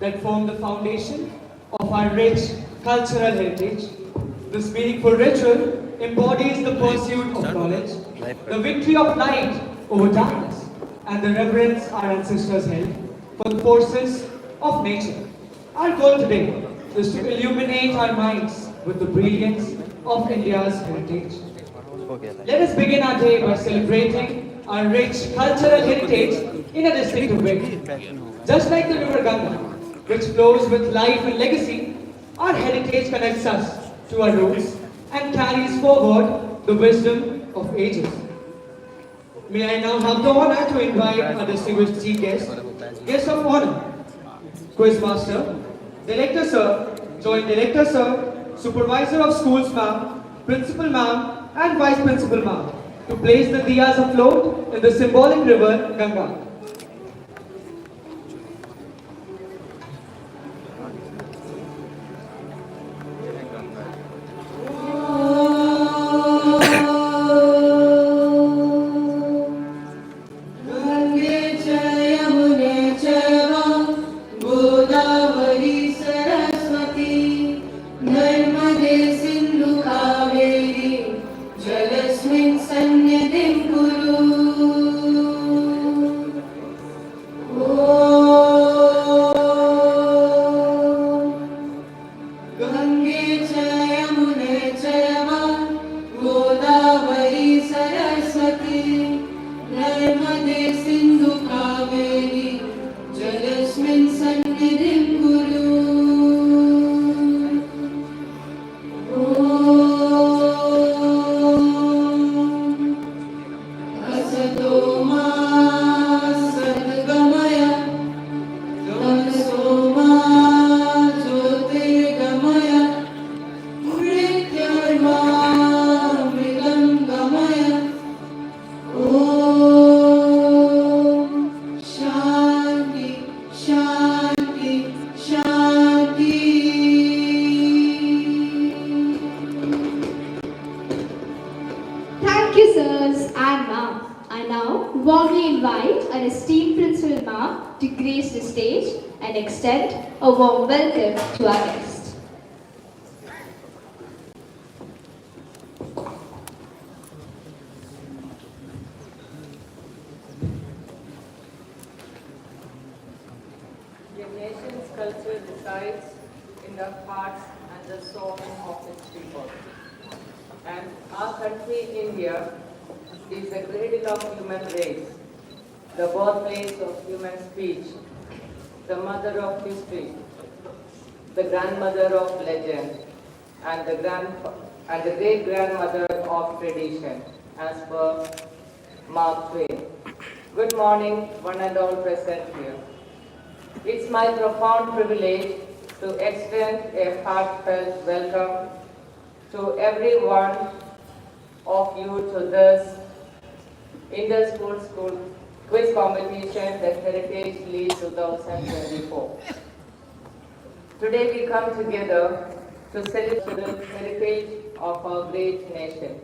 that form the foundation of our rich cultural heritage. This meaningful ritual embodies the pursuit of knowledge, the victory of light over darkness, and the reverence our ancestors held for the forces of nature. Our goal today is to illuminate our minds with the brilliance of India's heritage. Let us begin our day by celebrating our rich cultural heritage in a distinctive way. Just like the river Ganga, which flows with life and legacy, our heritage connects us to our roots and carries forward the wisdom of ages. May I now have the honor to invite our distinguished chief guest of honor, Quizmaster, Director Sir, Joint Director Sir, Supervisor of Schools Ma'am, Principal Ma'am, and Vice Principal Ma'am, to place the diyas afloat in the symbolic river Ganga. Thank you, sirs and ma'am. I now warmly invite our esteemed principal ma'am to grace the stage and extend a warm welcome to our guest. The nation's culture resides in the hearts and the soul of its people. And our country, India, is the cradle of human race, the birthplace of human speech, the mother of history, the grandmother of legend, and the great-grandmother of tradition, as per Mark Twain. Good morning, one and all present here. It's my profound privilege to extend a heartfelt welcome to every one of you to this Inter-School Quiz Competition, the Heritage League 2024. Today we come together to celebrate the heritage of our great nation.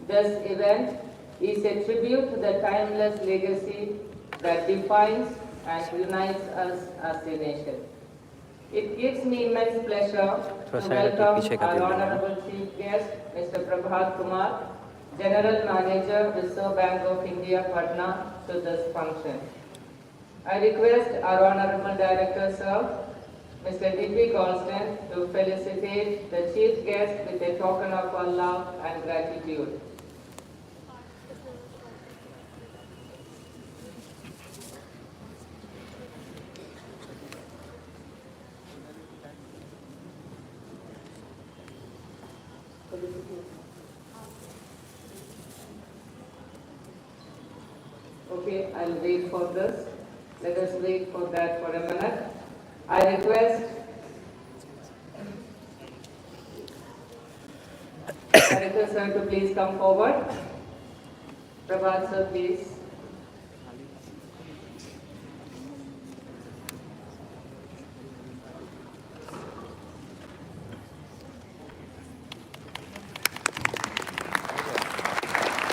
This event is a tribute to the timeless legacy that defines and unites us as a nation. It gives me immense pleasure to welcome our Honorable Chief Guest, Mr. Prabhat Kumar, General Manager, Reserve Bank of India, Patna, to this function. I request our Honorable Director, Sir, Mr. D.P. Colston, to felicitate the Chief Guest with a token of our love and gratitude. Okay, I'll wait for this. Let us wait for that for a minute. I request Director Sir to please come forward. Prabhat Sir, please.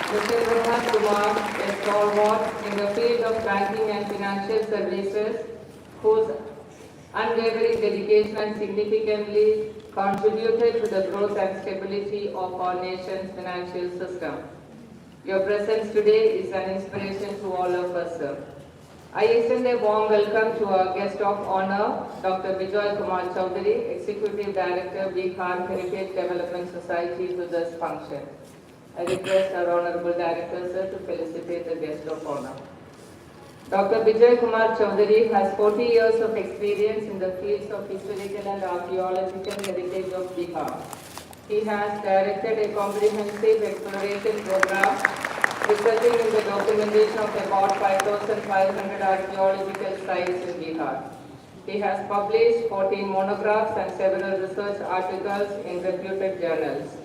Mr. Prabhat Kumar, a stalwart in the field of banking and financial services, whose unwavering dedication and significantly contributed to the growth and stability of our nation's financial system. Your presence today is an inspiration to all of us, sir. I extend a warm welcome to our guest of honor, Dr. Vijay Kumar Chaudhary, Executive Director, Bihar Heritage Development Society, to this function. I request our Honorable Director, sir, to felicitate the guest of honor. Dr. Vijay Kumar Chaudhary has 40 years of experience in the fields of historical and archaeological heritage of Bihar. He has directed a comprehensive exploration program resulting in the documentation of about 5,500 archaeological sites in Bihar. He has published 14 monographs and several research articles in reputed journals.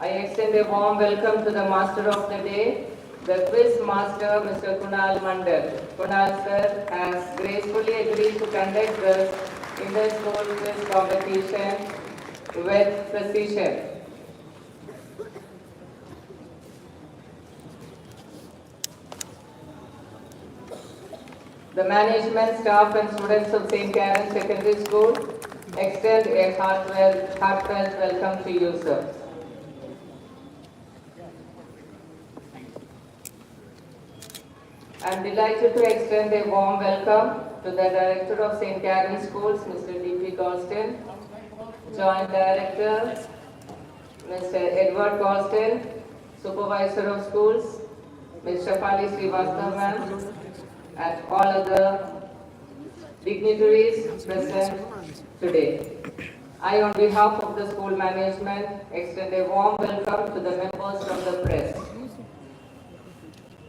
I extend a warm welcome to the master of the day, the quiz master, Mr. Kunal Mandal. Kunal sir has gracefully agreed to conduct this inter-school quiz competition with precision. The management, staff and students of St. Karen's Secondary School extend a heartfelt welcome to you, sir. I am delighted to extend a warm welcome to the Director of St. Karen's Schools, Mr. D.P. Gostin, Joint Director, Mr. Edward Gostin, Supervisor of Schools, Ms. Shafali Srivastav ma'am, and all other dignitaries present today. I, on behalf of the school management, extend a warm welcome to the members from the press.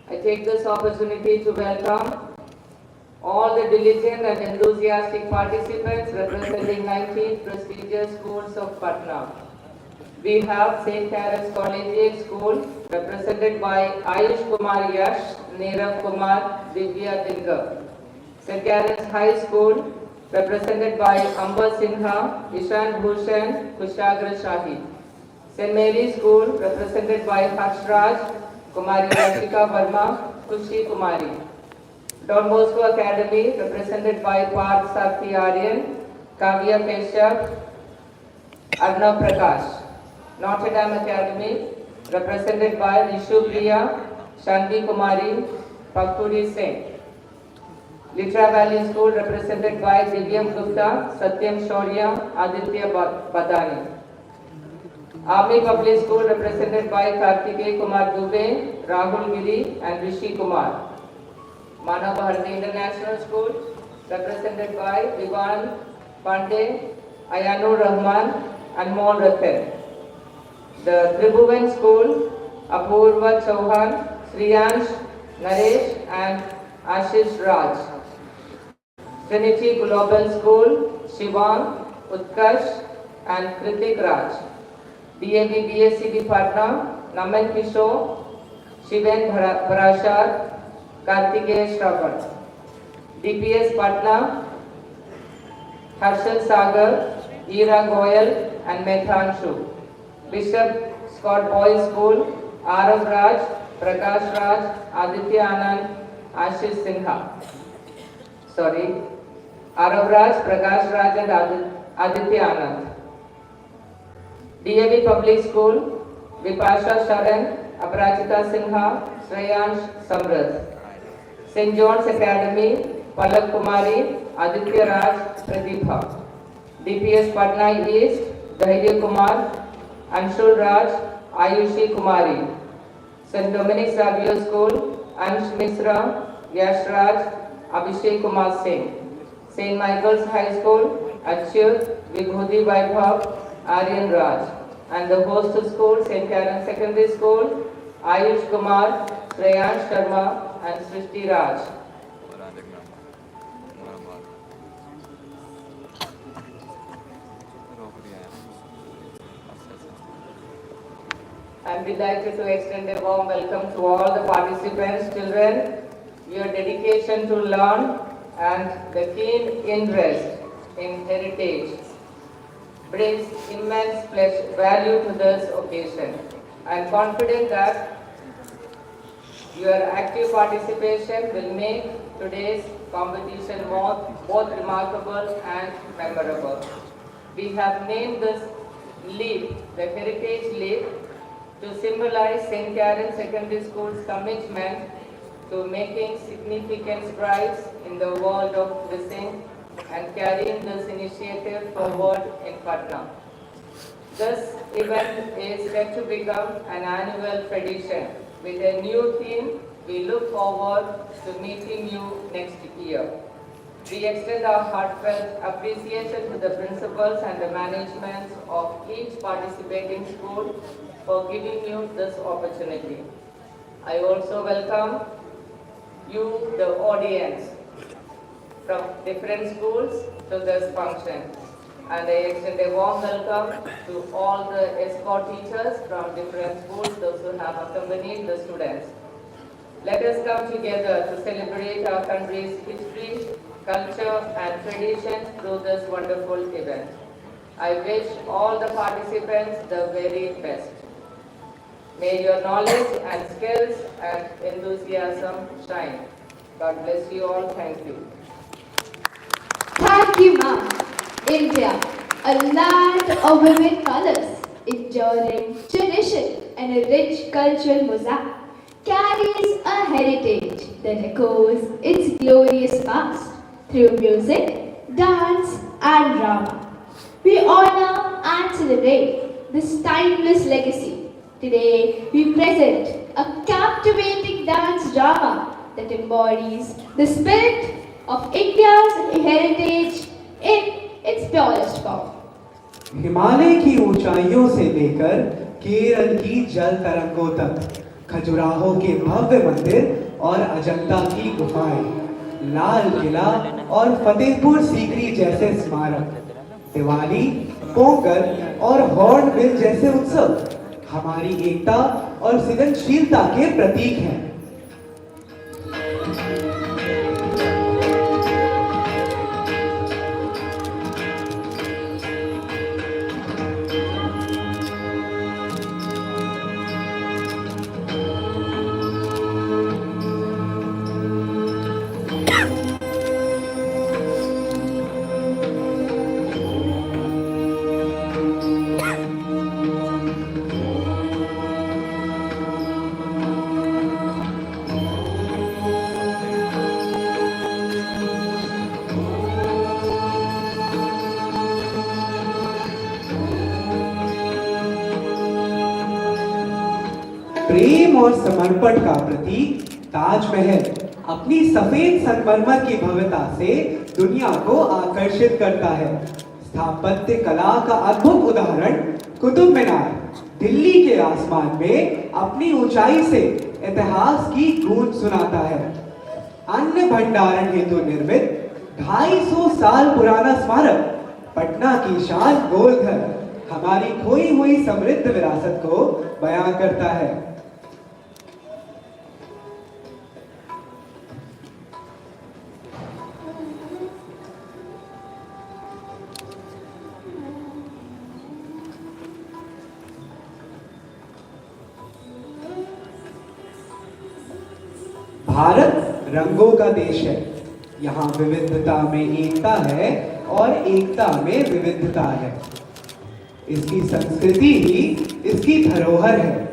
I take this opportunity to welcome all the diligent and enthusiastic participants representing 19 prestigious schools of Patna. We have St. Karen's Collegiate School represented by Ayush Kumar Yash, Nirav Kumar, Divya Dinga. St. Karen's High School represented by Amber Sinha, Ishan Bhushan, Kushagra Shahi. St. Mary's School represented by Harshraj, Kumari Rashika Verma, Kushi Kumari. Don Bosco Academy represented by Parth Sarthi Aryan, Kavya Keshav, Arnav Prakash. Notre Dame Academy represented by Rishu Priya, Shanvi Kumari, Pakuri Singh. Litra Valley School represented by Divyam Gupta, Satyam Shaurya, Aditya Badani. Army Public School represented by Kartikeya Kumar Dubey, Rahul Giri and Rishi Kumar. Manav Bharati International School represented by Vivan Pandey, Ayanur Rahman and Mon Rathan. The Tribhuvan School, Apurva Chauhan, Sriyansh, Naresh and Ashish Raj. Trinity Global School, Shivang, Utkarsh and Kritik Raj. DAV BSCB Patna, Naman Kishore, Shiven Bharashar, Kartikeya Shravan. DPS Patna, Harshal Sagar, Ira Goyal and Methan Shu. Bishop Scott Boys School, Arav Raj, Prakash Raj, Aditya Anand, Ashish Sinha. Arav Raj, Prakash Raj and Aditya Anand. DAV Public School, Vipasha Sharan, Aparajita Sinha, Shreyansh Samrat. St. John's Academy, Palak Kumari, Aditya Raj, Pradeepha. DPS Patna East, Dhairya Kumar, Anshul Raj, Ayushi Kumari. St. Dominic Xavier School, Ansh Misra, Yash Raj, Abhishek Kumar Singh. St. Michael's High School, Achyut, Vibhuti Vaibhav, Aryan Raj. And the host school, St. Karen's Secondary School, Ayush Kumar, Shreyansh Sharma and Srishti Raj. I am delighted to extend a warm welcome to all the participants, children. Your dedication to learn and the keen interest in heritage brings immense value to this occasion. I am confident that your active participation will make today's competition was both remarkable and memorable. We have named this leap the Heritage Leap to symbolize St. Karen's Secondary School's commitment to making significant strides in the world of quizzing and carrying this initiative forward in Patna. This event is set to become an annual tradition. With a new theme, we look forward to meeting you next year. We extend our heartfelt appreciation to the principals and the management of each participating school for giving you this opportunity. I also welcome you, the audience, from different schools to this function. And I extend a warm welcome to all the escort teachers from different schools, those who have accompanied the students. Let us come together to celebrate our country's history, culture and traditions through this wonderful event. I wish all the participants the very best. May your knowledge and skills and enthusiasm shine. God bless you all. Thank you. Thank you, ma'am. India, a land of vivid colors, enduring tradition and a rich cultural mosaic, carries a heritage that echoes its glorious past through music, dance, and drama. We honor and celebrate this timeless legacy. Today, we present a captivating dance drama that embodies the spirit of India's heritage in its purest form. Himalaya की ऊंचाइयों से लेकर केरल की जल तरंगों तक, खजुराहो के भव्य मंदिर और अजंता की गुफाएं, लाल किला और फतेहपुर सीकरी जैसे स्मारक, दिवाली, पोंगल और हॉर्नबिल जैसे उत्सव हमारी एकता और सृजनशीलता के प्रतीक हैं। प्रेम और समर्पण का प्रतीक ताजमहल अपनी सफेद संगमरमर की भव्यता से दुनिया को आकर्षित करता है। स्थापत्य कला का अद्भुत उदाहरण कुतुब मीनार दिल्ली के आसमान में अपनी ऊंचाई से इतिहास की गूंज सुनाता है। अन्न भंडारण हेतु निर्मित 250 साल पुराना स्मारक पटना की शान गोलघर हमारी खोई हुई समृद्ध विरासत को बयां करता है। भारत रंगों का देश है। यहाँ विविधता में एकता है और एकता में विविधता है। इसकी संस्कृति ही इसकी धरोहर है।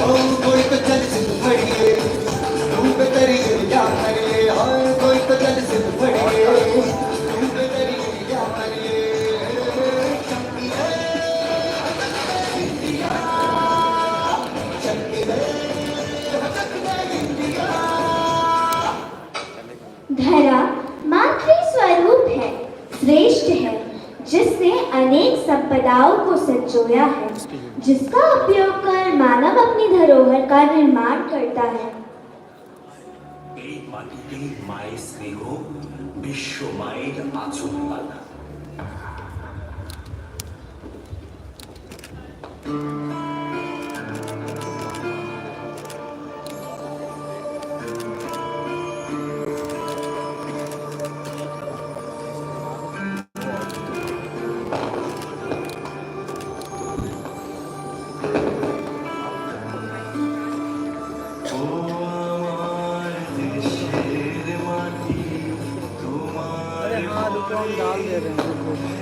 कोई तो चल सिद्ध फड़िए तू पे तेरी क्या करिए हाँ कोई तो चल सिद्ध फड़िए तू पे तेरी क्या करिए धरा मातृ स्वरूप है, श्रेष्ठ है, जिसने अनेक संपदाओं को संजोया है, जिसका उपयोग कर मानव अपनी धरोहर का निर्माण करता है। এই মাটিতে মায়ের স্নেহ বিশ্ব মায়ের আচল পাতা। डाल दे रहे हैं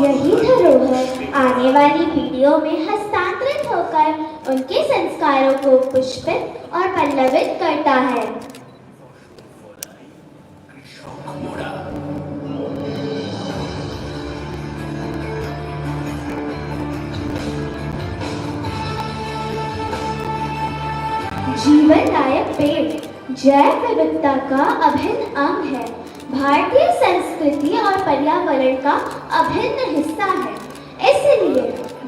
यही धरोहर आने वाली पीढ़ियों में हस्तांतरित होकर उनके संस्कारों को पुष्पित और पल्लवित करता है। जीवनदायक पेड़ जैव विविधता का अभिन्न अंग है, भारतीय संस्कृति और पर्यावरण का अभिन्न हिस्सा है। इसलिए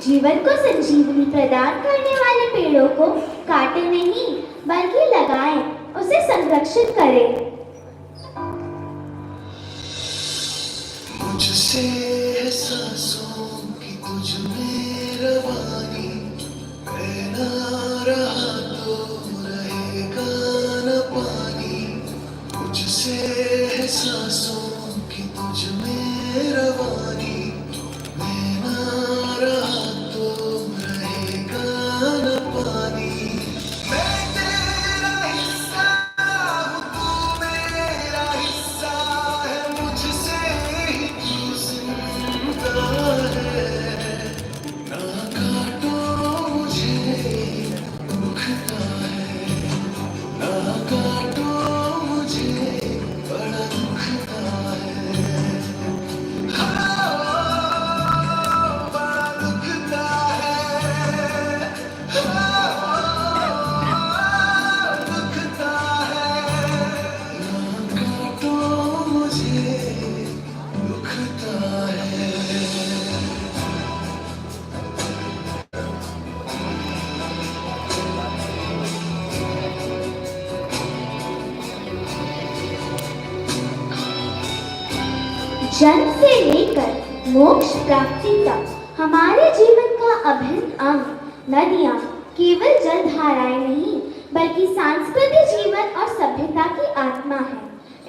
जीवन को संजीवनी प्रदान करने वाले पेड़ों को काटे नहीं बल्कि लगाएं, उसे संरक्षित करें। मुझसे सांसों की तुझ में रवानी मैं ना रहा तो रहेगा न पानी मुझसे सांसों की तुझ में रवानी मैं ना रहा तो रहेगा न पानी मैं तेरा हिस्सा हूँ तू मेरा हिस्सा है मुझसे ही तू जिंदा है ना काटो मुझे दुखता है ना काटो मुझे बड़ा दुखता है हाँ, बड़ा दुखता है हाँ, दुखता है ना काटो मुझे दुखता है जन्म से लेकर मोक्ष प्राप्ति तक हमारे जीवन का अभिन्न अंग नदियाँ केवल जलधाराएं नहीं बल्कि सांस्कृतिक जीवन और सभ्यता की आत्मा है।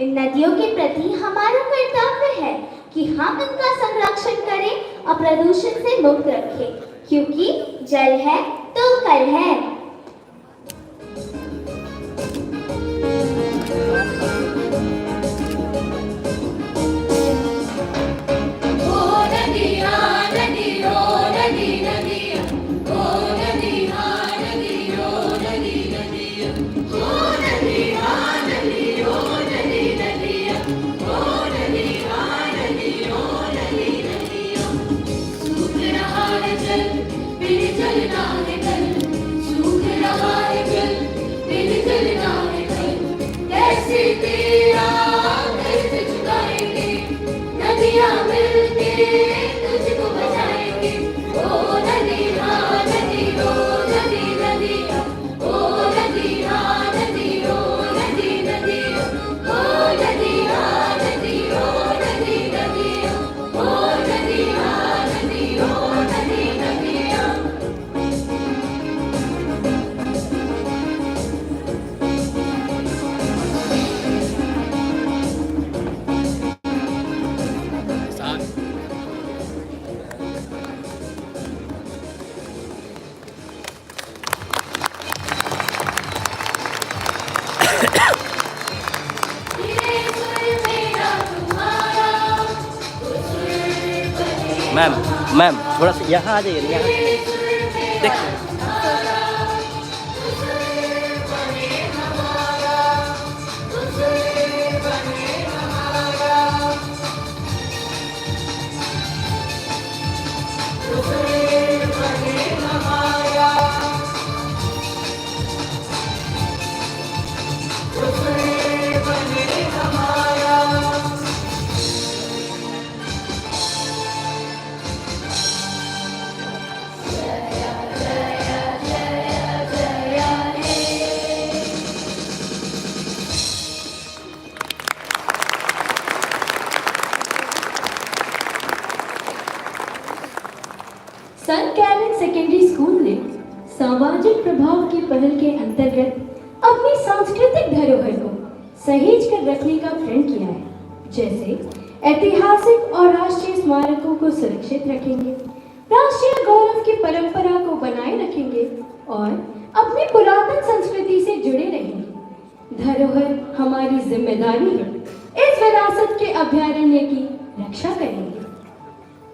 इन नदियों के प्रति हमारा कर्तव्य है कि हम इनका संरक्षण करें और प्रदूषण से मुक्त रखें, क्योंकि जल है तो कल है। सूख रहा है जल, बिन जल ना है कल। मैम मैम थोड़ा सा यहाँ आ जाइए, यहाँ देखिए। सन कैरन सेकेंडरी स्कूल ने सामाजिक प्रभाव की पहल के अंतर्गत अपनी सांस्कृतिक धरोहर को सहेज कर रखने का प्रण किया है। जैसे ऐतिहासिक और राष्ट्रीय स्मारकों को सुरक्षित रखेंगे, राष्ट्रीय गौरव की परंपरा को बनाए रखेंगे और अपनी पुरातन संस्कृति से जुड़े रहेंगे। धरोहर हमारी जिम्मेदारी है, इस विरासत के अभयारण्य की रक्षा करेंगे।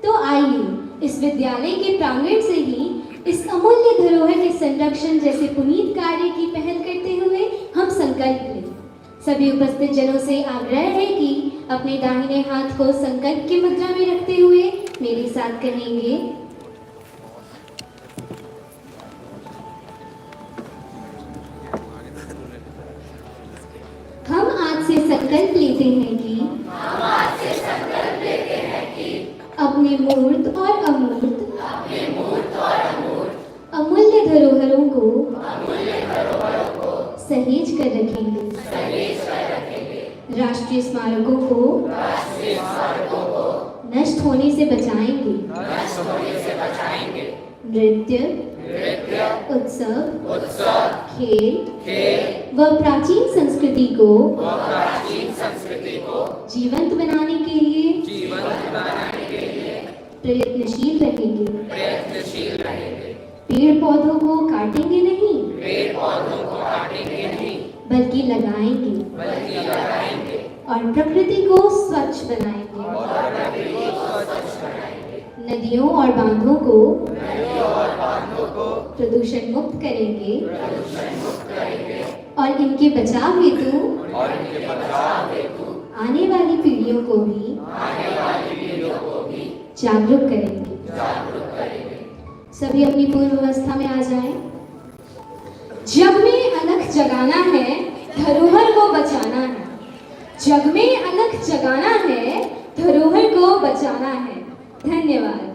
तो आइए इस विद्यालय के प्रांगण से ही इस अमूल्य धरोहर के संरक्षण जैसे पुनीत कार्य की पहल करते हुए हम संकल्प लें। सभी उपस्थित जनों से आग्रह है कि अपने दाहिने हाथ को संकल्प की मुद्रा में रखते हुए मेरे साथ कहेंगे, हम आज से संकल्प लेते हैं कि अपने मूर्त और अमूर्त अमूल्य धरोहरों को सहेज कर रखेंगे। राष्ट्रीय स्मारकों को नष्ट होने से बचाएंगे। नृत्य, उत्सव, खेल व प्राचीन संस्कृति को जीवंत बनाने के लिए प्रयत्नशील रहेंगे। पेड़ पौधों को काटेंगे नहीं, बल्कि लगाएंगे और प्रकृति को स्वच्छ बनाएंगे। नदियों और बांधों को प्रदूषण मुक्त करेंगे और इनके बचाव हेतु आने वाली पीढ़ियों को भी जागरूक करेंगे। सभी अपनी पूर्व अवस्था में आ जाएं। जग में अलख जगाना है, धरोहर को बचाना है। जग में अलख जगाना है, धरोहर को बचाना है। धन्यवाद।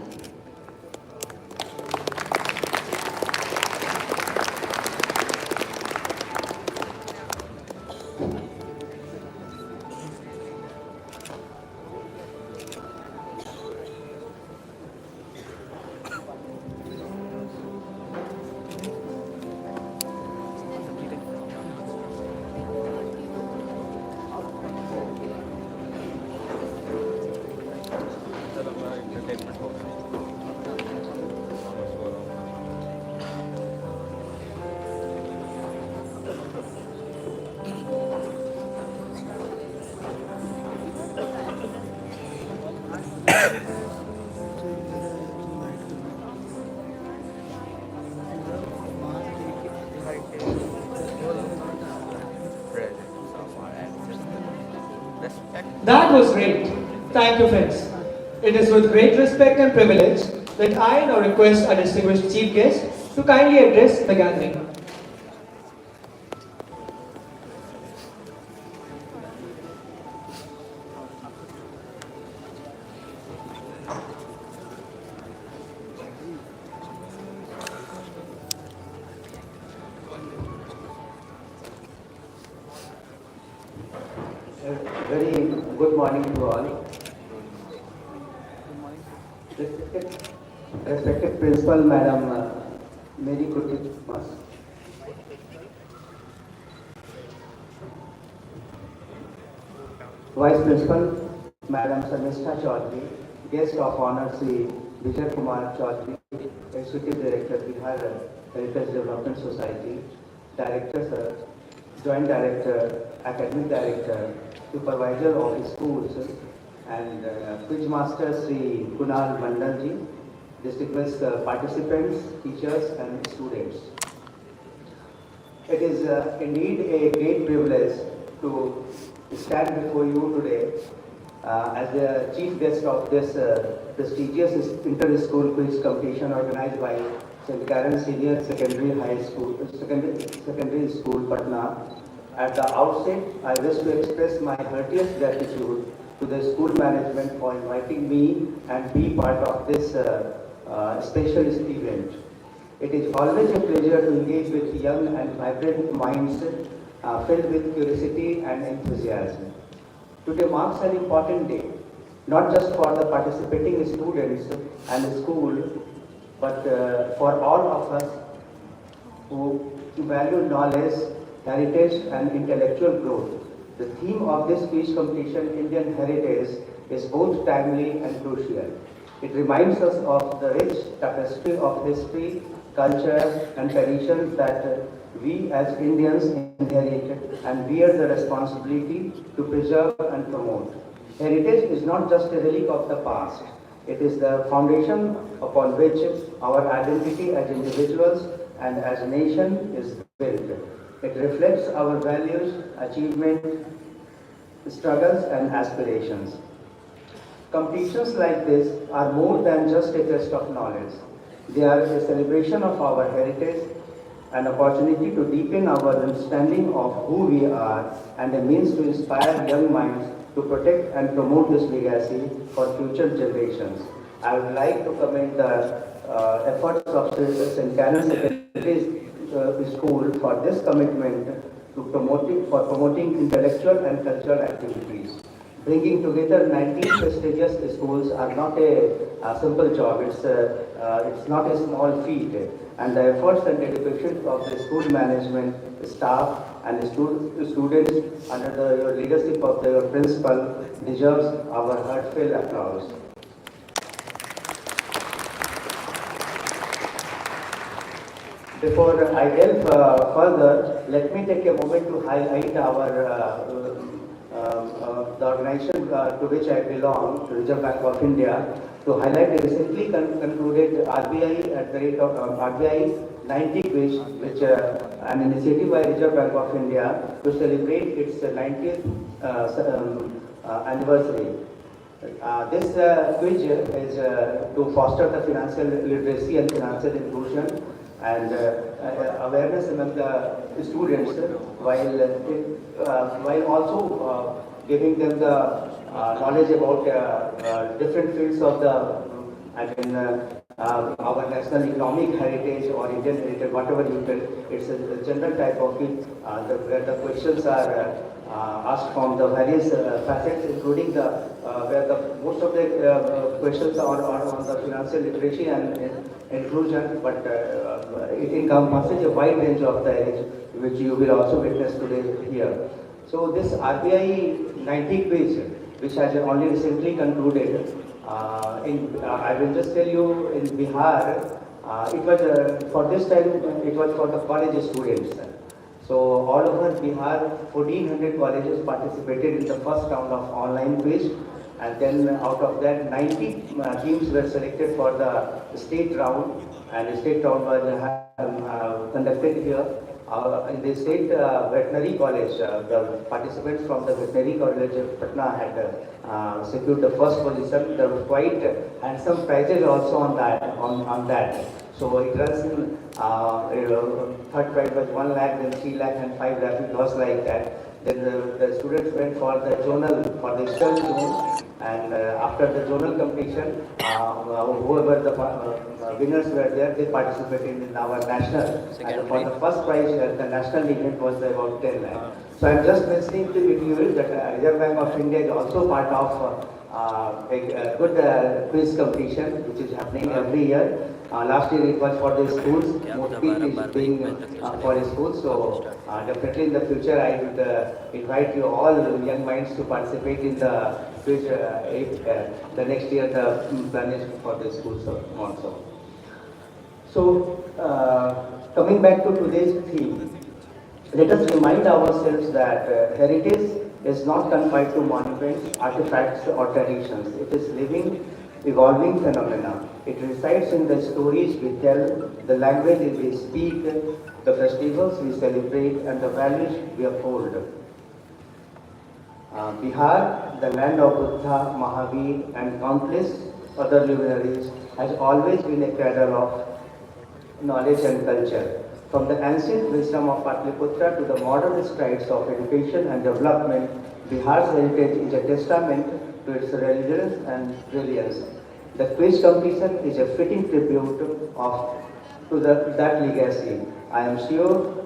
That was great. Thank you, friends. It is with great respect and privilege that I now request our distinguished chief guest to kindly address the gathering. Very good morning to all. Respected Principal Madam Mary Kuttimas, Vice Principal Madam Sarmishta Chaudhary, Guest of Honor Sri Vijay Kumar Chaudhary, Executive Director Bihar Heritage Development Society, Director Sir, Joint Director, Academic Director, Supervisor of Schools, and quiz master Sri Kunal Mandalji, distinguished participants, teachers and students. It is indeed a great privilege to stand before you today as the chief guest of this prestigious inter-school quiz competition organized by St. Karen Senior Secondary School, Patna. At the outset, I wish to express my heartiest gratitude to the school management for inviting me and be part of this special event. It is always a pleasure to engage with young and vibrant minds filled with curiosity and enthusiasm. Today marks an important day, not just for the participating students and the school, but for all of us who value knowledge, heritage and intellectual growth. The theme of this quiz competition, Indian Heritage, is both timely and crucial. It reminds us of the rich tapestry of history, culture and traditions that we as Indians inherit and bear the responsibility to preserve and promote. Heritage is not just a relic of the past. It is the foundation upon which our identity as individuals and as a nation is built. It reflects our values, achievements, struggles and aspirations. Competitions like this are more than just a test of knowledge. They are a celebration of our heritage, an opportunity to deepen our understanding of who we are, and a means to inspire young minds to protect and promote this legacy for future generations. I would like to commend the efforts of St. Karen Secondary School for this commitment to promoting intellectual and cultural activities. Bringing together 19 prestigious schools are not a simple job. It's not a small feat. And the efforts and dedication of the school management, staff, and the students under your leadership of your principal deserves our heartfelt applause. Before I delve further, let me take a moment to highlight the organization to which I belong, the Reserve Bank of India, to highlight the recently concluded RBI at the rate of RBI 90 quiz, which an initiative by Reserve Bank of India to celebrate its 90th anniversary. This quiz is to foster the financial literacy and financial inclusion and awareness among the students, while also giving them the knowledge about different fields of our national economic heritage or Indian heritage, whatever you can. It's a general type of it, where the questions are asked from the various facets, including where the most of the questions are on the financial literacy and inclusion, but it encompasses a wide range of the age, which you will also witness today here. So this RBI 90 quiz, which has only recently concluded, I will just tell you, in Bihar, it was for this time it was for the college students. So all over Bihar, 1400 colleges participated in the first round of online quiz, and then out of that 90 teams were selected for the state round, and the state round was conducted here. In the state veterinary college, the participants from the veterinary college of Patna had secured the first position. There were quite handsome prizes also on that. So it runs in third prize was 1 lakh, then 3 lakh and 5 lakh. It was like that. Then the students went for the zonal, for the eastern zone, and after the zonal competition, whoever the winners were there, they participated in our national. And for the first prize, the national event was about 10 lakh. So I'm just mentioning to you that Reserve Bank of India is also part of a good quiz competition, which is happening every year. Last year it was for the schools, mostly it is being for the schools. So definitely in the future I would invite you all young minds to participate in the quiz. The next year the plan is for the schools also. So coming back to today's theme, let us remind ourselves that heritage is not confined to monuments, artifacts, or traditions. It is living, evolving phenomena. It resides in the stories we tell, the language we speak, the festivals we celebrate, and the values we uphold. Bihar, the land of Buddha, Mahavir, and countless other luminaries, has always been a cradle of knowledge and culture. From the ancient wisdom of Patliputra to the modern strides of education and development, Bihar's heritage is a testament to its resilience and brilliance. The quiz competition is a fitting tribute to that legacy. I am sure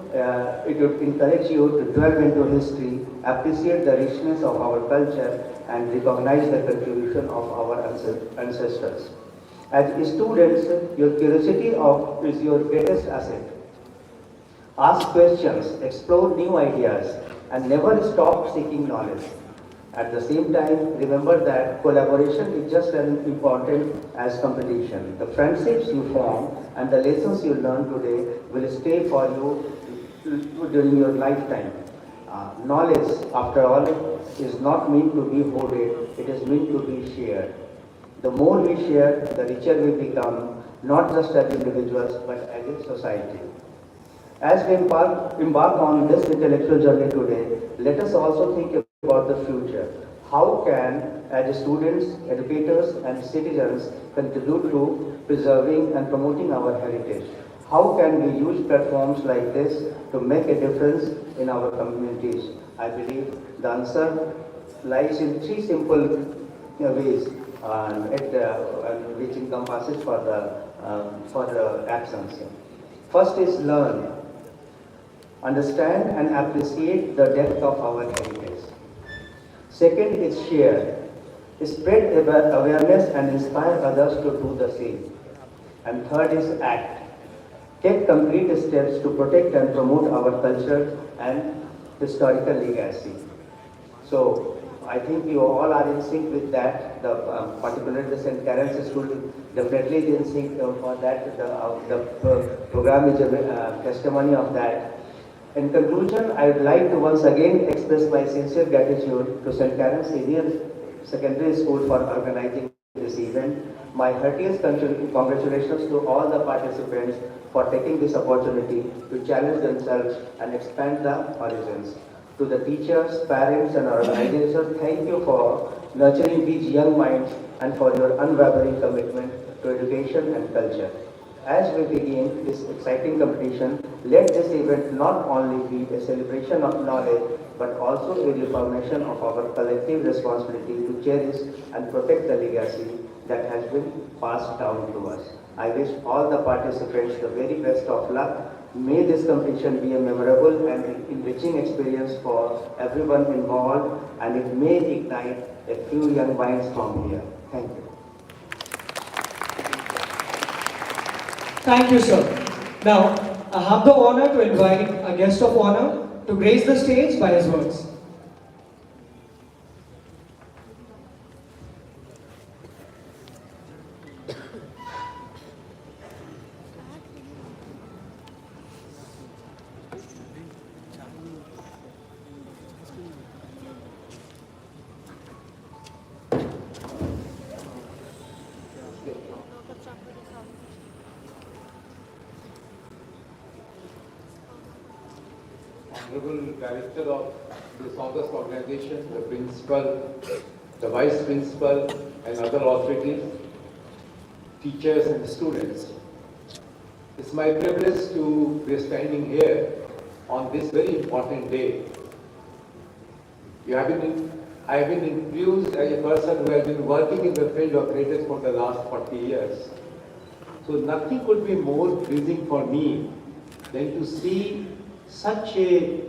it would encourage you to delve into history, appreciate the richness of our culture, and recognize the contribution of our ancestors. As students, your curiosity is your greatest asset. Ask questions, explore new ideas, and never stop seeking knowledge. At the same time, remember that collaboration is just as important as competition. The friendships you form and the lessons you learn today will stay for you during your lifetime. Knowledge, after all, is not meant to be hoarded, it is meant to be shared. The more we share, the richer we become, not just as individuals, but as a society. As we embark on this intellectual journey today, let us also think about the future. How can, as students, educators, and citizens, contribute to preserving and promoting our heritage? How can we use platforms like this to make a difference in our communities? I believe the answer lies in three simple ways, which encompasses for the actions. First is learn. Understand and appreciate the depth of our heritage. Second is share. Spread awareness and inspire others to do the same. And third is act. Take concrete steps to protect and promote our culture and historical legacy. So, I think you all are in sync with that. Particularly the St. Karen's School definitely is in sync for that. The program is a testimony of that. In conclusion, I would like to once again express my sincere gratitude to St. Karen's Senior Secondary School for organizing this event. My heartiest congratulations to all the participants for taking this opportunity to challenge themselves and expand the horizons. To the teachers, parents, and organizers, thank you for nurturing these young minds and for your unwavering commitment to education and culture. As we begin this exciting competition, let this event not only be a celebration of knowledge, but also a reaffirmation of our collective responsibility to cherish and protect the legacy that has been passed down to us. I wish all the participants the very best of luck. May this competition be a memorable and enriching experience for everyone involved, and it may ignite a few young minds from here. Thank you. Thank you, sir. Now, I have the honor to invite a guest of honor to grace the stage by his words. Honorable Director of this august organization, the Principal, the Vice Principal, and other authorities, teachers and students. It's my privilege to be standing here on this very important day. I have been introduced as a person who has been working in the field of heritage for the last 40 years. So nothing could be more pleasing for me than to see such a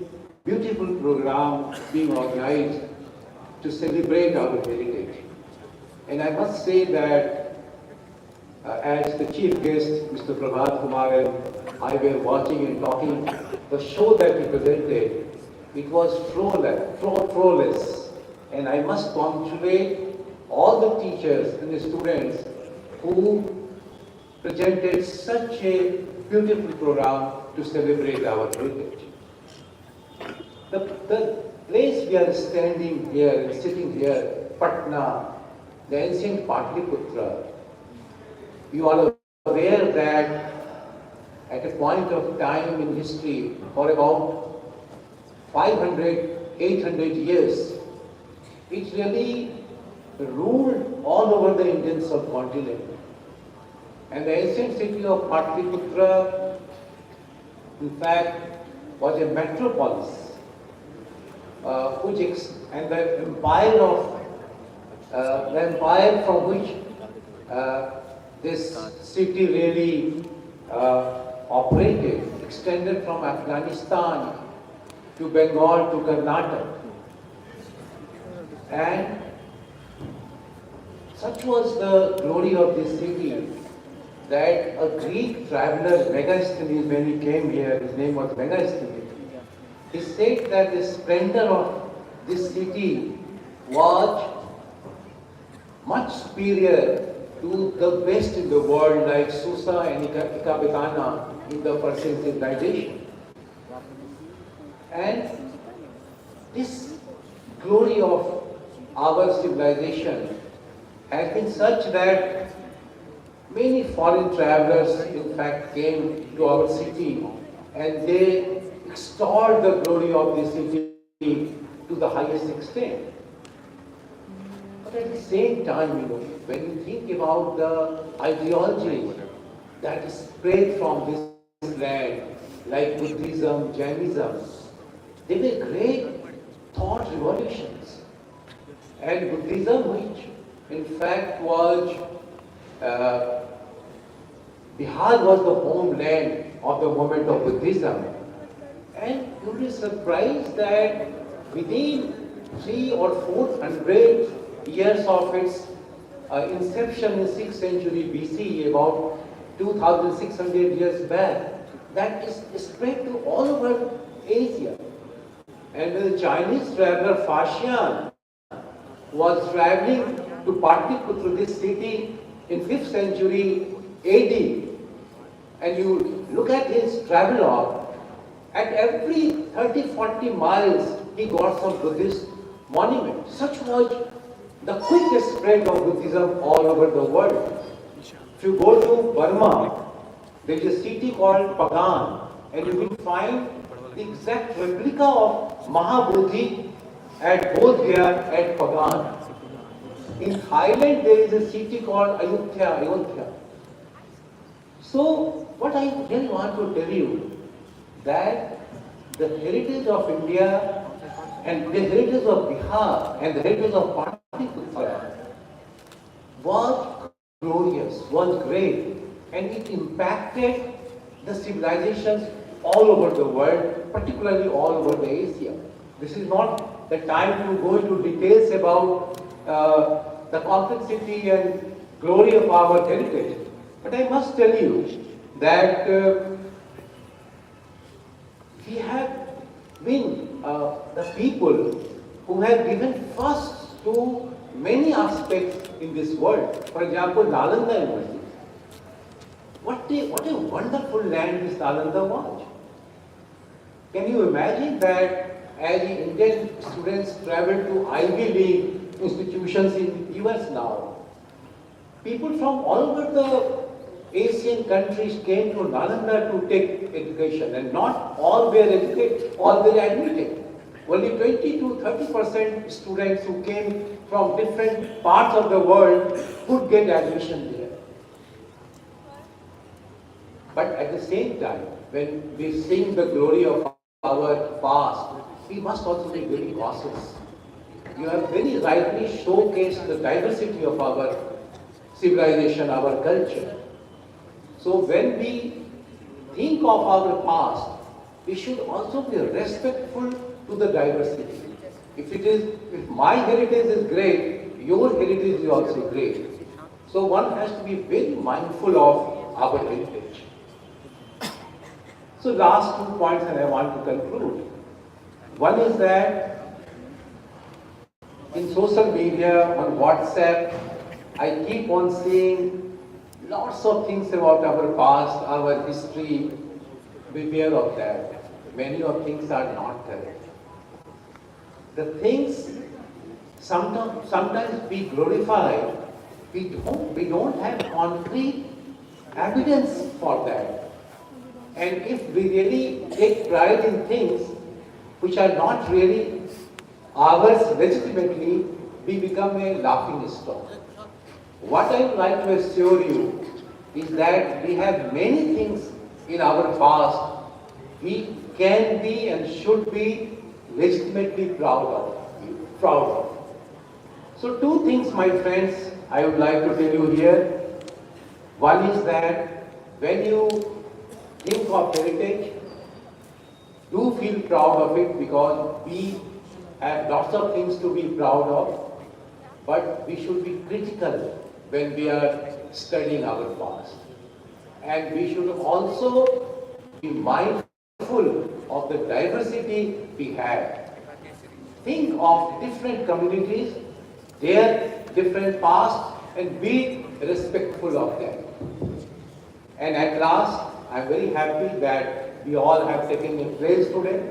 beautiful program being organized to celebrate our heritage. And I must say that as the chief guest, Mr. Prabhat Kumar and I were watching and talking, the show that he presented, it was flawless. And I must congratulate all the teachers and the students who presented such a beautiful program to celebrate our heritage. The place we are standing here and sitting here, Patna, the ancient Patliputra, you are aware that at a point of time in history, for about 500, 800 years, it really ruled all over the Indian subcontinent. And the ancient city of Patliputra, in fact, was a metropolis, and the empire from which this city really operated, extended from Afghanistan to Bengal to Karnataka. And such was the glory of this city that a Greek traveler, Megasthenes, when he came here, his name was Megasthenes, he said that the splendor of this city was much superior to the best in the world, like Susa and Ecbatana in the Persian civilization. And this glory of our civilization has been such that many foreign travelers, in fact, came to our city and they extolled the glory of this city to the highest extent. But at the same time, when you think about the ideology that is spread from this land, like Buddhism, Jainism, they were great thought revolutions. And Buddhism, which in fact was, Bihar was the homeland of the movement of Buddhism. And you will be surprised that within 300 or 400 years of its inception in 6th century BC, about 2600 years back, that is spread to all over Asia. And the Chinese traveler Fashian was traveling to Patliputra, this city, in 5th century AD. And you look at his travelogue, at every 30-40 miles, he got some Buddhist monument. Such was the quickest spread of Buddhism all over the world. If you go to Burma, there is a city called Pagan, and you will find the exact replica of Mahabodhi at Bodhgaya at Pagan. In Thailand, there is a city called Ayodhya. So, what I really want to tell you, that the heritage of India and the heritage of Bihar and the heritage of Patliputra was glorious, was great, and it impacted the civilizations all over the world, particularly all over the Asia. This is not the time to go into details about the complexity and glory of our heritage. But I must tell you that we have been the people who have given first to many aspects in this world. For example, Nalanda University. What a wonderful land this Nalanda was. Can you imagine that as Indian students travel to Ivy League institutions in US now, people from all over the Asian countries came to Nalanda to take education, and not all were educated, all were admitted. Only 20 to 30% students who came from different parts of the world could get admission there. But at the same time, when we sing the glory of our past, we must also be very cautious. You have very rightly showcased the diversity of our civilization, our culture. So when we think of our past, we should also be respectful to the diversity. If my heritage is great, your heritage is also great. So one has to be very mindful of our heritage. So last 2 points and I want to conclude. One is that in social media, on WhatsApp, I keep on seeing lots of things about our past, our history. Beware of that. Many of things are not correct. the things sometimes we glorify, we don't have concrete evidence for that. And if we really take pride in things which are not really ours legitimately, we become a laughing stock. What I would like to assure you is that we have many things in our past we can be and should be legitimately proud of. So two things, my friends, I would like to tell you here. One is that when you think of heritage, do feel proud of it, because we have lots of things to be proud of, but we should be critical when we are studying our past. And we should also be mindful of the diversity we have. Think of different communities, their different past, and be respectful of them. And at last, I'm very happy that we all have taken a place today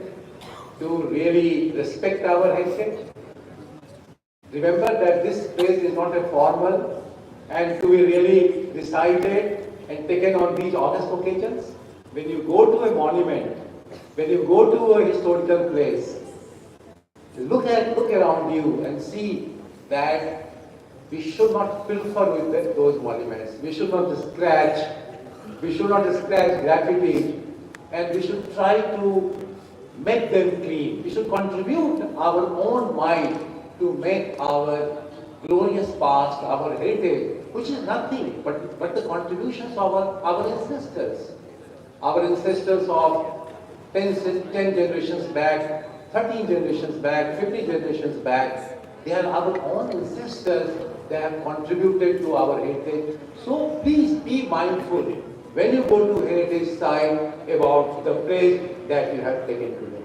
to really respect our heritage. Remember that this place is not a formal and to be really recited and taken on these august occasions. When you go to a monument, when you go to a historical place, look around you and see that we should not pilfer with those monuments. We should not scratch graffiti, and we should try to make them clean. We should contribute our own mind to make our glorious past, our heritage, which is nothing but the contributions of our ancestors. Our ancestors of 10 generations back, 13 generations back, 50 generations back, they are our own ancestors. They have contributed to our heritage. So please be mindful when you go to heritage site about the place that you have taken today.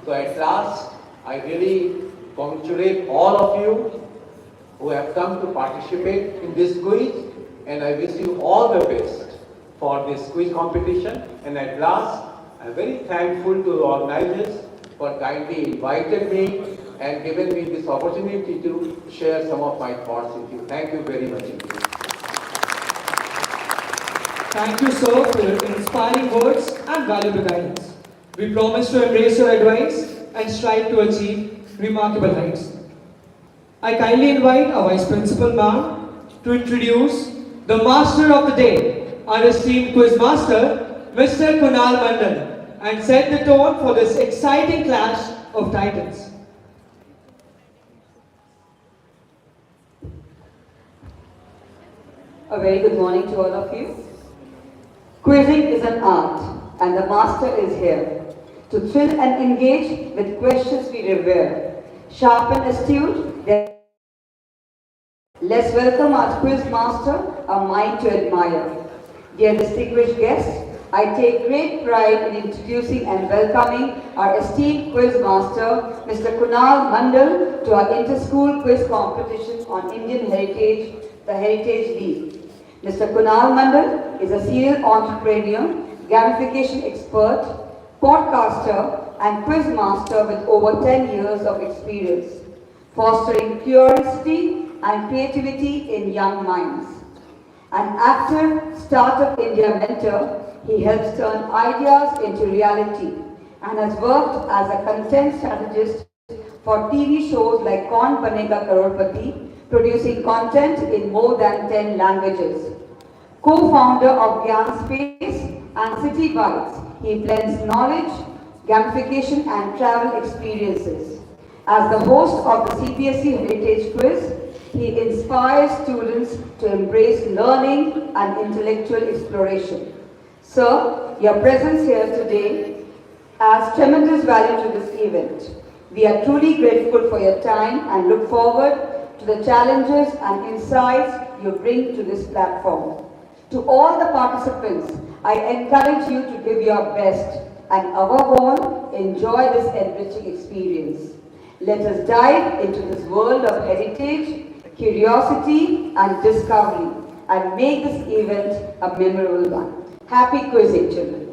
So at last, I really congratulate all of you who have come to participate in this quiz, and I wish you all the best for this quiz competition. And at last, I'm very thankful to the organizers for kindly inviting me and given me this opportunity to share some of my thoughts with you. Thank you very much indeed. Thank you, sir, for your inspiring words and valuable guidance. We promise to embrace your advice and strive to achieve remarkable heights. I kindly invite our Vice Principal, ma'am, to introduce the Master of the Day, our esteemed Quiz Master, Mr. Kunal Mandal, and set the tone for this exciting clash of titans. A very good morning to all of you. Quizzing is an art, and the master is here to thrill and engage with questions we revere. Sharp and astute, let's welcome our quiz master, a mind to admire. Dear distinguished guests, I take great pride in introducing and welcoming our esteemed quiz master, Mr. Kunal Mandal, to our inter-school quiz competition on Indian heritage, the Heritage League. Mr. Kunal Mandal is a serial entrepreneur, gamification expert, podcaster, and quiz master with over 10 years of experience, fostering curiosity and creativity in young minds. An active Startup India mentor, he helps turn ideas into reality and has worked as a content strategist for TV shows like Kaun Banega Crorepati, producing content in more than 10 languages. Co-founder of Gyan Space and City Bites, he blends knowledge, gamification and travel experiences. As the host of the CPSE Heritage Quiz, he inspires students to embrace learning and intellectual exploration. Sir, your presence here today adds tremendous value to this event. We are truly grateful for your time and look forward to the challenges and insights you bring to this platform. To all the participants, I encourage you to give your best and above all, enjoy this enriching experience. Let us dive into this world of heritage, curiosity and discovery and make this event a memorable one. Happy quizzing, children.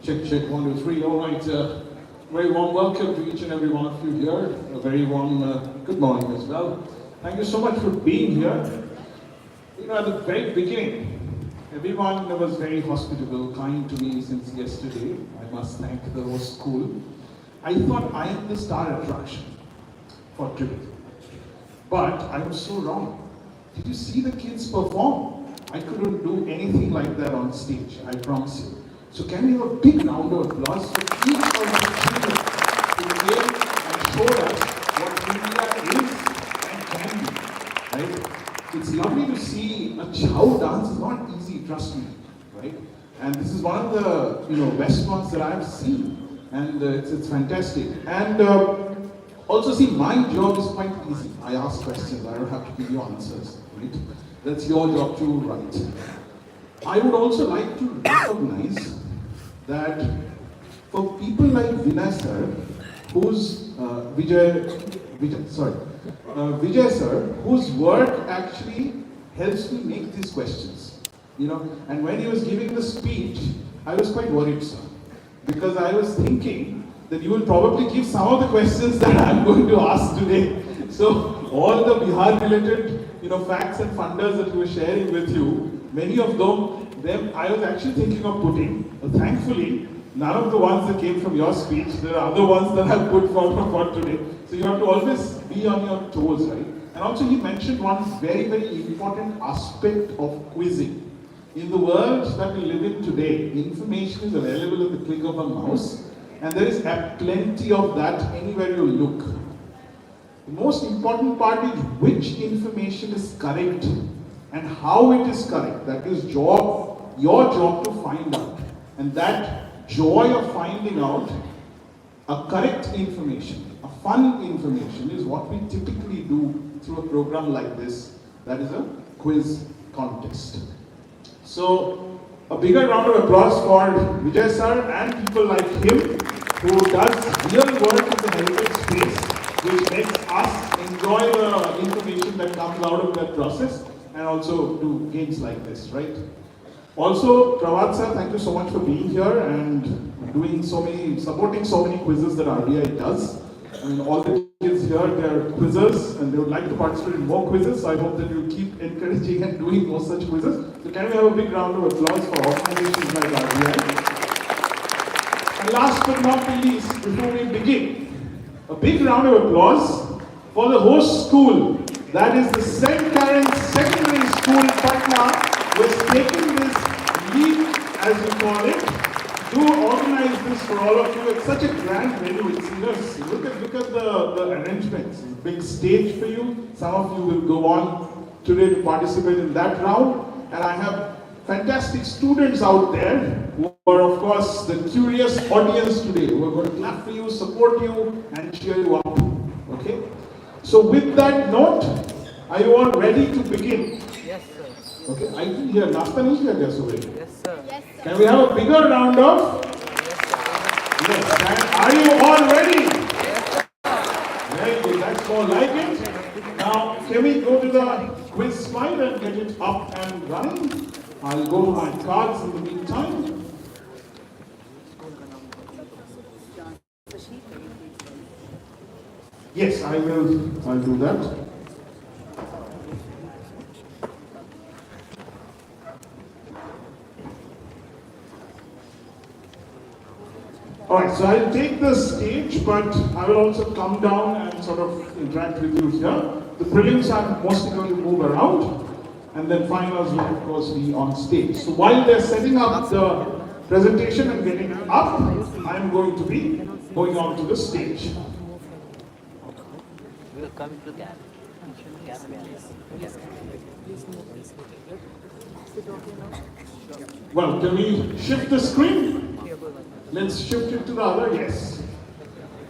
Check, 1, 2, 3. All right. Very warm welcome to each and every one of you here. A very warm good morning as well. Thank you so much for being here. You know, at the very beginning, everyone was very hospitable, kind to me since yesterday. I must thank the whole school. I thought I am the star attraction for today. But I was so wrong. Did you see the kids perform? I couldn't do anything like that on stage, I promise you. So can we have a big round of applause for each of the children who came and showed us what India is and can be, right? It's lovely to see a chow dance. Is not easy, trust me, right? And this is one of the best ones that I've seen, and it's fantastic. And also see, my job is quite easy. I ask questions. I don't have to give you answers, right? That's your job to write. I would also like to recognize that for people like Vinay sir, who's Vijay sir, whose work actually helps me make these questions. And when he was giving the speech, I was quite worried, sir, because I was thinking that you will probably give some of the questions that I'm going to ask today. So all the Bihar-related facts and funders that we were sharing with you, many of them I was actually thinking of putting. But thankfully, none of the ones that came from your speech. There are other ones that I've put for today. So you have to always be on your toes, right? And also he mentioned one very, very important aspect of quizzing. In the world that we live in today, information is available at the click of a mouse, and there is plenty of that anywhere you look. The most important part is which information is correct and how it is correct. That is your job to find out. And that joy of finding out a correct information, a fun information, is what we typically do through a program like this, that is a quiz contest. So a bigger round of applause for Vijay sir and people like him who does real work in the heritage space, which makes us enjoy the information that comes out of that process, and also do games like this, right? Also, Prawat sir, thank you so much for being here and supporting so many quizzes that RBI does. I mean, all the kids here, they're quizzers and they would like to participate in more quizzes, so I hope that you keep encouraging and doing more such quizzes. So can we have a big round of applause for organizations like RBI? And last but not least, before we begin, a big round of applause for the host school, that is the St. Karen's Secondary School, Patna, who has taken this lead, as we call it, to organize this for all of you. It's such a grand venue. It's, look at the arrangements. It's a big stage for you. Some of you will go on today to participate in that round. And I have fantastic students out there who are, of course, the curious audience today, who are going to clap for you, support you, and cheer you up. Okay? So with that note, are you all ready to begin? Yes, sir. Okay, I can hear Nasta nahi kiya kya subah? Yes, sir. Yes, sir. Can we have a bigger round of? Yes, and are you all ready? Yes, sir. Very good, that's more like it. Now, can we go to the quiz slide and get it up and running? I'll go to my cards in the meantime. Yes, I'll do that. Alright, so I'll take the stage, but I will also come down and sort of interact with you here. The prelims are mostly going to move around, and then finals will of course be on stage. So while they're setting up the presentation and getting it up, I'm going to be going on to the stage. We'll come to that. Well, can we shift the screen? Let's shift it to the other, yes.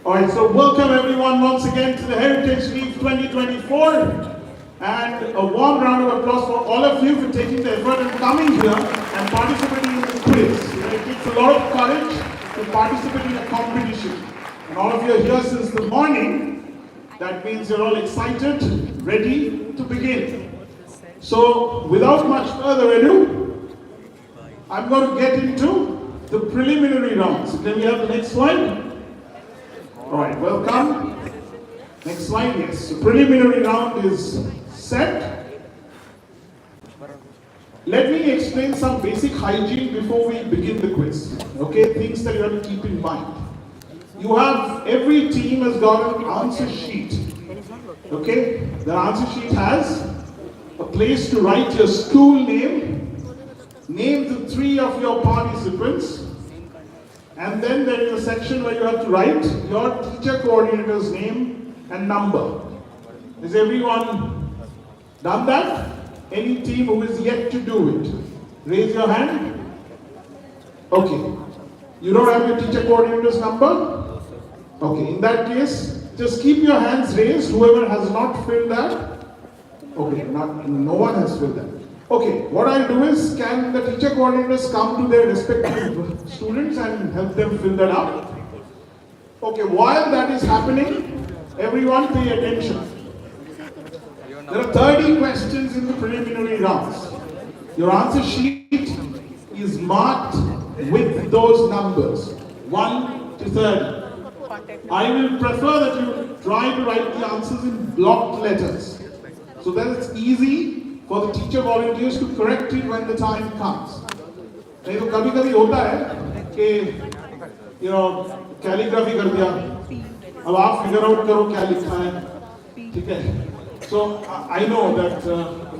Alright, so welcome everyone once again to the Heritage Week 2024. And a warm round of applause for all of you for taking the effort and coming here and participating in the quiz. It takes a lot of courage to participate in a competition. And all of you are here since the morning. That means you're all excited, ready to begin. So, without much further ado, I'm going to get into the preliminary round. So can we have the next slide? Alright, welcome. Next slide, yes. So preliminary round is set. Let me explain some basic hygiene before we begin the quiz. Okay, things that you have to keep in mind. You have, every team has got an answer sheet. Okay, the answer sheet has a place to write your school name, name the 3 of your participants, and then there is a section where you have to write your teacher coordinator's name and number. Has everyone done that? Any team who is yet to do it? Raise your hand. Okay. You don't have your teacher coordinator's number? Okay, in that case, just keep your hands raised, whoever has not filled that. Okay, no one has filled that. Okay, what I'll do is, can the teacher coordinators come to their respective students and help them fill that out? Okay, while that is happening, everyone pay attention. There are 30 questions in the preliminary rounds. Your answer sheet is marked with those numbers, 1 to 30. I will prefer that you try to write the answers in blocked letters, so that it's easy for the teacher volunteers to correct it when the time comes. नहीं तो कभी-कभी होता है कि calligraphy कर दिया, अब आप figure out करो क्या लिखा है, ठीक है? So I know that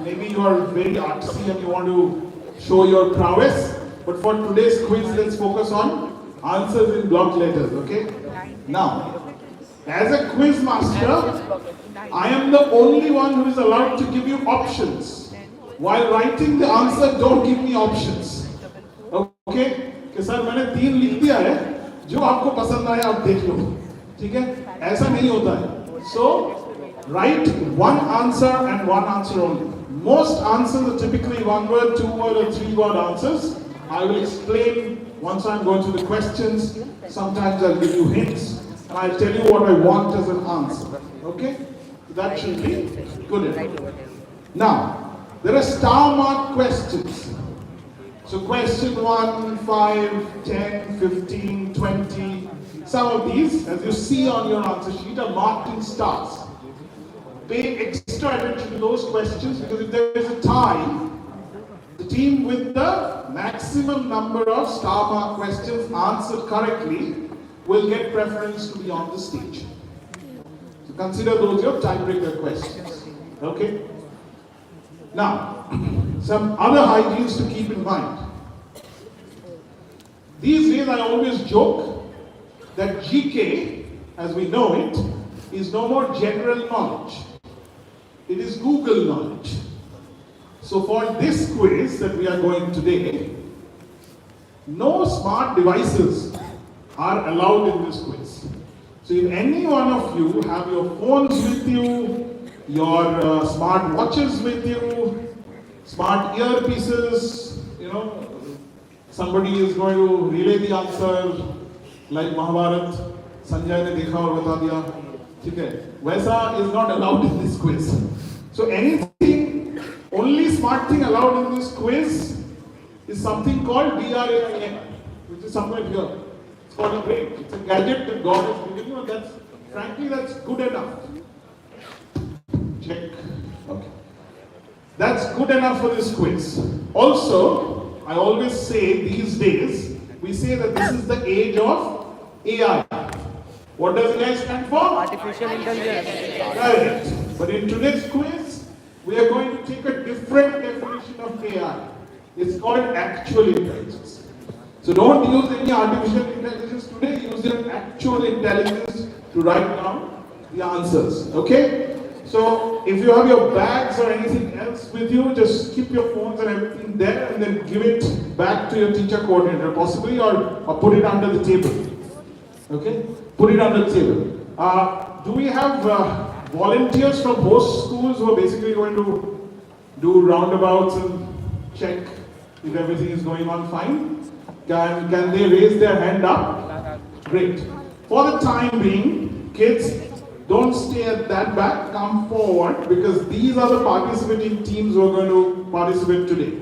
maybe you are very artsy and you want to show your prowess, but for today's quiz, let's focus on answers in block letters, okay? Now, as a quiz master, I am the only one who is allowed to give you options. While writing the answer, don't give me options. Okay? कि sir मैंने 3 लिख दिया है, जो आपको पसंद आए आप देख लो, ठीक है? ऐसा नहीं होता है. So, write one answer and one answer only. Most answers are typically 1-word, 2-word, or 3-word answers. I will explain once I'm going through the questions. Sometimes I'll give you hints, and I'll tell you what I want as an answer. Okay? That should be good enough. Now, there are star mark questions. So question 1, 5, 10, 15, 20. Some of these, as you see on your answer sheet, are marked in stars. Pay extra attention to those questions, because if there is a tie, the team with the maximum number of star mark questions answered correctly will get preference to be on the stage. So consider those your tiebreaker questions. Okay? Now, some other hygienes to keep in mind. These days I always joke that GK, as we know it, is no more general knowledge. It is Google knowledge. So for this quiz that we are going today, no smart devices are allowed in this quiz. So if any one of you have your phones with you, your smart watches with you, smart earpieces, somebody is going to relay the answer like Mahabharat, Sanjay ne dekha aur bata diya, theek hai? Waisa is not allowed in this quiz. So anything, only smart thing allowed in this quiz is something called DRAIN, which is somewhere here. It's called a brain. It's a gadget that God has given you, and that's good enough. Check. Okay. That's good enough for this quiz. Also, I always say these days, we say that this is the age of AI. What does AI stand for? Artificial intelligence. Correct. But in today's quiz, we are going to take a different definition of AI. It's called actual intelligence. So don't use any artificial intelligence today, use your actual intelligence to write down the answers. Okay? So if you have your bags or anything else with you, just keep your phones and everything there and then give it back to your teacher coordinator possibly, or put it under the table. Okay? Put it under the table. Do we have volunteers from both schools who are basically going to do roundabouts and check if everything is going on fine? Can they raise their hand up? Great. For the time being, kids, don't stay at that back, come forward, because these are the participating teams who are going to participate today.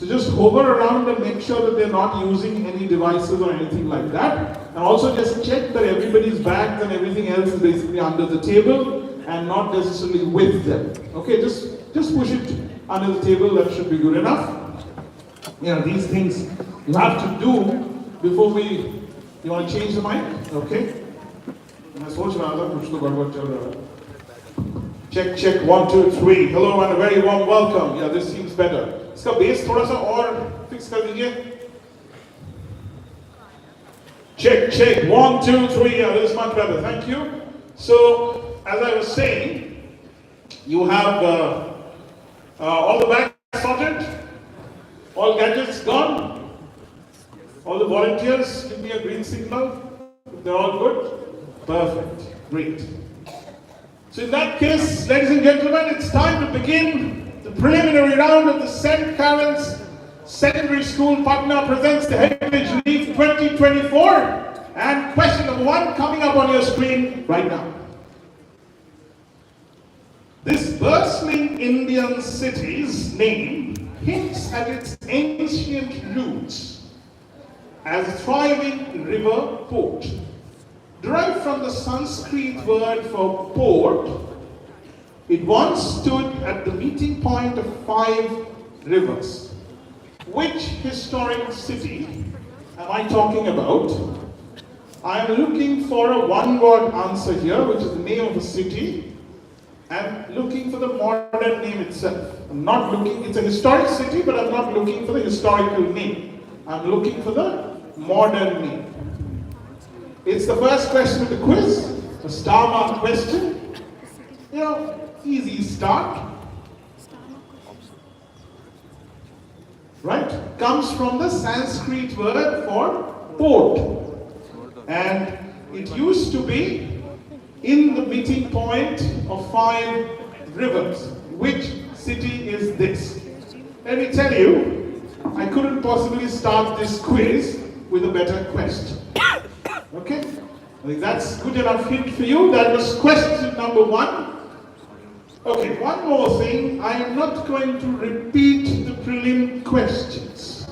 So just hover around and make sure that they're not using any devices or anything like that. And also just check that everybody's bags and everything else is basically under the table and not necessarily with them. Okay, just push it under the table, that should be good enough. You know, these things you have to do before you want to change the mic, okay? Check, check, 1, 2, 3. Hello and a very warm welcome. Yeah, this seems better. इसका base थोड़ा सा और fix कर दीजिए. Check, check, 1, 2, 3. Yeah, this is much better. Thank you. So, as I was saying, you have all the bags sorted, all gadgets gone, all the volunteers give me a green signal. They're all good. Perfect. Great. So in that case, ladies and gentlemen, it's time to begin the preliminary round of the St. Karen's Secondary School Patna presents the Heritage League 2024. And question number 1 coming up on your screen right now. This bustling Indian city's name hints at its ancient roots as a thriving river port. Derived from the Sanskrit word for port, it once stood at the meeting point of 5 rivers. Which historic city am I talking about? I am looking for a one-word answer here, which is the name of a city. I'm looking for the modern name itself. I'm not looking, it's a historic city, but I'm not looking for the historical name. I'm looking for the modern name. It's the first question of the quiz, a star mark question. You know, easy start. Right? Comes from the Sanskrit word for port. And it used to be in the meeting point of 5 rivers. Which city is this? Let me tell you, I couldn't possibly start this quiz with a better question. Okay? I think that's good enough hint for you. That was question number 1. Okay, one more thing. I am not going to repeat the prelim questions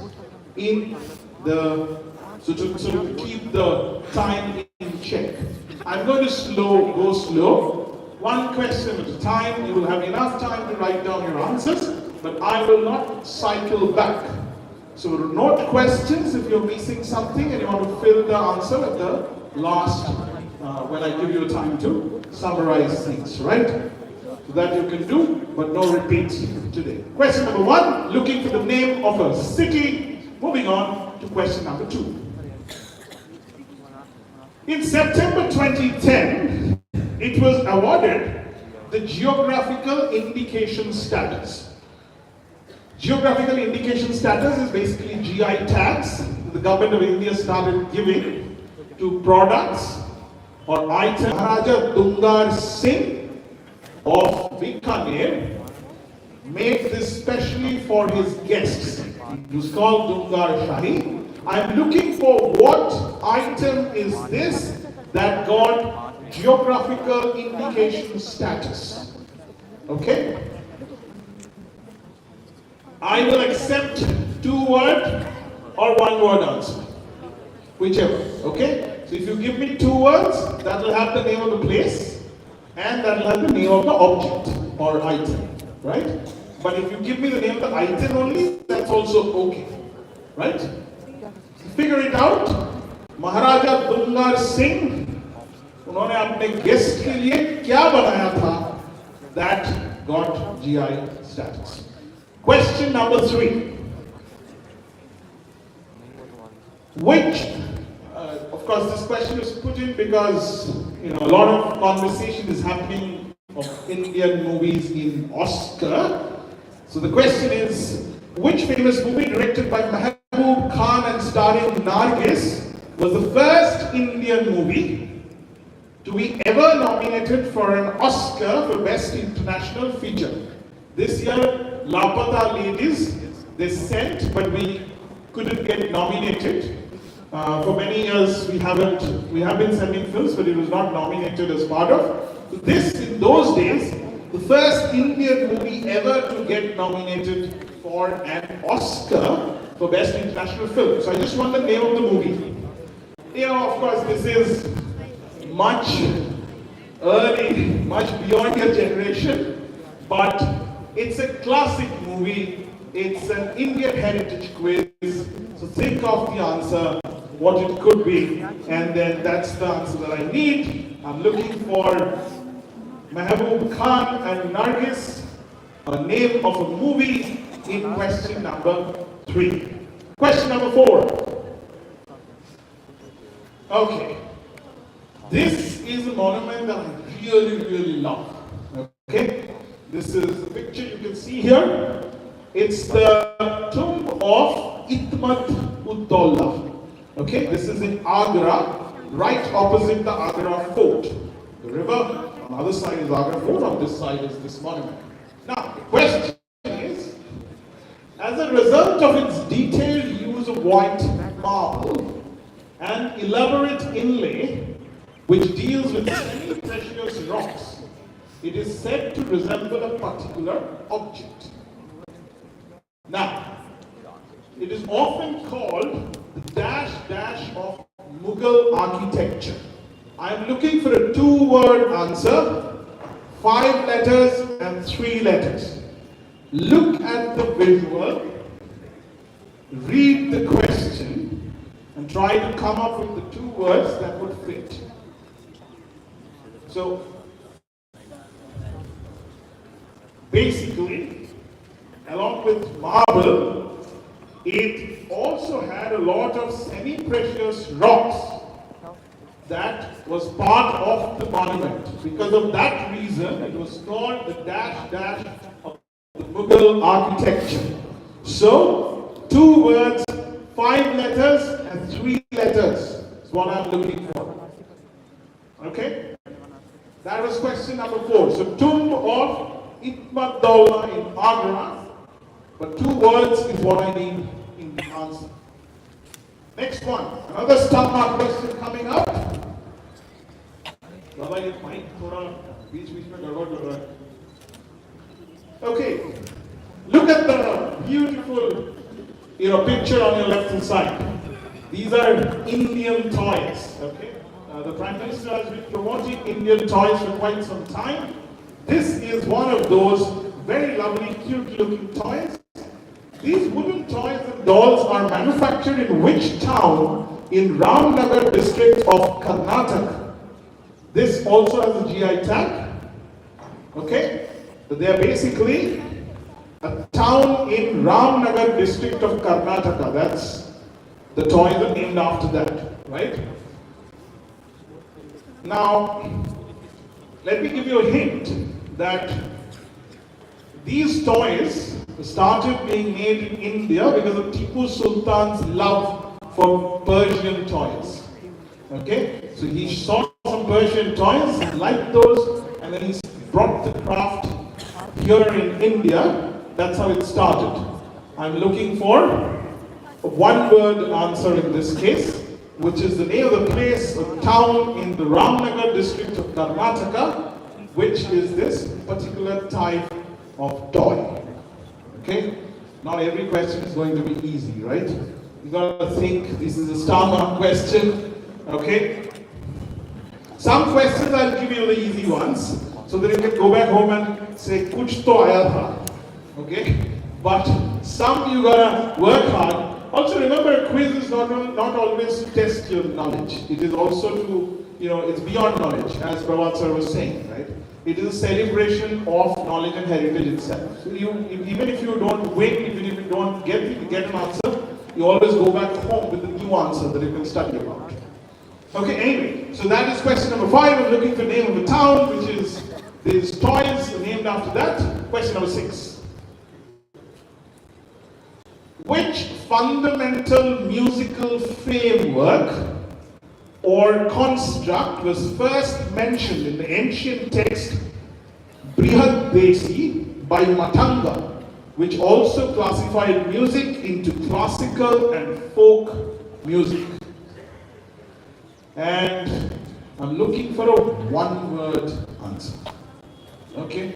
in the so to keep the time in check. I'm going to go slow. 1 question at a time. You will have enough time to write down your answers, but I will not cycle back. So note questions if you're missing something and you want to fill the answer at the last, when I give you time to summarize things, right? So that you can do, but no repeats today. Question number 1, looking for the name of a city. Moving on to question number 2. In September 2010, it was awarded the Geographical Indication Status. Geographical indication status is basically GI tags that the government of India started giving to products or items. Maharaja Dungar Singh of Bikaner made this specially for his guests. It was called Dungar Shahi. I'm looking for what item is this that got geographical indication status. Okay? I will accept 2-word or 1-word answer. Whichever, okay? So if you give me 2 words, that will have the name of the place and that will have the name of the object or item, right? But if you give me the name of the item only, that's also okay, right? So figure it out. Maharaja Dungar Singh, उन्होंने अपने guest के लिए क्या बनाया था that got GI status. Question number 3. Which, of course, this question is put in because a lot of conversation is happening of Indian movies in Oscar. So the question is, which famous movie directed by Mehboob Khan and starring Nargis was the first Indian movie to be ever nominated for an Oscar for Best International Feature? This year, Lapata Ladies, they sent, but we couldn't get nominated. For many years, we have been sending films, but it was not nominated as part of. So this, in those days, the first Indian movie ever to get nominated for an Oscar for Best International Film. So I just want the name of the movie. You know, of course, this is much early, much beyond your generation, but it's a classic movie. It's an Indian heritage quiz. So think of the answer, what it could be, and then that's the answer that I need. I'm looking for Mehboob Khan and Nargis, a name of a movie in question number 3. Question number 4. Okay. This is a monument that I really love. Okay? This is the picture you can see here. It's the tomb of Itmat-ud-Dawla. Okay? This is in Agra, right opposite the Agra fort. The river, on the other side is Agra fort, on this side is this monument. Now, the question is, as a result of its detailed use of white marble and elaborate inlay, which deals with semi-precious rocks, it is said to resemble a particular object. Now, it is often called the dash of Mughal architecture. I am looking for a 2-word answer, 5 letters and 3 letters. Look at the visual, read the question, and try to come up with the 2 words that would fit. So, basically, along with marble, it also had a lot of semi-precious rocks that was part of the monument. Because of that reason, it was called the dash of the Mughal architecture. So, 2 words, 5 letters and 3 letters is what I'm looking for. Okay? That was question number 4. So, tomb of Itmat-Dawla in Agra, but 2 words is what I need in the answer. Next one, another star mark question coming up. Okay, look at the beautiful, picture on your left hand side. These are Indian toys. Okay, the Prime Minister has been promoting Indian toys for quite some time. This is one of those very lovely, cute-looking toys. These wooden toys and dolls are manufactured in which town in Ramnagar district of Karnataka? This also has a GI tag. Okay? So they are basically a town in Ramnagar district of Karnataka. That's the toys are named after that, right? Now, let me give you a hint that these toys started being made in India because of Tipu Sultan's love for Persian toys. Okay? So he saw some Persian toys, he liked those, and then he brought the craft here in India. That's how it started. I'm looking for a 1-word answer in this case, which is the name of the place, a town in the Ramnagar district of Karnataka, which is this particular type of toy. Okay? Not every question is going to be easy, right? You gotta think this is a star mark question. Okay? Some questions I'll give you the easy ones, so that you can go back home and say, Kuch to aaya tha. Okay? But some you gotta work hard. Also remember, a quiz is not always to test your knowledge. It is also to, it's beyond knowledge, as Prabhat sir was saying, right? It is a celebration of knowledge and heritage itself. So even if you don't win, even if you don't get an answer, you always go back home with a new answer that you can study about. Okay, anyway, so that is question number 5. I'm looking for the name of a town, which is, these toys named after that. Question number 6. Which fundamental musical framework or construct was first mentioned in the ancient text Brihad Desi by Matanga, which also classified music into classical and folk music? And I'm looking for a 1-word answer. Okay?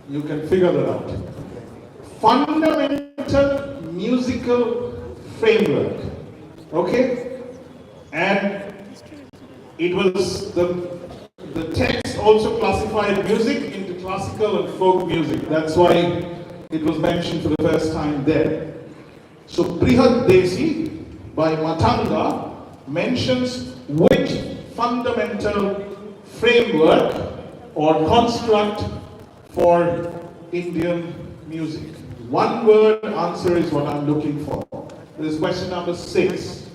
You can figure that out. Fundamental musical framework. Okay? And it was the text also classified music into classical and folk music. That's why it was mentioned for the first time there. So Brihad Desi by Matanga mentions which fundamental framework or construct for Indian music. One word answer is what I'm looking for. This is question number 6.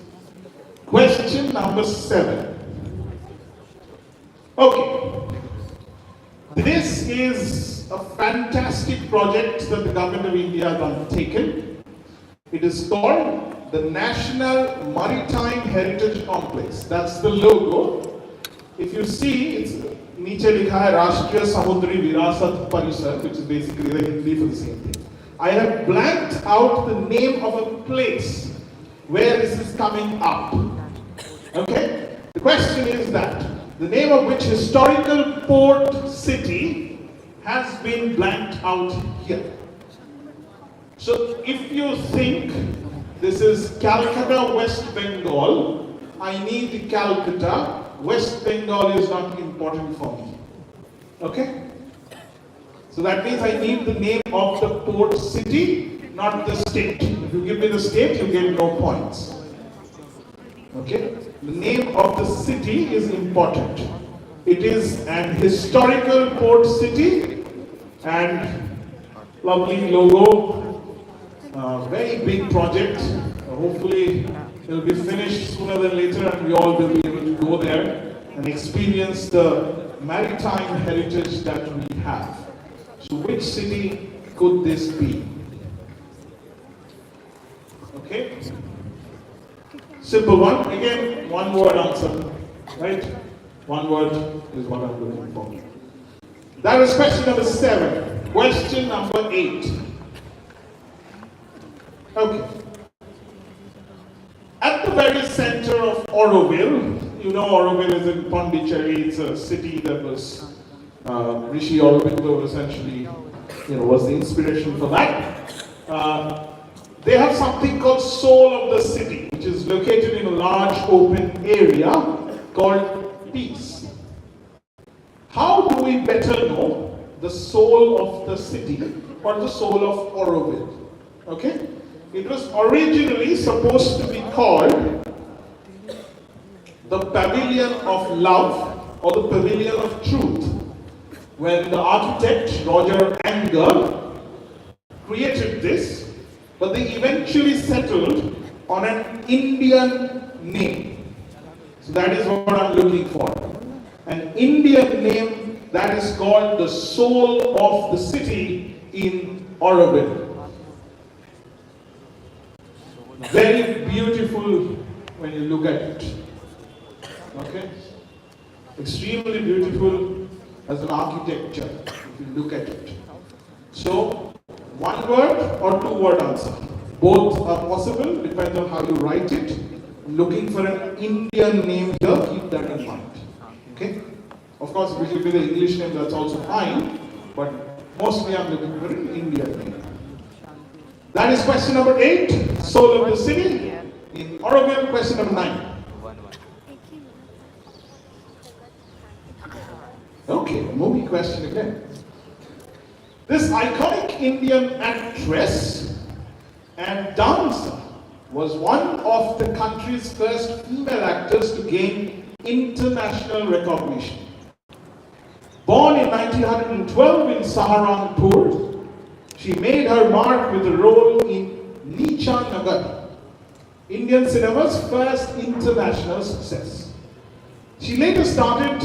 Question number 7. Okay. This is a fantastic project that the government of India has undertaken. It is called the National Maritime Heritage Complex. That's the logo. If you see, it's नीचे लिखा है राष्ट्रीय समुद्री विरासत परिसर, which is basically the Hindi for the same thing. I have blanked out the name of a place where this is coming up. Okay? The question is that the name of which historical port city has been blanked out here. So if you think this is Calcutta, West Bengal, I need Calcutta. West Bengal is not important for me. Okay? So that means I need the name of the port city, not the state. If you give me the state, you get no points. Okay? The name of the city is important. It is an historical port city and lovely logo. Very big project. Hopefully it will be finished sooner than later and we all will be able to go there and experience the maritime heritage that we have. So which city could this be? Okay? Simple one. Again, one word answer. Right? One word is what I'm looking for. That is question number 7. Question number 8. Okay. At the very center of Auroville, you know Auroville is in Pondicherry. It's a city that was Rishi Aurobindo essentially, was the inspiration for that. They have something called Soul of the City, which is located in a large open area called Peace. How do we better know the soul of the city or the soul of Auroville? Okay? It was originally supposed to be called the Pavilion of Love or the Pavilion of Truth. When the architect Roger Anger created this, but they eventually settled on an Indian name. So that is what I'm looking for. An Indian name that is called the soul of the city in Auroville. Very beautiful when you look at it. Okay? Extremely beautiful as an architecture if you look at it. So, one word or two word answer. Both are possible, depends on how you write it. Looking for an Indian name here, keep that in mind. Okay? Of course, if it will be the English name, that's also fine, but mostly I'm looking for an Indian name. That is question number 8, soul of the city. In Auroville, question number 9. Okay, movie question again. This iconic Indian actress and dancer was one of the country's first female actors to gain international recognition. Born in 1912 in Saharanpur, she made her mark with a role in Neecha Nagar, Indian cinema's first international success. She later starred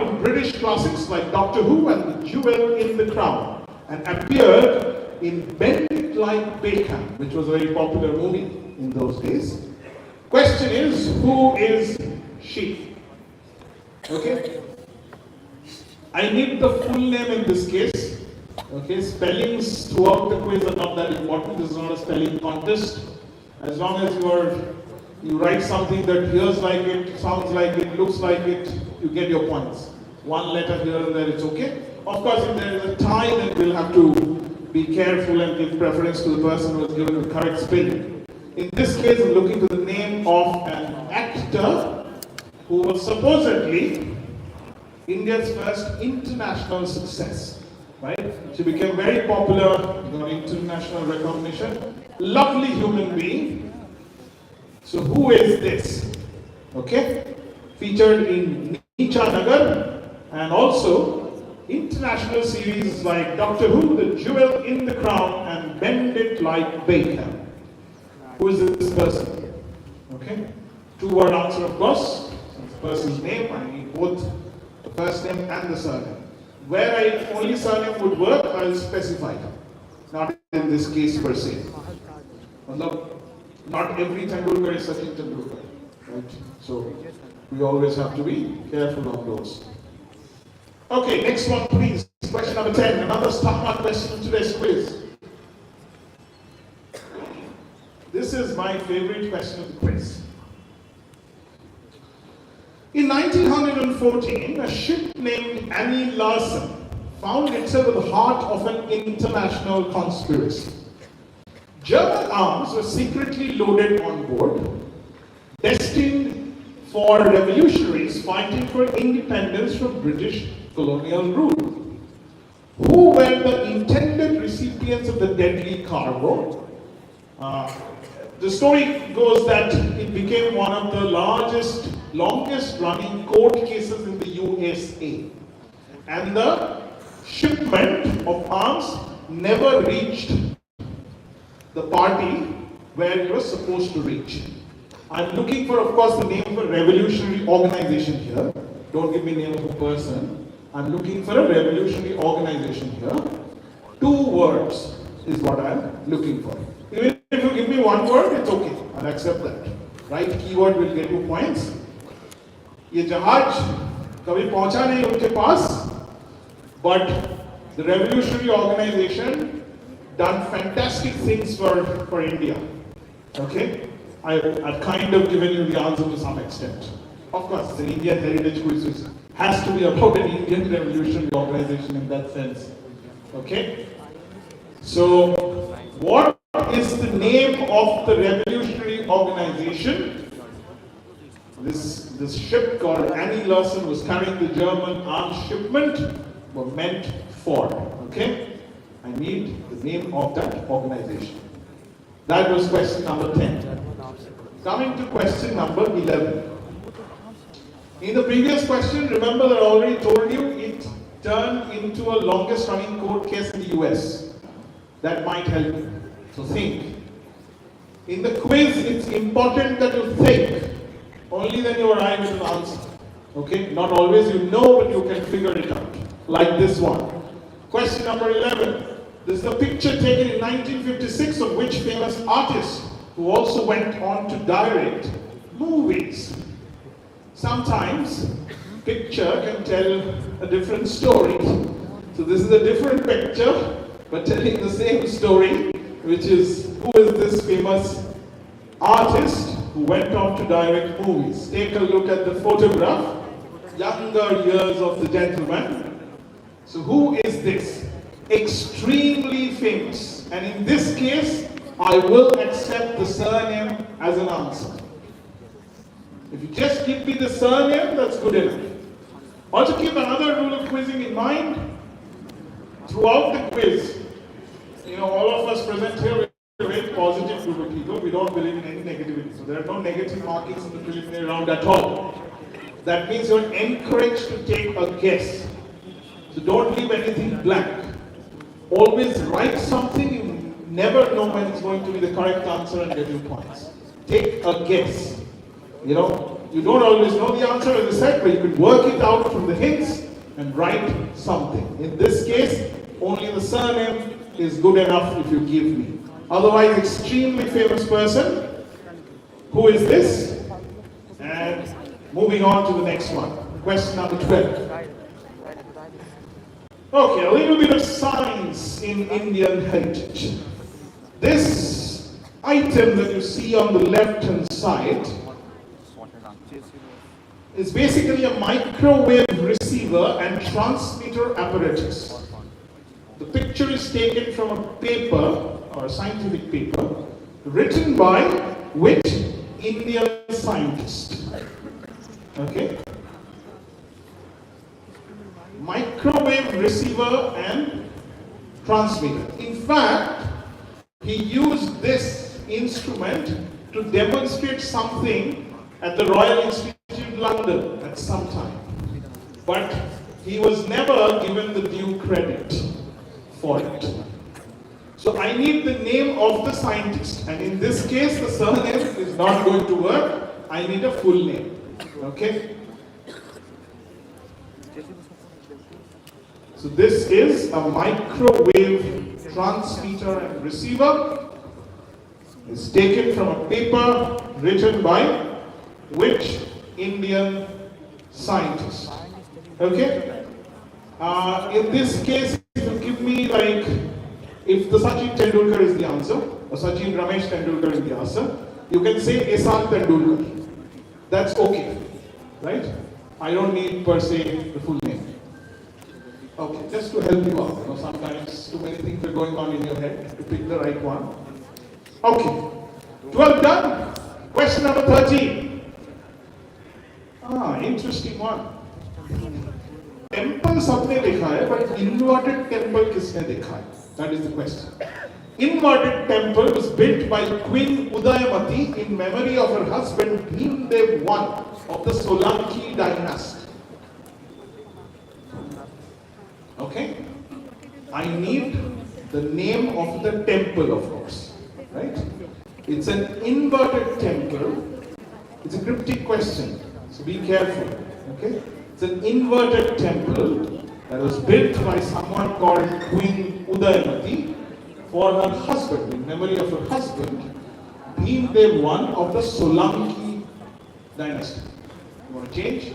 in British classics like Doctor Who and The Jewel in the Crown, and appeared in Bend It Like Bacon, which was a very popular movie in those days. Question is, who is she? Okay? I need the full name in this case. Okay, spellings throughout the quiz are not that important. This is not a spelling contest. As long as you write something that hears like it, sounds like it, looks like it, you get your points. one letter here and there, it's okay. Of course, if there is a tie, then we'll have to be careful and give preference to the person who has given the correct spelling. In this case, I'm looking for the name of an actor who was supposedly India's first international success. Right? She became very popular, got international recognition. Lovely human being. So who is this? Okay? Featured in Neecha Nagar and also international series like Doctor Who, The Jewel in the Crown and Bend It Like Bacon. Who is this person? Okay? Two-word answer, of course. The person's name, I need both the first name and the surname. Where only surname would work, I will specify. Not in this case per se. Not every Tendulkar is Sachin Tendulkar. Right? So we always have to be careful of those. Okay, next one please. Question number 10. Another star question in today's quiz. This is my favorite question of the quiz. In 1914, a ship named Annie Larsen found itself at the heart of an international conspiracy. German arms were secretly loaded on board, destined for revolutionaries fighting for independence from British colonial rule. Who were the intended recipients of the deadly cargo? The story goes that it became one of the longest running court cases in the USA. And the shipment of arms never reached the party where it was supposed to reach. I'm looking for, of course, the name of a revolutionary organization here. Don't give me the name of a person. I'm looking for a revolutionary organization here. 2 words is what I'm looking for. Even if you give me 1 word, it's okay. I'll accept that. Right keyword will get you points. ये जहाज कभी पहुंचा नहीं उनके पास, but the revolutionary organization done fantastic things for India. Okay, I've kind of given you the answer to some extent. Of course, it's an Indian heritage quiz has to be about an Indian revolutionary organization in that sense. Okay, so what is the name of the revolutionary organization? This ship called Annie Larsen was carrying the German arms shipment were meant for. Okay? I need the name of that organization. That was question number 10. Coming to question number 11. In the previous question, remember that I already told you it turned into a longest running court case in the US. That might help you. So think. In the quiz, it's important that you think. Only then you arrive at an answer. Okay? Not always you know, but you can figure it out. Like this one. Question number 11. This is a picture taken in 1956 of which famous artist who also went on to direct movies. Sometimes picture can tell a different story. So this is a different picture, but telling the same story, which is who is this famous artist who went on to direct movies. Take a look at the photograph, younger years of the gentleman. So who is this? Extremely famous. And in this case, I will accept the surname as an answer. If you just give me the surname, that's good enough. Also keep another rule of quizzing in mind. Throughout the quiz, all of us present here with a very positive group of people. We don't believe in any negativity. So there are no negative markings in the preliminary round at all. That means you're encouraged to take a guess. So don't leave anything blank. Always write something. You never know when it's going to be the correct answer and get you points. Take a guess. You don't always know the answer, as I said, but you could work it out from the hints and write something. In this case, only the surname is good enough if you give me. Otherwise, extremely famous person. Who is this? And moving on to the next one. Question number 12. Okay, a little bit of science in Indian heritage. This item that you see on the left-hand side is basically a microwave receiver and transmitter apparatus. The picture is taken from a paper, or a scientific paper, written by which Indian scientist? Okay? Microwave receiver and transmitter. In fact, he used this instrument to demonstrate something at the Royal Institute, London, at some time. But he was never given the due credit for it. So I need the name of the scientist, and in this case the surname is not going to work. I need a full name. Okay? So this is a microwave transmitter and receiver. It's taken from a paper written by which Indian scientist? Okay? In this case, if you give me like, if the Sachin Tendulkar is the answer, or Sachin Ramesh Tendulkar is the answer, you can say Ehsan Tendulkar. That's okay, right? I don't need per se the full name. Okay, just to help you out. You know, sometimes too many things are going on in your head to pick the right one. Okay, 12 done. Question number 13. Interesting one. Temple सबने देखा है, but inverted temple किसने देखा है? That is the question. Inverted temple was built by Queen Udayamati in memory of her husband Bhimdev I of the Solanki dynasty. Okay? I need the name of the temple, of course. Right? It's an inverted temple. It's a cryptic question, so be careful. Okay? It's an inverted temple that was built by someone called Queen Udayamati for her husband, in memory of her husband, Bhimdev I of the Solanki dynasty. You want to change?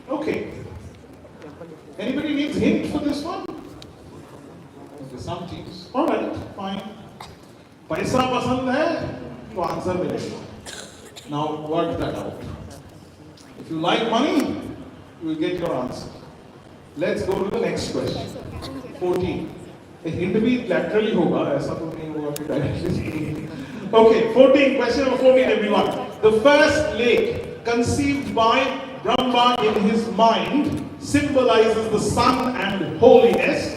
Okay. Anybody needs hint for this one? Okay, some teams. Alright, fine. पैसा पसंद है तो answer मिलेगा. Now work that out. If you like money, you will get your answer. Let's go to the next question. 14. A hint भी laterally होगा, ऐसा तो नहीं होगा कि directly. Okay, 14. Question number 14, everyone. The first lake conceived by Brahma in his mind symbolizes the sun and holiness,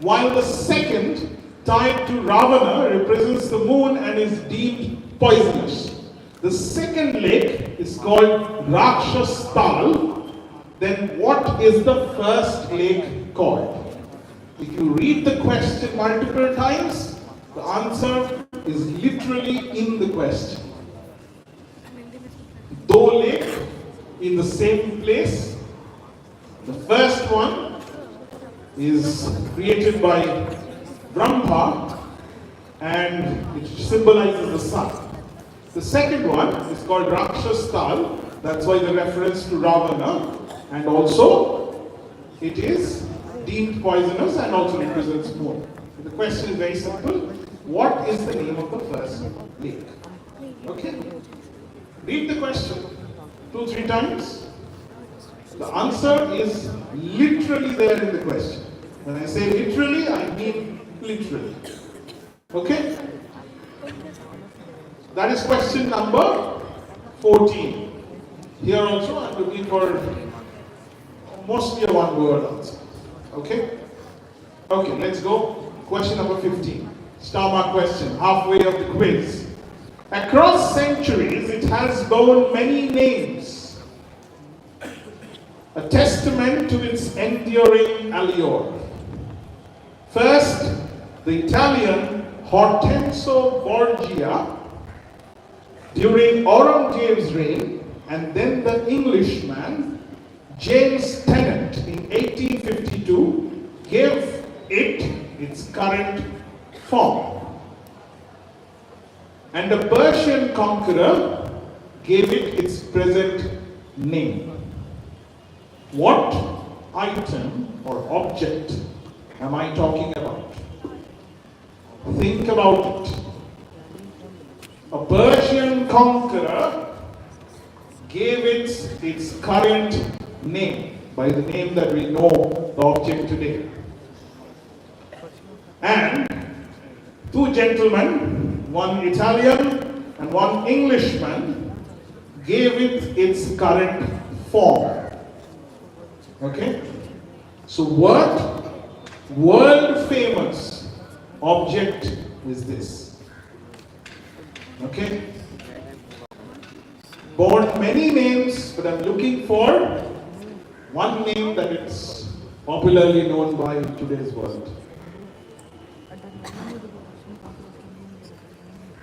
while the second, tied to Ravana, represents the moon and is deemed poisonous. The second lake is called Rakshastal. Then what is the first lake called? If you read the question multiple times, the answer is literally in the question. Do lake in the same place. The first one is created by Brahma and it symbolizes the sun. The second one is called Rakshastal, that's why the reference to Ravana, and also it is deemed poisonous and also represents moon. The question is very simple. What is the name of the first lake? Okay? Read the question 2-3 times. The answer is literally there in the question. When I say literally, I mean literally. Okay? That is question number 14. Here also I'm looking for mostly a one-word answer. Okay? Okay, let's go. Question number 15. Star mark question, halfway of the quiz. Across centuries, it has borne many names, a testament to its enduring allure. First, the Italian Hortenso Borgia during Aurangzeb's reign, and then the Englishman James Tennant in 1852 gave it its current form. And the Persian conqueror gave it its present name. What item or object am I talking about? Think about it. A Persian conqueror gave it its current name by the name that we know the object today. And two gentlemen, one Italian and one Englishman, gave it its current form. Okay? So what world famous object is this? Okay? Born many names, but I'm looking for one name that it's popularly known by in today's world.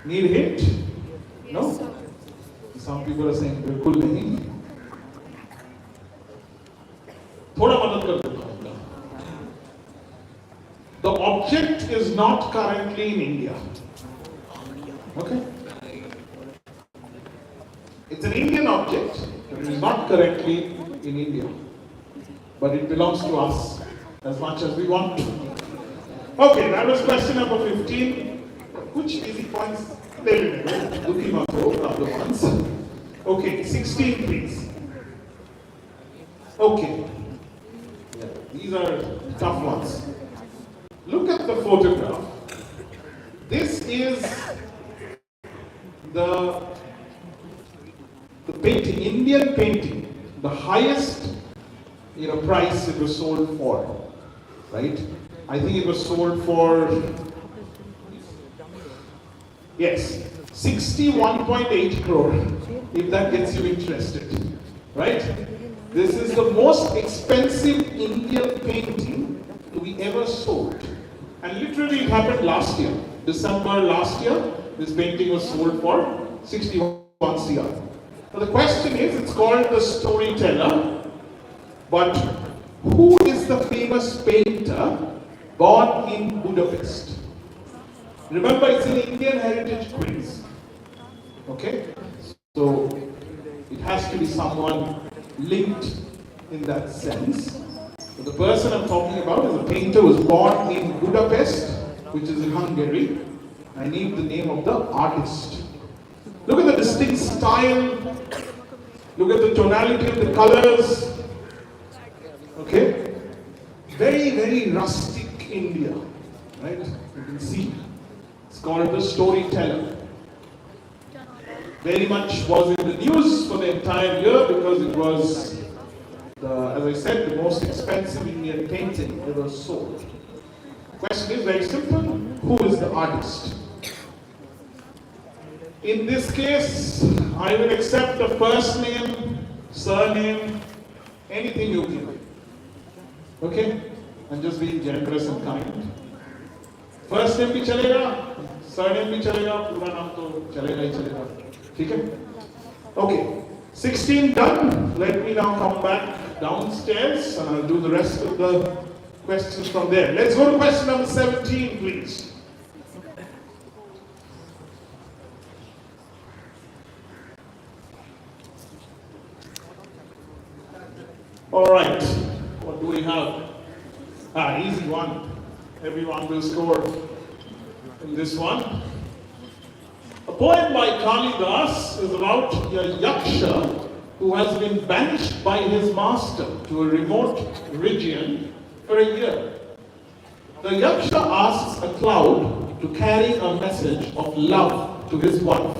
Need a hint? No? Some people are saying बिल्कुल नहीं. थोड़ा मदद कर देता हूँ. The object is not currently in India. Okay? It's an Indian object, but it is not currently in India. But it belongs to us as much as we want to. Okay, that was question number 15. Which easy points? Looking on the couple of ones. Okay, 16 please. Okay. Yeah, these are tough ones. Look at the photograph. This is the painting, Indian painting, the highest price it was sold for, right? I think it was sold for, yes, 61.8 crore, if that gets you interested, right? This is the most expensive Indian painting to be ever sold. And literally it happened last year, December last year, this painting was sold for 61 CR. Now the question is, it's called The Storyteller, but who is the famous painter born in Budapest? Remember, it's an Indian heritage quiz. Okay? So it has to be someone linked in that sense. So the person I'm talking about is a painter who was born in Budapest, which is in Hungary. I need the name of the artist. Look at the distinct style. Look at the tonality of the colors. Okay? Very, very rustic India. Right? You can see. It's called The Storyteller. Very much was in the news for the entire year because it was, as I said, the most expensive Indian painting ever sold. The question is very simple. Who is the artist? In this case, I will accept the first name, surname, anything you give. Okay? I'm just being generous and kind. First name भी चलेगा, surname भी चलेगा, पूरा नाम तो चलेगा ही चलेगा. ठीक है? Okay. 16 done. Let me now come back downstairs and I'll do the rest of the questions from there. Let's go to question number 17, please. All right, what do we have? Easy one. Everyone will score in this one. A poem by Kalidas is about a yaksha who has been banished by his master to a remote region for a year. The yaksha asks a cloud to carry a message of love to his wife.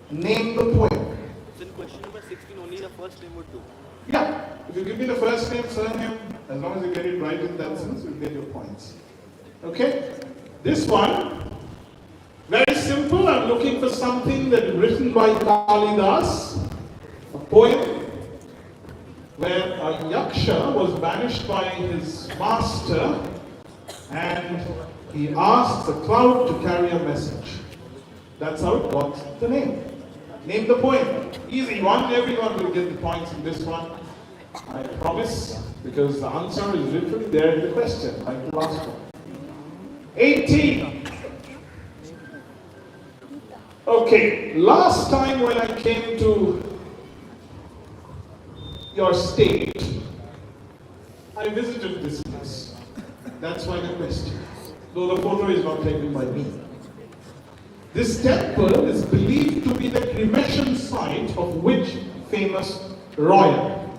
Name the poem. So in question number 16, only the first name would do. Yeah. If you give me the first name, surname, as long as you get it right in that sense, you'll get your points. Okay? This one, very simple. I'm looking for something that is written by Kalidas, a poem where a yaksha was banished by his master and he asked the cloud to carry a message. That's how it got the name. Name the poem. Easy one. Everyone will get the points in this one. I promise, because the answer is literally there in the question, like the last one. 18. Okay, last time when I came to your state, I visited this place. That's why the question. Though the photo is not taken by me. This temple is believed to be the cremation site of which famous royal?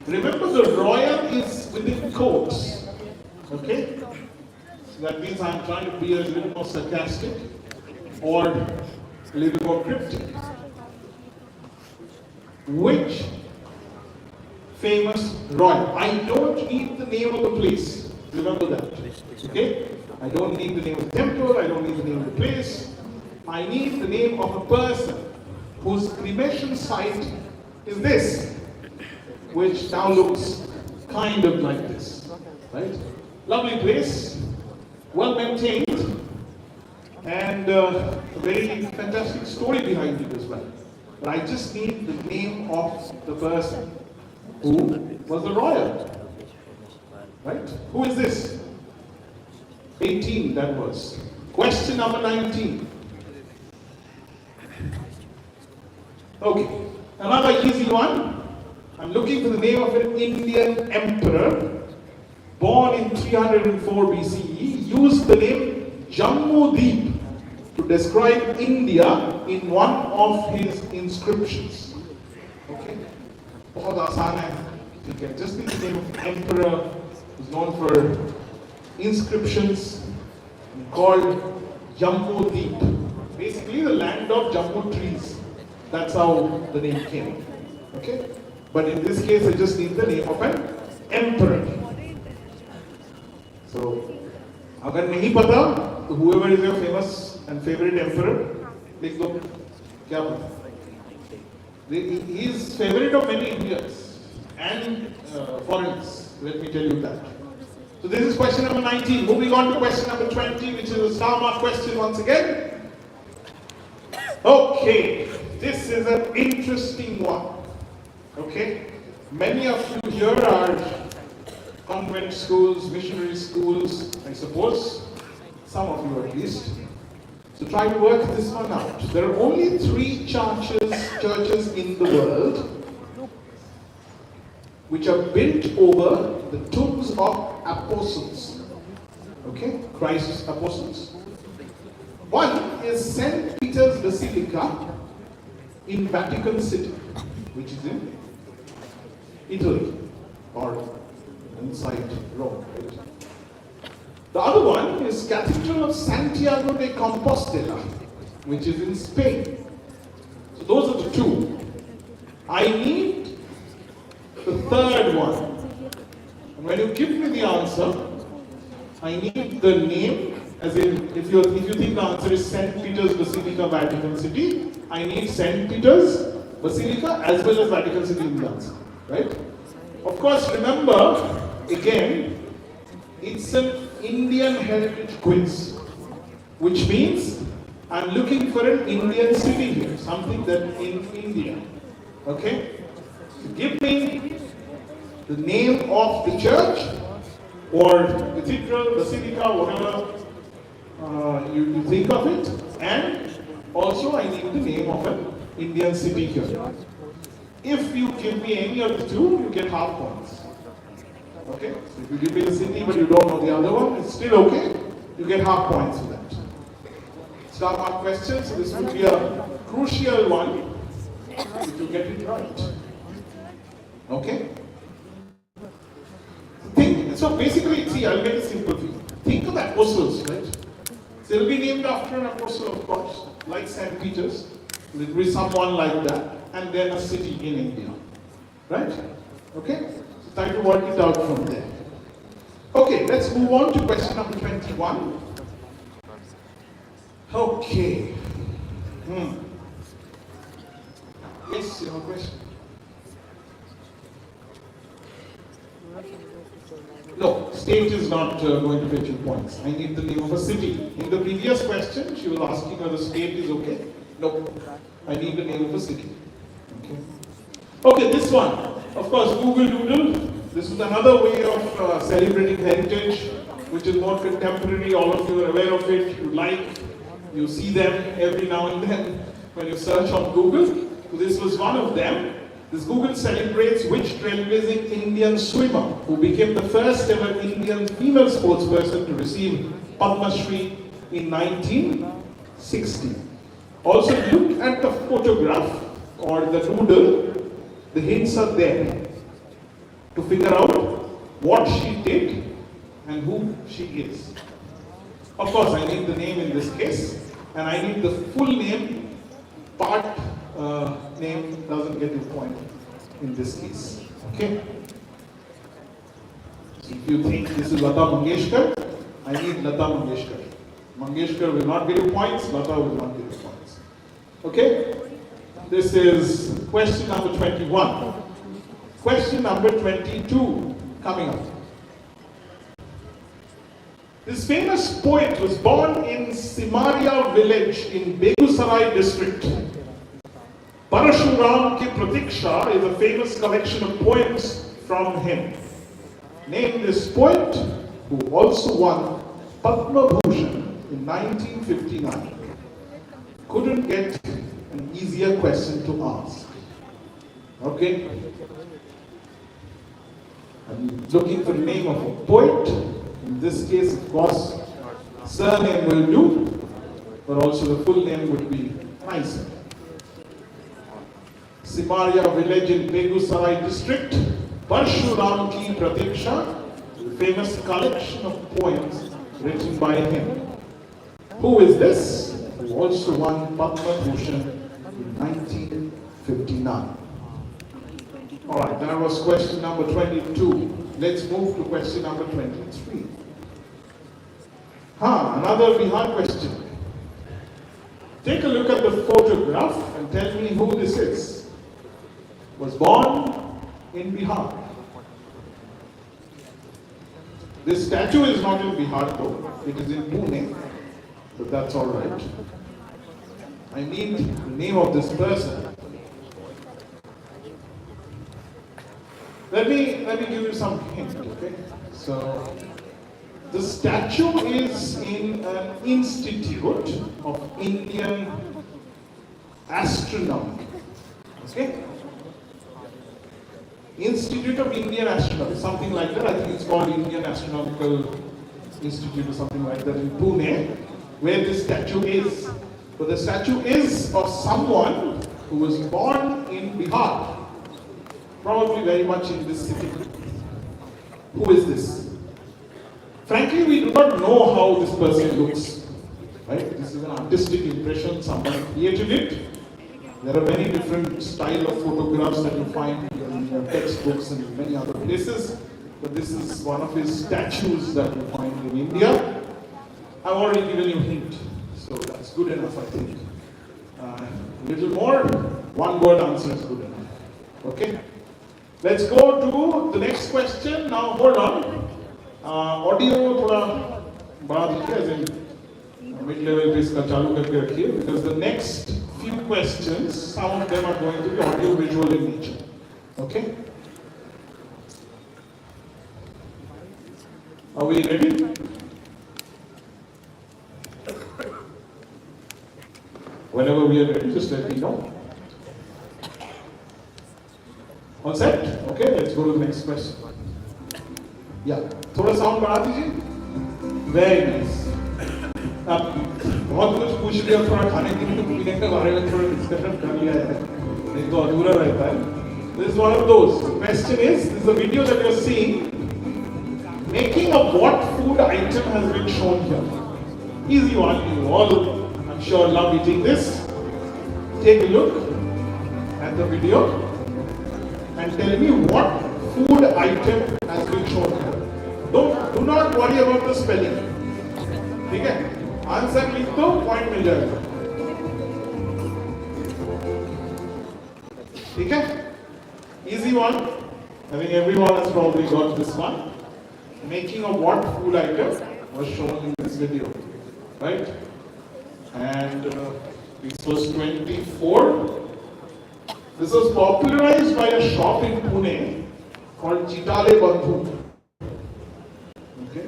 Remember, the royal is within quotes. Okay? So that means I'm trying to be a little more sarcastic or a little more cryptic. Which famous royal? I don't need the name of the place. Remember that. Okay? I don't need the name of the temple, I don't need the name of the place. I need the name of a person whose cremation site is this, which now looks kind of like this. Right? Lovely place, well maintained, and a very fantastic story behind it as well. But I just need the name of the person who was the royal. Right? Who is this? 18, that was. Question number 19. Okay, another easy one. I'm looking for the name of an Indian emperor born in 304 BCE, used the name Jammu Deep to describe India in one of his inscriptions. Okay? बहुत आसान है, ठीक है? Just think the name of an emperor who's known for inscriptions called Jammu Deep. Basically the land of Jammu trees. That's how the name came. Okay? But in this case I just need the name of an emperor. So, अगर नहीं पता तो whoever is your famous and favorite emperor, लिख दो क्या पता. He is favorite of many Indians and foreigners. Let me tell you that. So this is question number 19. Moving on to question number 20, which is a star mark question once again. Okay, this is an interesting one. Okay, many of you here are convent schools, missionary schools, I suppose. Some of you at least. So try to work this one out. There are only 3 churches in the world which are built over the tombs of apostles. Okay, Christ's apostles. One is St. Peter's Basilica in Vatican City, which is in Italy or inside Rome. Right? The other one is Cathedral of Santiago de Compostela, which is in Spain. So those are the 2. I need the third one. And when you give me the answer, I need the name, as in if you think the answer is St. Peter's Basilica, Vatican City, I need St. Peter's Basilica as well as Vatican City in the answer. Right? Of course, remember, again, it's an Indian heritage quiz, which means I'm looking for an Indian city here, something that in India. Okay? So give me the name of the church or cathedral, basilica, whatever you think of it, and also I need the name of an Indian city here. If you give me any of the 2, you get half points. Okay? So if you give me the city but you don't know the other one, it's still okay. You get half points for that. Star mark question, so this will be a crucial one if you get it right. Okay? So basically, see, I'll make it simple for you. Think of apostles, right? So they'll be named after an apostle, of course, like St. Peter's. There will be someone like that, and then a city in India. Right? Okay? So try to work it out from there. Okay, let's move on to question number 21. Okay. Yes, you have a question? No, state is not going to fetch you points. I need the name of a city. In the previous question, she was asking whether state is okay. No, I need the name of a city. Okay. Okay, this one. Of course, Google Doodle. This is another way of celebrating heritage, which is more contemporary. All of you are aware of it. You like You see them every now and then when you search on Google. So this was one of them. This Google celebrates which trailblazing Indian swimmer who became the first ever Indian female sportsperson to receive Padma Shri in 1960. Also look at the photograph or the doodle. The hints are there to figure out what she did and who she is. Of course, I need the name in this case, and I need the full name. Part name doesn't get a point in this case. Okay? So if you think this is Lata Mangeshkar, I need Lata Mangeshkar. Mangeshkar will not get you points, Lata will not get you points. Okay? This is question number 21. Question number 22 coming up. This famous poet was born in Simaria village in Begusarayi district. Parashuram Ki Pratiksha is a famous collection of poems from him. Name this poet who also won Padma Bhushan in 1959. Couldn't get an easier question to ask. Okay? I'm looking for the name of a poet. In this case, of course, surname will do, but also the full name would be nicer. Simaria village in Begusarayi district, Parshuram Ki Pratiksha, famous collection of poems written by him. Who is this? Who also won Padma Bhushan in 1959. Alright, that was question number 22. Let's move to question number 23. Another Bihar question. Take a look at the photograph and tell me who this is. Was born in Bihar. This statue is not in Bihar though, it is in Pune, but that's alright. I need the name of this person. Let me give you some hint, okay? So, the statue is in an institute of Indian astronomy, okay? Institute of Indian Astronomy, something like that. I think it's called Indian Astronomical Institute or something like that in Pune, where this statue is. But the statue is of someone who was born in Bihar, probably very much in this city. Who is this? Frankly, we do not know how this person looks. Right? This is an artistic impression, someone created it. There are many different style of photographs that you find in textbooks and many other places. But this is one of his statues that you find in India. I've already given you a hint, so that's good enough, I think. A little more, one word answer is good enough. Okay? Let's go to the next question. Now, hold on. Audio थोड़ा बढ़ा दीजिए, as in mid-level पे इसका चालू करके रखिए, because the next few questions, some of them are going to be audio-visual in nature. Okay? Are we ready? Whenever we are ready, just let me know. All set? Okay, let's go to the next question. Yeah, थोड़ा sound बढ़ा दीजिए. Very nice. अब बहुत कुछ पूछ लिया, थोड़ा खाने पीने के बारे में थोड़ा डिस्कशन कर लिया है, नहीं तो अधूरा रहता है. This is one of those. The question is, this is a video that you're seeing. Making of what food item has been shown here? Easy one. You all, I'm sure, love eating this. Take a look at the video and tell me what food item has been shown here. Do not worry about the spelling. ठीक है? Answer लिख दो, point मिल जाएगा. ठीक है? Easy one. I think everyone has probably got this one. Making of what food item was shown in this video, right? And this was 24. This was popularized by a shop in Pune called Chitale Bandhu. Okay?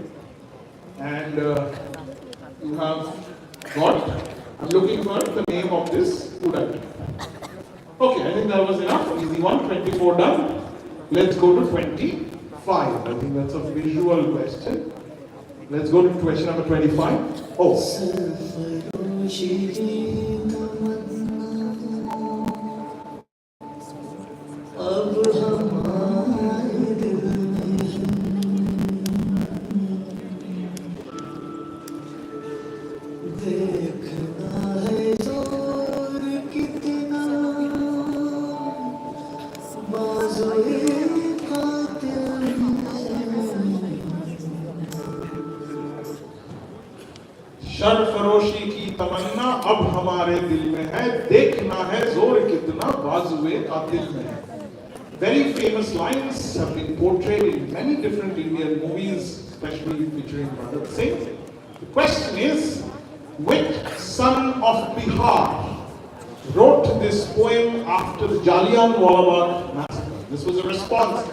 And you have got I'm looking for the name of this food item. Okay, I think that was enough. Easy one. 24 done. Let's go to 25. I think that's a visual question. Let's go to question number 25. Oh. सरफरोशी की तमन्ना अब हमारे दिल में है, देखना है जोर कितना बाजुए कातिल में है. Very famous lines have been portrayed in many different Indian movies, especially featuring Bhagat Singh. The question is, which son of Bihar wrote this poem after the Jallianwala Bagh massacre? This was a response.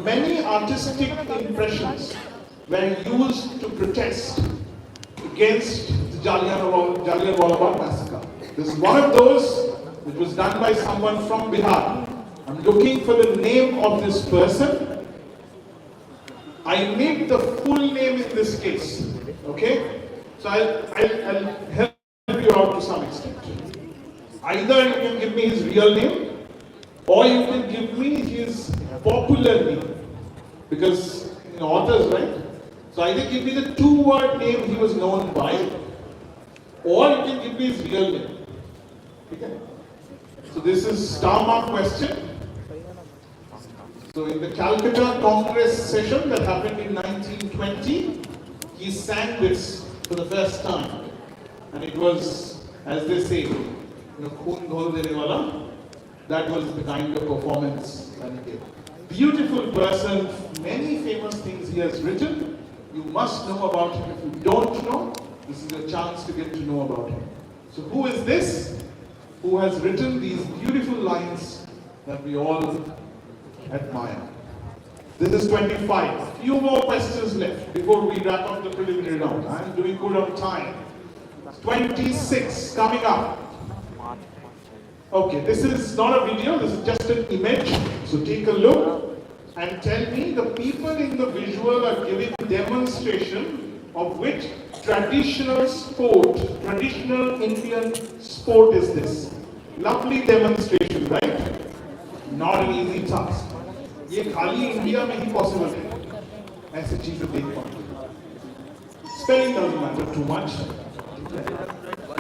Many artistic impressions were used to protest against the Jallianwala Bagh massacre. This is one of those which was done by someone from Bihar. I'm looking for the name of this person. I need the full name in this case. Okay? So I'll help you out to some extent. Either you can give me his real name, or you can give me his popular name. Because authors, right? So either give me the two-word name he was known by, or you can give me his real name. Okay? So this is star mark question. So in the Calcutta Congress session that happened in 1920, he sang this for the first time. And it was, as they say, Khoon Ghol Dene Wala. That was the kind of performance that he gave. Beautiful person, many famous things he has written. You must know about him. If you don't know, this is your chance to get to know about him. So who is this? Who has written these beautiful lines that we all admire? This is 25. Few more questions left before we wrap up the preliminary round. I'm doing good on time. 26 coming up. Okay, this is not a video, this is just an image. So take a look and tell me the people in the visual are giving a demonstration of which traditional sport, traditional Indian sport is this. Lovely demonstration, right? Not an easy task. ये खाली India में ही possible है. ऐसी चीजें देख पाएंगे. Spelling doesn't matter too much.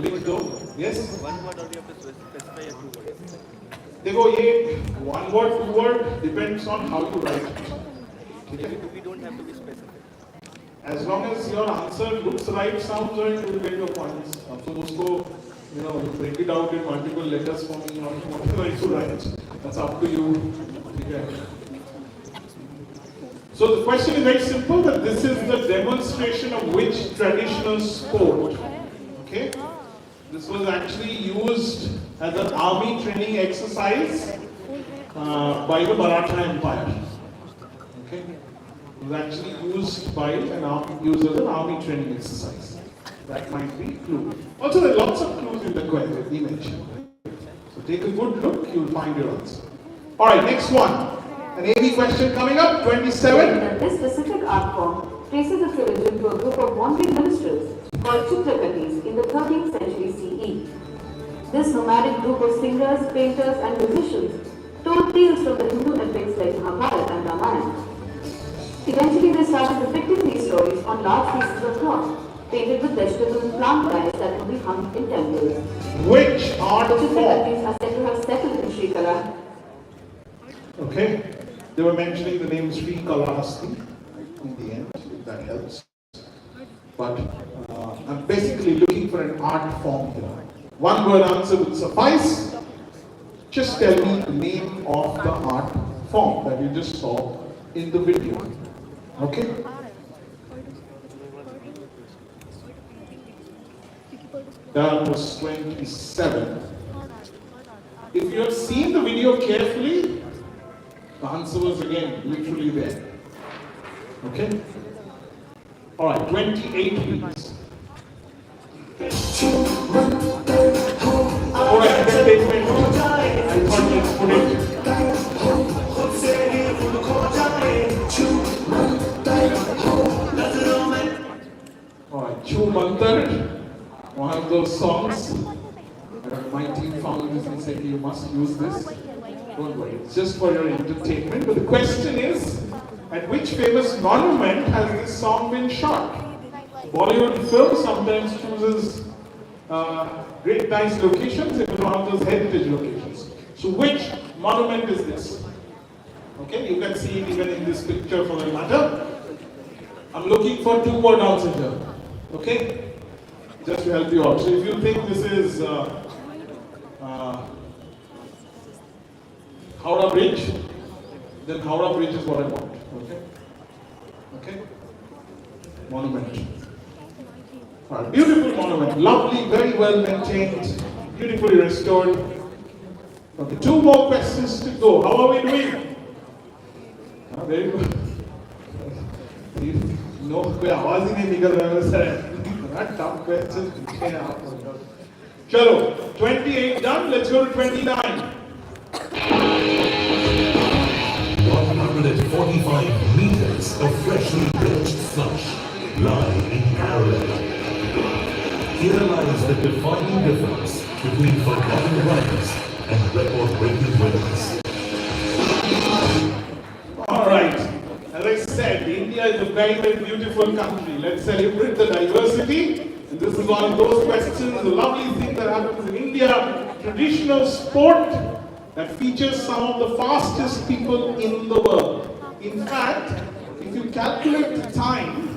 Let's go. Yes. One word or you have to specify a two words. देखो ये one word, two word depends on how you write it. We don't have to be specific. As long as your answer looks right, sounds right, you will get your points. अब तुम उसको break it out in multiple letters for me or whatever you write. That's up to you. Okay. So the question is very simple, that this is the demonstration of which traditional sport. Okay? This was actually used as an army training exercise by the Maratha Empire. Okay? It was actually used by as an army training exercise. That might be a clue. Also, there are lots of clues in the image. So take a good look, you will find your answer. Alright, next one. An AV question coming up, 27. This specific art form traces its origin to a group of wandering minstrels called Chitrakatis in the 13th century CE. This nomadic group of singers, painters and musicians told tales from the Hindu epics like Mahabharata and Ramayana. Eventually they started depicting these stories on large pieces of cloth, painted with vegetable and plant dyes that would be hung in temples. Which art form? The Chitrakatis are said to have settled in Srikala. Okay, they were mentioning the name Sri Kalahasti in the end, if that helps. But I'm basically looking for an art form here. One word answer would suffice. Just tell me the name of the art form that you just saw in the video. Okay? That was 27. If you have seen the video carefully, the answer was again literally there. Okay? Alright, 28 please. those songs. My team found this and said, you must use this. Don't worry, it's just for your entertainment. But the question is, at which famous monument has this song been shot? Bollywood film sometimes chooses great nice locations. It was one of those heritage locations. So which monument is this? Okay, you can see it even in this picture for that matter. I'm looking for two-word answers here. Okay? Just to help you out. So if you think this is Howrah Bridge, then Howrah Bridge is what I want. Okay? Okay? Monument. Alright, beautiful monument. Lovely, very well maintained, beautifully restored. Okay, two more questions to go. How are we doing? Very good. No, कोई आवाज ही नहीं निकल रहा है sir. Tough questions. Chalo, 28 done. Let's go to 29. 145 meters of freshly built slush lie in parallel. Here lies the defining difference between forgotten runs and record-breaking winners. All right. As I said, India is a very, very beautiful country. Let's celebrate the diversity. And this is one of those questions, the lovely thing that happens in India, traditional sport that features some of the fastest people in the world. In fact, if you calculate the time,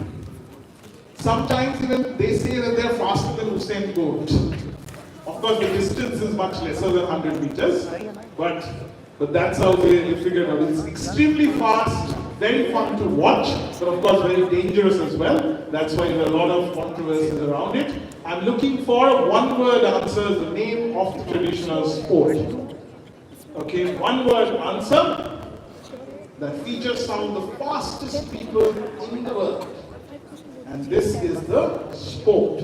sometimes even they say that they are faster than Usain Bolt. Of course, the distance is much lesser than 100 meters, but that's how they figured out. It's extremely fast, very fun to watch, but of course very dangerous as well. That's why there are a lot of controversies around it. I'm looking for one-word answers, the name of the traditional sport. Okay, one-word answer that features some of the fastest people in the world. And this is the sport.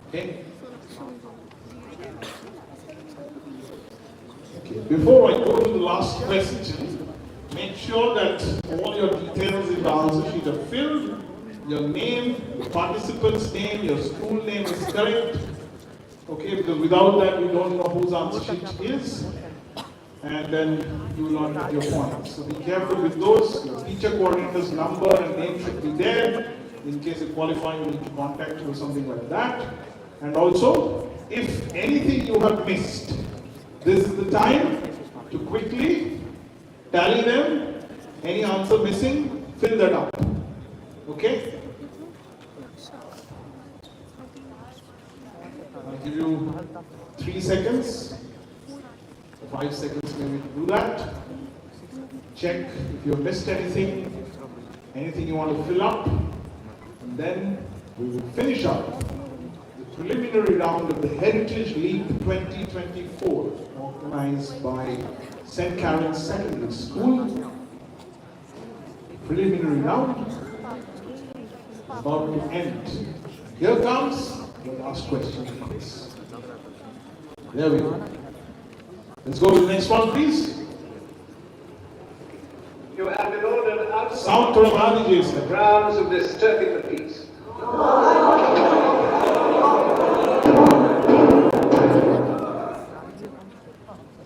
Okay. Before I go to the last question, make sure that all your details in the answer sheet are filled. Your name, the participant's name, your school name is correct. Okay, because without that, we don't know whose answer sheet is. And then you will not get your points. So be careful with those. Your teacher coordinator's number and name should be there. In case you qualify, you need to contact you or something like that. And also, if anything you have missed, this is the time to quickly tally them. Any answer missing, fill that up. Okay? I'll give you 3 seconds, 5 seconds maybe to do that. Check if you have missed anything you want to fill up, and then we will finish up the preliminary round of the Heritage League 2024, organized by St. Karen's Secondary School. Preliminary round about to end. Here comes the last question, please. There we go. Let's go to the next one, please. You have been ordered out Sound to the grounds of disturbing the peace.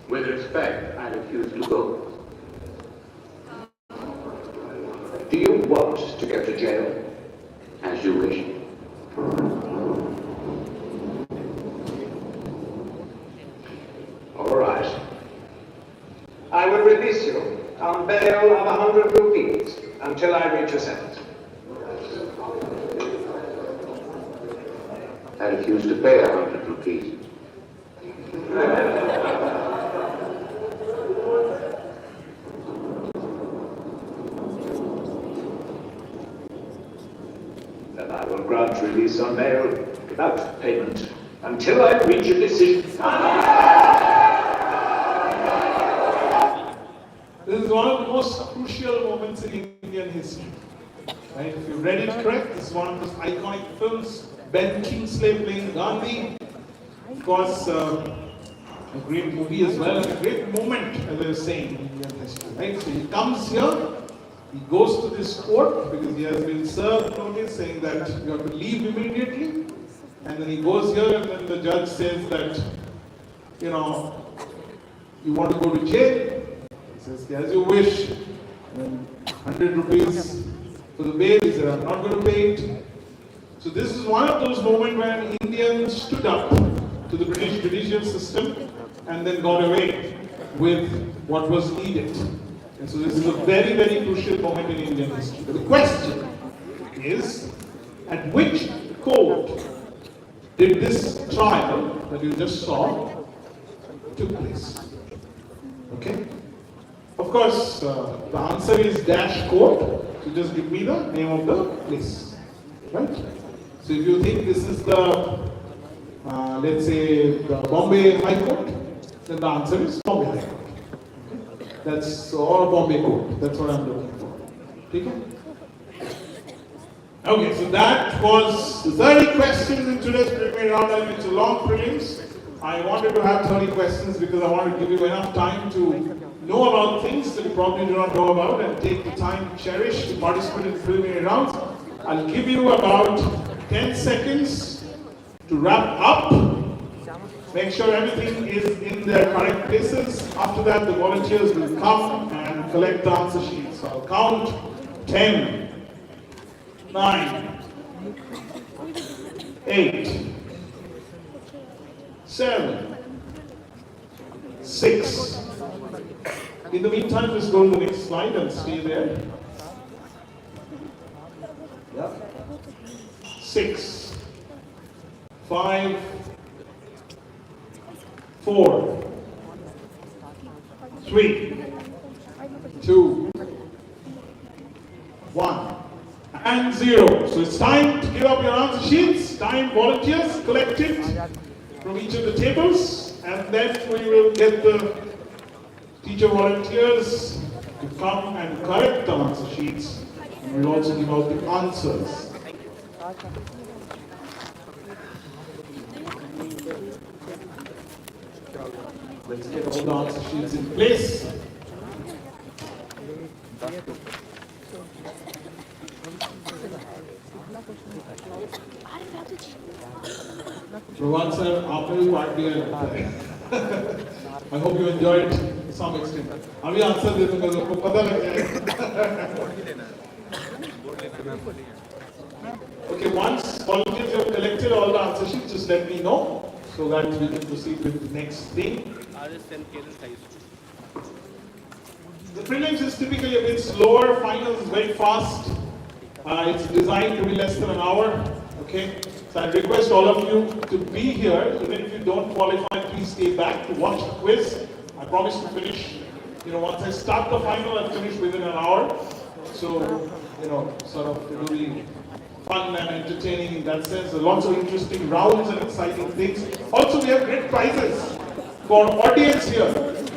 With respect, I refuse to go. Do you want to go to jail? As you wish. All right. I will release you on bail of 100 rupees until I reach a sentence. I refuse to pay 100 rupees. Then I will grant release on bail without payment until I reach a decision. This is one of the most crucial moments in Indian history. Right? If you read it correct, this is one of those iconic films. Ben Kingsley playing Gandhi. Of course, a great movie as well, and a great moment, as I was saying, in Indian history. Right? So he comes here, he goes to this court because he has been served notice saying that you have to leave immediately. And then he goes here and then the judge says that, you know, you want to go to jail? He says, as you wish. And then 100 rupees for the bail. He said, I'm not going to pay it. So this is one of those moments where an Indian stood up to the British judicial system and then got away with what was needed. And so this is a very, very crucial moment in Indian history. But the question is, at which court did this trial that you just saw took place? Okay? Of course, the answer is dash court. So just give me the name of the place. Right? So if you think this is the, let's say, the Bombay High Court, then the answer is Bombay High Court. That's or Bombay Court. That's what I'm looking for. Okay? Okay, so that was 30 questions in today's preliminary round. I mean, it's a long prelims. I wanted to have 30 questions because I want to give you enough time to know about things that you probably do not know about and take the time to cherish to participate in preliminary rounds. I'll give you about 10 seconds to wrap up. Make sure everything is in their correct places. After that, the volunteers will come and collect the answer sheets. So I'll count 10, 9, 8, 7, 6. In the meantime, just go to the next slide and stay there. Yeah. 6, 5, 4, 3, 2, 1, and 0. So it's time to give up your answer sheets. Time, volunteers, collect it from each of the tables, and then we will get the teacher volunteers to come and correct the answer sheets. And we'll also give out the answers. Let's get all the answer sheets in place. Rohan sir, आपने भी part लिया लगता है. I hope you enjoyed to some extent. अभी answer दे दूंगा तो आपको पता लग जाएगा. Okay, once volunteers have collected all the answer sheets, just let me know so that we can proceed with the next thing. The prelims is typically a bit slower, finals is very fast. It's designed to be less than an hour. Okay, so I request all of you to be here. Even if you don't qualify, please stay back to watch the quiz. I promise to finish. Once I start the final, I'll finish within an hour. So, sort of it will be fun and entertaining in that sense. There are lots of interesting rounds and exciting things. Also, we have great prizes for audience here.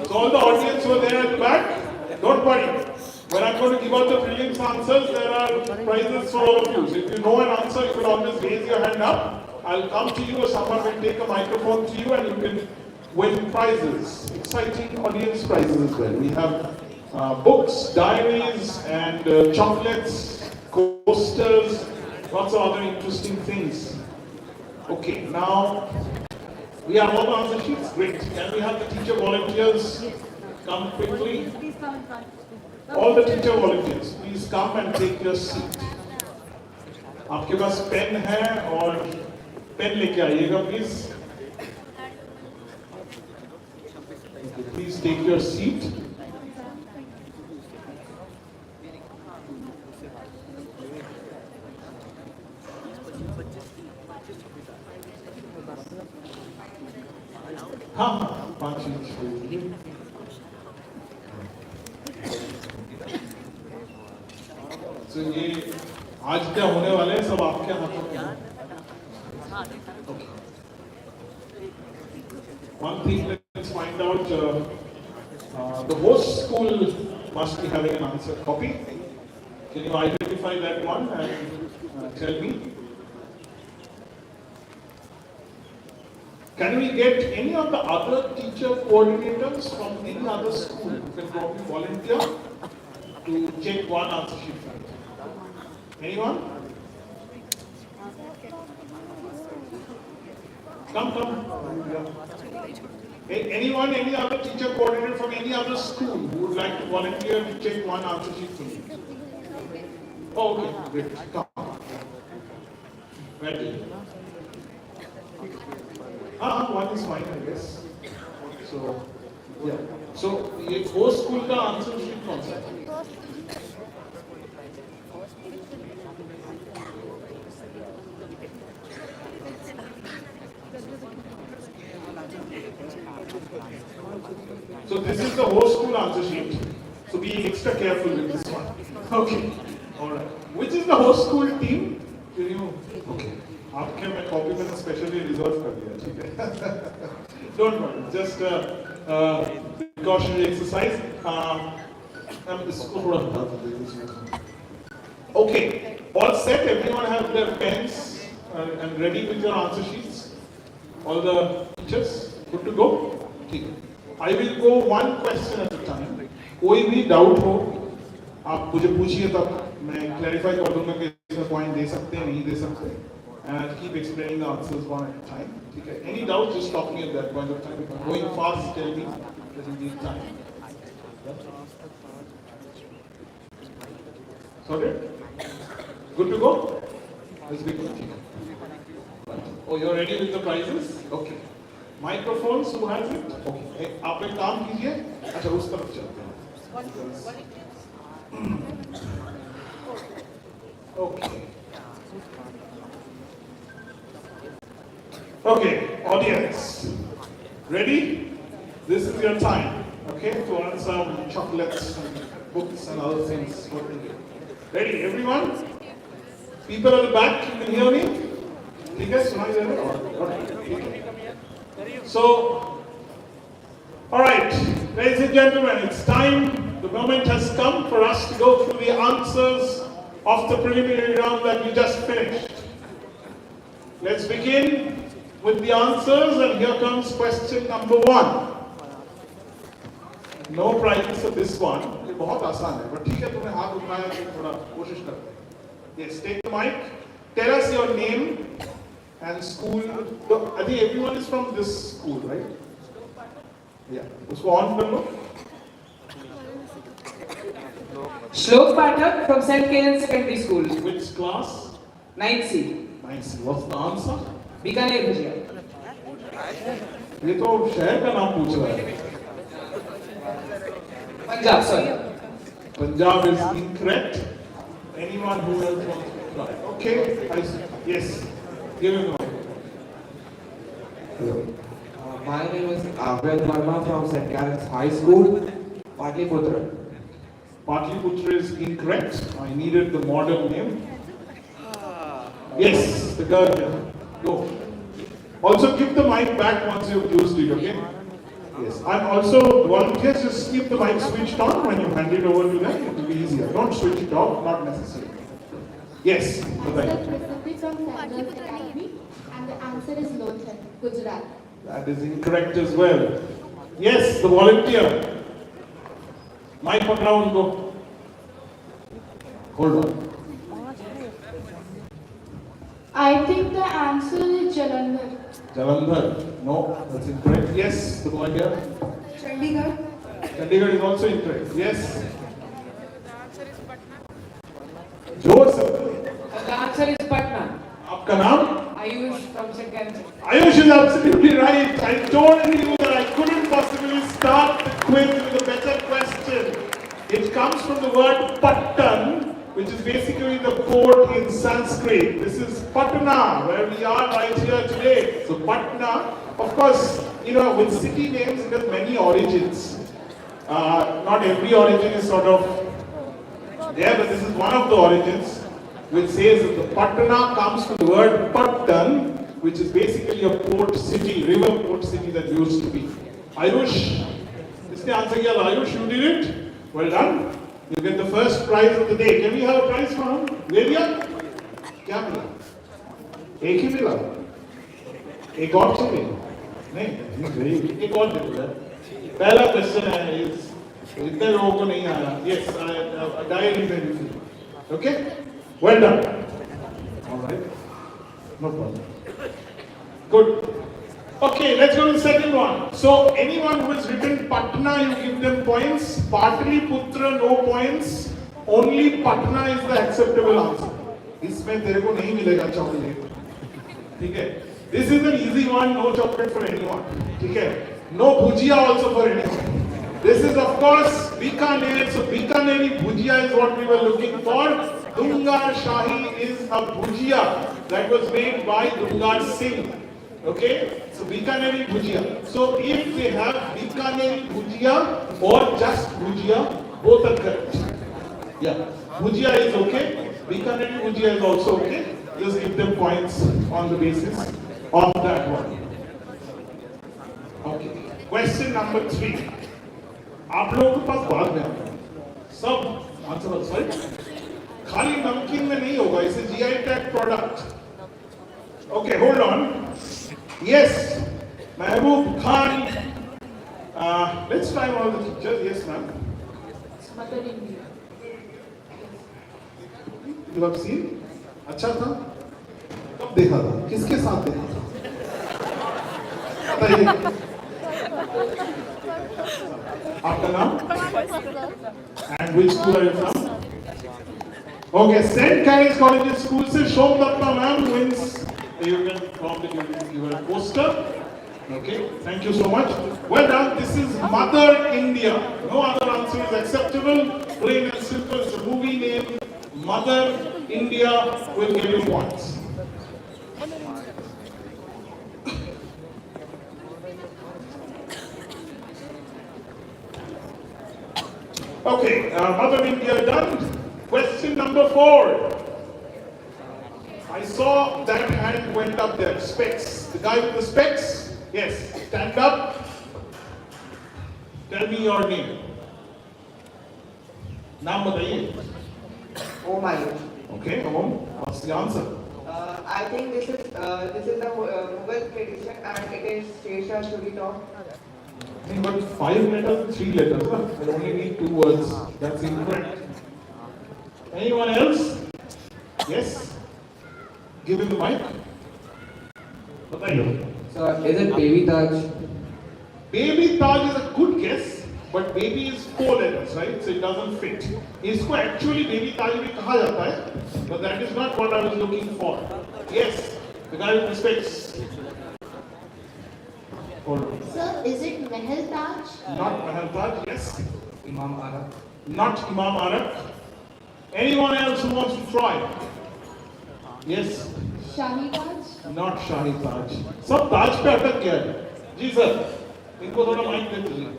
So all the audience who are there at the back, don't worry. When I'm going to give out the prelims answers, there are prizes for all of you. So if you know an answer, you can always raise your hand up. I'll come to you or someone will take a microphone to you and you can win prizes. Exciting audience prizes as well. We have books, diaries, and chocolates, coasters, lots of other interesting things. Okay, now we have all the answer sheets. Great. Can we have the teacher volunteers come quickly? All the teacher volunteers, please come and take your seat. आपके पास pen है और pen लेके आइएगा please. Please take your seat. हाँ 5 minute. So ये आज क्या होने वाले हैं सब आपके हाथों में है. Okay. One thing, let's find out. The host school must be having an answer copy. Can you identify that one and tell me? Can we get any of the other teacher coordinators from any other school who can probably volunteer to check one answer sheet? Anyone? Come. Anyone, any other teacher coordinator from any other school who would like to volunteer to take one answer sheet for me? Oh, okay, great. Come. Ready? One is fine, I guess. So, yeah. So, ये वो school का answer sheet कौन सा है? So this is the whole school answer sheet. So be extra careful with this one. Okay. All right. Which is the whole school team? Can you? Okay. आपके मैं copy में specially reserve कर दिया, ठीक है? Don't worry. Just precautionary exercise. इसको थोड़ा हटा दीजिए. Okay. All set. Everyone have their pens and ready with your answer sheets. All the teachers good to go. ठीक है. I will go one question at a time. कोई भी doubt हो आप मुझे पूछिए तब मैं क्लैरिफाई कर दूंगा कि इसमें पॉइंट दे सकते हैं नहीं दे सकते. And I'll keep explaining the answers one at a time. ठीक है. Any doubts, just stop me at that point of time. If I'm going fast, tell me. Doesn't need time. Sorted? Good to go? Let's begin. Oh, you're ready with the prizes? Okay. Microphones, who has it? Okay. आप एक काम कीजिए. अच्छा उस तरफ चलते हैं. Okay. Okay, audience. Ready? This is your time. Okay, to earn some chocolates and books and other things. Ready, everyone? People at the back, you can hear me? ठीक है, सुनाई दे रहा है? So, all right, ladies and gentlemen, it's time. The moment has come for us to go through the answers of the preliminary round that we just finished. Let's begin with the answers, and here comes question number 1. No prizes for this one. ये बहुत आसान है, but ठीक है तुमने हाथ उठाया तो थोड़ा कोशिश करते हैं. Yes, take the mic. Tell us your name and school. I think everyone is from this school, right? Yeah. उसको on कर लो. Shlok Pathak from St. Karen's Secondary School. Which class? 9C. 9C. What's the answer? Bikaner Bhujia. ये तो शहर का नाम पूछ रहा है. Punjab, sorry. Punjab is incorrect. Anyone who else wants to try? Okay. Yes. Give him the mic. My name is Abel Verma from St. Karen's High School, Patliputra. Patliputra is incorrect. I needed the modern name. Yes, the girl here. Go. Also give the mic back once you've used it, okay? Yes. And also, volunteers, just keep the mic switched on when you hand it over to them. It will be easier. Don't switch it off, not necessary. Yes. Bye-bye. And the answer is Lothal, Gujarat. That is incorrect as well. Yes, the volunteer. Mic pakda unko. Hold on. I think the answer is Jalandhar. Jalandhar. No, that's incorrect. Yes, the boy here. Chandigarh. Chandigarh is also incorrect. Yes. जोर से. The answer is Patna. आपका नाम? Ayush from St. Karen's. Ayush is absolutely right. I told you that I couldn't possibly start the quiz with a better question. It comes from the word Pattan, which is basically the port in Sanskrit. This is Patna, where we are right here today. So Patna, of course, you know, with city names, it has many origins. Not every origin is sort of there, but this is one of the origins, which says that the Patna comes from the word Pattan, which is basically a port city, river port city that used to be. Ayush, this is the answer here. Ayush, you did it. Well done. You get the first prize of the day. Can we have a prize for him? ले लिया? क्या मिला? एक ही मिला? एक और चाहिए? नहीं, एक और दे दो यार. पहला क्वेश्चन है इतने लोगों को नहीं आया. Yes, I diary में लिखी. Okay? Well done. All right. No problem. Good. Okay, let's go to the second one. So anyone who has written Patna, you give them points. Patliputra, no points. Only Patna is the acceptable answer. इसमें तेरे को नहीं मिलेगा chocolate. ठीक है? This is an easy one, no chocolate for anyone. ठीक है? No bhujia also for anyone. This is of course Bikaner. So Bikaneri bhujia is what we were looking for. Dungar Shahi is a bhujia that was made by Dungar Singh. Okay, so Bikaneri bhujia. So if they have Bikaneri bhujia or just bhujia, both are correct. Yeah, bhujia is okay. Bikaneri bhujia is also okay. Just give them points on the basis of that one. Okay. Question number 3. आप लोगों के पास बाद में आता है सब answer sorry खाली नमकीन में नहीं होगा इसे GI tag product okay hold on yes Mahboob Khan let's try all the teachers yes ma'am Mother India you have seen अच्छा था कब देखा था किसके साथ देखा था बताइए आपका नाम and which school are you from? Okay, St. Catherine's College School से Shom Datta ma'am wins. You can probably give her a poster. Okay, thank you so much. Well done. This is Mother India. No other answer is acceptable. Plain and simple. It's a movie name. Mother India will give you points. Okay, Mother India done. Question number 4. I saw that hand went up there. Specs. The guy with the specs? Yes. Stand up. Tell me your name. Naam bataiye. Oh my. Okay, come on. What's the answer? I think this is the Mughal tradition and it is Shesha Shurito. But 5 letters, 3 letters. Huh? I only need 2 words. That's incorrect. Anyone else? Yes? Give him the mic. Bataiye. So, is it Baby Taj? Baby Taj is a good guess, but baby is 4 letters, right? So it doesn't fit. इसको actually Baby Taj भी कहा जाता है, but that is not what I was looking for. Yes, the guy with the specs. Sir, is it Mahal Taj? Not Mahal Taj, yes. Imam Arak. Not Imam Arak. Anyone else who wants to try? Yes. Shahi Taj? Not Shahi Taj. सब ताज पे अटक गया है. जी sir, इनको थोड़ा mic दे दीजिए.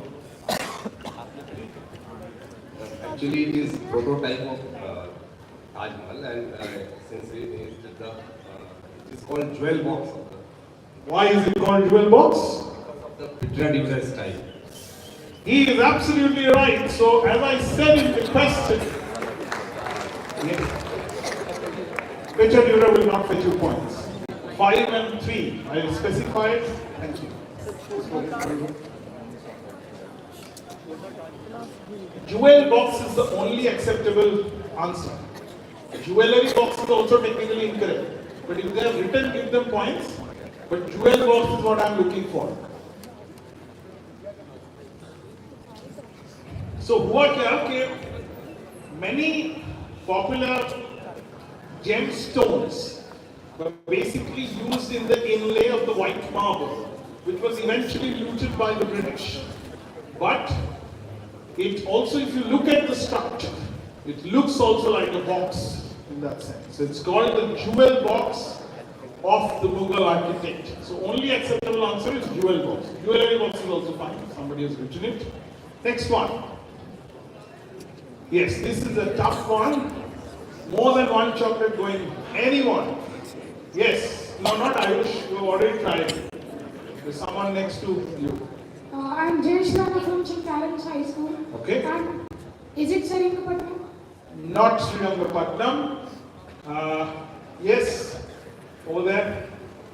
Actually, it is prototype of Taj Mahal, and since it is called jewel box. Why is it called jewel box? The picture user style. He is absolutely right. So, as I said in the question, yes, picture viewer will not fetch you points. 5 and 3. I will specify it. Thank you. Jewel box is the only acceptable answer. Jewelry box is also technically incorrect. But if they have written, give them points. But jewel box is what I am looking for. So हुआ क्या कि many popular gemstones were basically used in the inlay of the white marble, which was eventually looted by the British. But it also, if you look at the structure, it looks also like a box in that sense. So it's called the jewel box of the Mughal architect. So only acceptable answer is jewel box. Jewelry box is also fine. Somebody has written it. Next one. Yes, this is a tough one. More than one chocolate going. Anyone? Yes. No, not Ayush. You have already tried. There's someone next to you. I'm Jayesh Rana from St. Catherine's High School. Okay. And is it Seringapatam? Not Srirangapatnam. Yes. Over there.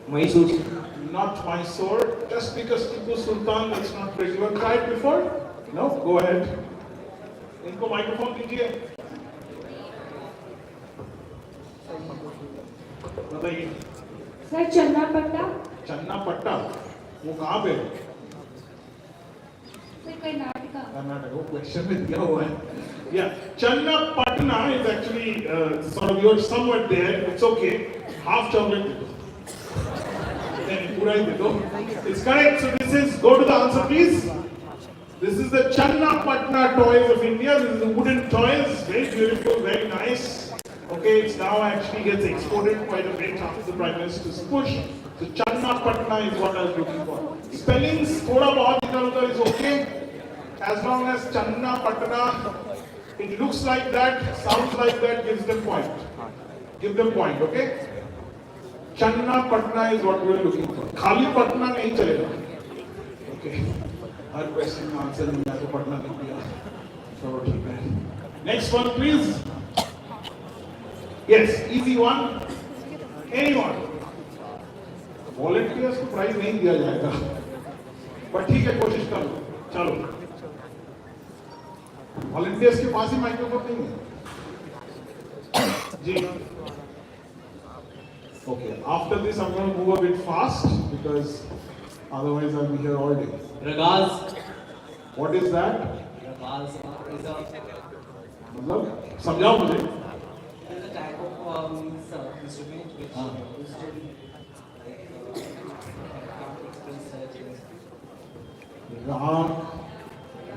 Mysore. Not Mysore. Just because Tipu Sultan, that's not great. You have tried before? No? Go ahead. इनको microphone दीजिए. बताइए. Sir, Channapatna? Channapatna. वो कहाँ पे? Karnataka. Karnataka. वो question में दिया हुआ है. Yeah, Channapatna is actually sort of you're somewhat there. It's okay. Half chocolate दे दो. नहीं पूरा ही दे दो. It's correct. So this is go to the answer please. This is the Channapatna toys of India. This is the wooden toys. Very beautiful, very nice. Okay, it's now actually gets exported quite a bit after the Prime Minister's push. So Channapatna is what I was looking for. Spellings, thoda bahut idhar-udhar is okay. As long as Channapatna, it looks like that, sounds like that, gives them point. Give them point, okay? Channapatna is what we are looking for. Khali Patna nahi chalega. Okay. Her question का answer नहीं आया तो पढ़ना नहीं दिया. चलो ठीक है. Next one please. Yes, easy one. Anyone. Volunteers को प्राइज नहीं दिया जाएगा. पर ठीक है कोशिश करो. चलो. Volunteers के पास ही माइक्रोफोन नहीं है. जी. Okay. After this, I'm going to move a bit fast because otherwise I'll be here all day. Ragaz. What is that? Ragaz is a मतलब समझाओ मुझे. It's a type of instrument which used to be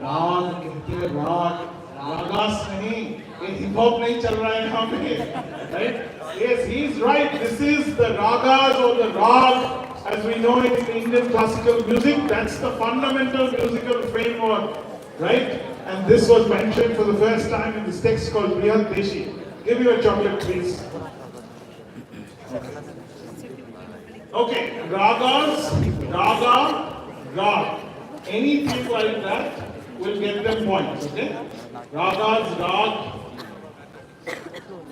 राग कहते हैं राग. Ragas नहीं. ये hip hop नहीं चल रहा है यहाँ पे. Right? Yes, he is right. This is the ragas or the rag. As we know it in Indian classical music, that's the fundamental musical framework, right? And this was mentioned for the first time in this text called Brihad Deshi. Give me a chocolate, please. Okay, ragas, raga, rag. Anything like that will get them points, okay? Ragas, rag,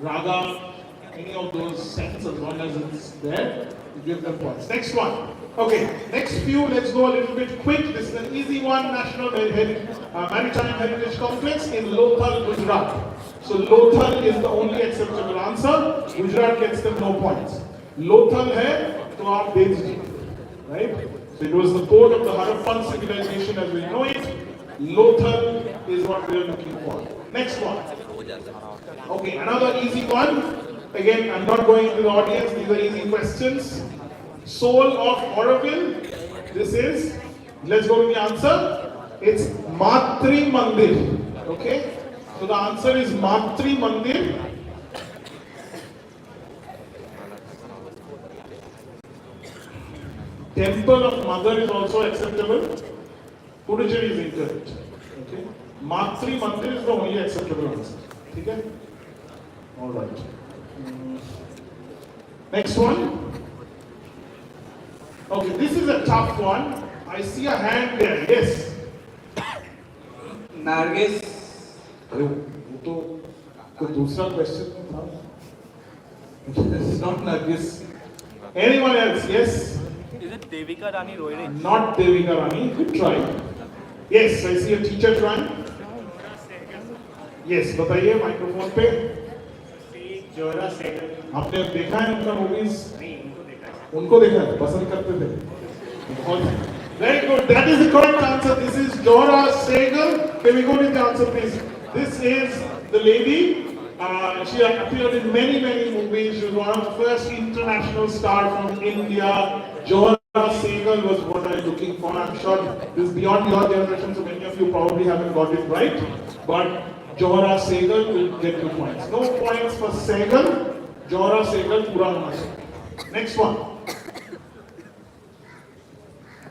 raga, any of those sets as long as it's there. Give them points. Next one. Okay, next few, let's go a little bit quick. This is an easy one. National Maritime Heritage Complex in Lothal, Gujarat. So Lothal is the only acceptable answer. Gujarat gets them no points. Lothal hai to aap de dijiye, right? So it was the port of the Harappan civilization as we know it. Lothal is what we are looking for. Next one. Okay, another easy one. Again, I'm not going to the audience, these are easy questions. Soul of Auroville, this is, let's go to the answer. It's Matri Mandir, okay? So the answer is Matri Mandir. Temple of Mother is also acceptable. Puducherry is incorrect, okay? Matri Mandir is the only acceptable answer, okay? All right. Next one. Okay, this is a tough one. I see a hand there. Yes. Nargis. अरे वो तो कोई दूसरा question था. It's not Nargis. Anyone else? Yes. Is it Devika Rani Rohde? Not Devika Rani. Good try. Yes, I see a teacher trying. Yes, बताइए microphone पे. जोरा सेगल. आपने देखा है उनका मूवीज? नहीं, उनको देखा है. पसंद करते थे. Very good. That is the correct answer. This is Jora Segal. Can we go with the answer, please? This is the lady. She appeared in many movies. She was one of the first international stars from India. Jora Segal was what I'm looking for. I'm sure this is beyond your generation, so many of you probably haven't got it right. But Jora Segal will get 2 points. No points for Segal. Jora Segal pura hona chahiye. Next one.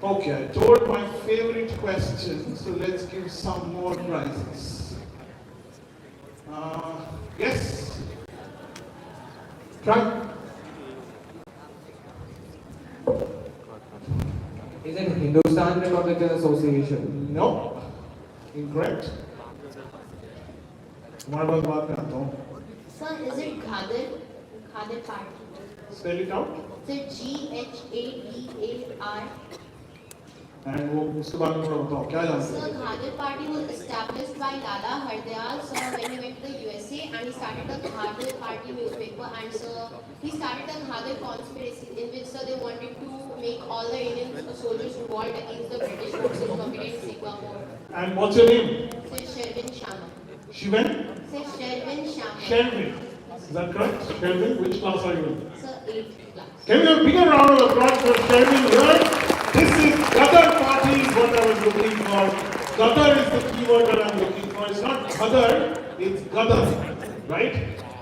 Okay, I told my favorite question, so let's give some more prizes. Yes? Try. Is it Hindustan Republican Association? No. Incorrect. तुम्हारे पास बात करता हूँ. Sir, is it Ghadir Party? Spell it out. Is it Ghadar? And वो उसके बारे में थोड़ा बताओ. क्या जानते Sir, हो? Ghadir Party was established by Lala Hardayal sir when he went to the USA and and he started the Ghadar Party newspaper, and so he started the Ghadar conspiracy in which they wanted to make all the Indian soldiers revolt against the British forces located in Singapore. And what's your name? Sir Sherwin Sharma. Shivan? Sir Sherwin Sharma. Sherwin. Is that correct? Sherwin, which class are you in? Sir, 8th class. Can we have a bigger round of applause for Sherwin here? This is Ghadar Party is what I was looking for. Ghadar is the keyword that I'm looking for. It's not Ghadar, it's Ghadar, right?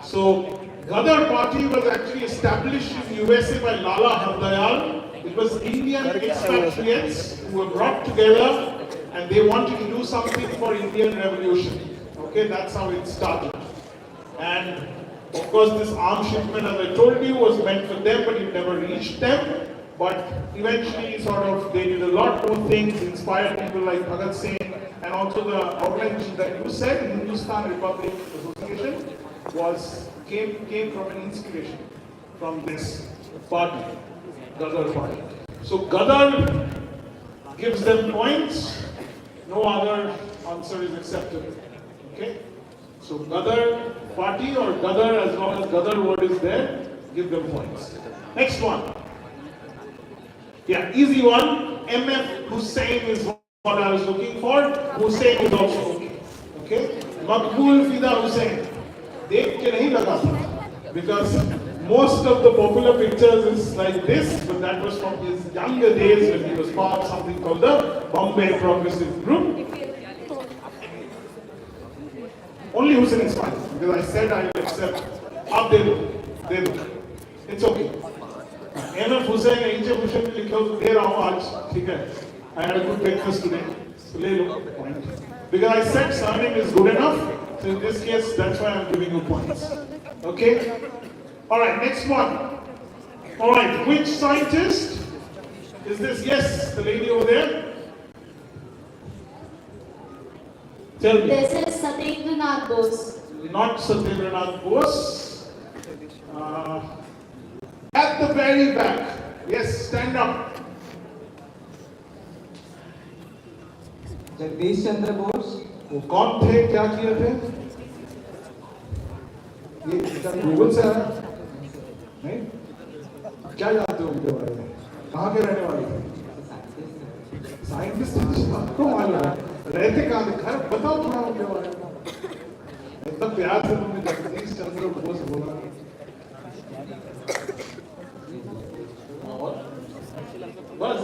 So, Ghadar Party was actually established in USA by Lala Hardayal. It was Indian expatriates who were brought together and they wanted to do something for Indian revolution. Okay, that's how it started. And of course, this arms shipment, as I told you, was meant for them, but it never reached them. But eventually, sort of, they did a lot more things, inspired people like Bhagat Singh, and also the organization that you said, Hindustan Republic Association, came from an inspiration from this party, Ghadar party. So Ghadar gives them points. No other answer is acceptable. Okay? So Ghadar party or Ghadar, as long as Ghadar word is there, give them points. Next one. Yeah, easy one. MF Hussain is what I was looking for. Hussain is also okay. Okay? Maqbool Fida Hussain. Dekh ke nahi laga tha. Because most of the popular pictures is like this, but that was from his younger days when he was part of something called the Bombay Progressive Group. Only Hussain is fine, because I said I will accept. Up there, it's okay. MF Hussain, H.F. Hussain will लिखा तो दे रहा हूँ आज, ठीक है? I had a good breakfast today, so ले लो point. Because I said surname is good enough, so in this case, that's why I'm giving you points. Okay? All right, next one. All right, which scientist is this? Yes, the lady over there. Tell me. This is Satyendranath Bose. Not Satyendranath Bose. At the very back. Yes, stand up. Jagdish Chandra Bose. वो कौन थे, क्या किए थे? ये Google से आया? नहीं? क्या जानते हो उनके बारे में? कहाँ के रहने वाले थे? साइंटिस्ट आपको मालूम है? रहते कहाँ थे? घर बताओ थोड़ा उनके बारे में. इतना प्यार से तुमने जगदीश चंद्र बोस बोला. बस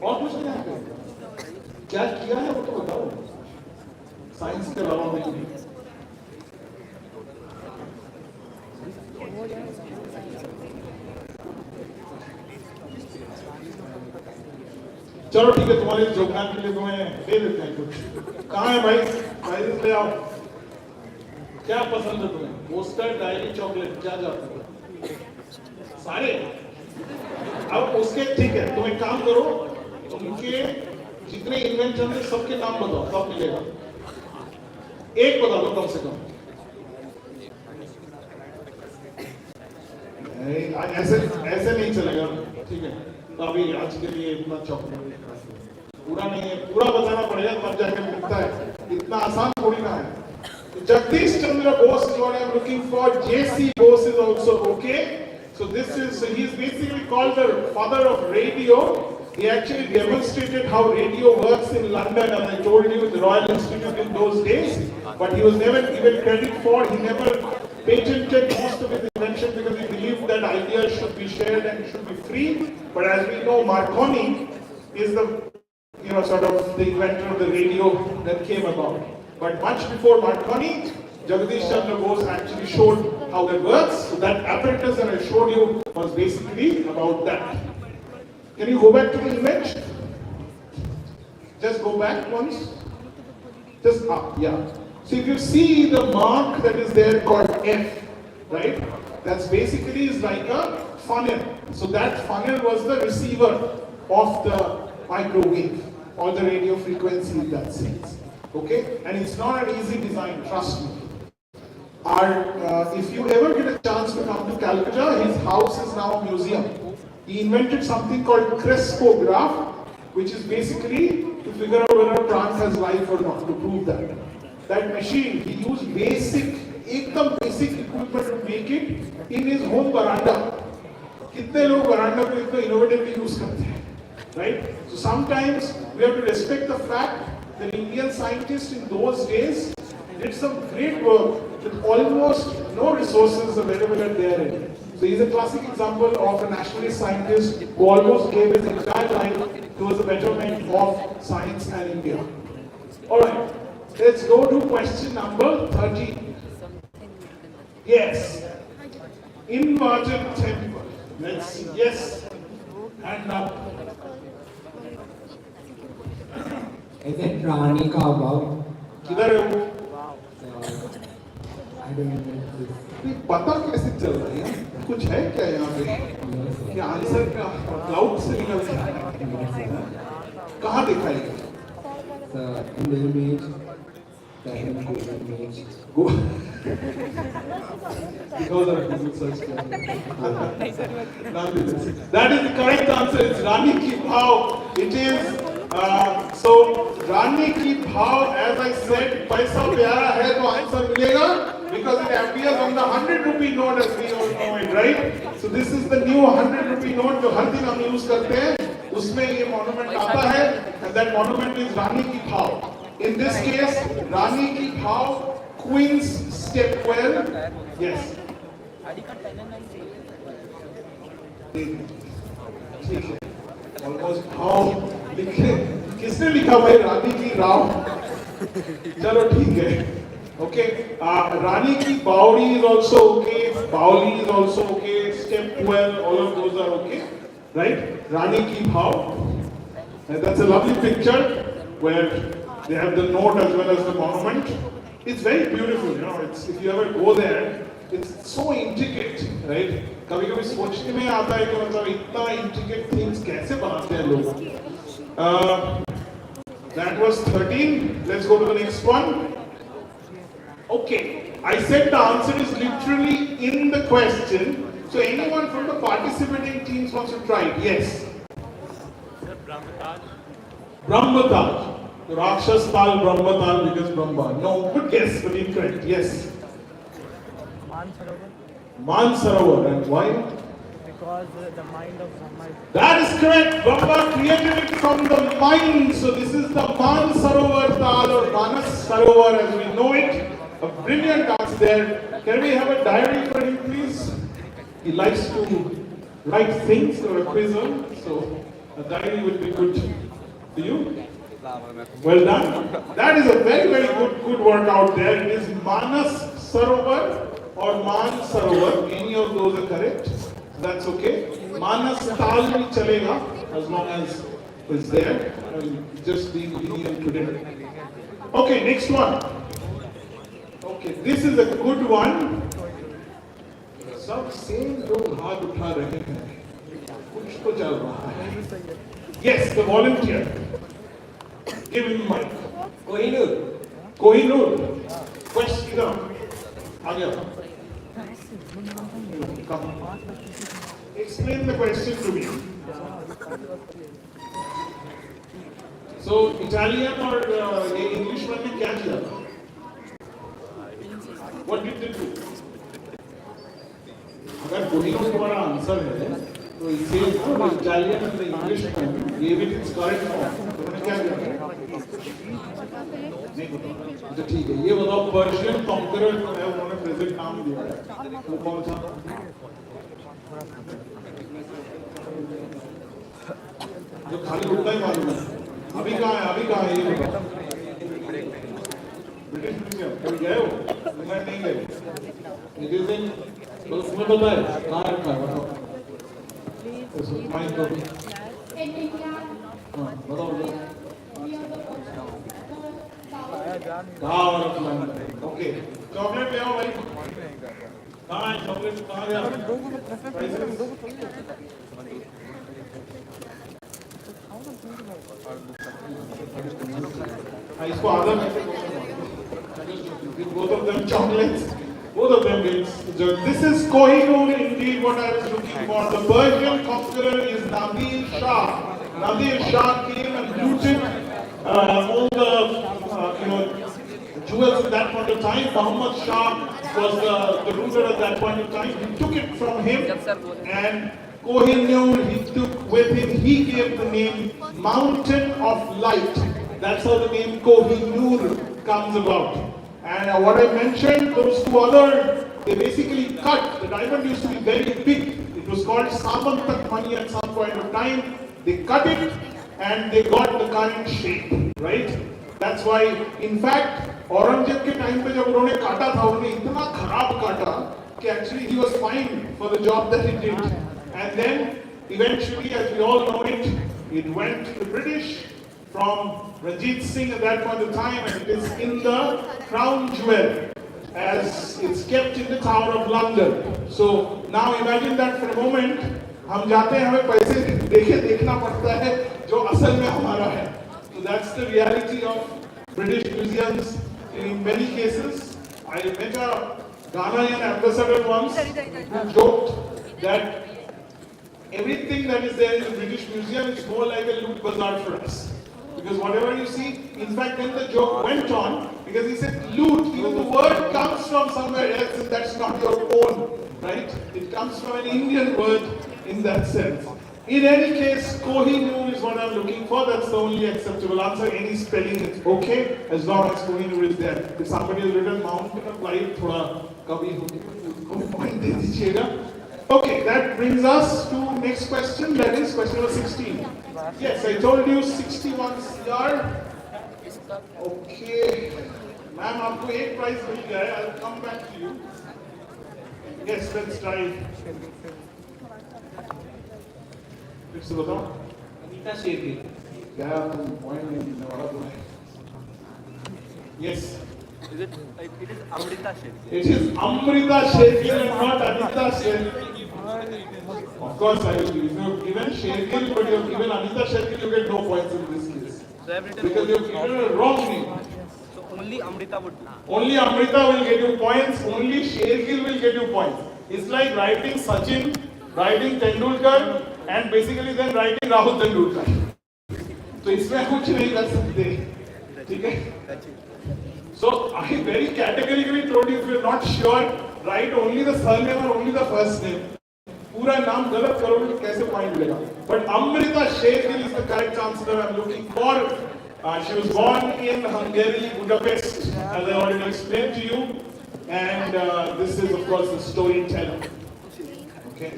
और कुछ नहीं है. क्या किया है वो तो बताओ. साइंस के अलावा में चलो ठीक है, तुम्हारे योगदान के लिए तुम्हें दे देते हैं कुछ. कहाँ है भाई? प्राइजेस ले आओ. क्या पसंद है तुम्हें? पोस्टर, डायरी, चॉकलेट, क्या चाहते हो? सारे. अब उसके ठीक है, तुम एक काम करो, उनके जितने इन्वेंशन थे सबके नाम बताओ, तब मिलेगा. एक बता दो कम से कम. ऐसे नहीं चलेगा. ठीक है, तो अभी आज के लिए इतना चॉकलेट पूरा नहीं है, पूरा बताना पड़ेगा तब जाकर मिलता है. इतना आसान थोड़ी ना है. Jagdish Chandra Bose is what I am looking for. J.C. Bose is also okay. So this is, he is basically called the father of radio. He actually demonstrated how radio works in London, as I told you, the Royal Institute in those days. But he was never given credit for, he never patented most of his invention because he believed that ideas should be shared and should be free. But as we know, Marconi is the, sort of the inventor of the radio that came about. But much before Marconi, Jagdish Chandra Bose actually showed how that works. So that apparatus that I showed you was basically about that. Can you go back to the image? Just go back once. Just up, yeah. So if you see the mark that is there called F, right? That's basically is like a funnel. So that funnel was the receiver of the microwave or the radio frequency in that sense. Okay? And it's not an easy design, trust me. If you ever get a chance to come to Calcutta, his house is now a museum. He invented something called crescograph, which is basically to figure out whether a plant has life or not, to prove that. That machine, he used basic, people to make it in his home veranda. कितने लोग veranda को इतना innovatively use करते हैं, right? So sometimes we have to respect the fact that Indian scientists in those days did some great work with almost no resources available at their end. So he's a classic example of a nationalist scientist who almost gave his entire life towards the betterment of science and India. Alright, let's go to question number 13. Yes, inverted temple. Let's see. Yes, hand up. Is it Rani ka above? किधर है वो? I don't know. ये पता कैसे चल रहा है? कुछ है क्या यहाँ पे? क्या आंसर का क्लाउड से निकल रहा है? कहाँ दिखाएगा? In the image, the image. Because of Google search. That is the correct answer. It's Rani Ki Bhav. It is. So Rani Ki Bhav, as I said, पैसा प्यारा है तो आंसर मिलेगा. Because it appears on the 100 rupee note as we all know it, right? So this is the new 100 rupee note जो हर दिन हम use करते हैं. उसमें ये monument आता है, and that monument is Rani Ki Bhav. In this case, Rani Ki Bhav, Queen's Stepwell. Yes. Almost भाव लिखे. किसने लिखा भाई रानी की राव? चलो ठीक है. Okay, Rani Ki Bauri is also okay, Bauli is also okay, Stepwell, all of those are okay, right? Rani Ki Bhav, and that's a lovely picture where they have the note as well as the monument. It's very beautiful, you know. It's, if you ever go there, it's so intricate, right? कभी-कभी सोचने में आता है कि मतलब इतना intricate things कैसे बनाते हैं लोग? That was 13. Let's go to the next one. Okay, I said the answer is literally in the question. So anyone from the participating teams wants to try it? Yes. Brahmataj. Rakshas Tal Brahmatal because Brahma. No, good guess, but incorrect. Yes. Mansarovar. And why? Because the mind of Brahma. That is correct. Brahma created it from the mind. So this is the Mansarovar Tal or Manas Sarovar as we know it. A brilliant answer there. Can we have a diary for him, please? He likes to write things or a quizzle, so a diary would be good to you. Well done. That is a very, very good work out there. It is Manas Sarovar or Man Sarovar. Any of those are correct. That's okay. Manas Tal bhi chalega as long as it's there. Just being lenient today. Okay, next one. Okay, this is a good one. सब same लोग हाथ उठा रहे हैं. कुछ तो चल रहा है. Yes, the volunteer. Give him the mic. Kohinoor. Kohinoor. Question. Aage. Come. Explain the question to me. So Italian or English one ने क्या किया? What did they do? अगर कोहिनूर तुम्हारा आंसर है तो इसे Italian and the English form gave it its correct form. तो उन्होंने क्या किया? नहीं पता. तो ठीक है. ये बताओ पर्शियन कॉन्करर जो है उन्होंने प्रेजेंट नाम दिया है. वो कौन था? जो खाली उतना ही मालूम है. अभी कहाँ है? अभी कहाँ है? ये बताओ. British museum. कभी गए हो? मैं नहीं गए. It is in. तो तुम्हें पता है कहाँ रखा है? बताओ. माइक करो. हाँ बताओ. Tower of London. Okay. Chocolate ले आओ भाई. कहाँ है चॉकलेट? कहाँ गया? इसको आधा with both of them chocolates. Both of them gets. This is Kohinoor indeed what I was looking for. The Persian conqueror is Nadir Shah. Nadir Shah came and looted all the jewels at that point of time. Muhammad Shah was the ruler at that point of time. He took it from him, and Kohinoor he took with him. He gave the name Mountain of Light. That's how the name Kohinoor comes about. And what I mentioned, those two other, they basically cut. The diamond used to be very big. It was called Sabantak money at some point of time. They cut it and they got the current shape, right? That's why, in fact, Aurangzeb के time पे जब उन्होंने काटा था, उन्होंने इतना खराब काटा कि actually he was fined for the job that he did. And then eventually, as we all know it went to the British from Ranjit Singh at that point of time, and it is in the crown jewel as it's kept in the Tower of London. So now imagine that for a moment, हम जाते हैं हमें पैसे देखना पड़ता है जो असल में हमारा है. So that's the reality of British museums in many cases. I met a Ghanaian ambassador once who joked that everything that is there in the British Museum is more like a loot bazaar for us. Because whatever you see, in fact, then the joke went on, because he said loot, even the word comes from somewhere else and that's not your own, right? It comes from an Indian word in that sense. In any case, Kohinoor is what I'm looking for. That's the only acceptable answer. Any spelling is okay, as long as Kohinoor is there. If somebody has written Mountain of Light, thoda kabhi point de dijiyega. Okay, that brings us to next question, that is question number 16. Yes, I told you 61 CR. Okay. Ma'am, आपको एक prize मिल गया है. I'll come back to you. Yes, let's try. फिर से बताओ. अनीता शेरगिल. क्या तुम point नहीं देने वाला तो है? Yes. It is Amrita Shergill. It is Amrita Shergill and not Anita Shergill. Of course I will give. If you have given Shergill but you have given Anita Shergill, you get no points in this case. So every Because you have given a wrong name. So only Amrita would do. Only Amrita will get you points, only Shergill will get you points. It's like writing Sachin, writing Tendulkar and basically then writing Rahul Tendulkar. So इसमें कुछ नहीं कर सकते. ठीक है? So I very categorically told you, if you're not sure, write only the surname or only the first name. पूरा नाम गलत करोगे तो कैसे पॉइंट मिलेगा? But Amrita Shergill is the correct answer that I'm looking for. She was born in Hungary, Budapest, as I already explained to you. And this is, of course, the storyteller. Okay.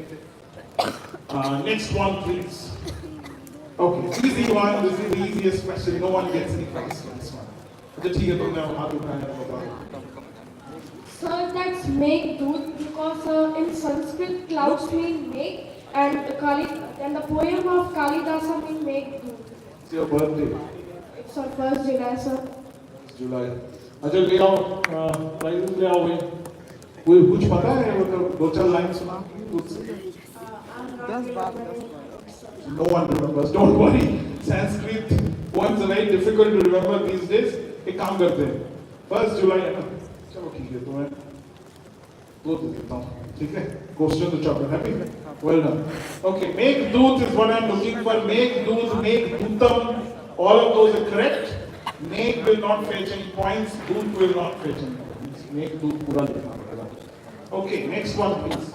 Next one, please. Okay, easy one. This is the easiest question. No one gets any prize for this one. ठीक है तो मैं हाथ उठाया बताओ. Sir, that's make दूध because in Sanskrit clouds mean make and the poem of Kalidasa mean make दूध. It's your birthday. It's on 1st July, sir. July. अच्छा ले आओ प्राइज ले आओ भाई. कोई कुछ पता है मतलब दो चार लाइन सुना दूध से? No one remembers. Don't worry. Sanskrit poems are very difficult to remember these days. एक काम करते हैं. 1st July है ना? चलो ठीक है तो मैं दो देता हूँ. ठीक है? Question to chocolate. Happy? Well done. Okay. Make doodh is what I'm looking for. Make doodh, make dootam. All of those are correct. Make will not fetch any points. Doodh will not fetch any points. Make doodh पूरा लिखना पड़ेगा. Okay. Next one, please.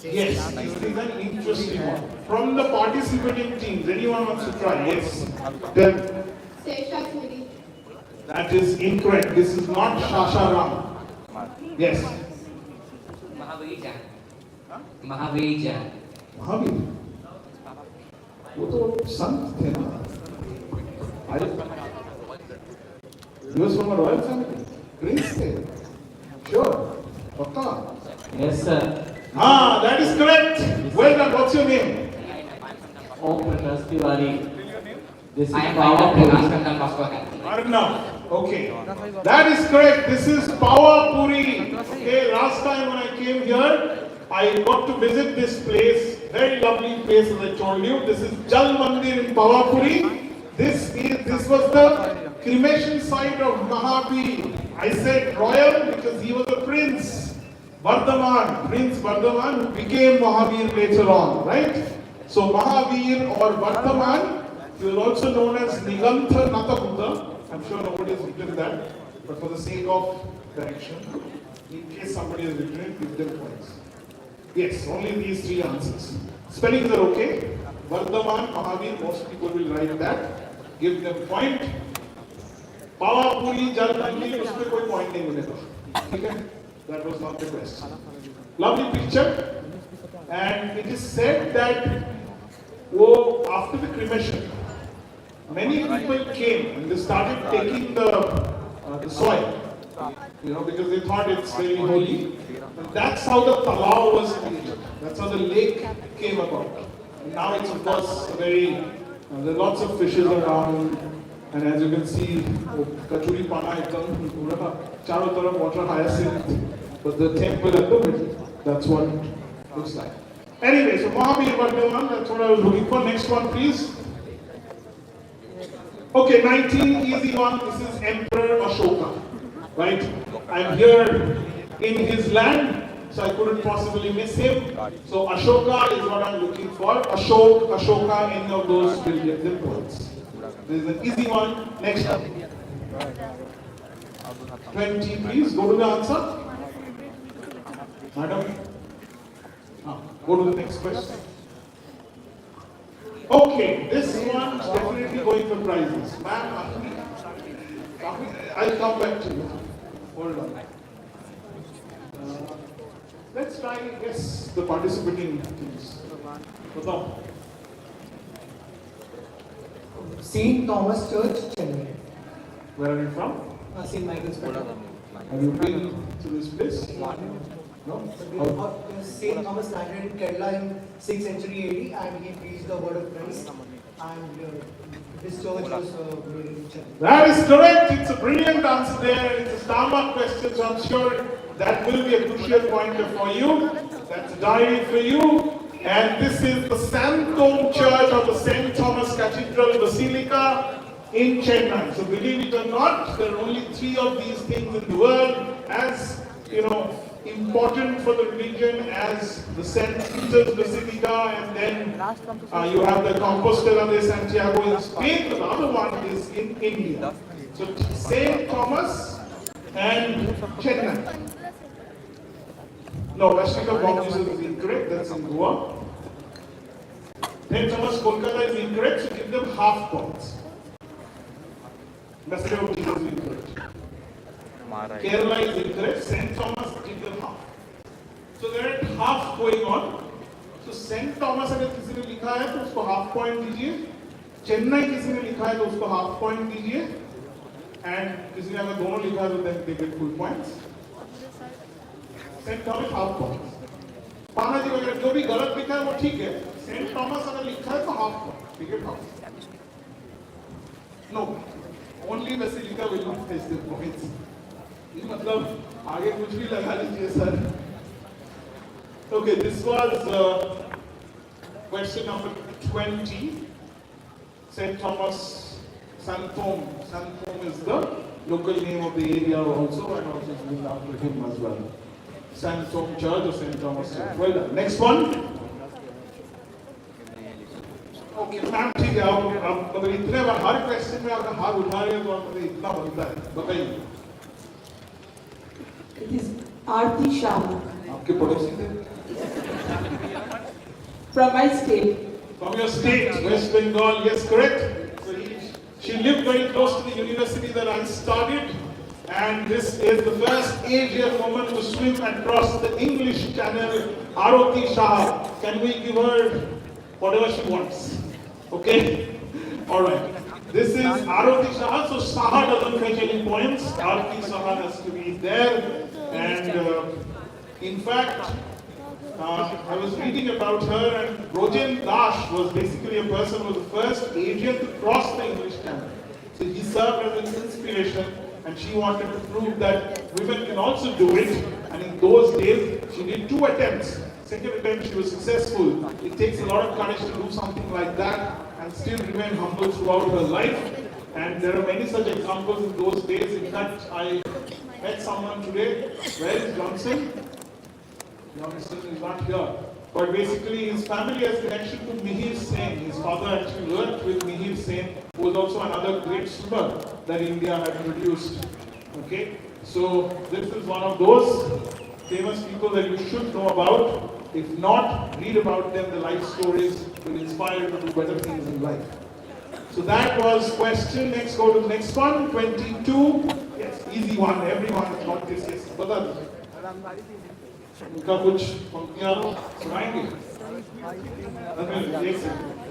Yes, this is an interesting one. From the participating teams, anyone wants to try? Yes. Then that is incorrect. This is not Shasha Ram. Yes. Mahavir. Mahavir. वो तो संत थे ना. He was from a royal family. Prince थे. Sure. पक्का. Yes, sir. Ah, that is correct. Well done. What's your name? Om Prakash Tiwari. This is Arnav. Okay. That is correct. This is Pawapuri. Okay. Last time when I came here, I got to visit this place. Very lovely place, as I told you. This is Jal Mandir in Pawapuri. This was the cremation site of Mahavir. I said royal because he was a prince. Vardhaman, Prince Vardhaman, who became Mahavir later on, right? So Mahavir or Vardhaman, he was also known as Nigantha Natabuddha, I'm sure nobody has written that, but for the sake of correction, in case somebody has written it, give them points. Yes, only these three answers. Spellings are okay. Vardhaman, Mahavir, most people will write that. Give them point. Pawa Puri, Jal Nandi, उसमें कोई point नहीं मिलेगा. ठीक है? That was not the question. Lovely picture. And it is said that after the cremation, many people came and they started taking the soil, because they thought it's very holy. And that's how the talao was created. That's how the lake came about. And now it's of course there are lots of fishes around, and as you can see, kachuri pana ekdam pura charo taraf water hyacinth, but the temple at the middle. That's what it looks like. Anyway, so Mahavir Vardhaman, that's what I was looking for. Next one, please. Okay, 19, easy one. This is Emperor Ashoka, right? I'm here in his land, so I couldn't possibly miss him. So Ashoka is what I'm looking for. Ashoka, any of those will get the points. This is an easy one. Next one. 20, please. Go to the answer. Madam. Go to the next question. Okay, this one is definitely going for prizes. Ma'am, I'll come back to you. Hold on. Let's try, yes, the participating teams. St. Thomas Church, Chennai. Where are you from? St. Michael's Church. Have you been to this place? No? St. Thomas landed in Kerala in 6th century AD and he preached the word of Christ. And his church was made in Chennai. That is correct. It's a brilliant answer there. It's a star-mark question, so I'm sure that will be a crucial pointer for you. That's a diary for you. And this is the Santome Church of the St. Thomas Cathedral Basilica in Chennai. So believe it or not, there are only 3 of these things in the world. As important for the religion as the St. Peter's Basilica, and then you have the Compostela de Santiago in Spain. The other one is in India. So St. Thomas and Chennai. No, Vashnika Baptist is incorrect. That's in Goa. St. Thomas Kolkata is incorrect, so give them half points. Message of Jesus is incorrect. Kerala is incorrect. St. Thomas, give them half. So there are half going on. So St. Thomas अगर किसी ने लिखा है तो उसको half point दीजिए. चेन्नई किसी ने लिखा है तो उसको half point दीजिए. And किसी ने अगर दोनों लिखा है तो then they get full points. St. Thomas half points. पाना जी वगैरह जो भी गलत लिखा है वो ठीक है. St. Thomas अगर लिखा है तो half point. ठीक है half. No, only Basilica will not face the points. ये मतलब आगे कुछ भी लगा लीजिए sir. Okay, this was question number 20. St. Thomas Santome. Santome is the local name of the area also, and also it's named after him as well. Santome Church or St. Thomas Church. Well done. Next one. Okay, ma'am ठीक है. आप मतलब इतने बार हर question में आपका हाथ उठा रहे हो तो आप मतलब इतना बनता है. बताइए. It is Aarti Sharma. आपके पड़ोसी थे? From my state. From your state, West Bengal, yes, correct. So she lived very close to the university that I studied, and this is the first Asian woman to swim across the English Channel, Aarti Shah. Can we give her whatever she wants? Okay? Alright. This is Aarti Shah, so Shah doesn't fetch any points. Aarti Shah has to be there. And in fact, I was reading about her, and Rojan Dash was basically a person who was the first Asian to cross the English Channel. So he served as an inspiration, and she wanted to prove that women can also do it. And in those days, she did 2 attempts. Second attempt, she was successful. It takes a lot of courage to do something like that and still remain humble throughout her life. And there are many such examples in those days. In fact, I met someone today. Where is Johnson? Johnson is not here. But basically, his family has connection to Mihir Sen. His father actually worked with Mihir Sen who was also another great swimmer that India had produced. Okay, so this is one of those famous people that you should know about. If not, read about them. The life stories will inspire you to do better things in life. So that was question. Next, go to the next one. 22. Yes, easy one. Everyone has got this. Yes, बता दो. उनका कुछ पंक्तियाँ सुनाएंगे. एक second.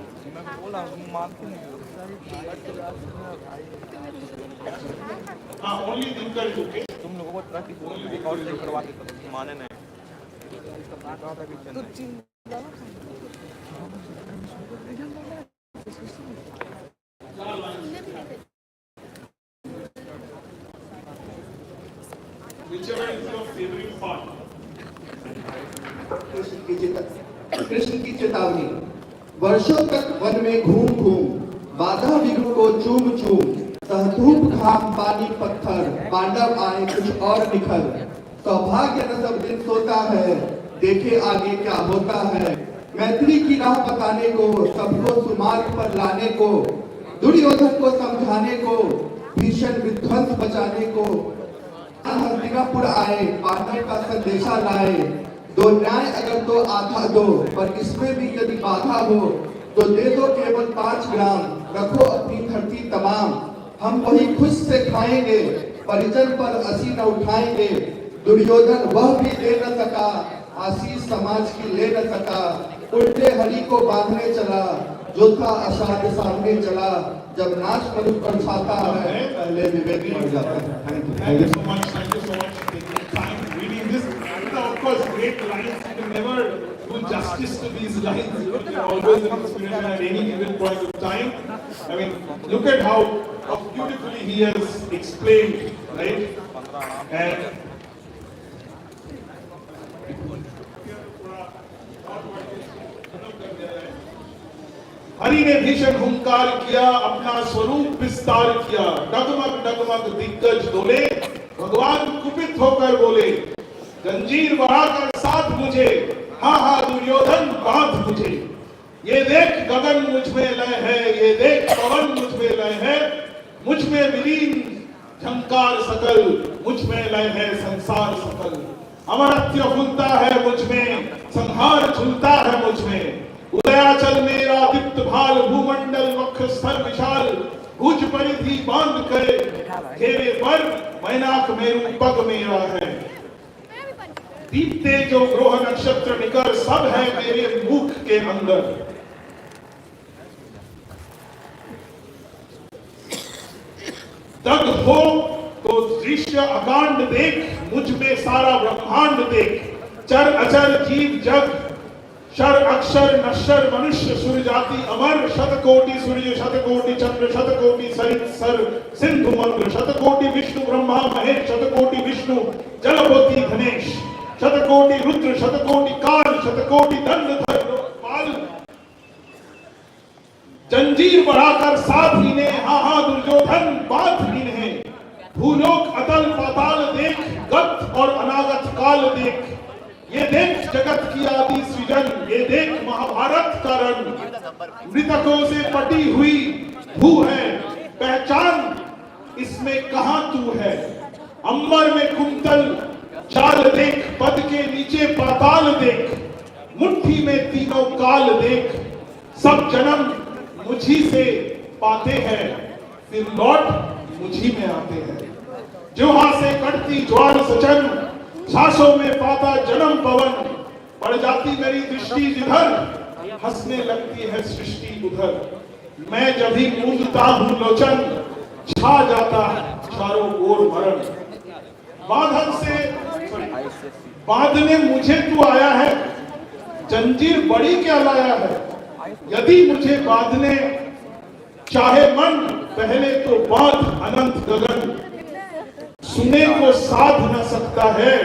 हाँ, only Dinkar is okay. तुम लोगों को ट्रक रिकॉर्ड करवा देता माने नहीं. Whichever is your favorite part. Krishna की चेतावनी. वर्षों तक वन में घूम घूम बाधा विघ्न को चूम चूम सहधूप घाम पानी पत्थर पांडव आए कुछ और निखर. सौभाग्य न सब दिन सोता है देखे आगे क्या होता है. मैत्री की राह बताने को सबको सुमार्ग पर लाने को दुर्योधन को समझाने को भीषण विध्वंस बचाने को हस्तिनापुर आए पांडव का संदेशा लाए. दो न्याय अगर तो आधा दो पर इसमें भी यदि बाधा हो तो दे दो केवल 5 ग्राम रखो अपनी धरती तमाम. हम वही खुश से खाएंगे परिजन पर असी न उठाएंगे. दुर्योधन वह भी दे न सका आशीष समाज की ले न सका. उल्टे हरि को बांधने चला जो था अषाढ़ सामने चला. जब नाश मनुष्य पर छाता है पहले विवेक मर जाता है. Thank you so much. Thank you so much for taking time reading this. Of course, great lines. You can never do justice to these lines. They're always an inspiration at any given point of time. I mean, look at how beautifully he has explained, right? And Hari ने भीषण हुंकार किया अपना स्वरूप विस्तार किया. डगमग डगमग दिग्गज डोले भगवान कुपित होकर बोले जंजीर बढ़ाकर साथ मुझे हाँ हाँ दुर्योधन बांध मुझे. ये देख गगन मुझ में लय है ये देख पवन मुझ में लय है. मुझ में विलीन झंकार सकल मुझ में लय है संसार सकल. अमरत्य फूलता है मुझ में संहार झूलता है मुझ में. उदयाचल मेरा दीप्त भाल भूमंडल वक्ष स्थल विशाल भुज परिधि बांध करे घेरे पर मैनाक मेरु पग मेरा है. दीप्ते जो ग्रह नक्षत्र निकर सब है मेरे मुख के अंदर. दग हो तो दृश्य अकांड देख मुझ में सारा ब्रह्मांड देख. चर अचर जीव जग शर अक्षर नश्वर मनुष्य सुर जाति अमर शतकोटि सूर्य शतकोटि चंद्र शतकोटि सरित सर सिंधु मंद्र शतकोटि विष्णु ब्रह्मा महेश शतकोटि विष्णु जलपति धनेश शतकोटि रुद्र शतकोटि काल शतकोटि दंडधर लोकपाल. जंजीर बढ़ाकर साथ लीने हाँ हाँ दुर्योधन बांध लीने. भूलोक अतल पाताल देख गत और अनागत काल देख. ये देख जगत की आदि सृजन ये देख महाभारत का रण. मृतकों से पटी हुई भू है पहचान इसमें कहां तू है. अंबर में कुंतल चाल देख पद के नीचे पाताल देख. मुट्ठी में तीनों काल देख. सब जन्म मुझी से पाते हैं फिर लौट मुझी में आते हैं. जुहा से कटती ज्वार सचन सांसों में पाता जन्म पवन. पड़ जाती मेरी दृष्टि जिधर हंसने लगती है सृष्टि उधर. मैं जब भी मूंदता हूं लोचन छा जाता चारों ओर मरण. बांधन से बांधने मुझे तू आया है जंजीर बड़ी क्या लाया है. यदि मुझे बांधने चाहे मन पहले तो बांध अनंत गगन. सुने को साध न सकता है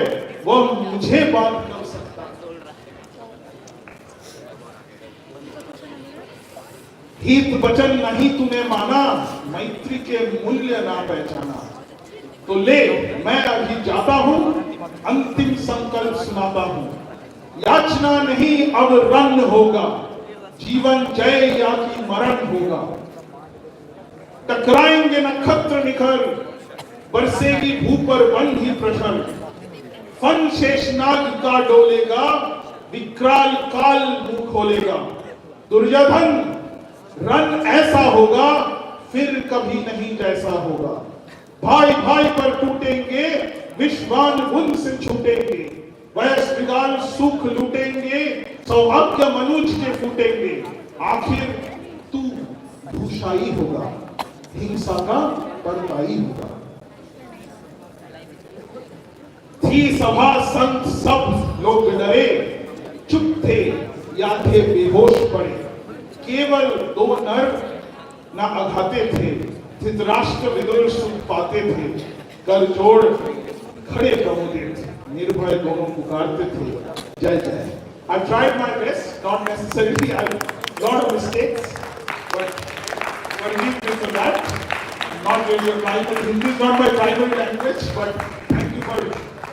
वह मुझे बांध कर सकता. हित वचन नहीं तूने माना मैत्री के मूल्य ना पहचाना. तो ले मैं अभी जाता हूं अंतिम संकल्प सुनाता हूं. याचना नहीं अब रण होगा जीवन जय या कि मरण होगा. टकराएंगे नक्षत्र निखर, बरसेगी भू पर वन ही प्रखर। फन शेषनाग का डोलेगा, विकराल काल मुंह खोलेगा। दुर्योधन रन ऐसा होगा, फिर कभी नहीं जैसा होगा। भाई भाई पर टूटेंगे, विश्वान उनसे छूटेंगे। वयस विगाल सुख लूटेंगे, सौभाग्य मनुज के फूटेंगे। आखिर तू भूषाई होगा, हिंसा का परताई होगा। थी सभा संत सब लोग डरे, चुप थे या थे बेहोश पड़े। केवल दो नर न अघाते थे, धृतराष्ट्र विदुर सुख पाते थे। कर जोड़ खड़े प्रमोदित, निर्भय दोनों पुकारते थे। जय जय। I tried my best, not necessarily I lot of mistakes, but forgive me for that. Not really a primary, Hindi is not my primary language, but thank you for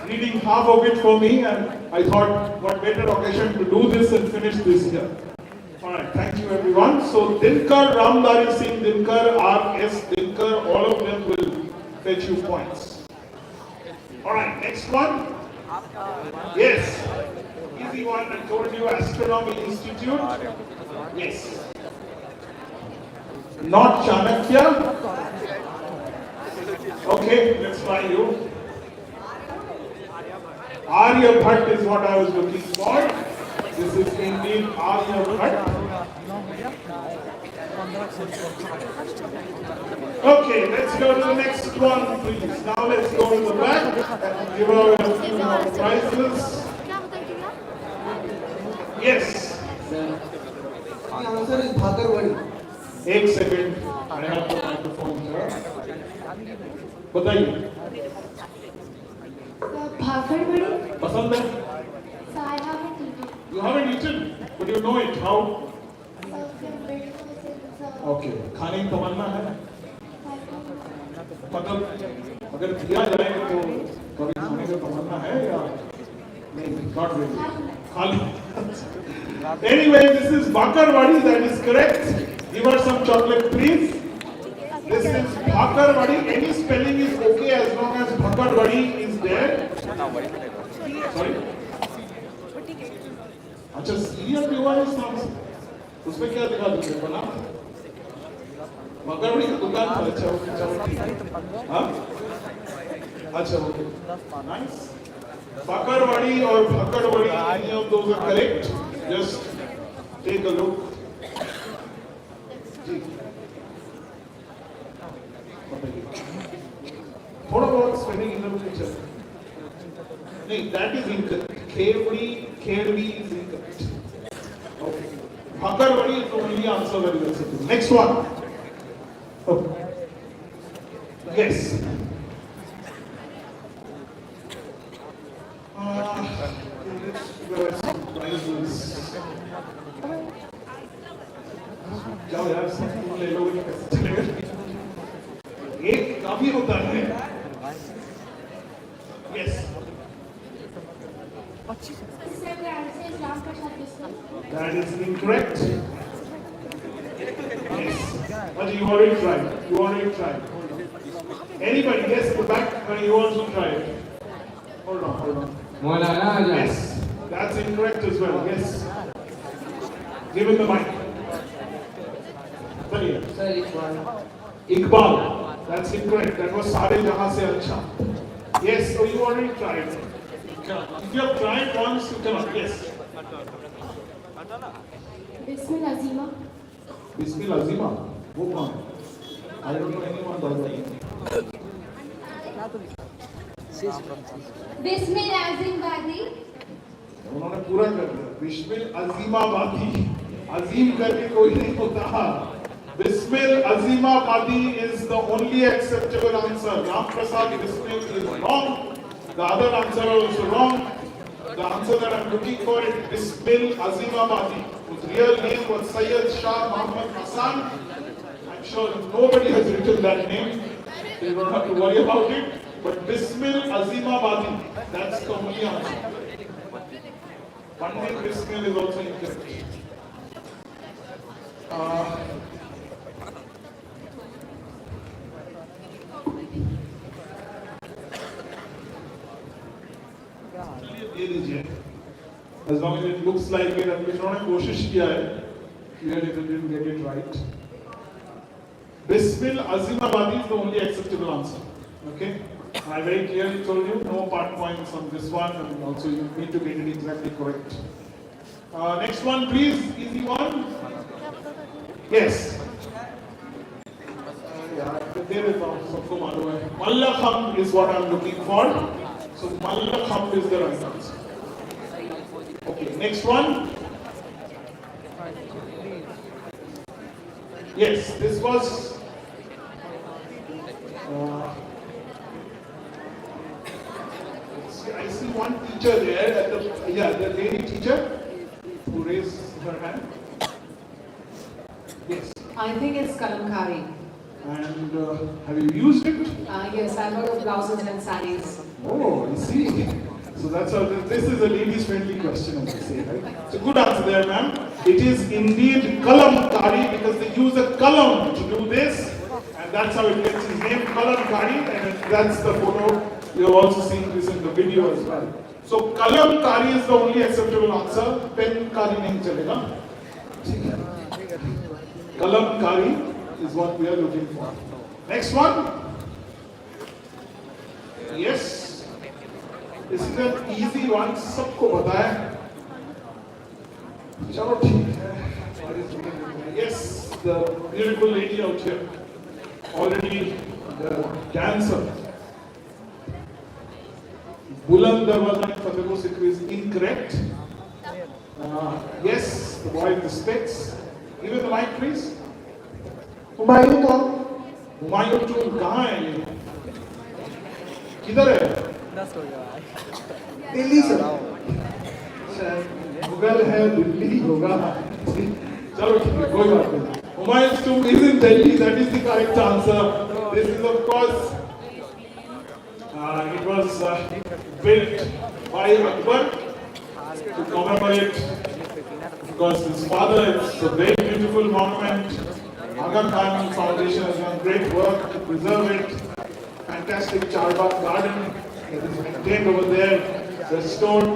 reading half of it for me, and I thought what better occasion to do this and finish this here. Alright, thank you everyone. So Dinkar, Ramdari Singh Dinkar, R.S. Dinkar, all of them will fetch you points. Alright, next one. Yes. Easy one, I told you, Astronomy Institute. Yes. Not Chanakya. Okay, let's try you. Aryabhat is what I was looking for. This is indeed Aryabhat. Okay, let's go to the next one, please. Now let's go to the back and give out a few more prizes. Yes. The answer is Bhakarwadi. एक second, I have the microphone here. बताइए। भाकरवड़ी। पसंद है? So I haven't eaten. You haven't eaten, but you know it. How? Okay. खाने की तमन्ना है? मतलब अगर दिया जाए तो कभी खाने की तमन्ना है या नहीं? Not really. खाली। Anyway, this is Bhakarwadi. That is correct. Give her some chocolate, please. This is Bhakarwadi. Any spelling is okay as long as Bhakarwadi is there. Sorry. अच्छा सीरियल भी हुआ है इस नाम से, उसमें क्या दिखा दूँगा बना? Bhakarwadi की दुकान पर। अच्छा ओके, चलो ठीक है। हाँ? अच्छा okay, nice. Bhakarwadi or Bhakarwadi, any of those are correct. Just take a look. जी। थोड़ा बहुत स्पेलिंग इधर उधर चल। नहीं, that is incorrect. Kherdi is incorrect. Okay. Bhakarwadi is the only answer that is acceptable. Next one. Okay. Yes. Let's go at some prizes. जाओ यार, सब तुम ले लोगे तो कैसे चलेगा? एक काफी होता है। Yes. That is incorrect. Yes. But you already tried. You already tried. Anybody guess in the back? You also tried. Hold on. Yes. That's incorrect as well. Yes. Give him the mic. Sir, Iqbal. That's incorrect. That was Sare Jahan Se Acha. Yes, so you already tried. If you have tried once, you cannot. Yes. Bismil Azima. Bismil Azima? वो कौन है? I don't know anyone by that name. Bismil Azimwadi. उन्होंने पूरा कर दिया। बिस्मिल अजीमाबादी। अजीम करके कोई नहीं होता। Bismil Azimabadi is the only acceptable answer. Ram Prasad Bismil is wrong. The other answer is also wrong. The answer that I'm looking for is Bismil Azimabadi, whose real name was Sayyid Shah Muhammad Hassan. I'm sure nobody has written that name. You don't have to worry about it. But Bismil Azimabadi, that's the only answer. Pandit Bismil is also incorrect. दे दीजिए. As long as it looks like it, at least उन्होंने कोशिश किया है. Even if you didn't get it right. Bismil Azimabadi is the only acceptable answer. Okay? I very clearly told you no part points on this one, and also you need to get it exactly correct. Next one, please. Easy one. Yes. There is सबको मालूम है. Mallakhamb is what I'm looking for. So Mallakhamb is the right answer. Okay. Next one. Yes, this was. I see one teacher there. The lady teacher who raised her hand. Yes. I think it's kalamkari. And have you used it? Yes, I've heard of blouses and sarees. Oh, you see. So that's how this is a ladies friendly question, I would say, right? So good answer there, ma'am. It is indeed kalamkari because they use a kalam to do this, and that's how it gets its name, kalamkari, and that's the photo. You have also seen this in the video as well. So kalamkari is the only acceptable answer. Penkari nahi chalega. Kalamkari is what we are looking for. Next one. Yes. This is an easy one. सबको पता है. चलो ठीक है. Yes, the beautiful lady out here. Already the dancer. Buland Darwaza in Fatehpur Sikri is incorrect. Yes, the boy with the specs. Give it the mic, please. Humayun तो Humayun to कहाँ है ये? किधर है? दिल्ली से. मुगल है, दिल्ली होगा. चलो ठीक है, कोई बात नहीं. Humayun's tomb is in Delhi. That is the correct answer. This is of course. It was built by Akbar to commemorate because his father. It's a very beautiful monument. Aga Khan Foundation has done great work to preserve it. Fantastic Charbagh garden that is maintained over there, restored,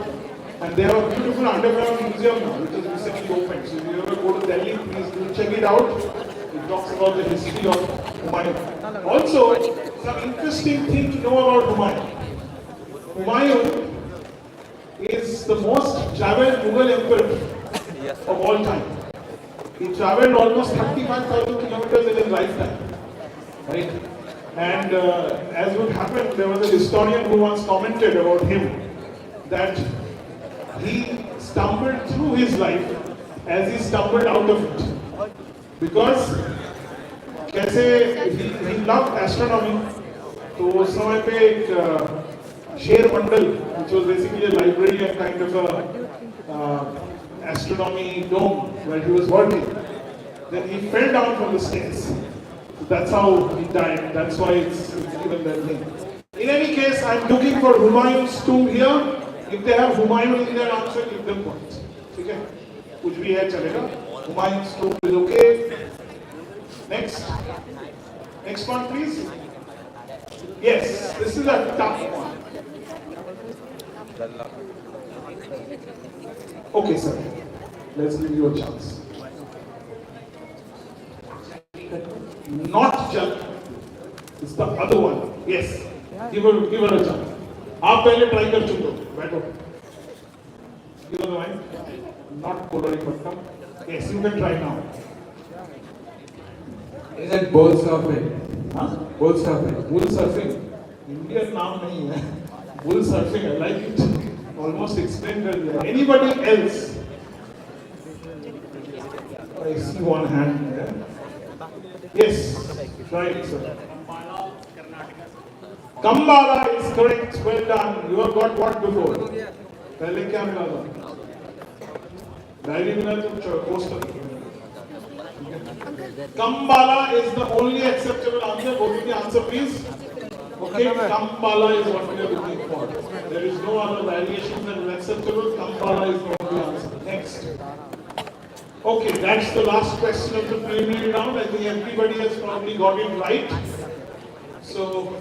and they have a beautiful underground museum now, which is recently opened. So if you ever go to Delhi, please do check it out. It talks about the history of Humayun. Also, some interesting thing to know about Humayun. Humayun is the most travelled Mughal emperor of all time. He travelled almost 35,000 kilometers in his lifetime, right? And as would happen, there was a historian who once commented about him that he stumbled through his life as he stumbled out of it. Because कैसे he loved astronomy, तो उस समय पे एक शेर मंडल, which was basically a library and kind of a astronomy dome where he was working. Then he fell down from the stairs. So that's how he died. That's why it's given that name. In any case, I'm looking for Humayun's tomb here. If they have Humayun in their answer, give them points. Okay? कुछ भी है चलेगा. Humayun's tomb is okay. Next. Next one, please. Yes, this is a tough one. Okay, sir. Let's give you a chance. Not Jal. It's the other one. Yes. Give her a chance. आप पहले try कर चुको. बैठो. Give her the mic. Not coloring button. Yes, you can try now. Is it bull surfing? Huh? Bull surfing. Bull surfing. Indian नाम नहीं है. Bull surfing. I like it. Almost explained that. Anybody else? I see one hand there. Yes, right, sir. Kambala is correct. Well done. You have got what before? पहले क्या मिला था? Diary मिला तो poster. Kambala is the only acceptable answer. Go to the answer, please. Okay, Kambala is what we are looking for. There is no other variation that is acceptable. Kambala is the only answer. Next. Okay, that's the last question of the preliminary round. I think everybody has probably got it right. So,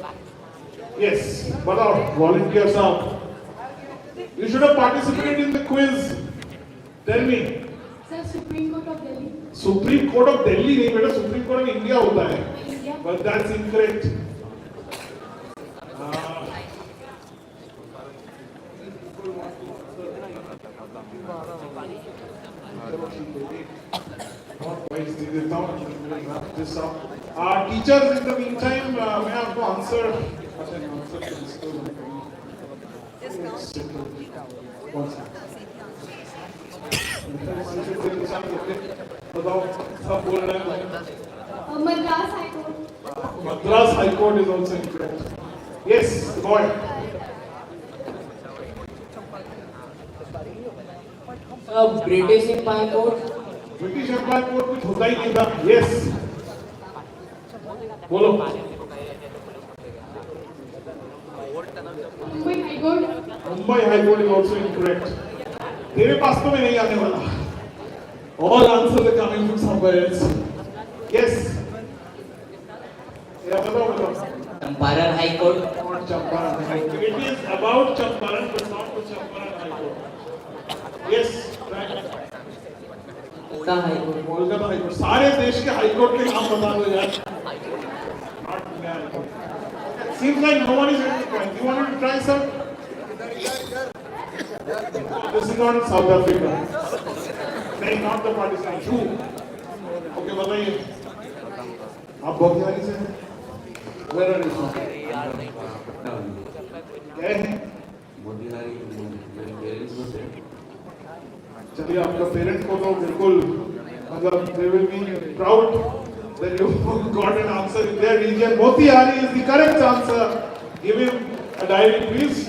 yes, but our volunteers are. You should have participated in the quiz. Tell me. Sir, Supreme Court of Delhi. Supreme Court of Delhi नहीं बेटा, Supreme Court of India होता है. India. But that's incorrect. Teachers, in the meantime, may I have to answer? बताओ, सब बोल रहे हैं. Madras High Court. Madras High Court is also incorrect. Yes, boy. British Empire Court. British Empire Court कुछ होता ही नहीं था. Yes. बोलो. Mumbai High Court. Mumbai High Court is also incorrect. तेरे पास तो मैं नहीं आने वाला. All answers are coming from somewhere else. Yes. Yeah, बताओ. Champaran High Court. Not Champaran High Court. It is about Champaran, but not the Champaran High Court. Yes. Right. Kolkata High Court. Kolkata High Court. सारे देश के high court के नाम बता दो यार. Not India High Court. Seems like no one is getting the point. You wanted to try, sir? This is not South Africa. नहीं, not the Pakistan. True. Okay, बताइए. आप बोगियारी से हैं? Where are you from? क्या है? चलिए आपका parent को तो बिल्कुल मतलब they will be proud that you got an answer in their region. Motihari is the correct answer. Give him a diary, please.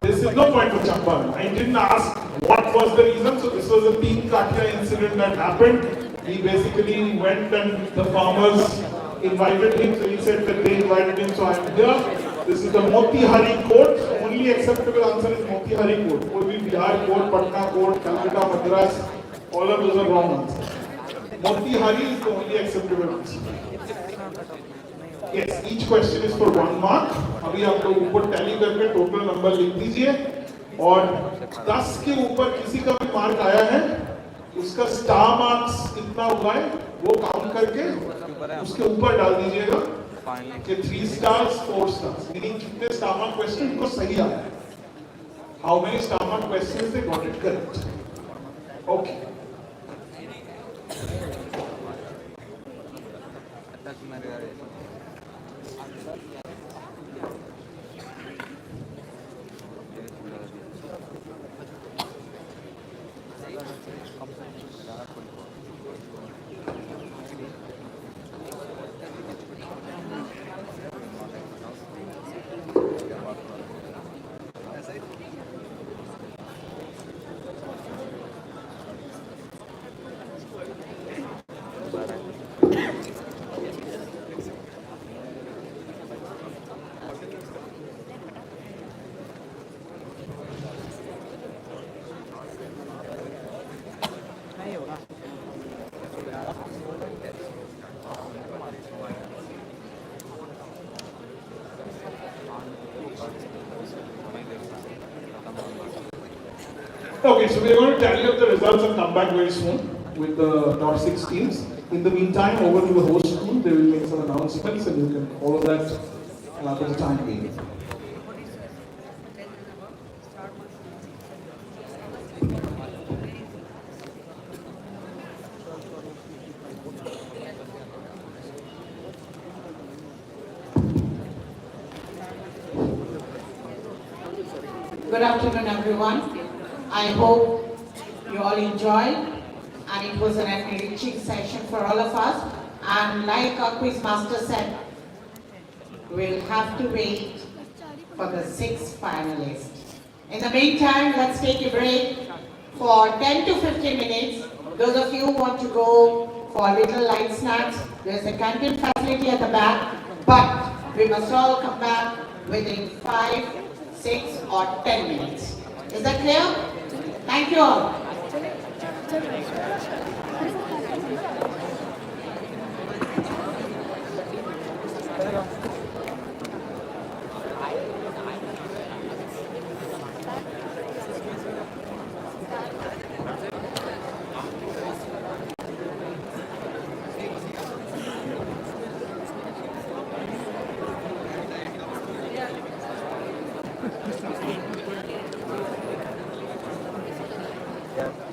This is no point for Champaran. I didn't ask what was the reason. So this was a Teen Katya incident that happened. He basically went and the farmers invited him. So he said that they invited him. So I'm here. This is the Motihari Court. Only acceptable answer is Motihari Court. Could be Bihar Court, Patna Court, Calcutta, Madras. All of those are wrong answers. Motihari is the only acceptable answer. Yes, each question is for 1 mark. अभी आप लोग ऊपर tally करके total number लिख दीजिए और 10 के ऊपर किसी का भी मार्क आया है उसका स्टार मार्क्स कितना हुआ है वो काउंट करके उसके ऊपर डाल दीजिएगा कि 3 stars 4 stars मीनिंग कितने स्टार मार्क क्वेश्चन उनको सही आया है. How many star mark questions they got it correct. Okay. Okay, so we are going to tally up the results and come back very soon with the top 6 teams. In the meantime, over to the host school, they will make some announcements and you can follow that for the time being. Good afternoon, everyone. I hope you all enjoyed, and it was an enriching session for all of us. And like our quiz master said, we'll have to wait for the 6 finalists. In the meantime, let's take a break for 10 to 15 minutes. Those of you who want to go for little light snacks, there's a canteen facility at the back, but we must all come back within 5, 6 or 10 minutes. Is that clear? Thank you all.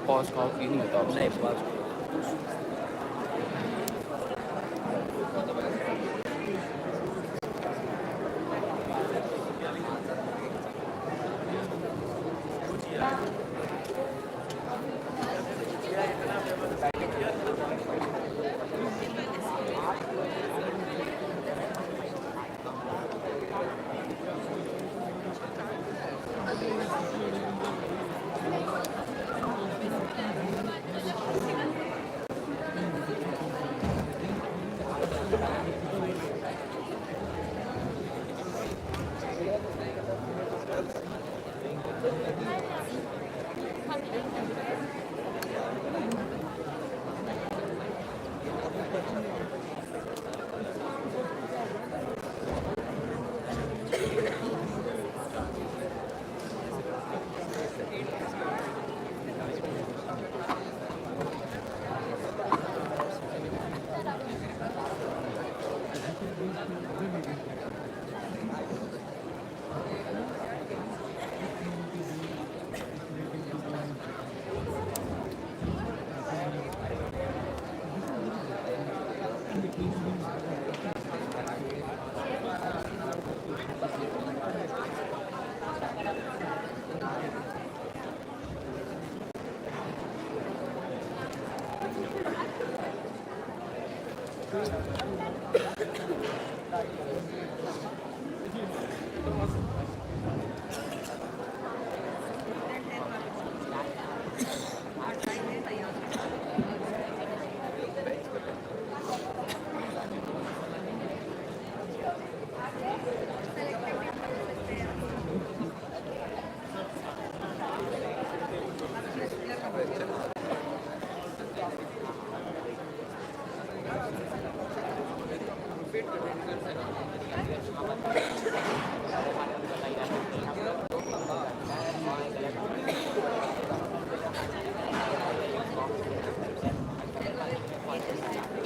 Pause का option नहीं होता नहीं pause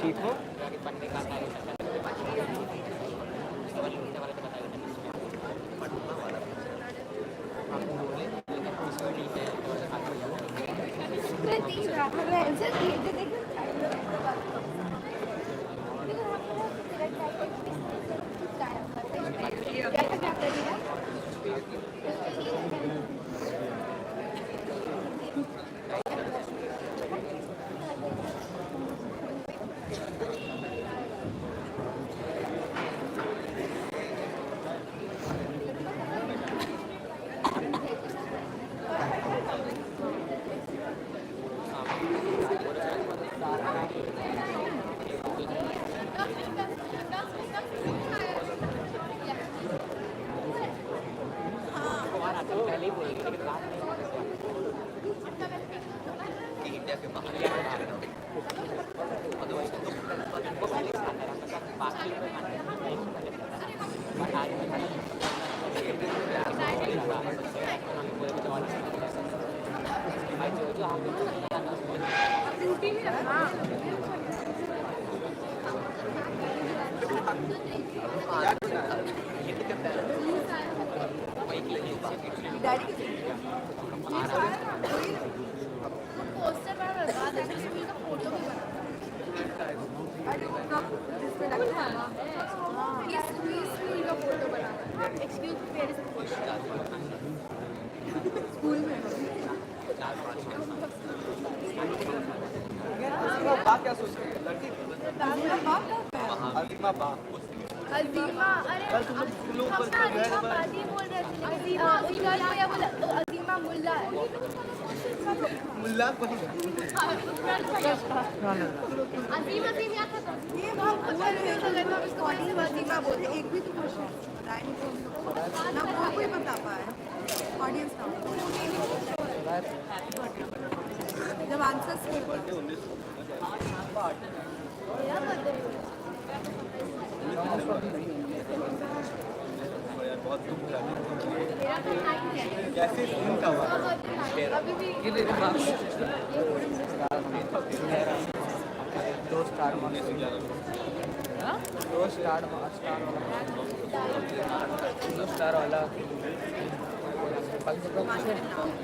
ठीक हो poster बना बर्बाद है school का फोटो भी बना ये स्कूल का फोटो बना एक्सक्यूज वेयर इज स्कूल में बात क्या सोच रही है लड़की अजीमा बा अजीमा अरे हम अजीमा बाजी बोल रहे थे अजीमा उसका नाम क्या बोला अजीमा मुल्ला है मुल्ला कोई अजीम अजीम याद था ये हम बोल रहे थे अगर हम इसको अजीमा बोलते एक भी तो क्वेश्चन बताया नहीं ना कोई बता पाया ऑडियंस ना जब आंसर्स मेरा बर्थडे बहुत दुख लगा मेरा तो 9 है कैसे फोन का हुआ अभी भी ये देखो दो स्टार वाला दो स्टार वाला I don't think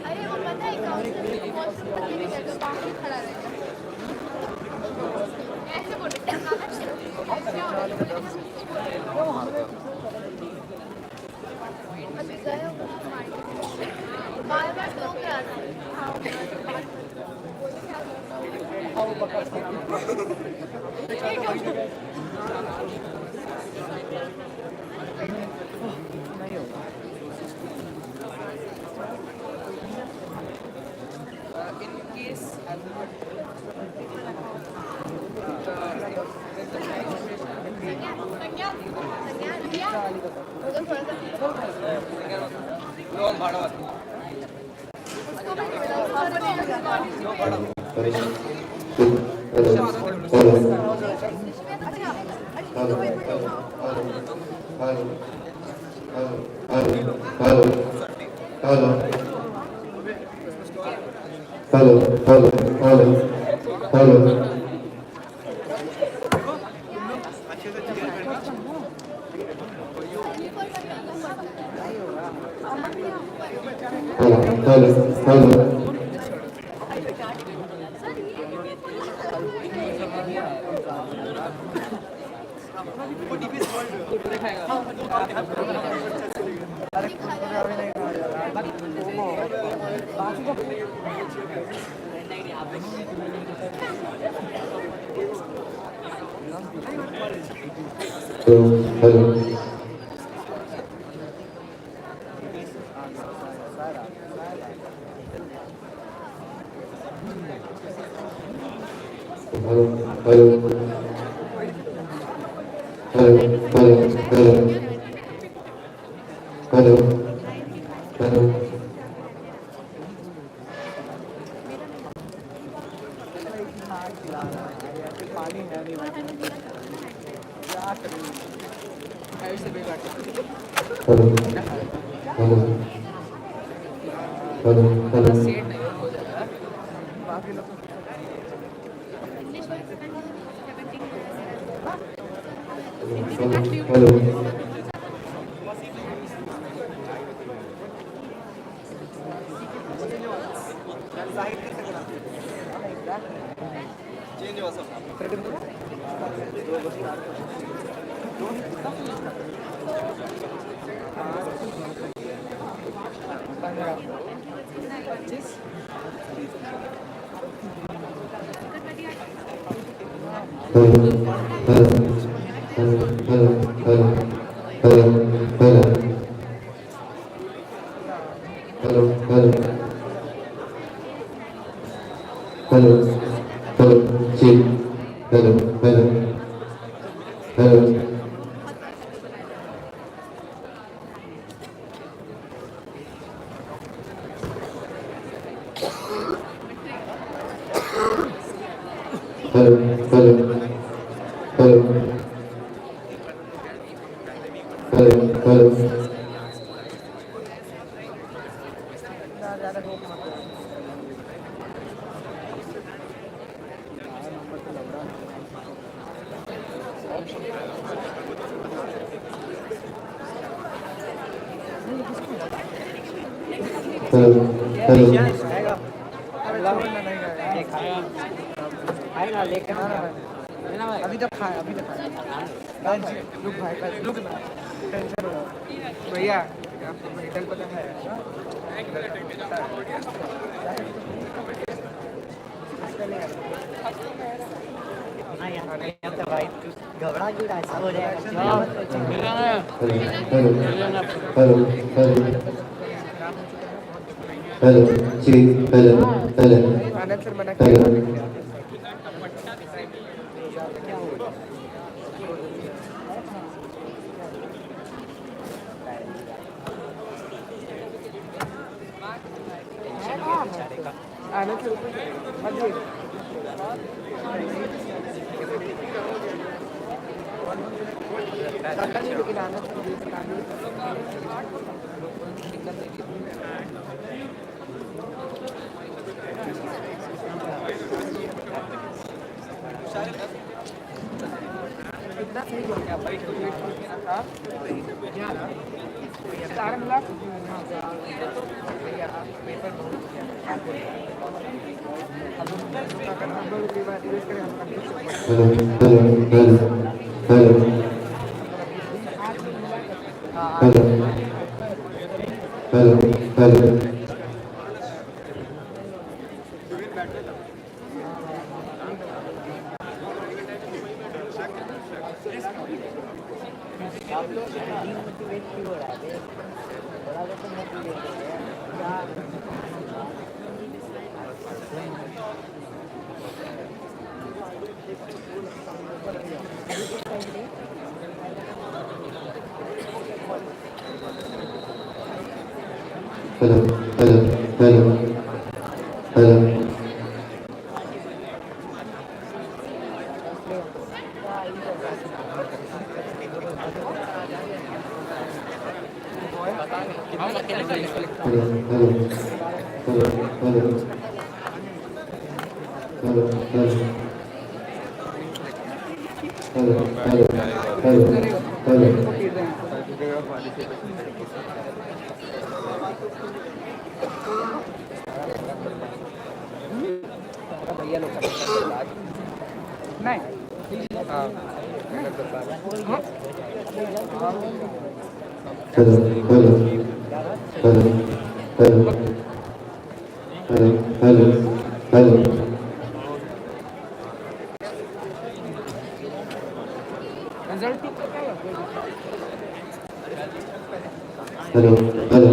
अरे वो पता है काउंटर बहुत मोटिवेटेड तो बाहर ही खड़ा रहता है ऐसे बोले अभी गए बार बार तो In case Hello. Hello. अभी तक खाए अभी तक खाए रुक भाई रुक ना टेंशन हो भैया आपको मेडल पता है घबरा क्यों रहा है हो जाएगा Hello. See. Hello. Hello. आनंद सर मना Hello. आनंद सर मत लेकिन आनंद कितना सही हो गया भाई सारा मिला paper Hello. Hello. Hello. Hello. Hello. Hello. Hello. Hello. Hello. Hello. Hello. भैया लोग नहीं Hello. Hello. Hello. Hello. Hello. Hello. Hello. Result Hello. Hello.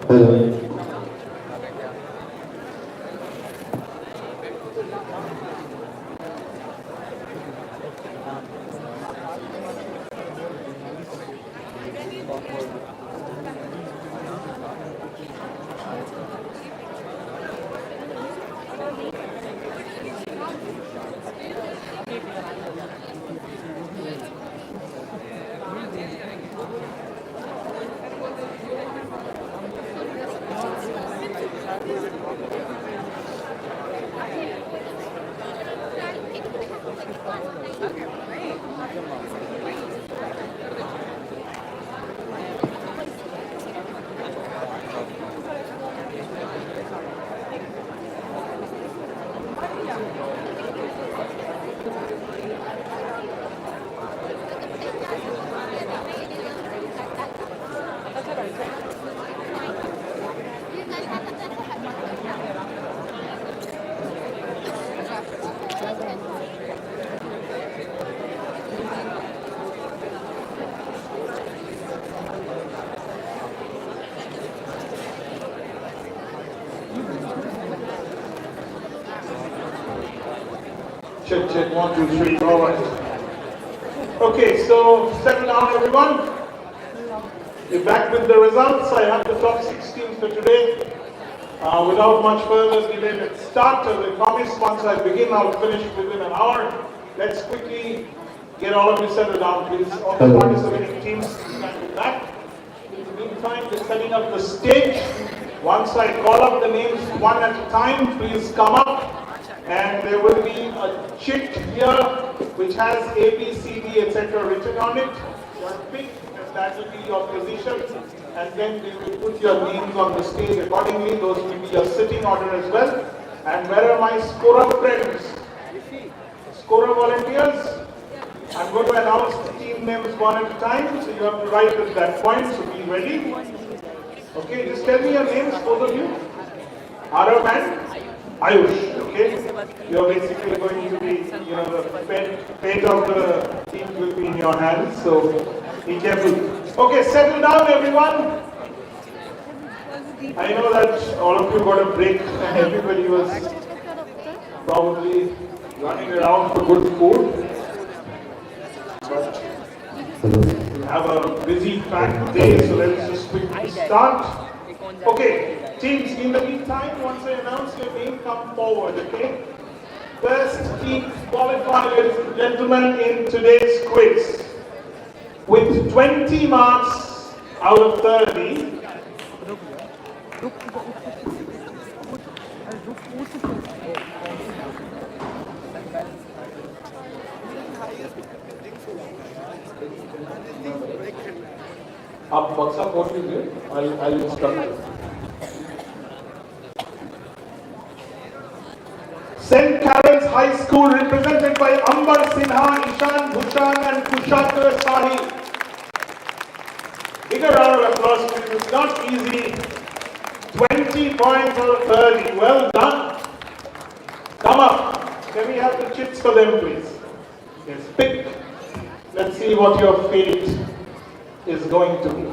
Hello. Check, check, 1, 2, 3, all right. Okay, so settle down everyone. We're back with the results. I have the top 16 for today. Without much further delay, let's start. As I promised, once I begin, I'll finish within an hour. Let's quickly get all of you settled down, please. All the participating teams, stand with that. In the meantime, we're setting up the stage. Once I call up the names one at a time, please come up and there will be a chit here which has A, B, C, D, etc. written on it. You have to pick, and that will be your position, and then they will put your names on the stage accordingly. Those will be your sitting order as well. And where are my scorer friends? Scorer volunteers? I'm going to announce the team names one at a time, so you have to write at that point, so be ready. Okay, just tell me your names, both of you. Arav and Ayush, okay? You're basically going to be, the fate of the team will be in your hands, so be careful. Okay, settle down everyone. I know that all of you got a break and everybody was probably running around for good food. We have a busy packed day, so let's just quickly start. Okay, teams, in the meantime, once I announce your name, come forward, okay? First team qualified, ladies and gentlemen, in today's quiz. With 20 marks out of 30, आप बक्सा खोल लीजिए, I'll instruct. St. Karen's High School, represented by Ambar Sinha, Ishan Bhushan and Kushagra Sahi. Bigger round of applause, please. It's not easy. 20 points out of 30. Well done. Come up. Can we have the chits for them, please? Yes, pick. Let's see what your fate is going to be.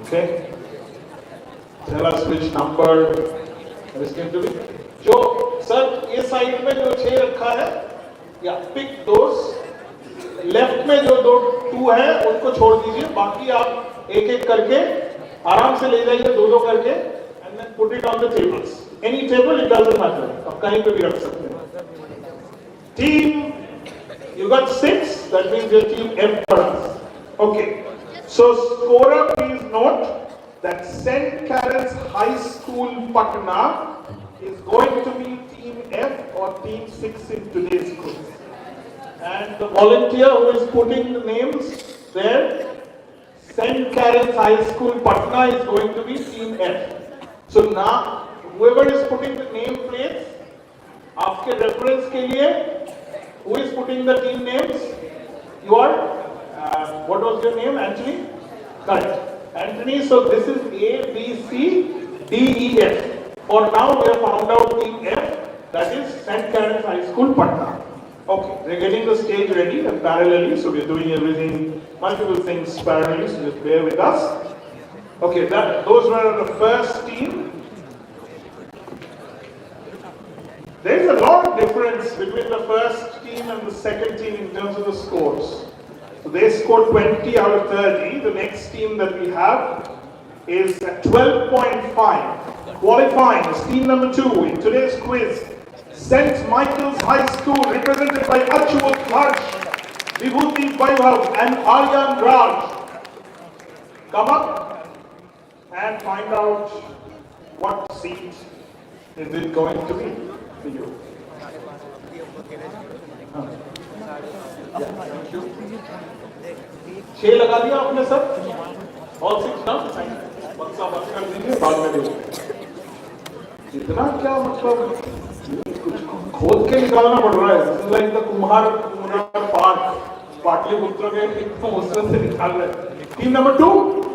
Okay? Tell us which number is going to be. Jo, sir, ये side में जो 6 रखा है, या pick those. Left में जो 2 है, उनको छोड़ दीजिए. बाकी आप एक-एक करके आराम से ले जाइए, 2-2 करके, and then put it on the tables. Any table, it doesn't matter. आप कहीं पे भी रख सकते हैं. Team, you got 6. That means your team F for us. Okay. So scorer, please note that St. Karen's High School Patna is going to be team F or team 6 in today's quiz. And the volunteer who is putting the names there, St. Karen's High School Patna is going to be team F. So now, whoever is putting the name plates, आपके reference के लिए, who is putting the team names? You are, what was your name, Anthony? Correct. Anthony, so this is A, B, C, D, E, F. For now, we have found out team F, that is St. Karen's High School, Patna. Okay, we're getting the stage ready parallelly, so we're doing everything, multiple things parallelly, so just bear with us. Okay, those were the first team. There is a lot of difference between the first team and the second team in terms of the scores. So they scored 20 out of 30. The next team that we have is at 12.5. Qualifying is team number 2 in today's quiz. St. Michael's High School, represented by Achut Harsh, Vibhuti Vaibhav and Aryan Raj. Come up and find out what seat is it going to be for you. छह लगा दिया आपने sir? All 6 now? बक्सा बंद कर दीजिए, बाद में देखिए. इतना क्या मतलब खोद के निकालना पड़ रहा है. This is like the कुम्हार पार्क, पाटलिपुत्र के उसमें से निकाल रहे हैं. Team number 2,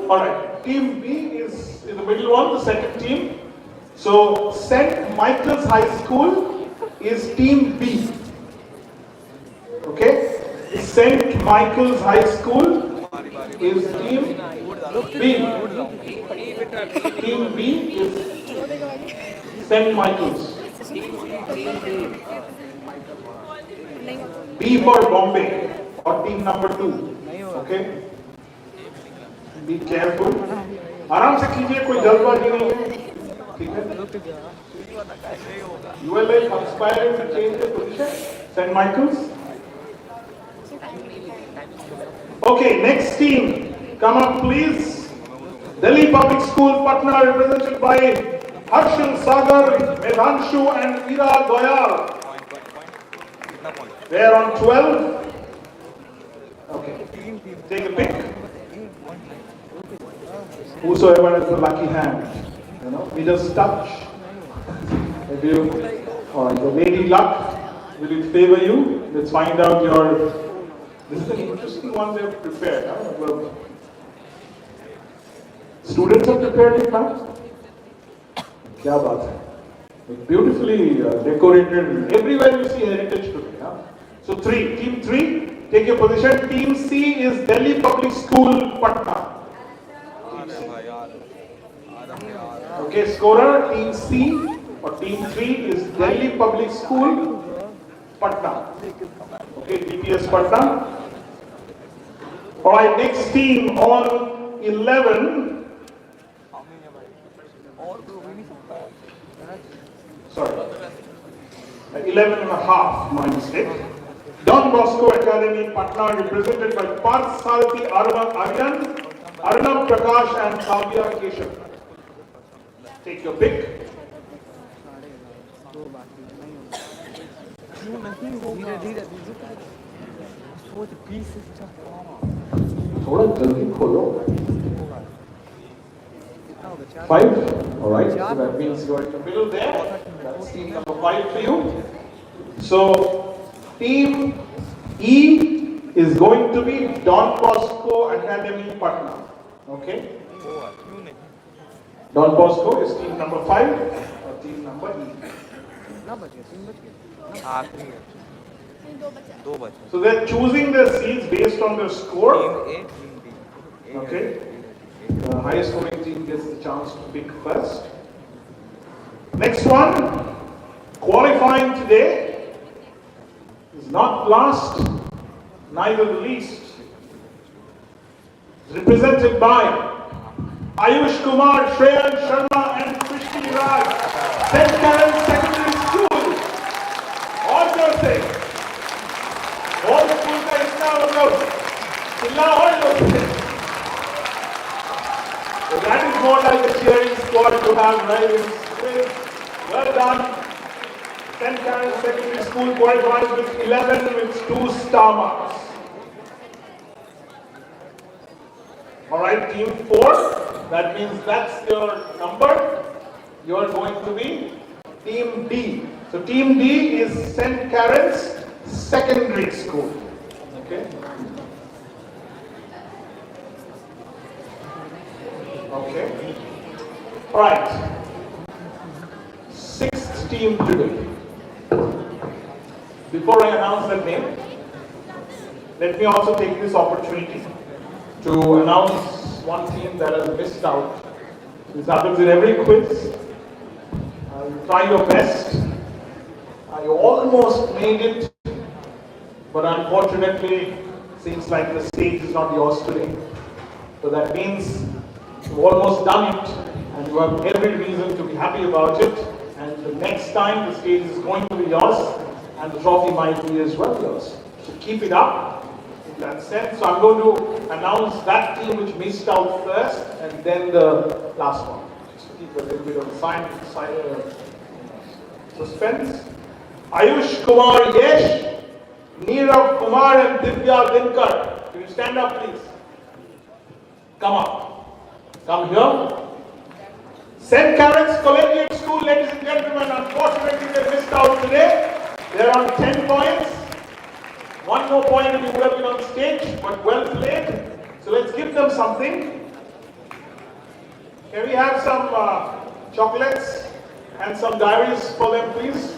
all right. Team B is in the middle one, the second team. So St. Michael's High School is team B. Okay? St. Michael's High School is team B. Team B is St. Michael's. B for Bombay or team number 2. Okay? Be careful. आराम से कीजिए, कोई जल्दबाजी नहीं है. ठीक है? ULA conspiring to change the position. St. Michael's. Okay, next team, come up please. Delhi Public School, Patna, represented by Harshil Sagar, Medhanshu and Ira Goyal. They are on 12. Okay. Take a pick. Whosoever has the lucky hand. You know, we just touch. If you, or the lady luck, will it favor you? Let's find out your. This is an interesting one they have prepared. Huh? Well, students have prepared it now. Kya baat hai? Beautifully decorated. Everywhere you see heritage today. Huh? So team 3, take your position. Team C is Delhi Public School, Patna. Okay, scorer, team C or team 3 is Delhi Public School, Patna. Okay, DPS Patna. Alright, next team on 11. Sorry, 11 and a half, my mistake. Don Bosco Academy, Patna, represented by Parth Sarthi Aryan, Arnab Prakash and Kavya Keshav. Take your pick. थोड़ा जल्दी खोलो. 5. All right. So that means you are in the middle there. That's team number 5 for you. So team E is going to be Don Bosco Academy, Patna. Okay. Don Bosco is team number 5 or team number E. So they're choosing their seats based on their score. Okay. The highest scoring team gets the chance to pick first. Next one, qualifying today is not last, neither the least. Represented by Ayush Kumar, Shreyan Sharma and Krishni Raj, St. Karen's Secondary School. All your say. All school ka itna मतलब चिल्ला और लोग. So that is more like a cheering squad to have, right? It's well done. St. Karen's Secondary School qualifies with 11 with 2 star marks. Alright, team 4. That means that's your number. You are going to be team D. So team D is St. Karen's Secondary School. Okay. Okay. All right. 6th team today. Before I announce that name, let me also take this opportunity to announce one team that has missed out. This happens in every quiz. You try your best. You almost made it, but unfortunately, seems like the stage is not yours today. So that means you've almost done it, and you have every reason to be happy about it. And the next time, the stage is going to be yours, and the trophy might be as well yours. So keep it up in that sense. So I'm going to announce that team which missed out first, and then the last one. Just to keep a little bit of suspense. Ayush Kumar Yesh, Neerav Kumar and Divya Dinkar. Can you stand up, please? Come up. Come here. St. Karen's Collegiate School, ladies and gentlemen, unfortunately they missed out today. They're on 10 points. One more point if you would have been on stage, but well played. So let's give them something. Can we have some chocolates and some diaries for them, please?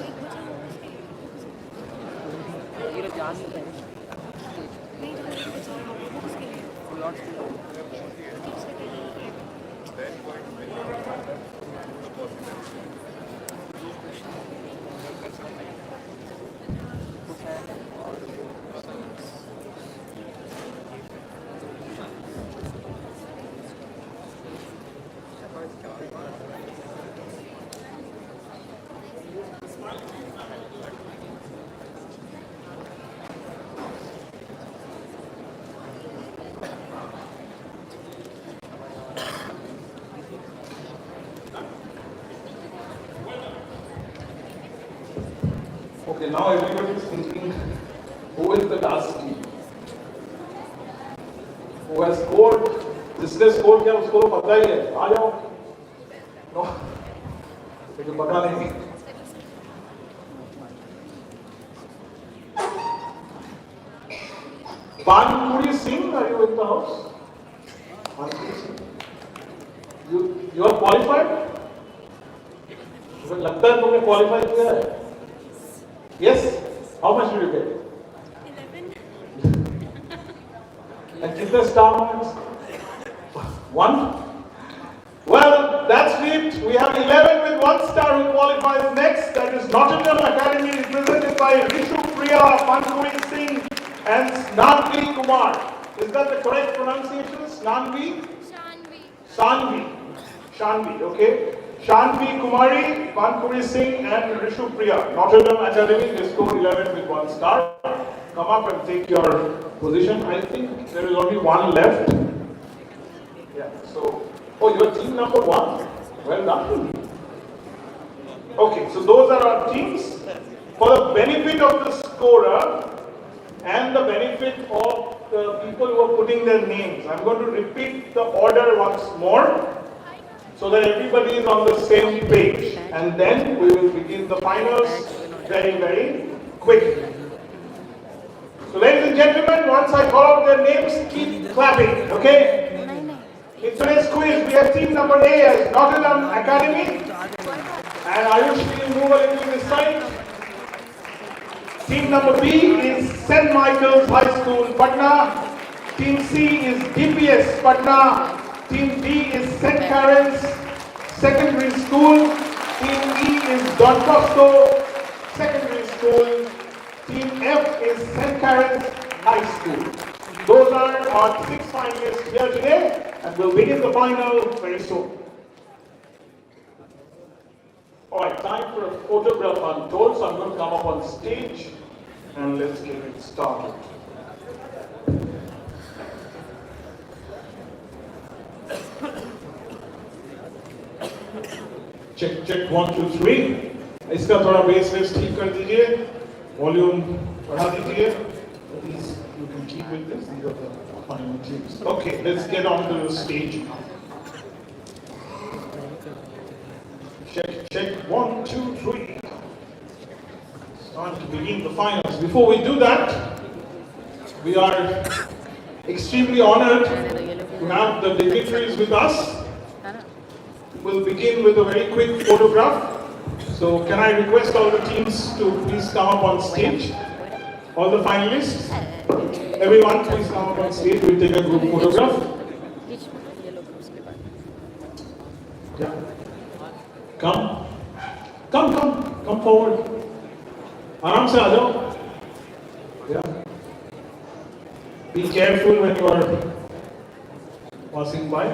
Okay, now everybody is thinking, who is the dance team? Who has scored? जिसने score किया उसको तो पता ही है, आ जाओ। No, मुझे पता नहीं। Panpuri Singh, are you in the house? Panpuri Singh. You are qualified? मुझे लगता है तुमने qualify किया है। Yes? How much did you get? 11. And कितने star marks? 1? Well, that's it. We have 11 with 1 star who qualifies next. That is Nottingham Academy represented by Rishu Priya, Panpuri Singh and Snanvi Kumar. Is that the correct pronunciation? Snanvi? Shanvi. Shanvi, okay. Shanvi Kumari, Panpuri Singh and Rishu Priya. Nottingham Academy, they scored 11 with 1 star. Come up and take your position. I think there is only one left. Yeah, so, oh, you're team number 1. Well done. Okay, so those are our teams. For the benefit of the scorer and the benefit of the people who are putting their names, I'm going to repeat the order once more so that everybody is on the same page. And then we will begin the finals very, very quickly. So ladies and gentlemen, once I call out their names, keep clapping, okay? In today's quiz, we have team number A as Nottingham Academy. And Ayush, will you move a little to this side? Team number B is St. Michael's High School, Patna. Team C is DPS, Patna. Team D is St. Karen's Secondary School. Team E is Don Bosco Secondary School. Team F is St. Karen's High School. Those are our 6 finalists here today, and we'll begin the final very soon. Alright, time for a photograph, I'm told, so I'm going to come up on stage and let's get it started. Check, check, 1, 2, 3. इसका थोड़ा base वेस ठीक कर दीजिए, volume बढ़ा दीजिए. These you can keep with this. These are the final teams. Okay, let's get on to the stage. Check, check, 1, 2, 3. It's time to begin the finals. Before we do that, we are extremely honored to have the dignitaries with us. We'll begin with a very quick photograph. So can I request all the teams to please come up on stage? All the finalists, everyone please come up on stage. We'll take a group photograph. Yeah. Come forward. Aram se aa jao. Yeah. Be careful when you are passing by.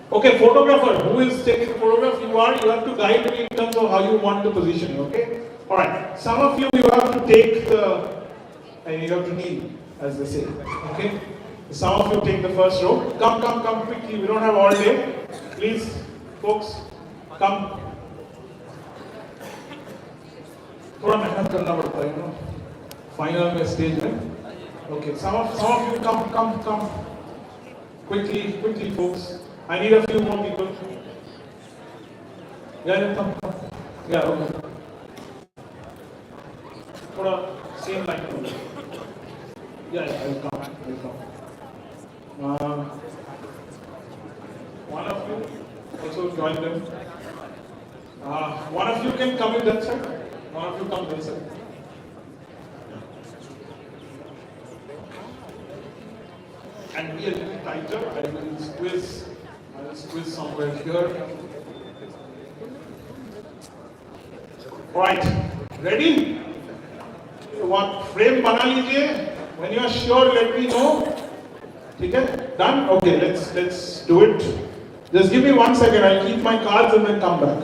Okay, photographer, who is taking the photograph? You are, you have to guide me in terms of how you want the position, okay? Alright, some of you have to take the, and you have to kneel, as they say, okay? Some of you take the first row. Come quickly, we don't have all day. Please, folks, come. थोड़ा मेहनत करना पड़ता है, you know. Final में stage में. Okay, some of you come. Quickly, folks. I need a few more people. Yeah, come. Yeah, okay. थोड़ा same line. Yeah, I'll come. One of you also join them. One of you can come in that side. One of you come this side. And be a little tighter. I will squeeze somewhere here. Right. Ready? One frame bana lijiye. When you are sure, let me know. Okay? Done? Okay, let's do it. Just give me 1 second. I'll keep my cards and then come back.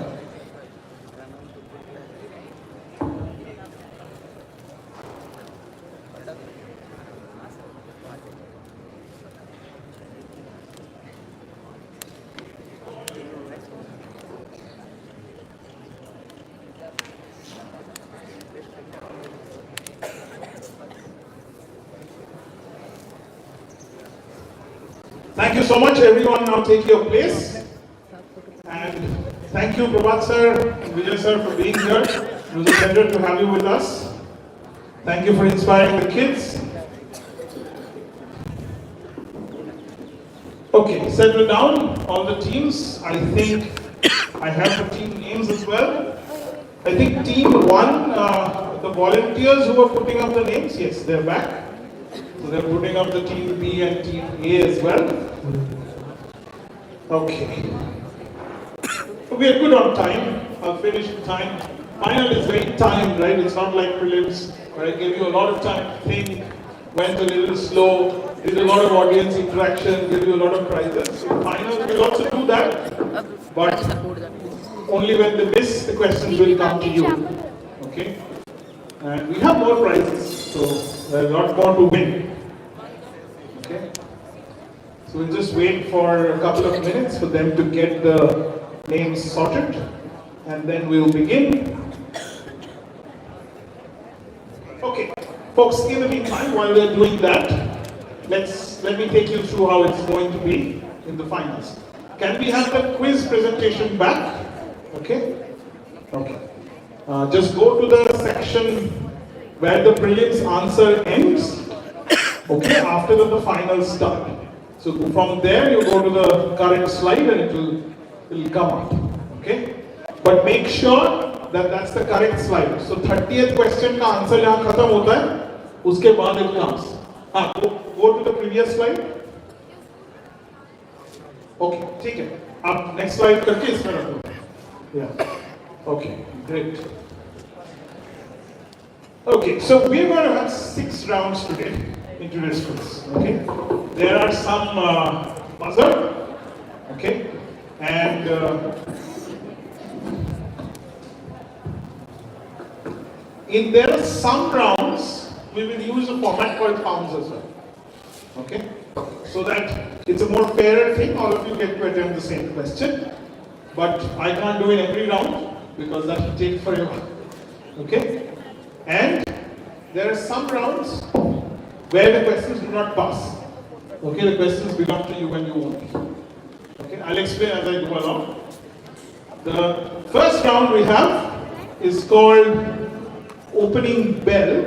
Thank you so much, everyone. Now take your place. And thank you, Prabhat sir and Vijay sir, for being here. It was a pleasure to have you with us. Thank you for inspiring the kids. Okay, settle down, all the teams. I think I have the team names as well. I think team 1, the volunteers who were putting up the names, yes, they're back. So they're putting up the team B and team A as well. Okay. We are good on time. I'll finish in time. Final is very timed, right? It's not like prelims, where I gave you a lot of time to think, went a little slow, did a lot of audience interaction, gave you a lot of prizes. So final will also do that, but only when they miss, the questions will come to you. Okay? And we have more prizes, so there's a lot more to win. Okay? So we'll just wait for a couple of minutes for them to get the names sorted, and then we'll begin. Okay, folks, in the meantime, while we're doing that, let me take you through how it's going to be in the finals. Can we have the quiz presentation back? Okay? Okay. Just go to the section where the prelims answer ends. Okay, after the finals start. So from there you go to the current slide and it will come up. Okay? But make sure that that's the correct slide. So 30th question का answer यहाँ खत्म होता है, उसके बाद it comes. Go to the previous slide. Okay, ठीक है. आप next slide करके इसमें रखो. Yeah. Okay, great. Okay, so we're going to have 6 rounds today in today's quiz. Okay, there are some buzzer. Okay, and there are some rounds we will use a format called pounds as well. Okay, so that it's a more fairer thing. All of you get to attempt the same question, but I can't do it every round because that will take forever. Okay, and there are some rounds where the questions do not pass. Okay, the questions belong to you when you only. Okay, I'll explain as I go along. The first round we have is called opening bell,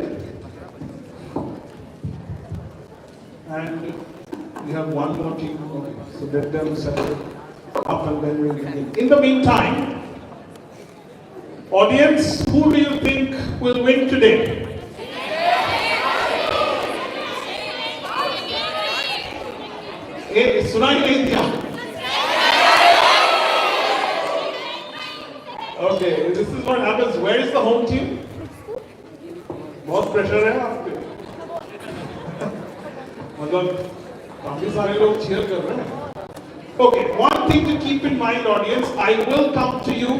and we have one more team. Okay, so let them settle up and then we'll begin. In the meantime, audience, who do you think will win today? सुनाई नहीं दिया. Okay, this is what happens. Where is the home team? बहुत pressure है आप पे. मतलब काफी सारे लोग cheer कर रहे हैं. Okay, one thing to keep in mind, audience, I will come to you.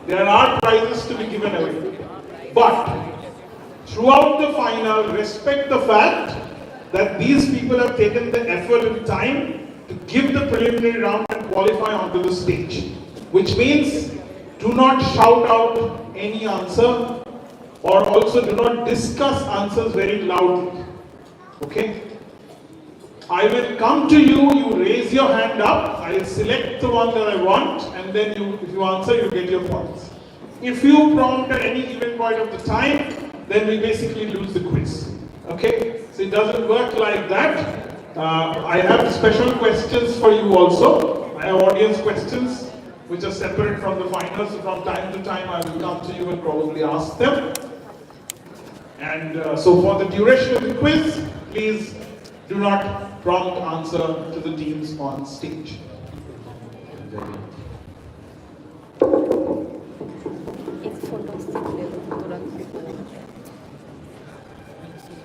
There are prizes to be given away. But throughout the final, respect the fact that these people have taken the effort and time to give the preliminary round and qualify onto the stage. Which means, do not shout out any answer, or also do not discuss answers very loudly. Okay? I will come to you, you raise your hand up, I will select the one that I want, and then if you answer, you get your points. If you prompt at any given point of the time, then we basically lose the quiz. Okay? So it doesn't work like that. I have special questions for you also. I have audience questions which are separate from the finals. So from time to time I will come to you and probably ask them. And so for the duration of the quiz, please do not prompt answer to the teams on stage.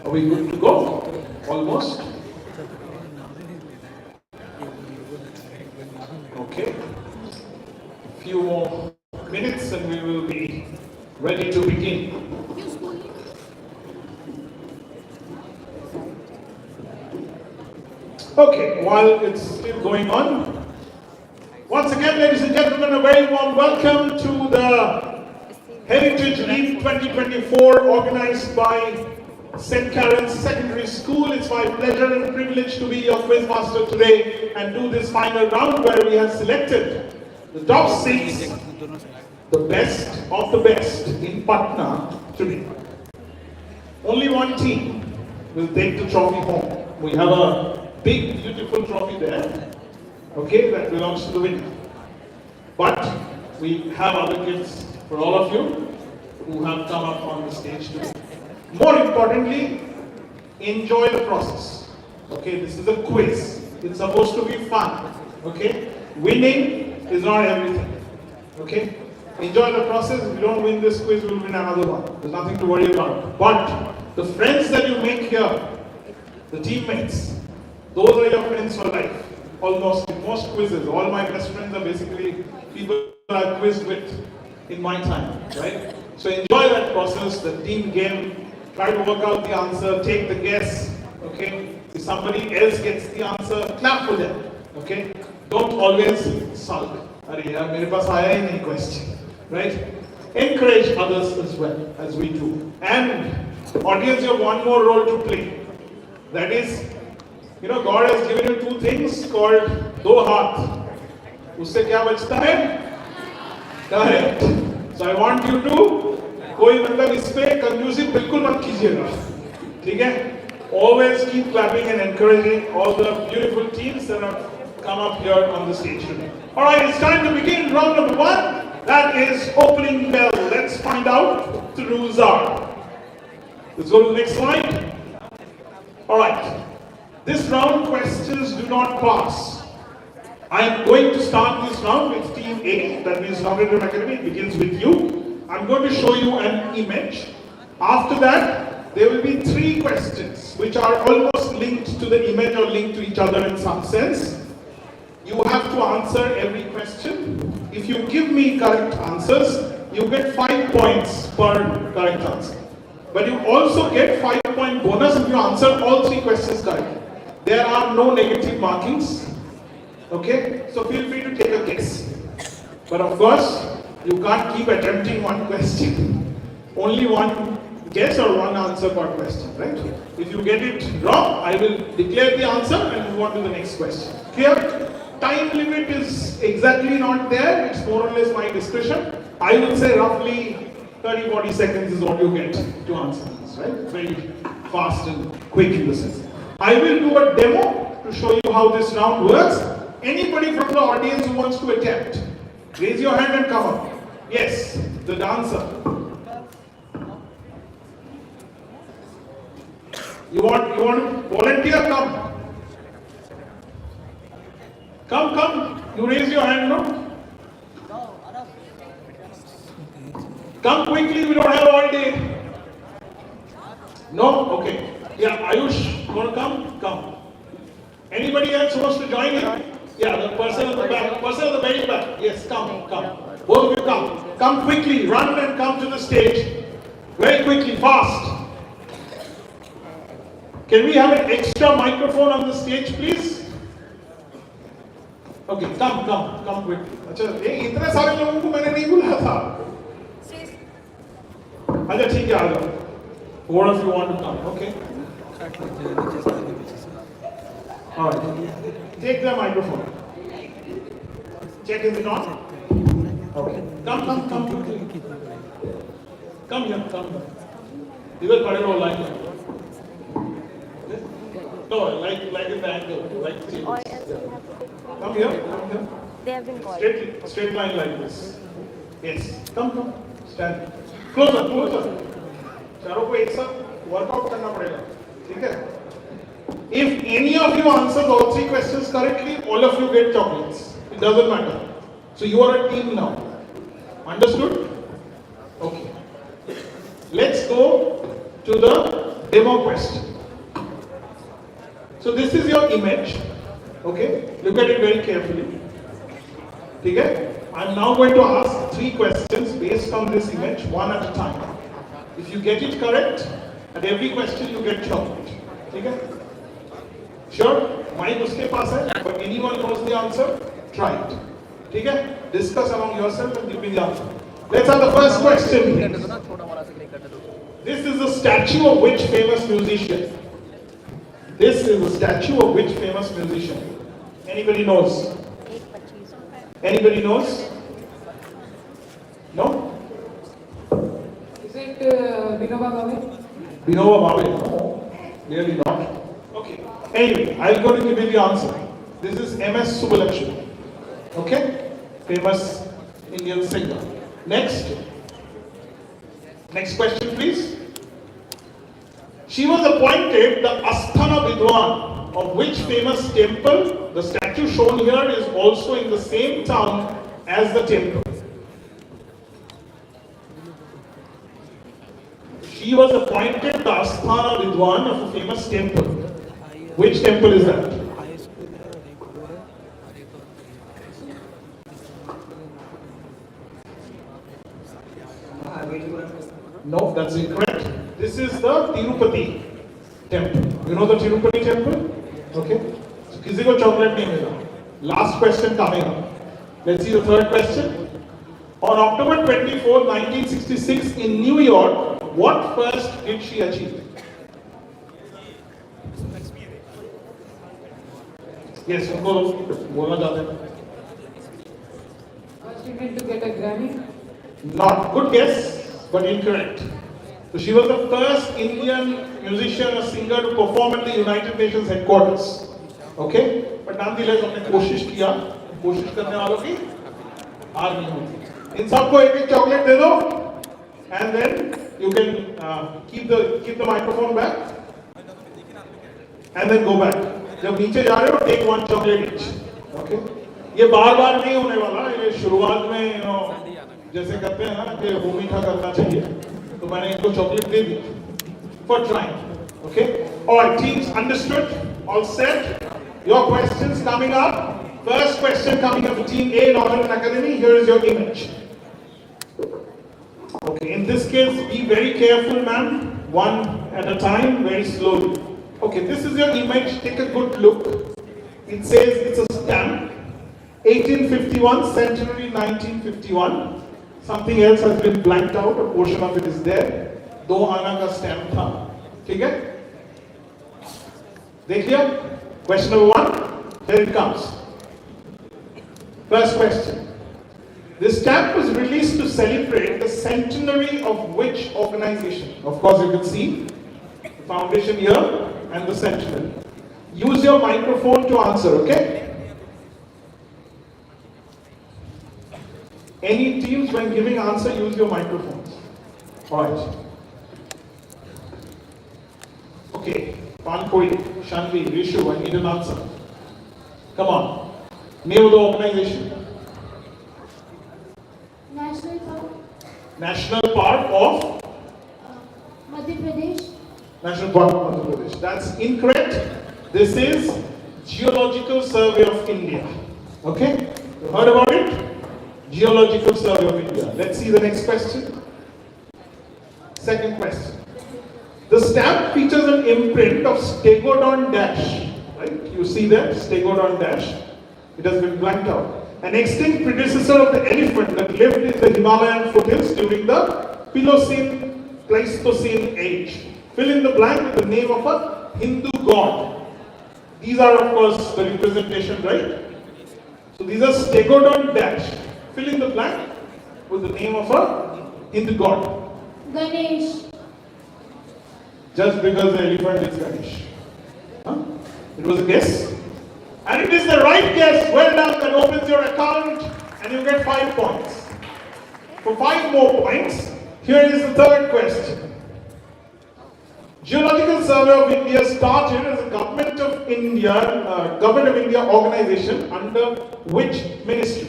Are we good to go? Almost? Okay. A few more minutes and we will be ready to begin. Okay, while it's still going on, once again, ladies and gentlemen, a very warm welcome to the Heritage League 2024 organized by St. Karen's Secondary School. It's my pleasure and privilege to be your quiz master today and do this final round where we have selected the top 6, the best of the best in Patna today. Only one team will take the trophy home. We have a big, beautiful trophy there, okay, that belongs to the winner. But we have other gifts for all of you who have come up on the stage today. More importantly, enjoy the process. Okay, this is a quiz. It's supposed to be fun. Okay, winning is not everything. Okay, enjoy the process. If you don't win this quiz, we'll win another one. There's nothing to worry about. But the friends that you make here, the teammates, those are your friends for life. Almost in most quizzes, all my best friends are basically people I've quizzed with in my time, right? So enjoy that process, the team game. Try to work out the answer, take the guess, okay? If somebody else gets the answer, clap for them, okay? Don't always sulk. Arey yaar, mere paas aaya hi nahi question, right? Encourage others as well, as we do. And audience, you have one more role to play. That is, you know, God has given you 2 things called do haath. Usse kya bachta hai? Correct. So I want you to कोई मतलब इस पे कंजूसी बिल्कुल मत कीजिएगा, ठीक है? Always keep clapping and encouraging all the beautiful teams that have come up here on the stage today. All right, it's time to begin round number 1. That is opening bell. Let's find out what the rules are. Let's go to the next slide. All right, this round questions do not pass. I am going to start this round with Team A, that means Norwegian Academy. It begins with you. I'm going to show you an image. After that, there will be 3 questions which are almost linked to the image or linked to each other in some sense. You have to answer every question. If you give me correct answers, you get 5 points per correct answer. But you also get 5-point bonus if you answer all 3 questions correctly. There are no negative markings. Okay? So feel free to take a guess. But of course, you can't keep attempting one question. Only one guess or one answer per question, right? If you get it wrong, I will declare the answer and move on to the next question. Clear? Time limit is exactly not there. It's more or less my discretion. I will say roughly 30-40 seconds is what you get to answer this, right? Very fast and quick in the sense. I will do a demo to show you how this round works. Anybody from the audience who wants to attempt, raise your hand and come up. Yes, the dancer. You want to volunteer? Come. You raise your hand, no? Come quickly, we don't have all day. No? Okay. Yeah, Ayush, you want to come? Come. Anybody else who wants to join in? Yeah, the person at the back, person at the very back. Yes, come. Both of you come. Come quickly, run and come to the stage. Very quickly, fast. Can we have an extra microphone on the stage, please? Okay, come quickly. अच्छा, ये इतने सारे लोगों को मैंने नहीं बुलाया था. अच्छा, ठीक है, आ जाओ. Four of you want to come, okay? All right. Take the microphone. Check is it on? Okay. Come quickly. Come here. You will put it all like that. No, like in the angle, like this. Come here. They have been called. Straight line like this. Yes. Come. Stand. Closer. चारों को एक साथ workout करना पड़ेगा. ठीक है? If any of you answers all 3 questions correctly, all of you get chocolates. It doesn't matter. So you are a team now. Understood? Okay. Let's go to the demo question. So this is your image. Okay? Look at it very carefully. Okay? I'm now going to ask 3 questions based on this image, one at a time. If you get it correct, at every question you get chocolate. Okay? Sure? Mic uske paas hai, but anyone knows the answer, try it. Okay? Discuss among yourself and give me the answer. Let's have the first question. This is a statue of which famous musician? This is a statue of which famous musician? Anybody knows? Anybody knows? No? Is it Vinoba Bhave? Vinoba Bhave? No, really not. Okay. Anyway, I'm going to give you the answer. This is M.S. Subbulakshmi. Okay? Famous Indian singer. Next. Next question, please. She was appointed the Asthana Vidwan of which famous temple? The statue shown here is also in the same town as the temple. She was appointed the Asthana Vidwan of a famous temple. Which temple is that? No, that's incorrect. This is the Tirupati temple. You know the Tirupati temple? Okay. So, किसी को chocolate नहीं मिला. Last question coming up. Let's see the third question. On October 24, 1966, in New York, what first did she achieve? Yes, उनको बोलना चाहते हैं. She need to get a Grammy. Not. Good guess, but incorrect. So she was the first Indian musician or singer to perform at the United Nations headquarters. Okay? But nonetheless, हमने कोशिश किया. कोशिश करने वालों की हार नहीं होती. इन सबको एक chocolate दे दो, and then you can keep the microphone back, and then go back. जब नीचे जा रहे हो, take one chocolate each. Okay? ये बार-बार नहीं होने वाला. ये शुरुआत में जैसे करते हैं ना कि वो मीठा करना चाहिए, तो मैंने इनको chocolate they the for trying. Okay? All right, teams understood? All set? Your questions coming up. First question coming up for Team A, Northern Academy. Here is your image. Okay, in this case, be very careful, ma'am. One at a time, very slowly. Okay, this is your image. Take a good look. It says it's a stamp. 1851, centenary 1951. Something else has been blanked out, a portion of it is there. 2 आना का stamp था, ठीक है? देखिए, question number 1, here it comes. First question. This stamp was released to celebrate the centenary of which organization? Of course, you can see the foundation here and the centenary. Use your microphone to answer, okay? Any teams, when giving answer, use your microphones. Alright. Okay. Pankoi, Shanvi, Rishu, I need an answer. Come on. Name of the organization. National Park, National Park of Madhya Pradesh. National Park of Madhya Pradesh. That's incorrect. This is Geological Survey of India. Okay? You heard about it? Geological Survey of India. Let's see the next question. Second question. The stamp features an imprint of Stegodon dash. Right? You see that? Stegodon dash. It has been blanked out. An extinct predecessor of the elephant that lived in the Himalayan foothills during the Pliocene Pleistocene age. Fill in the blank with the name of a Hindu god. These are, of course, the representation, right? So these are Stegodon dash. Fill in the blank with the name of a Hindu god. Ganesh. Just because the elephant is Ganesh. Huh? It was a guess. And it is the right guess. Well done. That opens your account and you get 5 points. For 5 more points, here is the third question. Geological Survey of India started as a Government of India organization under which ministry?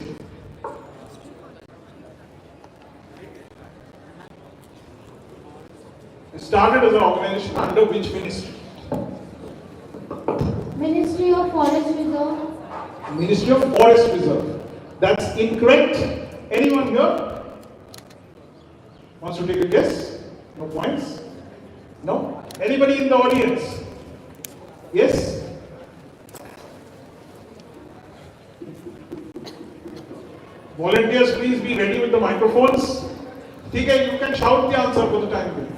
It started as an organization under which ministry? Ministry of Forest Reserve. Ministry of Forest Reserve. That's incorrect. Anyone here wants to take a guess? No points? No? Anybody in the audience? Yes? Volunteers, please be ready with the microphones. Okay, you can shout the answer for the time being.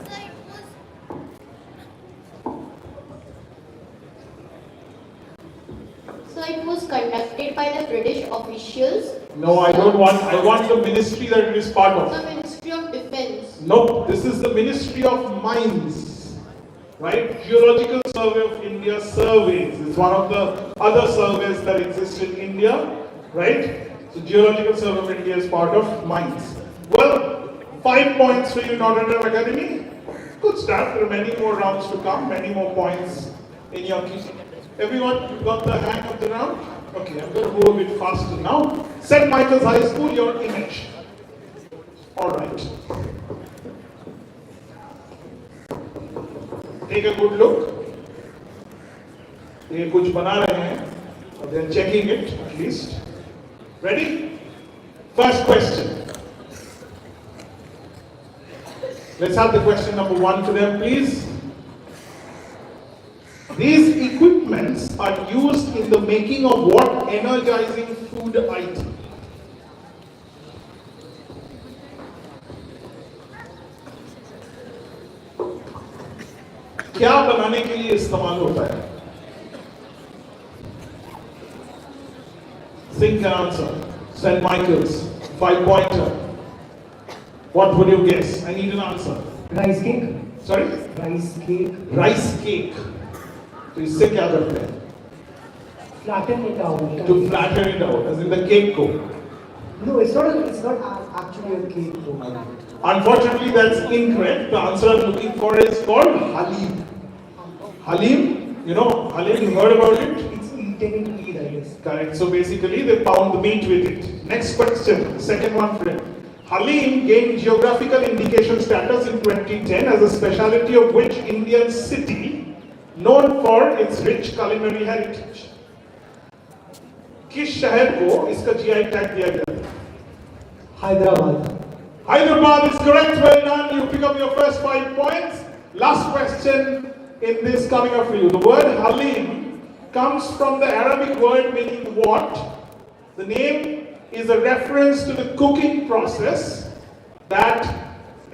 by the British officials. No, I don't want. I want the ministry that it is part of. The Ministry of Defense. No, this is the Ministry of Mines, right? Geological Survey of India surveys is one of the other surveys that exist in India, right? So Geological Survey of India is part of mines. Well, 5 points for you, Notre Dame Academy. Good start. There are many more rounds to come, many more points in your kitchen. Everyone, you got the hang of the round? Okay, I'm going to go a bit faster now. St. Michael's High School, your image. All right. Take a good look. ये कुछ बना रहे हैं. They're checking it at least. Ready? First question. Let's have the question number 1 to them, please. These equipments are used in the making of what energizing food item? क्या बनाने के लिए इस्तेमाल होता है? Think and answer. St. Michael's, 5-pointer. What would you guess? I need an answer. Rice cake. Sorry? Rice cake. Rice cake. तो इससे क्या करते हैं? Flatten it out. To flatten it out, as in the cake को. No, it's not actually a cake. Unfortunately, that's incorrect. The answer I'm looking for is called halim. Halim, you know, halim, you heard about it? It's eaten in Eid, I guess. Correct. So basically, they pound the meat with it. Next question, the second one, friend. Halim gained geographical indication status in 2010 as a specialty of which Indian city known for its rich culinary heritage? किस शहर को इसका GI tag दिया गया? Hyderabad. Hyderabad is correct. Well done. You pick up your first 5 points. Last question in this coming up for you. The word halim comes from the Arabic word meaning what? The name is a reference to the cooking process that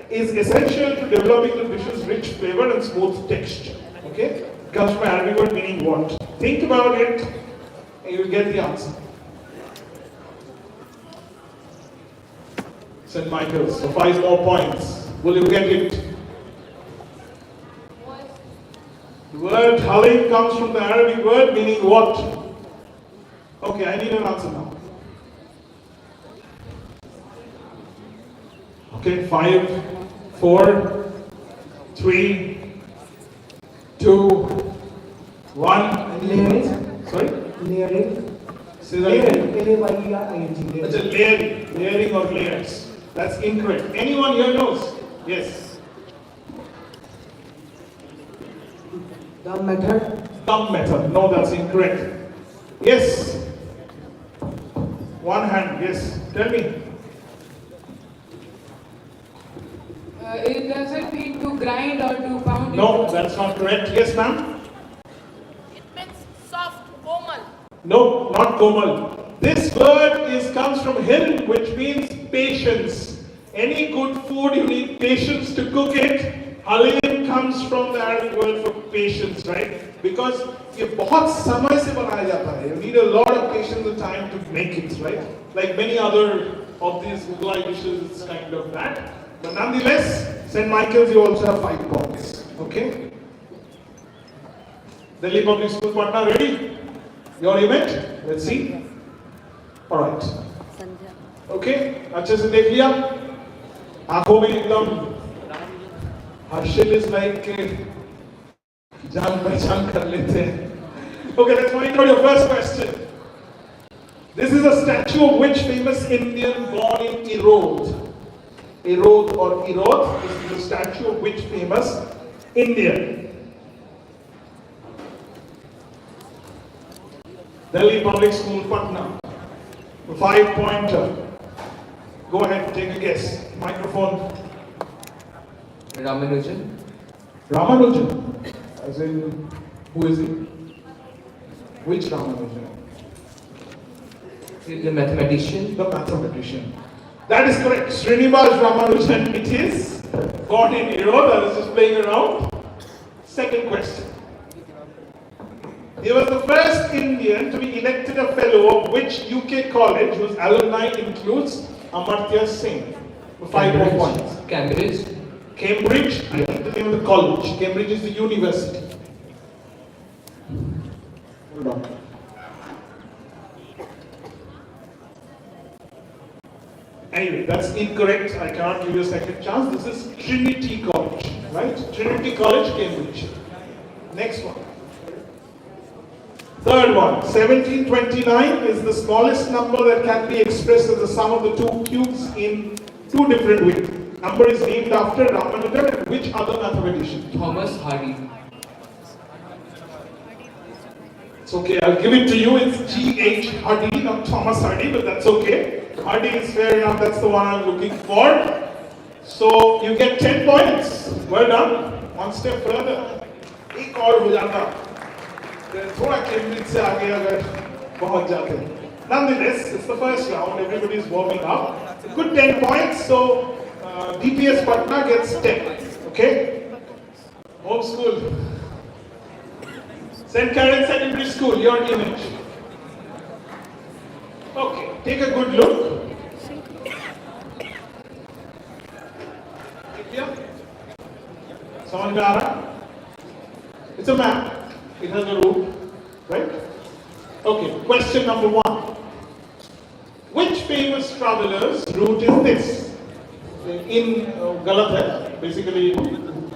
is essential to developing the dish's rich flavor and smooth texture. Okay? Comes from Arabic word meaning what? Think about it and you'll get the answer. St. Michael's, so 5 more points. Will you get it? The word halim comes from the Arabic word meaning what? Okay, I need an answer now. Okay, 5, 4, 3, 2, 1. Layering. Sorry? Layering. Say that again. L-A-Y-E-R-I-N-G. It's a layering or layers. That's incorrect. Anyone here knows? Yes. The method. Thumb method. No, that's incorrect. Yes. One hand. Yes. Tell me. It doesn't mean to grind or to pound. No, that's not correct. Yes, ma'am. It means soft, komal. No, not komal. This word comes from hilm, which means patience. Any good food, you need patience to cook it. Halim comes from the Arabic word for patience, right? Because ये बहुत समय से बनाया जाता है. You need a lot of patience and time to make it, right? Like many other of these Mughlai dishes, it's kind of that. But nonetheless, St. Michael's, you also have 5 points. Okay? Delhi Public School, Patna, ready? Your image? Let's see. Alright. Okay? अच्छे से देख लिया? आंखों में एकदम Harshil is like जान पहचान कर लेते हैं. Okay, let's find out your first question. This is a statue of which famous Indian born in Erode? Erode or Erode, this is the statue of which famous Indian? Delhi Public School, Patna. 5-pointer. Go ahead, take a guess. Microphone. Ramanujan. Ramanujan? As in, who is he? Which Ramanujan? The mathematician. The mathematician. That is correct. Srinivas Ramanujan it is. Born in Erode. I was just playing around. Second question. He was the first Indian to be elected a fellow of which UK college whose alumni includes Amartya Singh. 5 more points. Cambridge. Cambridge, I think the name of the college. Cambridge is the university. Hold on. Anyway, that's incorrect. I cannot give you a second chance. This is Trinity College, right? Trinity College, Cambridge. Next one. Third one. 1729 is the smallest number that can be expressed as the sum of the two cubes in two different ways. Number is named after Ramanujan and which other mathematician? Thomas Hardy. It's okay, I'll give it to you. It's G.H. Hardy, not Thomas Hardy, but that's okay. Hardy is fair enough, that's the one I'm looking for. So you get 10 points. Well done. One step further. एक और हो जाता. थोड़ा Cambridge से आगे अगर पहुंच जाते. Nonetheless, it's the first round. Everybody is warming up. Good 10 points. So DPS Patna gets 10. Okay. Homeschool. St. Karen's Secondary School. Your image. Okay. Take a good look. समझ में आ रहा? It's a map. It has a route, right? Okay. Question number 1. Which famous traveler's route is this? In गलत है. Basically,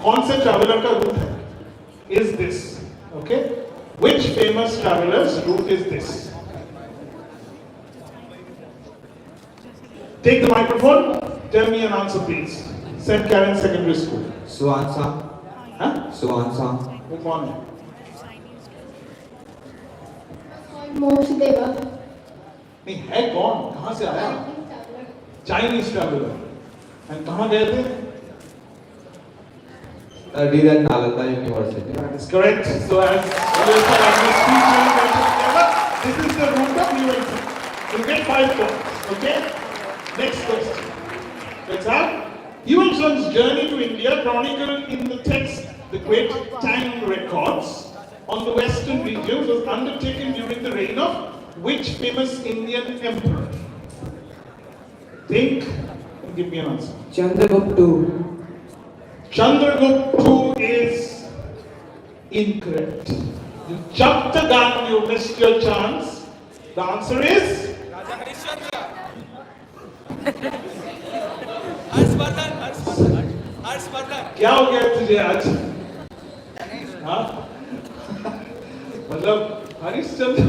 कौन से traveler का route है? Is this? Okay. Which famous traveler's route is this? Take the microphone. Tell me an answer, please. St. Karen's Secondary School. Swansong. Huh? Swansong. वो कौन है? मोक्षदेवा नहीं है कौन? कहाँ से आया? Chinese traveler. And कहाँ गए थे? Studied at Nalanda University. That is correct. So as this is the route of UNC. You get 5 points. Okay. Next question. Let's have Yuan Shang's journey to India chronicled in the text The Great Tang Records on the western regions was undertaken during the reign of which famous Indian emperor? Think and give me an answer. Chandragupta. Chandragupta is incorrect. You jumped the gun, you missed your chance. The answer is क्या हो गया तुझे आज? हाँ? मतलब हरिश्चंद्र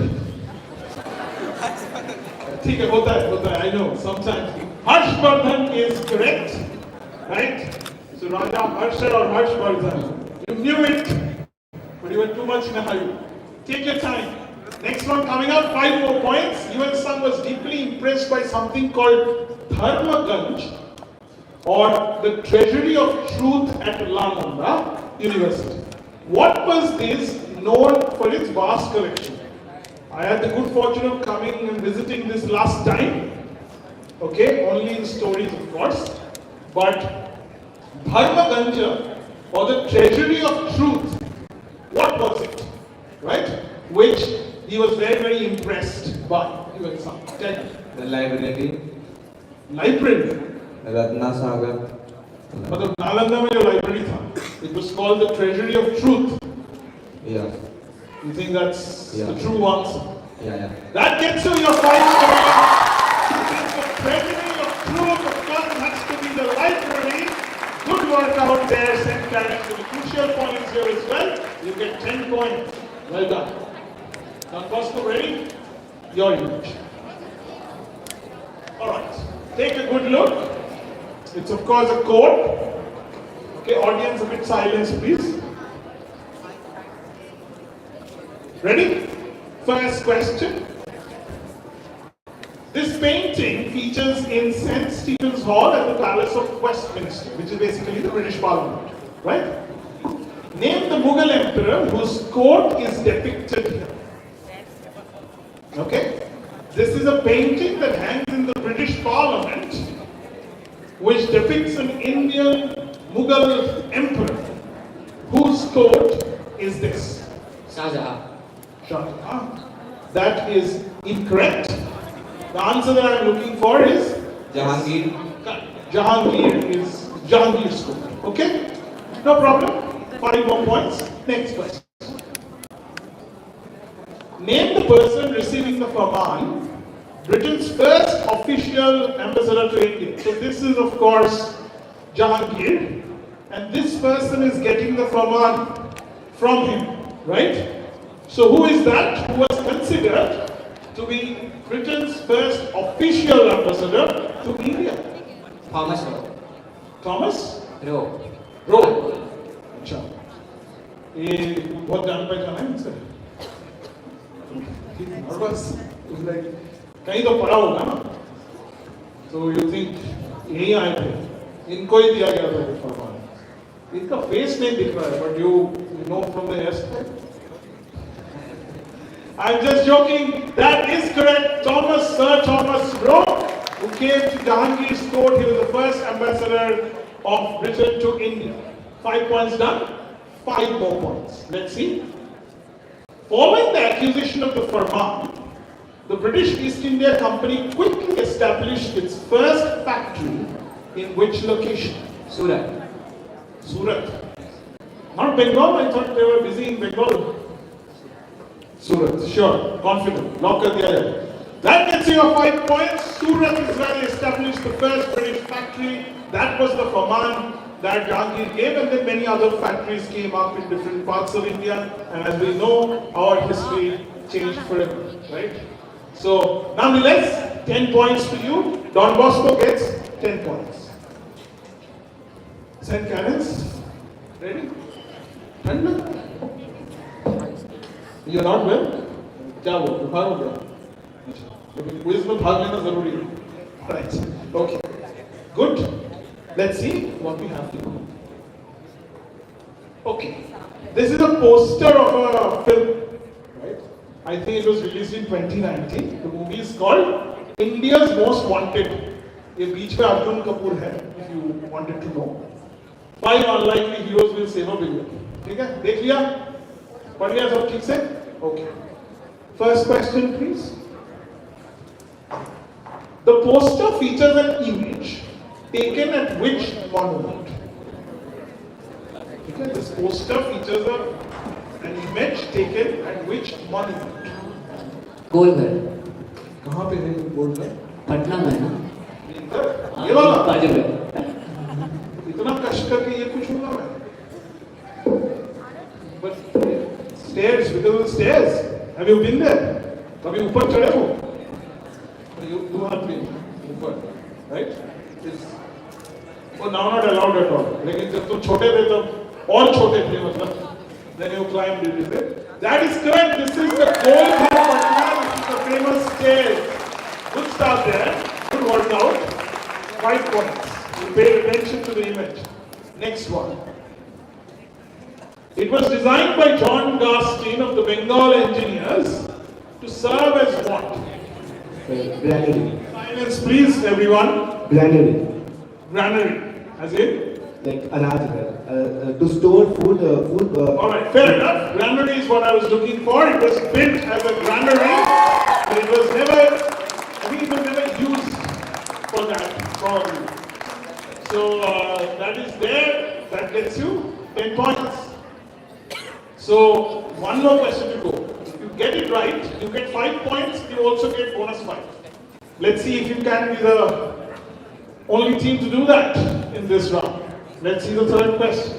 ठीक है होता है I know sometimes Harshvardhan is correct, right? So Raja Harsha or Harshvardhan, you knew it, but you were too much in a hurry. Take your time. Next one coming up, 5 more points. Yuan Shang was deeply impressed by something called Dharmaganj, or the Treasury of Truth at Nalanda University. What was this known for its vast collection? I had the good fortune of coming and visiting this last time. Okay, only in stories of course. But Dharmaganja, or the Treasury of Truth, what was it? Right? Which he was very, very impressed by. The library. Library? Ratna Sagar. मतलब नालंदा में जो library था, it was called the Treasury of Truth. Yeah. You think that's the true answer? Yeah. That gets you your 5 points. The Treasury of Truth, of course, has to be the library. Good work out there, St. Karen's. The crucial points here as well. You get 10 points. Well done. Now, Costco, ready? Your image. All right. Take a good look. It's of course a code. Okay, audience, a bit silence, please. Ready? First question. This painting features in St. Stephen's Hall at the Palace of Westminster, which is basically the British Parliament, right? Name the Mughal emperor whose court is depicted here. Okay? This is a painting that hangs in the British Parliament, which depicts an Indian Mughal emperor. Whose court is this? Shah Jahan. Shah Jahan. That is incorrect. The answer that I'm looking for is Jahangir. Jahangir is Jahangir's court. Okay? No problem. 5 more points. Next question. Name the person receiving the Farman, Britain's first official ambassador to India. So this is of course Jahangir, and this person is getting the Farman from him, right? So who is that who was considered to be Britain's first official ambassador to India? Thomas Rowe. Thomas Rowe. Rowe. अच्छा ये बहुत जान पहचान है इनसे nervous. It's like कहीं तो पढ़ा होगा ना. So you think यही आए थे, इनको ही दिया गया था फरमान. इनका फेस नहीं दिख रहा है, but you know from the hairstyle. I'm just joking. That is correct. Sir Thomas Rowe, who came to Jahangir's court. He was the first ambassador of Britain to India. 5 points done. 5 more points. Let's see. Following the acquisition of the Farman, the British East India Company quickly established its first factory in which location? Surat. Surat. Not Bengal. I thought they were busy in Bengal. Surat, sure, confident. Lock kar diya jaya. That gets you 5 points. Surat is where they established the first British factory. That was the Farman that Jahangir gave, and then many other factories came up in different parts of India. And as we know, our history changed forever, right? So, nonetheless, 10 points to you. Don Bosco gets 10 points. St. Cannons, ready? Thunder? You're not well? क्या वो बुखार हो गया? लेकिन quiz में भाग लेना जरूरी है. Right. Okay. Good. Let's see what we have to do. Okay. This is a poster of a film. Right? I think it was released in 2019. The movie is called India's Most Wanted. ये बीच में अर्जुन कपूर है. If you wanted to know. 5 unlikely heroes will save a billion. ठीक है? देख लिया? पढ़ लिया सब ठीक से? Okay. First question, please. The poster features an image taken at which monument? Okay, this poster features an image taken at which monument? Golghar. कहाँ पे है ये गोलघर? पटना में है ना? ये वाला? बाजू में. इतना कष्ट करके ये कुछ होगा मैं? But stairs, because of the stairs. Have you been there? कभी ऊपर चढ़े हो? You have been ऊपर, right? Oh, now not allowed at all. लेकिन जब तुम छोटे थे तब और छोटे थे मतलब. Then you climbed it, is it? That is correct. This is the Golghar Patna. This is the famous stairs. Good start there. Good workout. 5 points. You paid attention to the image. Next one. It was designed by John Garstin of the Bengal Engineers to serve as what? Granary. Silence please, everyone. Granary. Granary. As in? Like anaj ghar. To store food. Alright, fair enough. Granary is what I was looking for. It was built as a granary, but it was never, I think it was never used for that, probably. So that is there. That gets you 10 points. So, one more question to go. If you get it right, you get 5 points, you also get bonus 5. Let's see if you can be the only team to do that in this round. Let's see the third question.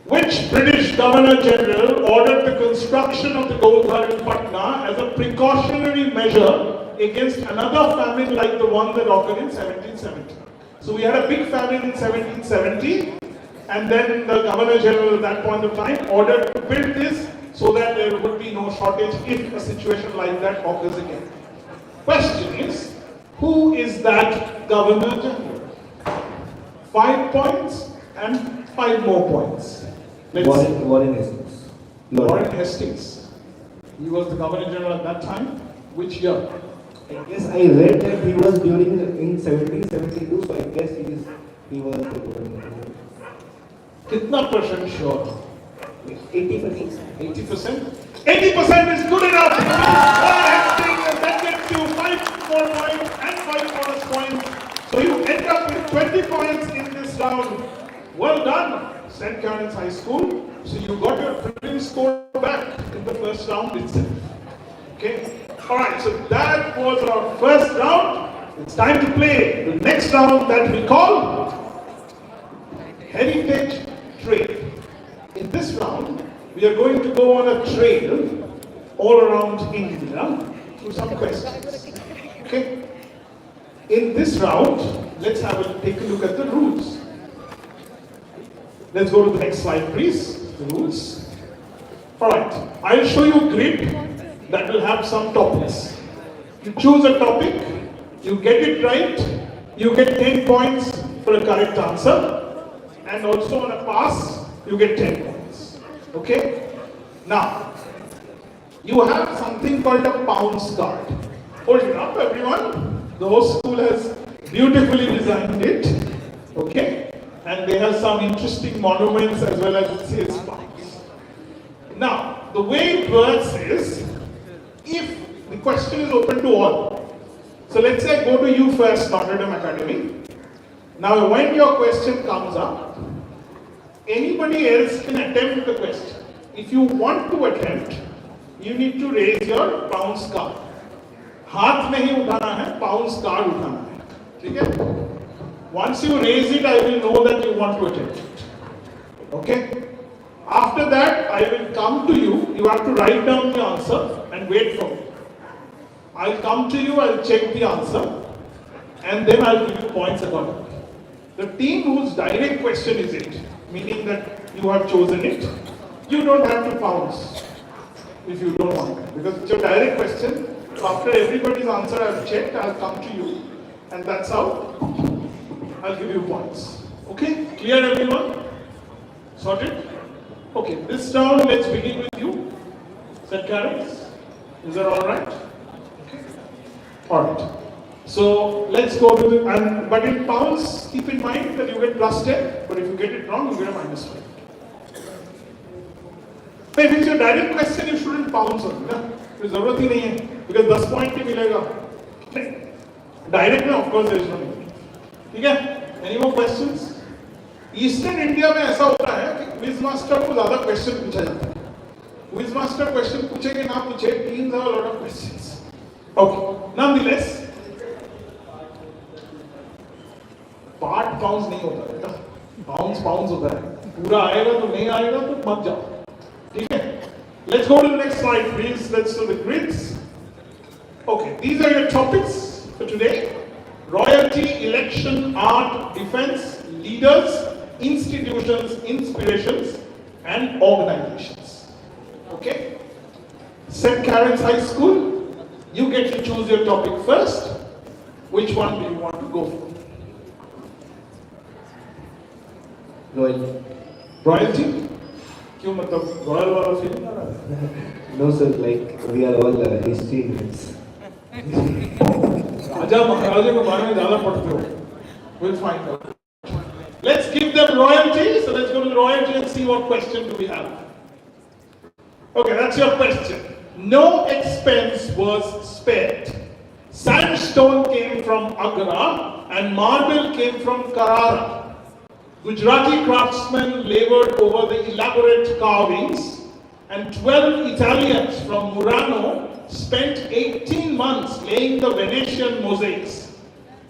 Which British Governor General ordered the construction of the Golghar in Patna as a precautionary measure against another famine like the one that occurred in 1770? So we had a big famine in 1770. And then the Governor General at that point of time ordered to build this so that there would be no shortage if a situation like that occurs again. Question is, who is that Governor General? 5 points and 5 more points. Warren Hastings. Warren Hastings. He was the Governor General at that time. Which year? I guess I read that he was in 1772, so I guess he was the governor. कितना % sure? 80%. 80%? 80% is good enough. And that gets you 5 more points and 5 bonus points. So you end up with 20 points in this round. Well done, St. Karen's High School. So you got your prelim score back in the first round itself. Okay? Alright, so that was our first round. It's time to play the next round that we call Heritage Trail. In this round, we are going to go on a trail all around India through some questions. Okay? In this round, let's take a look at the rules. Let's go to the next slide, please. The rules. Alright, I'll show you a grid that will have some topics. You choose a topic, you get it right, you get 10 points for a correct answer, and also on a pass, you get 10 points. Okay? Now, you have something called a bounce card. Hold it up, everyone. The host school has beautifully designed it. Okay? And they have some interesting monuments as well as it says bounce. Now, the way it works is, if the question is open to all. So let's say I go to you first, Notre Dame Academy. Now, when your question comes up, anybody else can attempt the question. If you want to attempt, you need to raise your bounce card. हाथ नहीं उठाना है, bounce card उठाना है. ठीक है? Once you raise it, I will know that you want to attempt it. Okay? After that, I will come to you. You have to write down the answer and wait for me. I'll come to you, I'll check the answer, and then I'll give you points accordingly. The team whose direct question is it, meaning that you have chosen it, you don't have to pounce if you don't want to. Because it's your direct question. After everybody's answer I've checked, I'll come to you, and that's how I'll give you points. Okay? Clear, everyone? Sorted? Okay, this round, let's begin with you. St. Karen's. Is that alright? Okay. Alright. So, let's go to the, but in pounds, keep in mind that you get plus 10, but if you get it wrong, you get a minus 5. But if it's your direct question, you shouldn't pounce on it. There's जरूरत ही नहीं है, because 10 points ही मिलेगा. Direct में, of course, there is no need. ठीक है? Any more questions? Eastern India में ऐसा होता है कि क्विज मास्टर को ज्यादा क्वेश्चन पूछा जाता है. क्विज मास्टर क्वेश्चन पूछे कि ना पूछे, teams have a lot of questions. Okay, nonetheless, part bounce नहीं होता बेटा, बाउंस बाउंस होता है. पूरा आएगा तो नहीं आएगा तो मत जाओ. ठीक है? Let's go to the next slide, please. Let's do the grids. Okay, these are your topics for today. Royalty, election, art, defense, leaders, institutions, inspirations, and organizations. Okay? St. Karen's High School, you get to choose your topic first. Which one do you want to go for? Royalty. Royalty? क्यों मतलब royal वाला feeling आ रहा है? No sir, like we are all history nerds. राजा महाराजा के बारे में ज़्यादा पढ़ते हो. We'll find out. Let's give them royalty. So let's go to the royalty and see what question do we have. Okay, that's your question. No expense was spared. Sandstone came from Agra and marble came from Carrara. Gujarati craftsmen labored over the elaborate carvings, and 12 Italians from Murano spent 18 months laying the Venetian mosaics.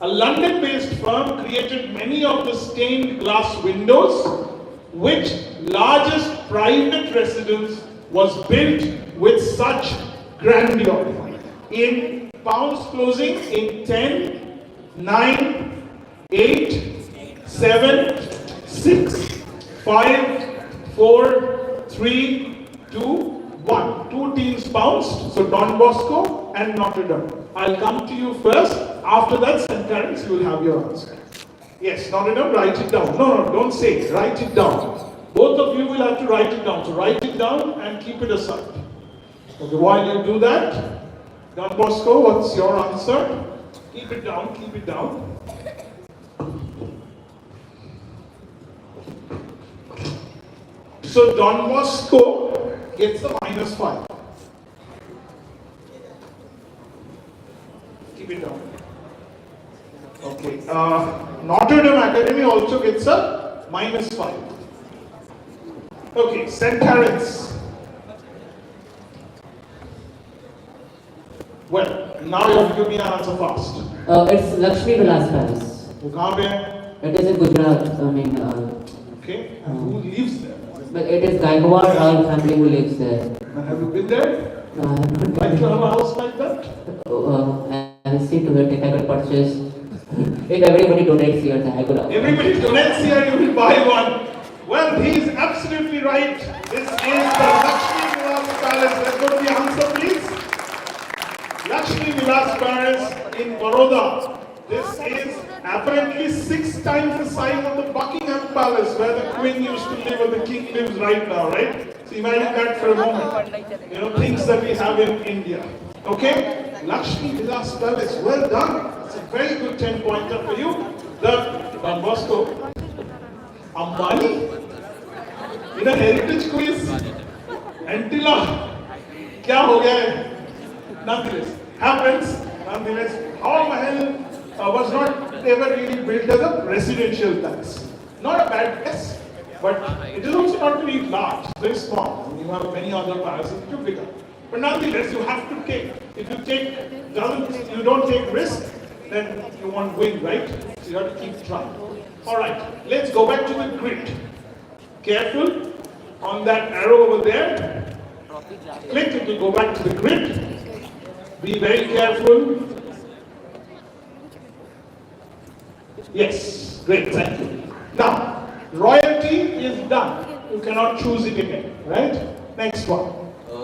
A London-based firm created many of the stained glass windows, which largest private residence was built with such grandeur. In pounds closing in 10, 9, 8, 7, 6, 5, 4, 3, 2, 1. Two teams bounced, so Don Bosco and Notre Dame. I'll come to you first. After that, St. Karen's, you will have your answer. Yes, Notre Dame, write it down. No, don't say it. Write it down. Both of you will have to write it down. So write it down and keep it aside. Okay, while you do that, Don Bosco, what's your answer? Keep it down, keep it down. So Don Bosco gets the -5. Notre Dame Academy also gets a -5. Okay, St. Karen's. Well, now you have to give me an answer fast. It's Lakshmi Vilas Palace. वो कहाँ पे है? It is in Gujarat. I mean, Okay, and who lives there? but it is Gaikwad royal family who lives there. And have you been there? No, I haven't been Like to have there. a house like that? I'll see to it if I could purchase. If everybody donates here, then I could. Everybody donates here, you will buy one. Well, he is absolutely right. This is the Lakshmi Vilas Palace. Let's go to the answer, please. Lakshmi Vilas Palace in Baroda. This is apparently 6 times the size of the Buckingham Palace, where the Queen used to live and the King lives right now, right? So imagine that for a moment. You know, things that we have in India. Okay? Lakshmi Vilas Palace, well done. It's a very good 10-pointer for you. The Don Bosco, Ambani, in a heritage quiz, Antilla, kya ho gaya hai? Nonetheless, happens. Nonetheless, Hawar Mahal was not ever really built as a residential palace. Not a bad guess, but it is also not very large, it's very small. You have many other palaces which are bigger. But nonetheless, you have to take. If you don't take risk, then you won't win, right? So you have to keep trying. All right, let's go back to the grid. Careful on that arrow over there. Click, it will go back to the grid. Be very careful. Yes, great, thank you. Now, royalty is done. You cannot choose it again, right? Next one.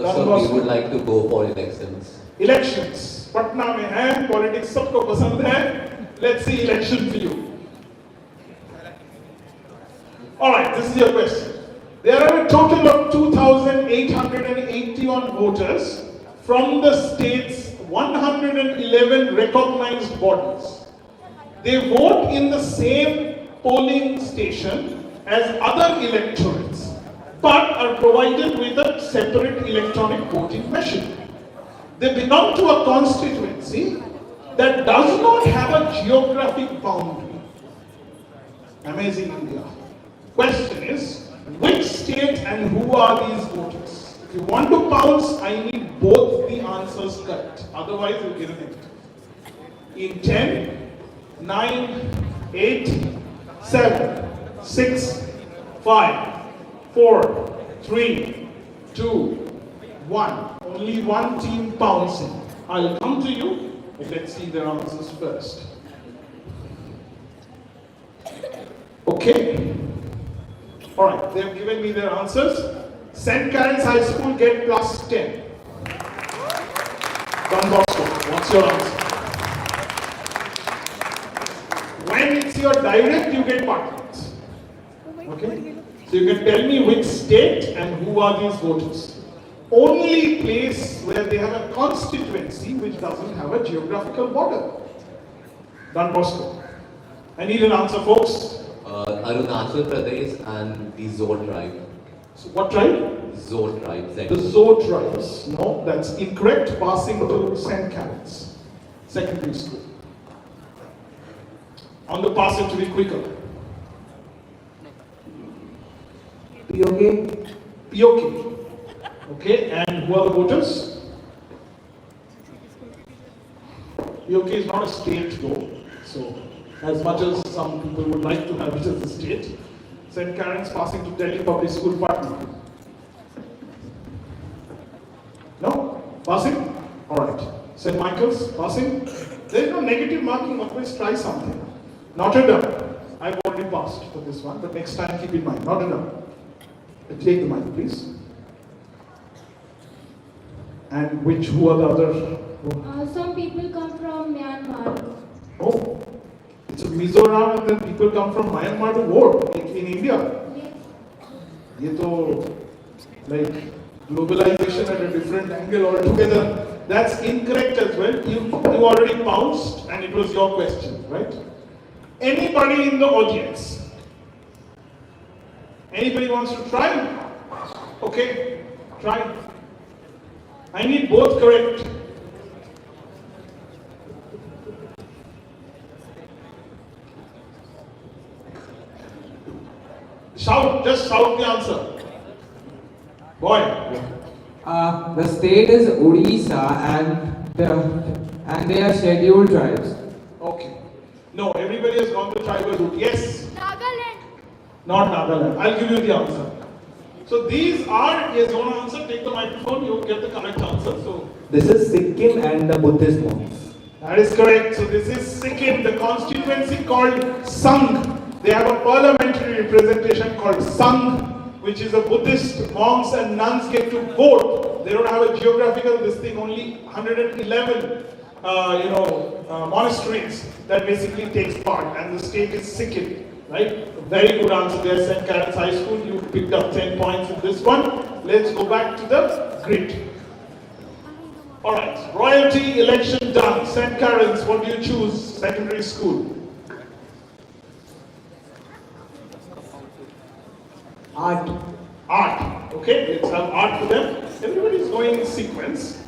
So we would like to go for elections. Elections. Patna mein hai, politics sabko pasand hai. Let's see election for you. Alright, this is your question. There are a total of 2,881 voters from the state's 111 recognized bodies. They vote in the same polling station as other electorates, but are provided with a separate electronic voting machine. They belong to a constituency that does not have a geographic boundary. Amazing India. Question is, which state and who are these voters? If you want to pounce, I need both the answers correct. Otherwise, you'll get an empty. In 10, 9, 8, 7, 6, 5, 4, 3, 2, 1. Only one team pouncing. I'll come to you, but let's see their answers first. Okay. Alright, they've given me their answers. St. Karen's High School get plus 10. Don Bosco, what's your answer? When it's your direct, you get partners. Okay? So you can tell me which state and who are these voters. Only place where they have a constituency which doesn't have a geographical border. Don Bosco. I need an answer, folks. Arunachal Pradesh and the Zo tribe. So what tribe? Zo tribe. The Zo tribes. No, that's incorrect. Passing to St. Karen's Secondary School. On the pass it to be quicker. POK. POK. Okay, and who are the voters? POK is not a state though. So, as much as some people would like to have it as a state, St. Karen's passing to Delhi Public School Patna. No? Passing? Alright. St. Michael's? Passing? There is no negative marking, always try something. Notre Dame. I've already passed for this one, but next time keep in mind. Notre Dame. Take the mic, please. And who are the other? Some people come from Myanmar. Oh, it's a Mizoram and then people come from Myanmar to vote in India. Ye to like globalization at a different angle altogether. That's incorrect as well. You already pounced and it was your question, right? Anybody in the audience? Anybody wants to try? Okay, try. I need both correct. Shout, just shout the answer. Boy. The state is Odisha and they are scheduled tribes. Okay. No, everybody has gone the tribal route. Yes? Nagaland. Not Nagaland. I'll give you the answer. So these are, yes, you want to answer? Take the microphone, you get the correct answer. So This is Sikkim and the Buddhist monks. that is correct. So this is Sikkim, the constituency called Sangh. They have a parliamentary representation called Sangh, which is a Buddhist monks and nuns get to vote. They don't have a geographical this thing, only 111 monasteries that basically takes part, and the state is Sikkim. Right? Very good answer there, St. Karen's High School. You picked up 10 points in this one. Let's go back to the grid. Alright, royalty election done. St. Karen's, what do you choose? Secondary school. Art. Art. Okay, let's have art for them. Everybody's going in sequence.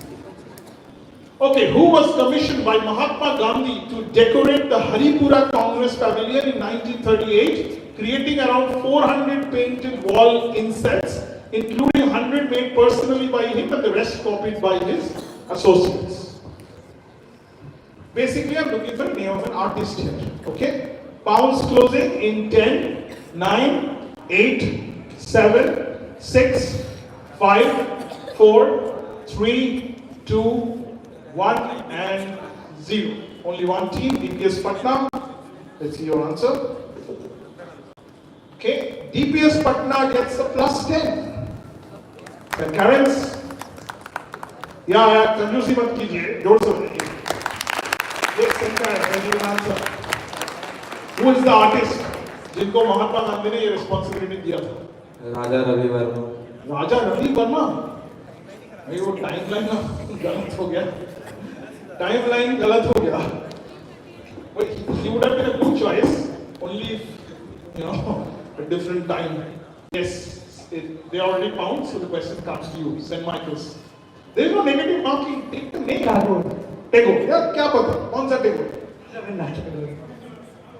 Okay, who was commissioned by Mahatma Gandhi to decorate the Haripura Congress Pavilion in 1938, creating around 400 painted wall insets, including 100 made personally by him and the rest copied by his associates? Basically, I'm looking for the name of an artist here. Okay? Pounds closing in 10, 9, 8, 7, 6, 5, 4, 3, 2, 1 and 0. Only one team, DPS Patna. Let's see your answer. Okay, DPS Patna gets a plus 10. St. Karen's. Yeah, कंजूसी मत कीजिए, जोर से बताइए. Yes, St. Karen's, I give an answer. Who is the artist जिनको महात्मा गांधी ने ये responsibility दिया था? राजा रवि वर्मा. राजा रवि वर्मा. भाई वो टाइमलाइन गलत हो गया. Timeline galat ho gaya. But he would have been a good choice, only if, a different time. Yes, they already found, so the question comes to you, St. Michael's. There is no negative marking. Take the name. Tego. Yeah, क्या पता? कौन सा Tego?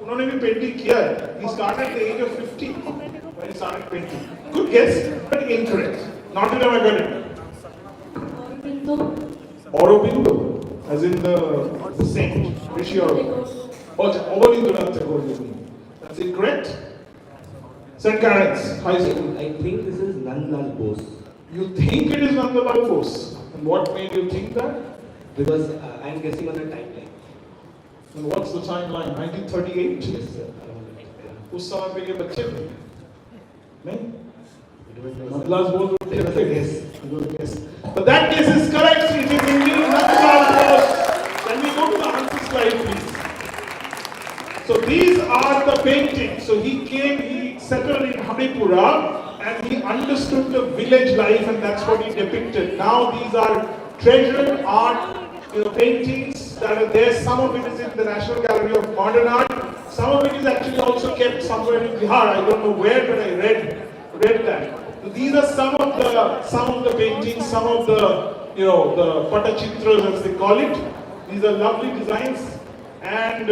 उन्होंने भी painting किया है. He started at the age of 50 when he started painting. Good guess, but incorrect. Not that I got it. Aurobindo. As in the saint, Rishi Aurobindo. That's incorrect. St. Karen's High School. I think this is Nandlal Bose. You think it is Nandlal Bose? And what made you think that? Because I am guessing on the timeline. And what's the timeline? 1938? Yes, sir. उस समय पे ये बच्चे थे? नहीं? Nandlal Bose would take a guess. But that guess is correct. It is indeed Nandlal Bose. Can we go to the answer slide, please? So these are the paintings. So he came, he settled in Haripura, and he understood the village life, and that's what he depicted. Now these are treasured art, paintings that are there. Some of it is in the National Gallery of Modern Art. Some of it is actually also kept somewhere in Bihar. I don't know where, but I read that. So these are some of the paintings, some of the the patachitras as they call it. These are lovely designs, and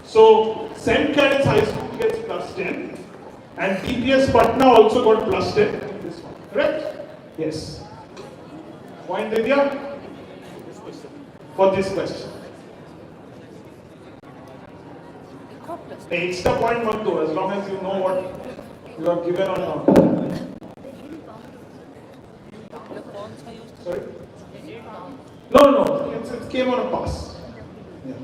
so St. Karen's High School gets plus 10, and DPS Patna also got plus 10. This one, correct? Yes. Point Vidya for this question. Extra point mat do, as long as you know what you have given or not. Sorry? No. It came on a pass. Yeah.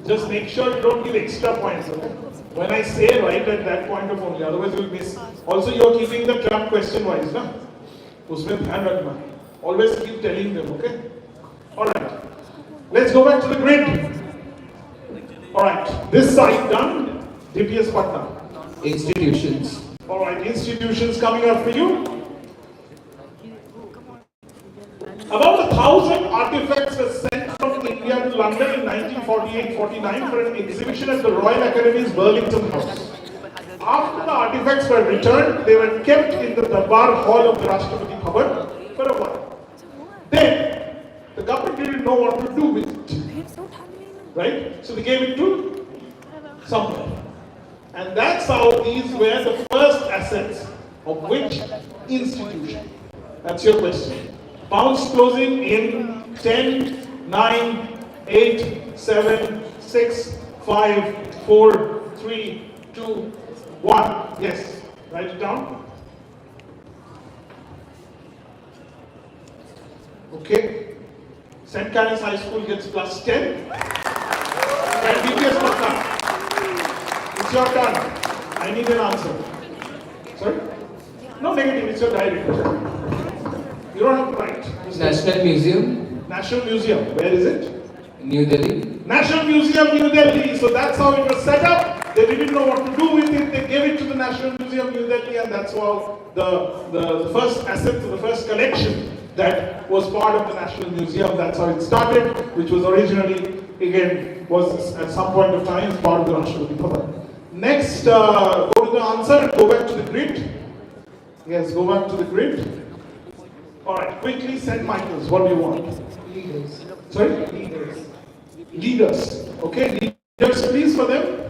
Just make sure you don't give extra points. Okay? When I say right at that point of only, otherwise you'll miss. Also, you are keeping the trap question wise, na? Usme dhyan rakhna. Always keep telling them, okay? Alright. Let's go back to the grid. Alright. This side done. DPS Patna. Institutions. Alright. Institutions coming up for you. About 1,000 artifacts were sent from India to London in 1948-49 for an exhibition at the Royal Academy's Burlington House. After the artifacts were returned, they were kept in the Darbar Hall of the Rashtrapati Bhavan for a while. Then, the government didn't know what to do with it. Right? So they gave it to somewhere. And that's how these were the first assets of which institution? That's your question. Pounds closing in 10, 9, 8, 7, 6, 5, 4, 3, 2, 1. Yes, write it down. Okay. St. Karen's High School gets plus 10. And BPS Patna. It's your turn. I need an answer. Sorry? No negative, it's your diary. You don't have to write. National Museum. National Museum. Where is it? New Delhi. National Museum, New Delhi. So that's how it was set up. They didn't know what to do with it. They gave it to the National Museum, New Delhi, and that's how the first asset, the first collection that was part of the National Museum. That's how it started, which was originally, again, was at some point of time part of the Rashtrapati Bhavan. Next, go to the answer and go back to the grid. Yes, go back to the grid. Alright, quickly, St. Michael's, what do you want? Leaders. Sorry? Leaders. Leaders. Okay, leaders please for them.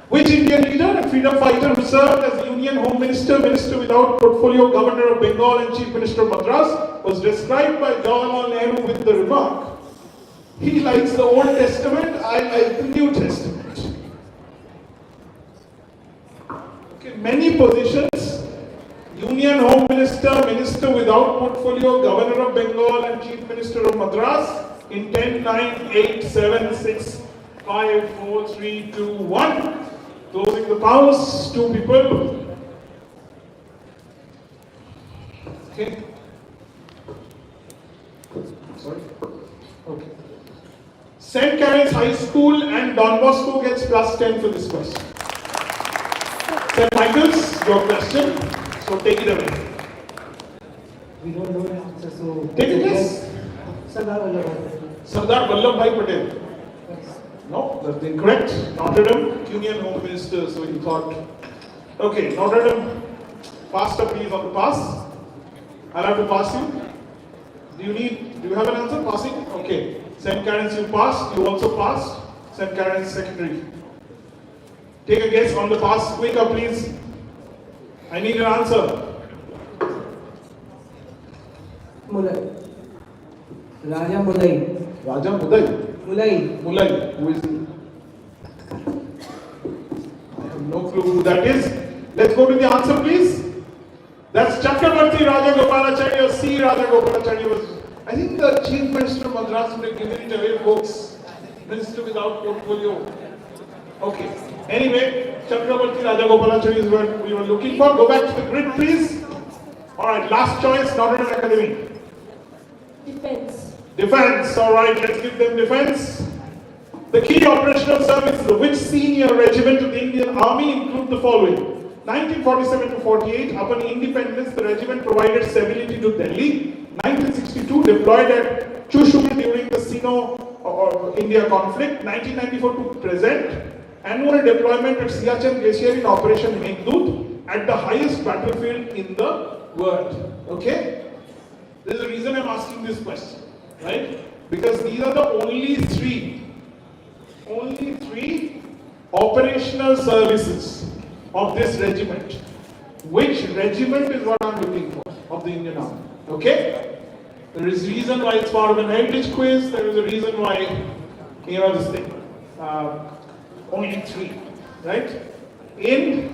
Which Indian leader and freedom fighter who served as Union Home Minister, Minister without portfolio, Governor of Bengal and Chief Minister of Madras was described by Jawaharlal Nehru with the remark, he likes the Old Testament, I like the New Testament. Okay, many positions, Union Home Minister, Minister without portfolio, Governor of Bengal and Chief Minister of Madras in 10, 9, 8, 7, 6, 5, 4, 3, 2, 1. Closing the pounds, 2 people. Okay. Sorry. Okay. St. Karen's High School and Don Bosco gets plus 10 for this question. St. Michael's, your question. So take it away. We don't know the answer, so Take a guess. Sardar Vallabhbhai. Sardar Vallabhbhai Patel. No, that's incorrect. Notre Dame, Union Home Minister, so you thought. Okay, Notre Dame, faster please on the pass. I'll have to pass you. Do you have an answer? Passing? Okay. St. Karen's you passed, you also passed. St. Karen's Secondary. Take a guess on the pass, quicker please. I need an answer. Mulai. Raja Mulai. Raja Mulai. Mulai. Mulai. Who is he? I have no clue who that is. Let's go to the answer, please. That's Chakravarti Raja Gopalacharya. C. Raja Gopalacharya was. I think the Chief Minister of Madras would have given it away, folks. Minister without portfolio. Okay. Anyway, Chakravarti Raja Gopalacharya is what we were looking for. Go back to the grid, please. Alright, last choice, Notre Dame Academy. Defense. Defense, alright, let's give them defense. The key operational services of which senior regiment of the Indian Army include the following. 1947 to 48, upon independence, the regiment provided stability to Delhi. 1962, deployed at Chushul during the Sino-India conflict. 1994 to present, annual deployment at Siachen Glacier in Operation Meghdut at the highest battlefield in the world. Okay? There's a reason I'm asking this question, right? Because these are the only three operational services of this regiment. Which regiment is what I'm looking for of the Indian Army? Okay? There is a reason why it's part of an heritage quiz. There is a reason why, this thing. Only three, right? In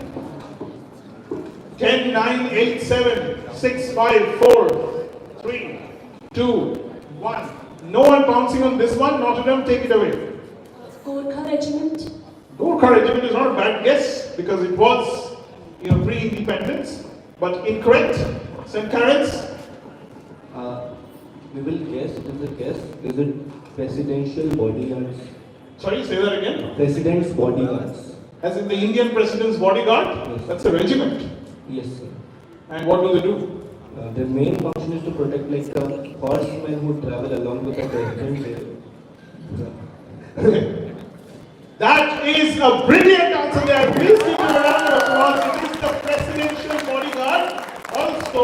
10, 9, 8, 7, 6, 5, 4, 3, 2, 1. No one bouncing on this one. Notre Dame, take it away. Gorkha Regiment. Gorkha Regiment is not a bad guess because it was, pre-independence, but incorrect. St. Karen's. We will guess. It is a guess. Is it presidential bodyguards? Sorry, say that again. President's bodyguards. As in the Indian president's bodyguard? Yes. That's a regiment. Yes, sir. And what do they do? Their main function is to protect the horsemen who travel along with the president. Okay. That is a brilliant answer there. Please give them a round of applause. It is the presidential bodyguard. Also,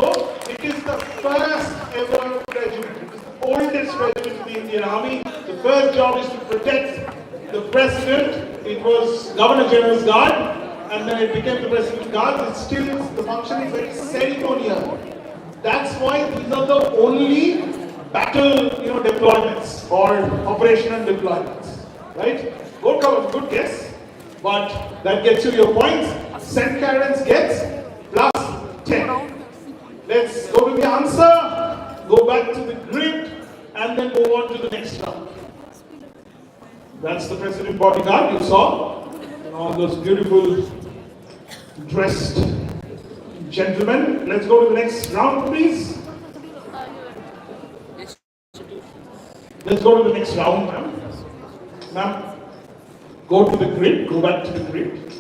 it is the first ever regiment. It is the oldest regiment in the Indian Army. The first job is to protect the president it was Governor General's guard, and then it became the President's guard. It's still, the function is very ceremonial. That's why these are the only battle, deployments or operational deployments, right? Good guess, but that gets you your points. St. Karen's gets plus 10. Let's go to the answer, go back to the grid, and then move on to the next round. That's the President bodyguard you saw, and all those beautiful dressed gentlemen. Let's go to the next round, please. Let's go to the next round, ma'am. Ma'am, go to the grid, go back to the grid.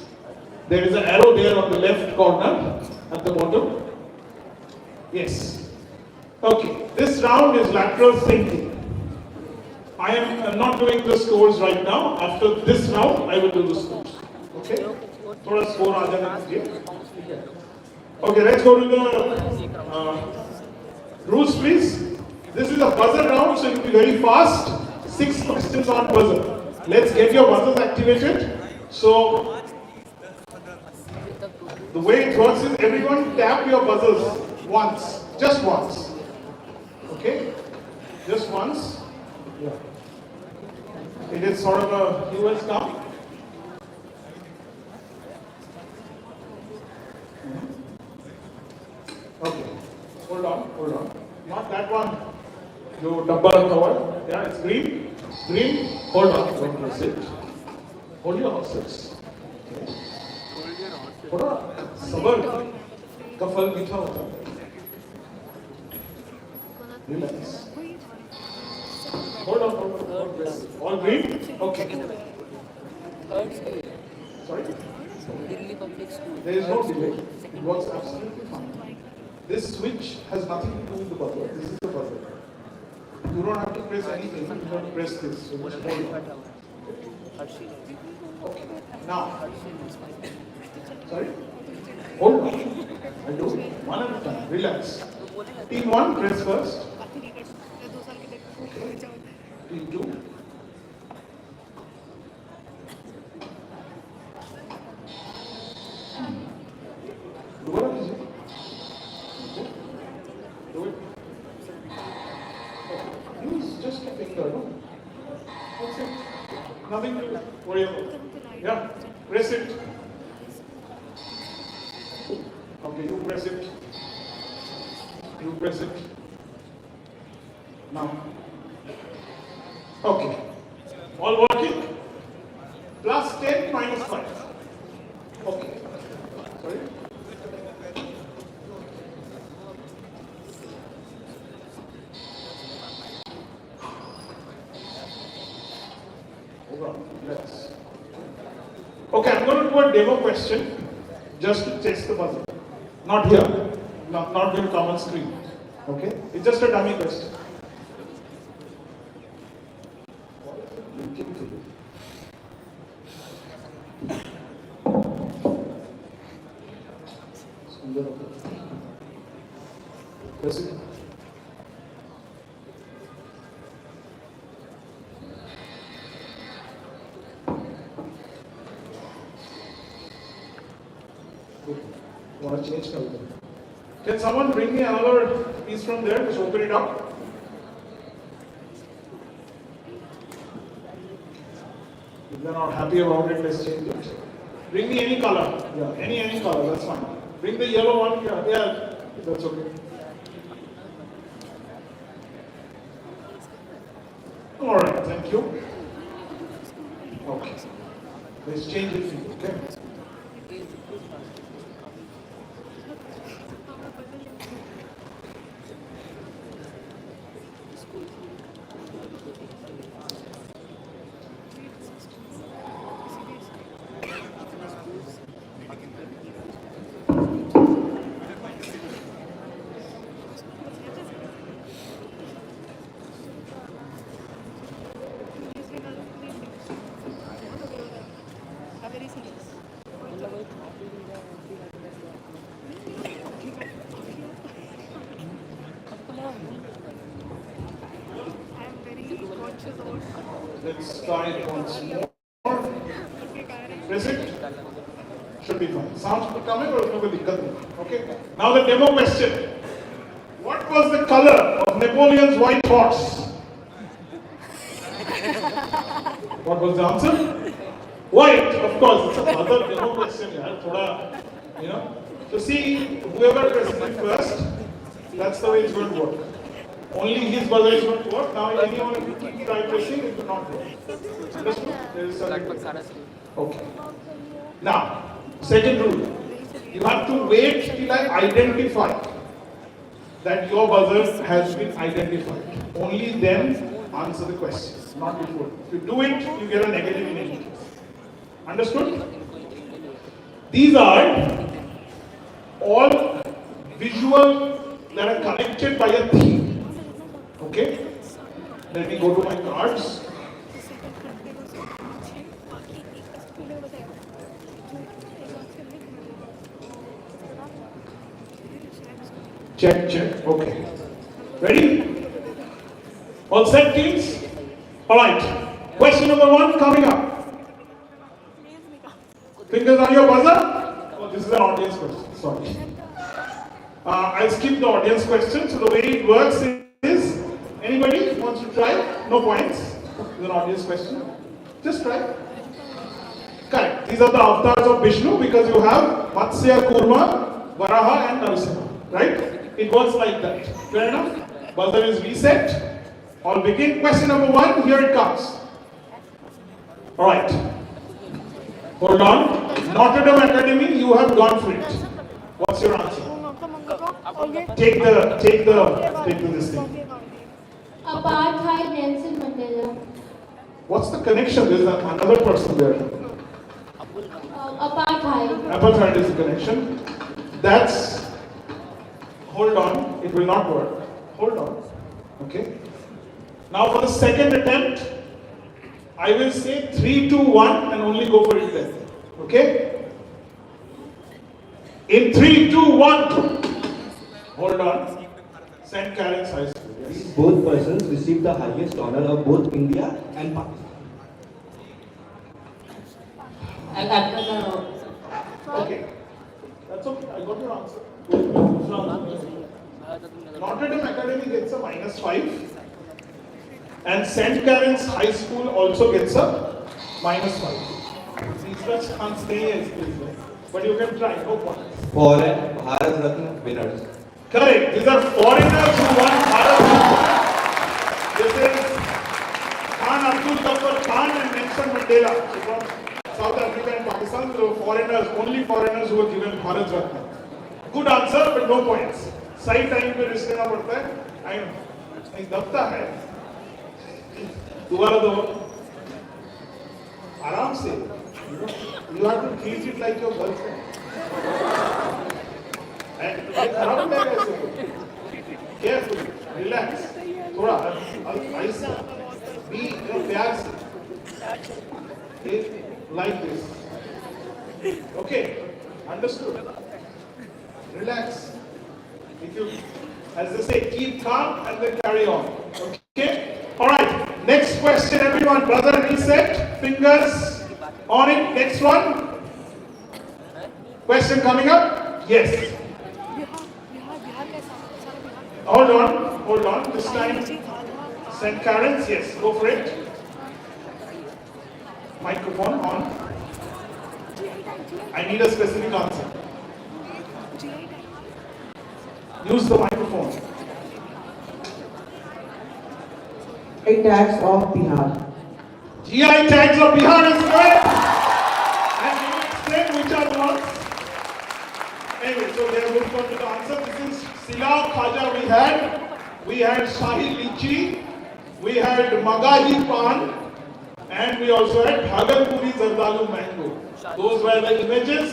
There is an arrow there on the left corner at the bottom. Yes. Okay, this round is lateral thinking. I am not doing the scores right now. After this round, I will do the scores. Okay? Thoda score aa jana chahiye. Okay, let's go to the rules, please. This is a buzzer round, so it will be very fast. 6 questions on buzzer. Let's get your buzzers activated. So, the way it works is everyone tap your buzzers once, just once. Okay? Just once. Yeah. It is sort of a US count. Okay. Hold on. Not that one. You double cover. Yeah, it's green. Green. Hold on. Don't press it. Hold your horses. Okay. थोड़ा सबर का फल मीठा होता है. Relax. Hold on. All green? Okay. Sorry? There is no delay. It works absolutely fine. This switch has nothing to do with the buzzer. This is the buzzer. You don't have to press anything. You don't press this. So just hold on. Okay. Now. Sorry? Hold on. I'll do it. One at a time. Relax. Team 1, press first. Okay. Team 2. Do what is it? Do it. Okay. Use just a finger, no? That's it. Nothing to worry about. Yeah. Press it. Okay, you press it. You press it. Now. Okay. All working? Plus 10 minus 5. Okay. Sorry? Hold on. Yes. Okay, I'm going to do a demo question just to test the buzzer. Not here. Not going to come on screen. Okay? It's just a dummy question. Want to change color? Can someone bring me another piece from there? Just open it up. If they're not happy about it, let's change it. Bring me any color. Yeah, any color, that's fine. Bring the yellow one. Yeah, that's okay. Alright, thank you. Okay. Let's change it, okay? Let's try it once more. Press it. Should be fine. Sound coming or no dikkat nahi. Okay. Now the demo question. What was the color of Napoleon's white horse? What was the answer? White, of course. It's another demo question. Thoda, you know. So see, whoever presses it first, that's the way it's going to work. Only his buzzer is going to work. Now anyone if you try pressing, it will not work. Understood? There is okay. Now, second rule. You have to wait till I identify that your buzzer has been identified. Only then answer the question, not before. If you do it, you get a negative in any case. Understood? These are all visual that are connected by a theme. Okay? Let me go to my cards. Check, check. Okay. Ready? All set, teams? Alright. Question number 1 coming up. Fingers on your buzzer? Oh, this is an audience question. Sorry. I'll skip the audience question. So the way it works is, anybody wants to try? No points. It's an audience question. Just try. Correct. These are the avatars of Vishnu because you have Matsya, Kurma, Varaha and Narasimha. Right? It works like that. Fair enough? Buzzer is reset. All begin. Question number 1, here it comes. Alright. Hold on. Notre Dame Academy, you have gone for it. What's your answer? Take this thing. Apartheid Nelson Mandela. What's the connection? There's another person there. Apartheid. Apartheid is the connection. That's. Hold on. It will not work. Hold on. Okay. Now for the second attempt, I will say 3, 2, 1 and only go for it then. Okay? In 3, 2, 1. Hold on. St. Karen's High School. Yes. These both persons received the highest honor of both India and Pakistan. Okay. That's okay. I got your answer. Notre Dame Academy gets a -5. And St. Karen's High School also gets a -5. These guys can't stay as this, but you can try, no points. Foreign Bharat Ratna winners. Correct. These are foreigners who won Bharat Ratna. This is Khan Abdul Ghaffar Khan and Nelson Mandela. So from South Africa and Pakistan, there were foreigners, only foreigners who were given Bharat Ratna. Good answer, but no points. सही time पे risk लेना पड़ता है. I know. एक दबता है. दोबारा दो. आराम से. You have to treat it like your girlfriend. And खराब नहीं है ऐसे. Carefully, relax. थोड़ा आइस. Be प्यार से. Like this. Okay, understood. Relax. If you, as they say, keep calm and then carry on. Okay? Alright, next question everyone. Brother reset, fingers on it. Next one. Question coming up? Yes. Hold on. This time, St. Karen's, yes, go for it. Microphone on. I need a specific answer. Use the microphone. GI tags of Bihar. GI tags of Bihar is correct. And can you explain which are the ones? Anyway, so they have looked for the answer. This is Silao Khaja we had Shahi Lichi, we had Magahi Pan, and we also had Bhagalpuri Zardalu Mango. Those were the images.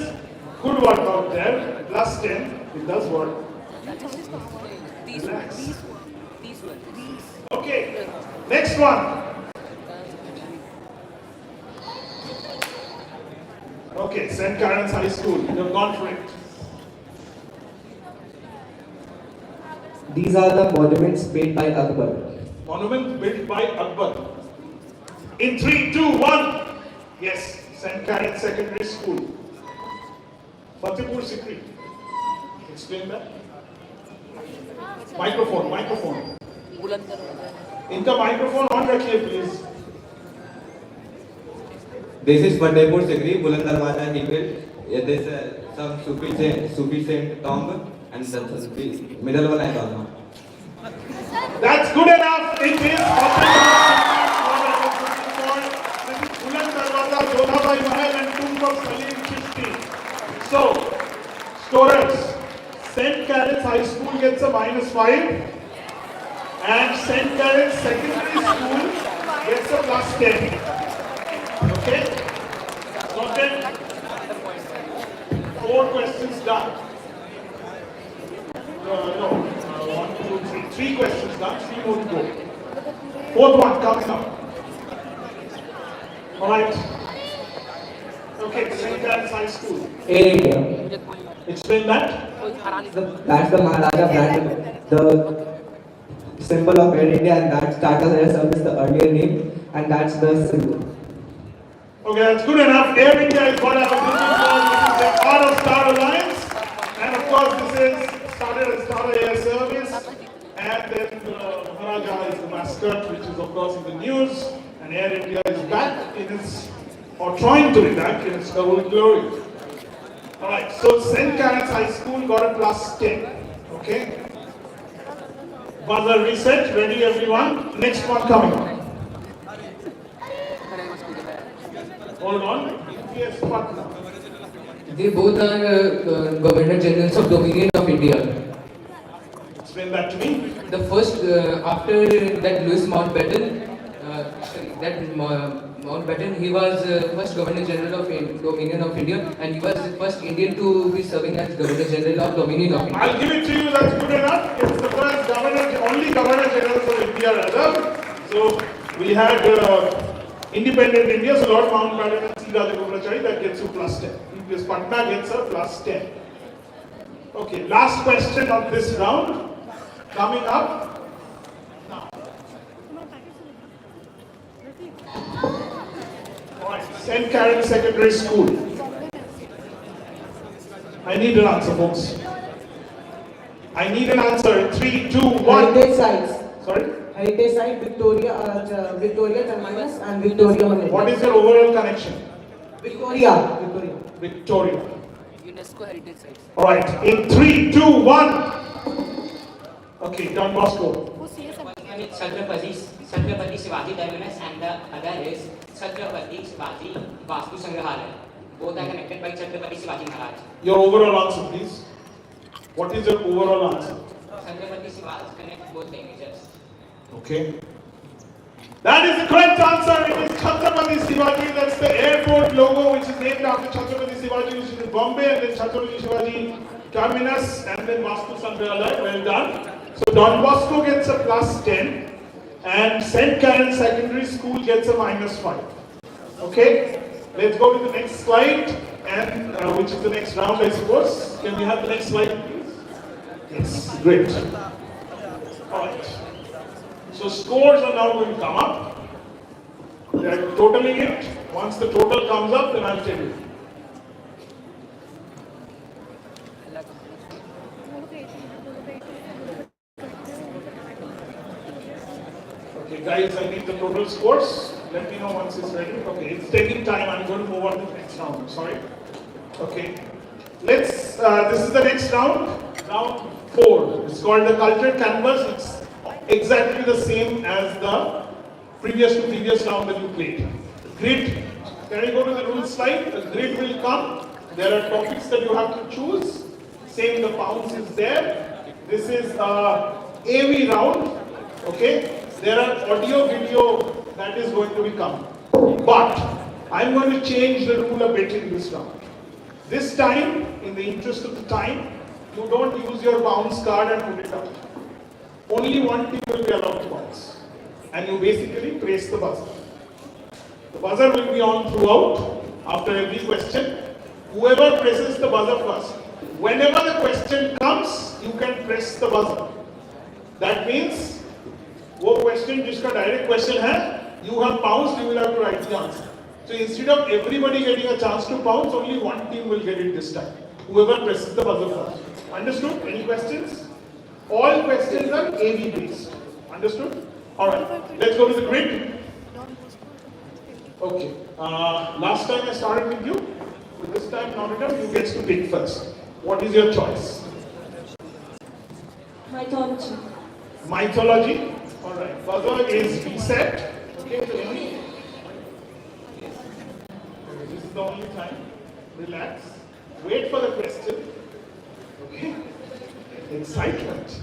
Good work out there. Plus 10. It does work. Relax. Okay, next one. Okay, St. Karen's High School. You have gone for it. These are the monuments made by Akbar. Monuments built by Akbar. In 3, 2, 1. Yes, St. Karen's Secondary School. Fatehpur Sikri. Explain that. Microphone. इनका microphone on रखिए please. This is Fatehpur Sikri, Buland Darwaza Hill. There is some sufficient tomb and the middle one I don't know. That's good enough. It is Buland Darwaza, Jodhabhai Mahal and tomb of Salim Chishti. So, scorers. St. Karen's High School gets a -5 and St. Karen's Secondary School gets a +10. Okay? So then, 4 questions done. No, 1, 2, 3. 3 questions done, 3 more to go. 4th one coming up. Alright. Okay, St. Karen's High School. Air India. Explain that. That's the Maharaja brand, the symbol of Air India, and that Tata Air Service, the earlier name, and that's the symbol. Okay, that's good enough. Air India is what I've been looking for. This is the part of Star Alliance. And of course, this is started as Star Air Service. And then Maharaja is the mascot, which is of course in the news. And Air India is back in its, or trying to be back in its old glory. Alright, so St. Karen's High School got a +10. Okay? Buzzer reset, ready everyone? Next one coming on. Hold on. UPS Patna. They both are Governor Generals of Dominion of India. Explain that to me. The first, after that Louis Mountbatten, Mountbatten, he was first Governor General of Dominion of India, and he was the first Indian to be serving as Governor General of Dominion of India. I'll give it to you, that's good enough. It's the first only Governor General of India rather. So we had independent India, so Lord Mountbatten and C. Rajagopalachari, that gets you +10. UPS Patna gets a +10. Okay, last question of this round. Coming up. St. Karen's Secondary School. I need an answer, folks. I need an answer in 3, 2, 1. Heritage sites. Sorry? Heritage site, Victoria Terminus and Victoria Manila. What is your overall connection? Victoria. UNESCO Heritage Sites. Alright, in 3, 2, 1. Okay, Don Bosco. Chhatrapati Shivaji Terminus, and the other is Chhatrapati Shivaji Vastu Sangrahalaya. Both are connected by Chhatrapati Shivaji Maharaj. Your overall answer, please. What is your overall answer? Chhatrapati Shivaji connects both the images. Okay. That is the correct answer. It is Chhatrapati Shivaji. That's the airport logo, which is named after Chhatrapati Shivaji, which is in Bombay, and then Chhatrapati Shivaji Terminus, and then Vastu Sangrahalaya. Well done. So Don Bosco gets a +10. And St. Karen's Secondary School gets a -5. Okay, let's go to the next slide, and which is the next round, I suppose. Can we have the next slide, please? Yes, great. All right. So scores are now going to come up. They are totaling it. Once the total comes up, then I'll tell you. Okay, guys, I need the total scores. Let me know once it's ready. Okay, it's taking time. I'm going to move on to the next round. Sorry. Okay. Let's, this is the next round. Round 4. It's called the Culture Canvas. It's exactly the same as the previous round that you played. Grid. Can I go to the rules slide? The grid will come. There are topics that you have to choose. Same, the pounds is there. This is AV round. Okay. There are audio, video that is going to be coming. But I'm going to change the rule a bit in this round. This time, in the interest of the time, you don't use your bounce card and put it out. Only one team will be allowed to bounce. And you basically press the buzzer. The buzzer will be on throughout, after every question. Whoever presses the buzzer first, whenever the question comes, you can press the buzzer. That means, वो question जिसका direct question है, you have bounced, you will have to write the answer. So instead of everybody getting a chance to pounce, only one team will get it this time. Whoever presses the buzzer first. Understood? Any questions? All questions are AV based. Understood? Alright, let's go to the grid. Okay. Last time I started with you. But this time, Nottingham, you get to pick first. What is your choice? Mythology. Mythology. Alright. Buzzer is reset. Okay, so this is the only time. Relax. Wait for the question. Okay. Excitement.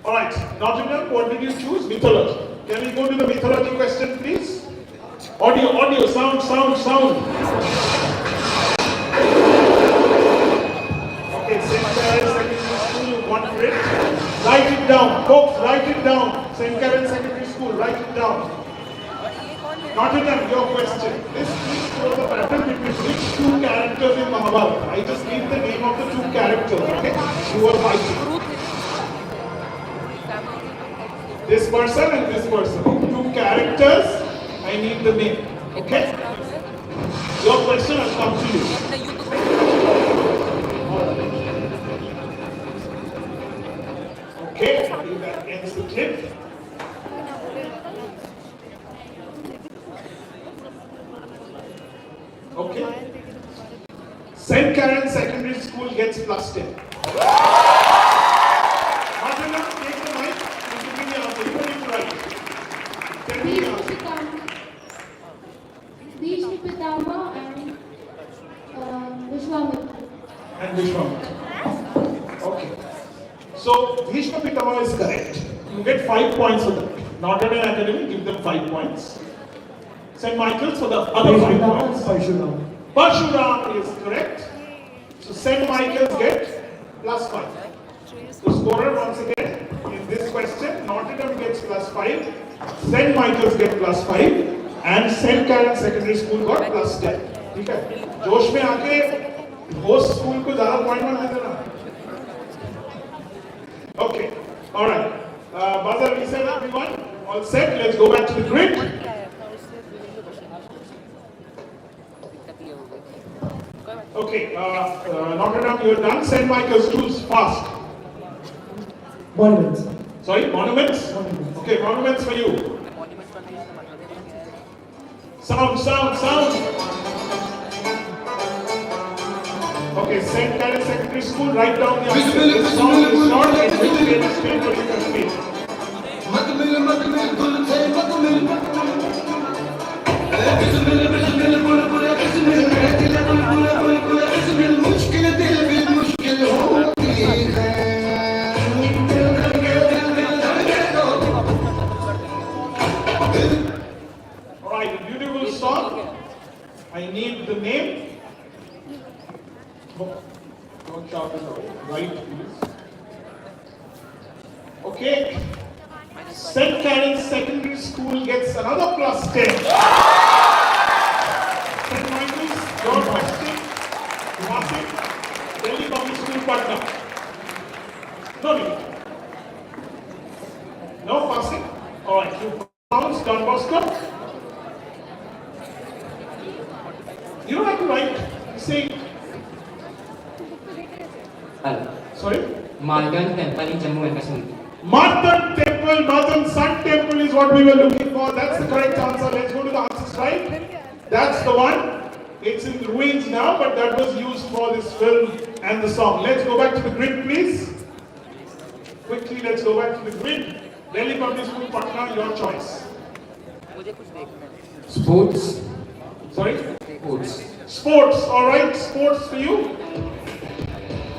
Alright. Nottingham, what did you choose? Mythology. Can we go to the mythology question, please? Audio, sound. Okay, St. Karen's Secondary School, you want it? Write it down. Folks, write it down. St. Karen's Secondary School, write it down. Nottingham, your question. This please show the pattern between which two characters in Mahabharata. I just need the name of the two characters, okay? Who are fighting. This person and this person. Two characters, I need the name, okay? Your question has come to you. Okay, that ends the clip. Okay. St. Karen's Secondary School gets +10. Nottingham, take the mic. You give me the answer. You need to write. Tell me the answer. Bhishma Pitama and Vishwamitra. And Vishwamitra. Okay. So, Bhishma Pitama is correct. You get 5 points for that. Nottingham Academy, give them 5 points. St. Michael's for the other 5 points. Parshuram is correct. So St. Michael's get +5. The scorer once again in this question, Nottingham gets +5, St. Michael's get +5, and St. Karen's Secondary School got +10. ठीक है? जोश में आके host school को ज़्यादा point मत दे देना. Okay, all right. Buzzer reset, everyone. All set. Let's go back to the grid. Okay, Nottingham, you're done. St. Michael's, choose fast. Monuments. Sorry, monuments? Okay, monuments for you. Sound. Okay, St. Karen's Secondary School, write down the answer. This song is short, it will be explained what you can speak. Alright, a beautiful song. I need the name. Don't shout it out. Right, please. Okay. St. Karen's Secondary School gets another +10. St. Michael's, your question. Wasik, Delhi Public School, Patna. No need. No passing? Alright, you pronounce Don Bosco. You don't have to write. Say. Sorry? Mardan Temple in Jammu and Kashmir. Mardan Temple, Mardan Sun Temple is what we were looking for. That's the correct answer. Let's go to the answers, right? That's the one. It's in ruins now, but that was used for this film and the song. Let's go back to the grid, please. Quickly, let's go back to the grid. Delhi Public School, Patna, your choice. Sports. Sorry? Sports. Sports, alright. Sports for you.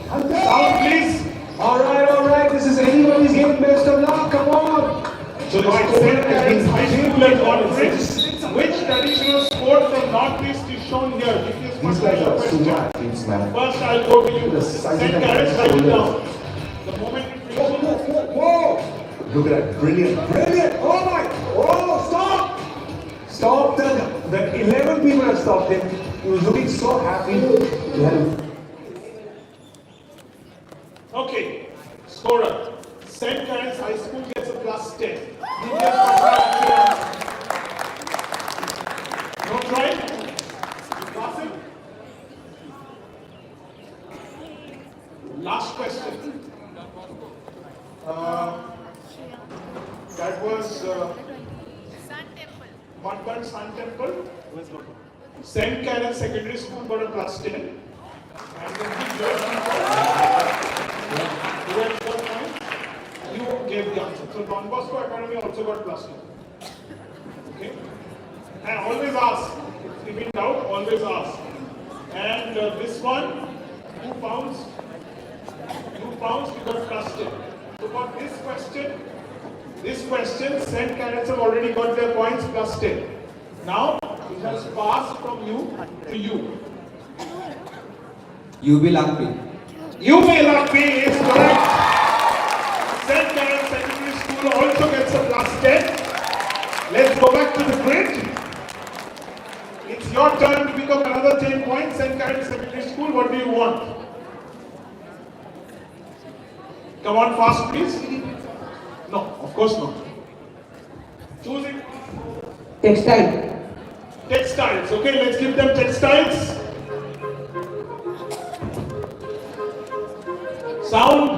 Sound, please. Alright. This is anybody's game. Best of luck. Come on. So, St. Karen's High School has got which traditional sport from Northeast is shown here? These guys are super athletes, man. First, I'll go to you. St. Karen's, write it down. The moment it reaches. Whoa! Look at that. Brilliant. Oh, stop. The 11 people have stopped him. He was looking so happy. Okay, scorer. St. Karen's High School gets a +10. No try? Last question. That was Mudbund Sun Temple. St. Karen's Secondary School got a plus 10. And you gave the answer. So Don Bosco Academy also got plus 10. Okay? And always ask. If in doubt, always ask. And this one, 2 pounds. 2 pounds, you got plus 10. So for this question, St. Karen's have already got their points plus 10. Now, it has passed from you to you. You be lucky. You may lucky is correct. St. Karen's Secondary School also gets a plus 10. Let's go back to the grid. It's your turn to pick up another 10 points. St. Karen's Secondary School, what do you want? Come on fast, please. No, of course not. Choosing Textile. textiles. Okay, let's give them textiles. Sound.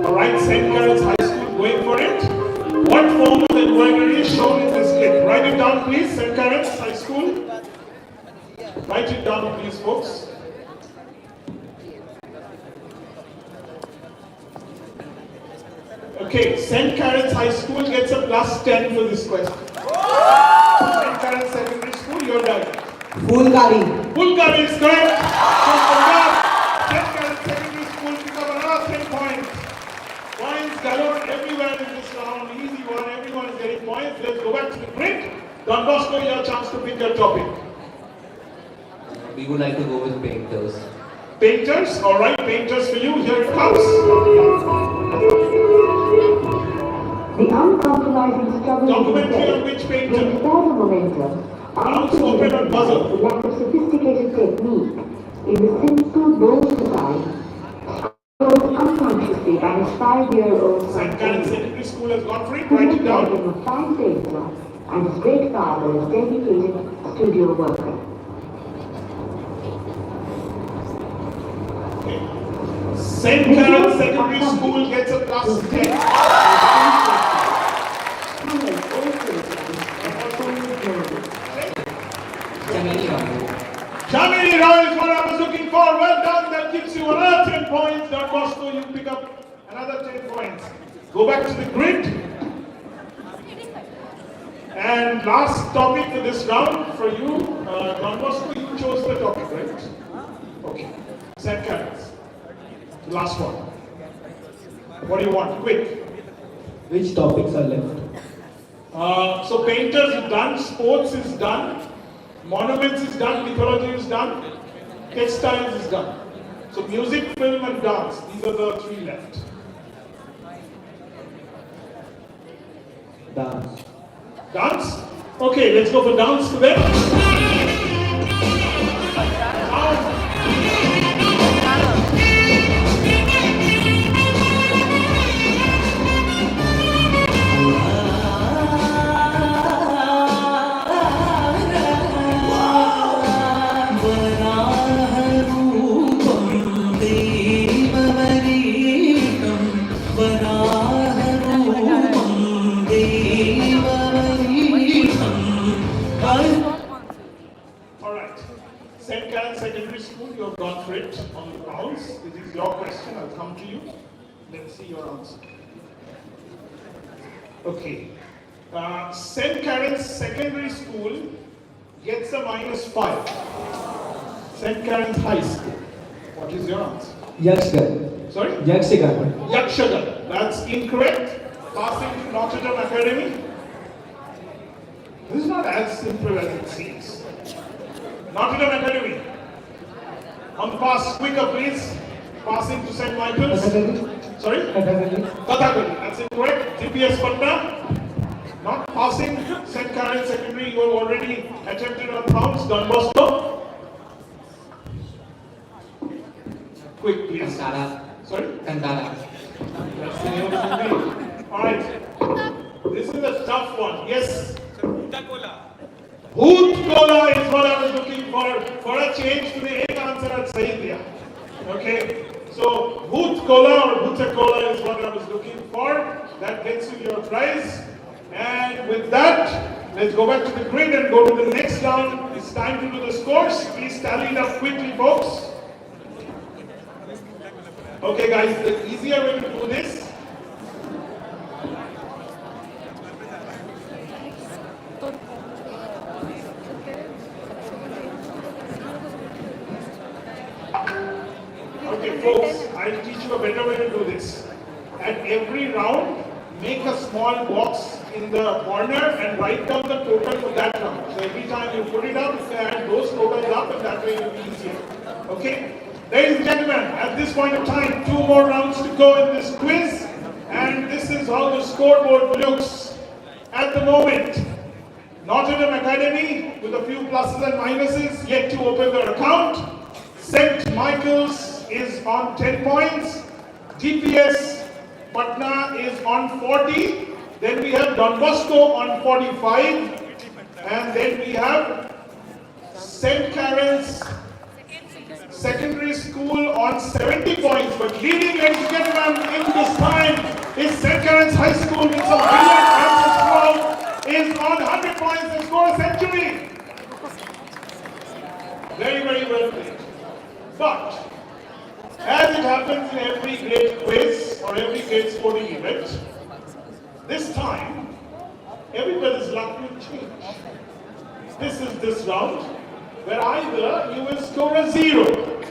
Alright, St. Karen's High School going for it. What form of embroidery is shown in this kit? Write it down, please. St. Karen's High School. Write it down, please, folks. Okay, St. Karen's High School gets a plus 10 for this question. St. Karen's Secondary School, you're done. Fulgari. Fulgari is correct. St. Karen's Secondary School pick up another 10 points. Points galore everywhere in this round. Easy one, everyone is getting points. Let's go back to the grid. Don Bosco, your chance to pick your topic. We would like to go with painters. Painters, alright, painters for you, here it comes. The uncompromising struggle Documentary on which painter? with further momentum. Arms open on buzzer. The lack of sophisticated technique in the simple, bold design shown unconsciously by his 5-year-old son. St. Karen's Secondary School has gone for it, Who write is it down. a fine painter and his great father is dedicated studio worker. St. Karen's Secondary School gets a plus 10. Jamini Roy is what I was looking for. Well done. That gives you another 10 points. Don Bosco, you pick up another 10 points. Go back to the grid. And last topic for this round for you, Don Bosco, you chose the topic, right? Okay. St. Karen's. Last one. What do you want? Quick. Which topics are left? So painters is done, sports is done, monuments is done, mythology is done, textiles is done. So music, film and dance, these are the 3 left. Dance. Dance? Okay, let's go for dance for them. Alright. St. Karen's Secondary School, you have gone for it on the bounce. This is your question, I'll come to you. Let's see your answer. Okay. St. Karen's Secondary School gets a -5. St. Karen's High School. What is your answer? Yakshigan. Sorry? Yakshigan. Yakshigan. That's incorrect. Passing to Notre Dame Academy. This is not as simple as it seems. Notre Dame Academy. On the pass, quicker please. Passing to St. Michael's. Sorry? Kathakali. That's incorrect. GPS Patna. Not passing. St. Karen's Secondary, you have already attempted on pounds. Don Bosco. Quick please. Sorry? Kantara. That's the name of the movie. Alright. This is a tough one. Yes. Hoot cola is what I was looking for. For a change to the eighth answer at Sahidia. Okay. So hoot cola or hoota cola is what I was looking for. That gets you your prize. And with that, let's go back to the grid and go to the next round. It's time to do the scores. Please tally it up quickly, folks. Okay, guys, the easier way to do this. Okay, folks, I'll teach you a better way to do this. At every round, make a small box in the corner and write down the total for that round. So every time you put it up, you can add those totals up and that way it will be easier. Okay? Ladies and gentlemen, at this point of time, 2 more rounds to go in this quiz. And this is how the scoreboard looks at the moment. Notre Dame Academy, with a few pluses and minuses, yet to open their account. St. Michael's is on 10 points. GPS Patna is on 40. Then we have Don Bosco on 45. And then we have St. Karen's Secondary School on 70 points. But leading, ladies and gentlemen, in this time is St. Karen's High School with some brilliant answers is on 100 points and score a century. Very, very well played. But, as it happens in every great quiz or every great sporting event, this time, everybody's luck will change. This is this round, where either you will score a 0,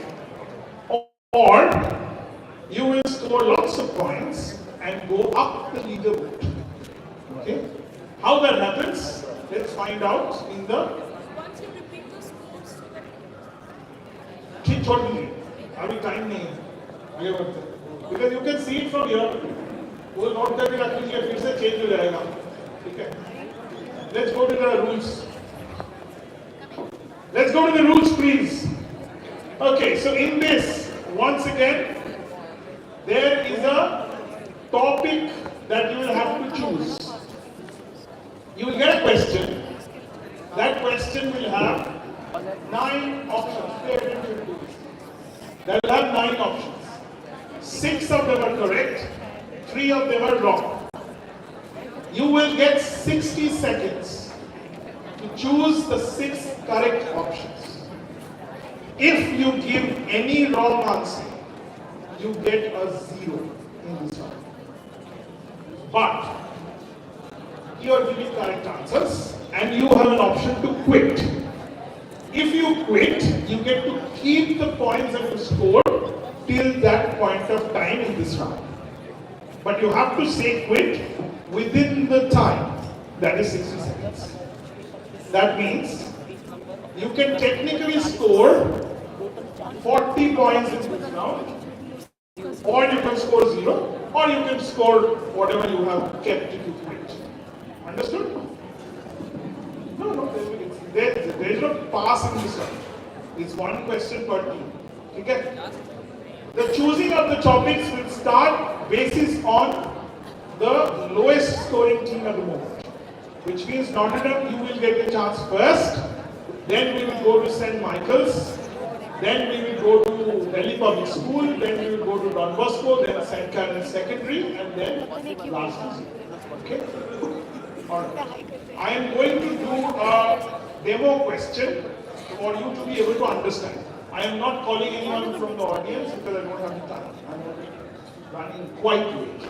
or you will score lots of points and go up the leaderboard. Okay? How that happens, let's find out in the totally. अभी time नहीं है आगे बढ़ते हैं because you can see it from here वो note करके रख लीजिए फिर से चेंज हो जाएगा ठीक है let's go to the rules please. Okay, so in this once again there is a topic that you will have to choose. You will get a question. That question will have 9 options. They will have 9 options. 6 of them are correct, 3 of them are wrong. You will get 60 seconds to choose the 6 correct options. If you give any wrong answer, you get a 0 in this round. But you are giving correct answers and you have an option to quit. If you quit, you get to keep the points that you scored till that point of time in this round. But you have to say quit within the time, that is 60 seconds. That means you can technically score 40 points in this round, or you can score 0, or you can score whatever you have kept if you quit. Understood? No, there is no pass in this one. It's one question per team. Okay? The choosing of the topics will start basis on the lowest scoring team at the moment. Which means Notre Dame, you will get a chance first. Then we will go to St. Michael's. Then we will go to Delhi Public School. Then we will go to Don Bosco. Then St. Karen's Secondary. And then last is okay? Alright. I am going to do a demo question for you to be able to understand. I am not calling anyone from the audience because I don't have time. I am running quite late.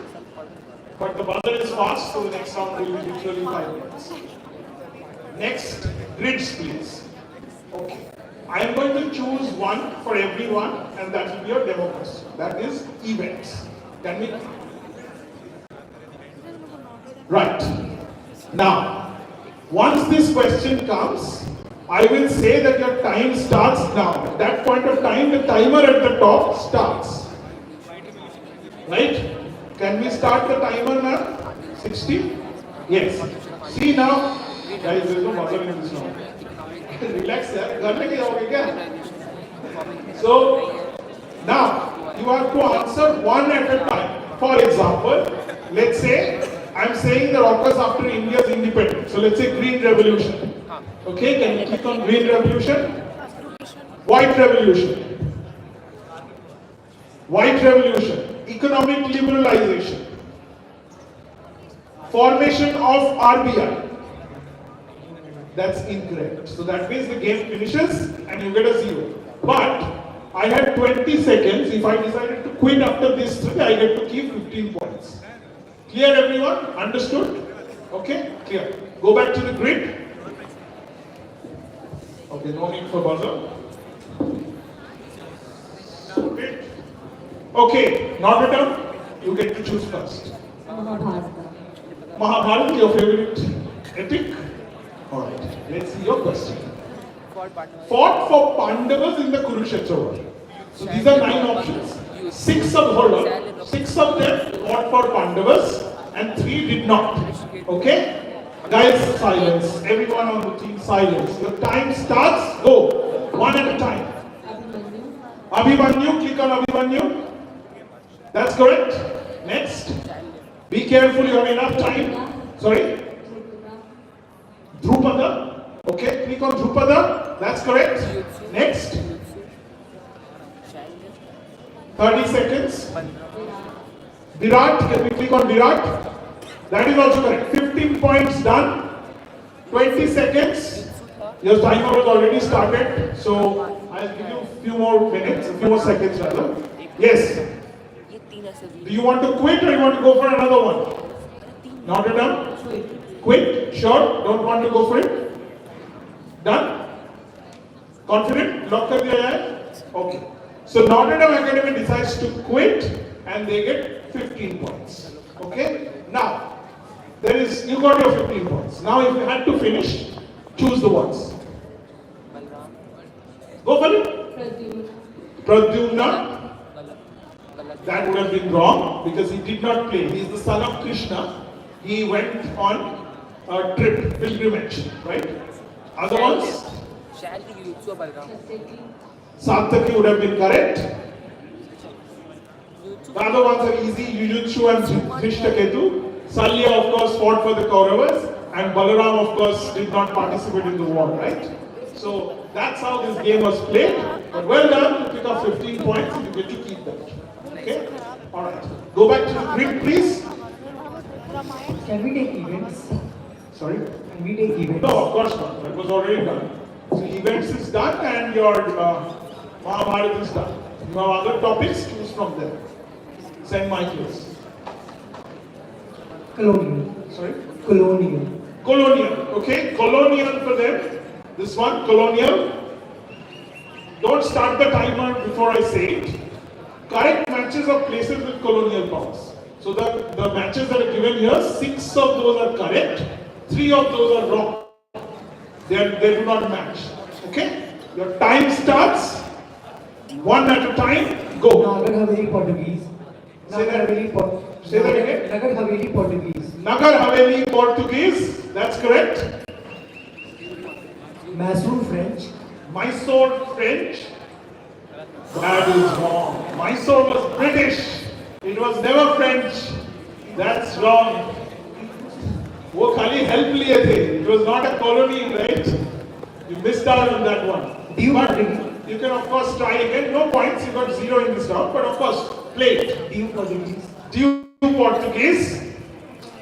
But the buzzer is fast, so the next round will be literally 5 minutes. Next, grids please. Okay. I am going to choose one for everyone and that will be your demo question. That is events. Can we? Right. Now, once this question comes, I will say that your time starts now. At that point of time, the timer at the top starts. Right? Can we start the timer now? 60? Yes. See now, guys, there is no buzzer in this round. Relax, sir. So, now, you have to answer one at a time. For example, let's say, I'm saying that occurs after India's independence. So let's say Green Revolution. Okay, can you click on green revolution? White revolution. White revolution. Economic liberalization. Formation of RBI. That's incorrect. So that means the game finishes and you get a 0. But I had 20 seconds. If I decided to quit after this 3, I get to keep 15 points. Clear everyone? Understood? Okay? Clear. Go back to the grid. Okay, no need for buzzer. Okay, Notre Dame, you get to choose first. Mahabharata, your favorite epic? Alright, let's see your question. Fought for Pandavas in the Kurukshetra war. So these are 9 options. 6 of them fought for Pandavas and 3 did not. Okay? Guys, silence. Everyone on the team, silence. Your time starts. Go. One at a time. Abhimanyu, click on Abhimanyu. That's correct. Next. Be careful, you have enough time. Sorry? Drupada. Okay, click on Drupada. That's correct. Next. 30 seconds. Virat, can we click on Virat? That is also correct. 15 points done. 20 seconds. Your timer was already started. So I'll give you a few more minutes, a few more seconds rather. Yes. Do you want to quit or you want to go for another one? Not done? Quit? Sure? Don't want to go for it? Done? Confident? Lock kar diya hai? Okay. So Notre Dame Academy decides to quit and they get 15 points. Okay? Now, you got your 15 points. Now if you had to finish, choose the ones. Go for it. Pradyumna. That would have been wrong because he did not play. He is the son of Krishna. He went on a trip, pilgrimage, right? Other ones? Satyaki would have been correct. The other ones are easy. Yujutsu and Drishtaketu. Salya, of course, fought for the Kauravas. And Balaram, of course, did not participate in the war, right? So that's how this game was played. But well done. You pick up 15 points and you get to keep that. Okay? Alright. Go back to the grid, please. Can we take events? Sorry? Can we take events? No, of course not. That was already done. So events is done and your Mahabharata is done. You have other topics, choose from them. St. Michael's. Colonial. Sorry? Colonial. Colonial. Okay? Colonial for them. This one, colonial. Don't start the timer before I say it. Correct matches of places with colonial powers. So the matches that are given here, 6 of those are correct, 3 of those are wrong. They do not match. Okay? Your time starts. One at a time. Go. Nagar Haveli Portuguese. Say that again. Nagar Haveli Portuguese. Nagar Haveli Portuguese. That's correct. Mysore French. Mysore French. That is wrong. Mysore was British. It was never French. That's wrong. वो खाली help लिए थे. It was not a colony, right? You missed out on that one. But you can of course try again. No points. You got 0 in this round. But of course, play it. Diu Portuguese. Diu Portuguese.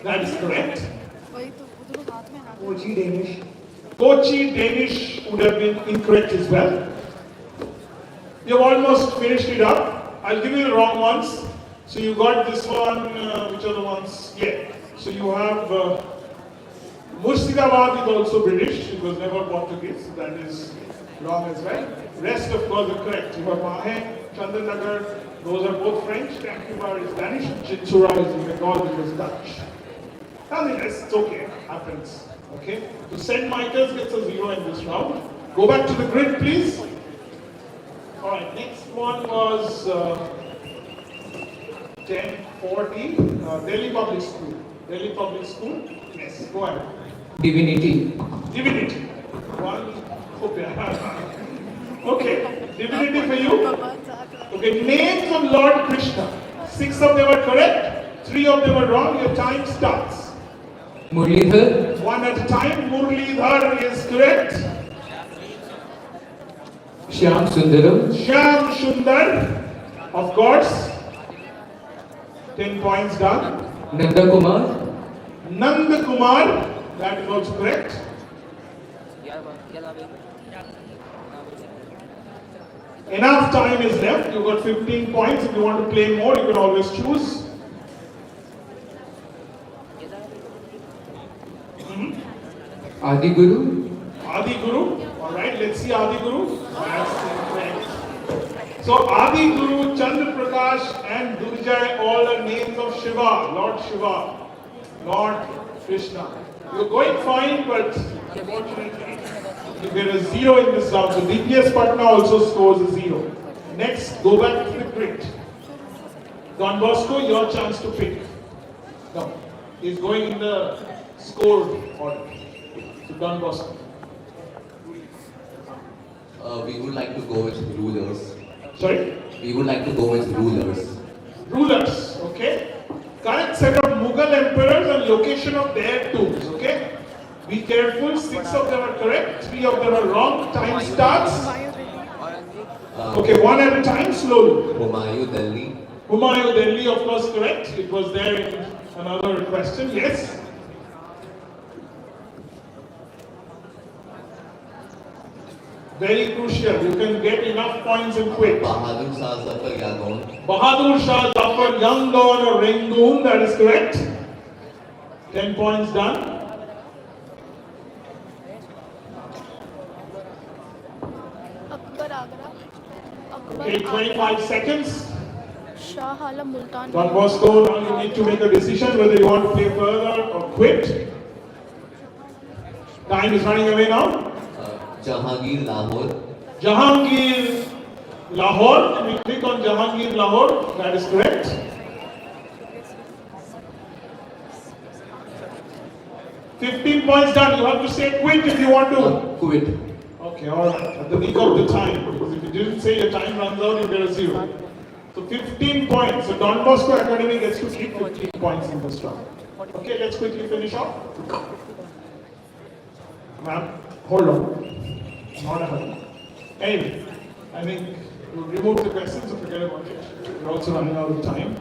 That is correct. Kochi Danish. Kochi Danish would have been incorrect as well. You've almost finished it up. I'll give you the wrong ones. So you got this one, which are the ones? Yeah. So you have Murshidabad is also British. It was never Portuguese. That is wrong as well. Rest of course are correct. You have Mahe, Chandranagar. Those are both French. Tankivar is Danish. Chinsura is in Bengal. It was Dutch. Nothing else. It's okay. Happens. Okay. So St. Michael's gets a 0 in this round. Go back to the grid, please. Alright, next one was 1040, Delhi Public School. Delhi Public School? Yes, go ahead. Divinity. Divinity. One. Okay, divinity for you. Okay, names of Lord Krishna. 6 of them are correct, 3 of them are wrong. Your time starts. Muralidhar. One at a time. Muralidhar is correct. Shyam Sundaram. Shyam Sundar, of course. 10 points done. Nanda Kumar. Nanda Kumar, that is also correct. Enough time is left. You got 15 points. If you want to play more, you can always choose. Adi Guru. Adi Guru. Alright, let's see Adi Guru. That's incorrect. So Adi Guru, Chandra Prakash and Durjay all are names of Shiva, Lord Shiva, Lord Krishna. You're going fine, but unfortunately you get a 0 in this round. So DPS Patna also scores a 0. Next, go back to the grid. Don Bosco, your chance to pick. No, he's going in the score order. So Don Bosco. We would like to go with rulers. Sorry? We would like to go with rulers. Rulers, okay? Correct set of Mughal emperors and location of their tombs, okay? Be careful, 6 of them are correct, 3 of them are wrong. Time starts. Okay, one at a time, slowly. Humayun Delhi. Humayun Delhi, of course, correct. It was there in another question, yes? Very crucial. You can get enough points and quit. Bahadur Shah Zafar Yangon. Bahadur Shah Zafar Yangon or Rangoon, that is correct. 10 points done. Okay, 25 seconds. Don Bosco, now you need to make a decision whether you want to play further or quit. Time is running away now. Jahangir Lahore. Jahangir Lahore. Can we click on Jahangir Lahore? That is correct. $15 points done. You have to say quit if you want to. Quit. Okay, alright. At the nick of the time. Because if you didn't say your time runs out, you get a 0. So 15 points. So Don Bosco Academy gets to keep 15 points in this round. Okay, let's quickly finish off. Ma'am, hold on. Not a hurry. Anyway, I think we'll remove the questions and forget about it. We're also running out of time.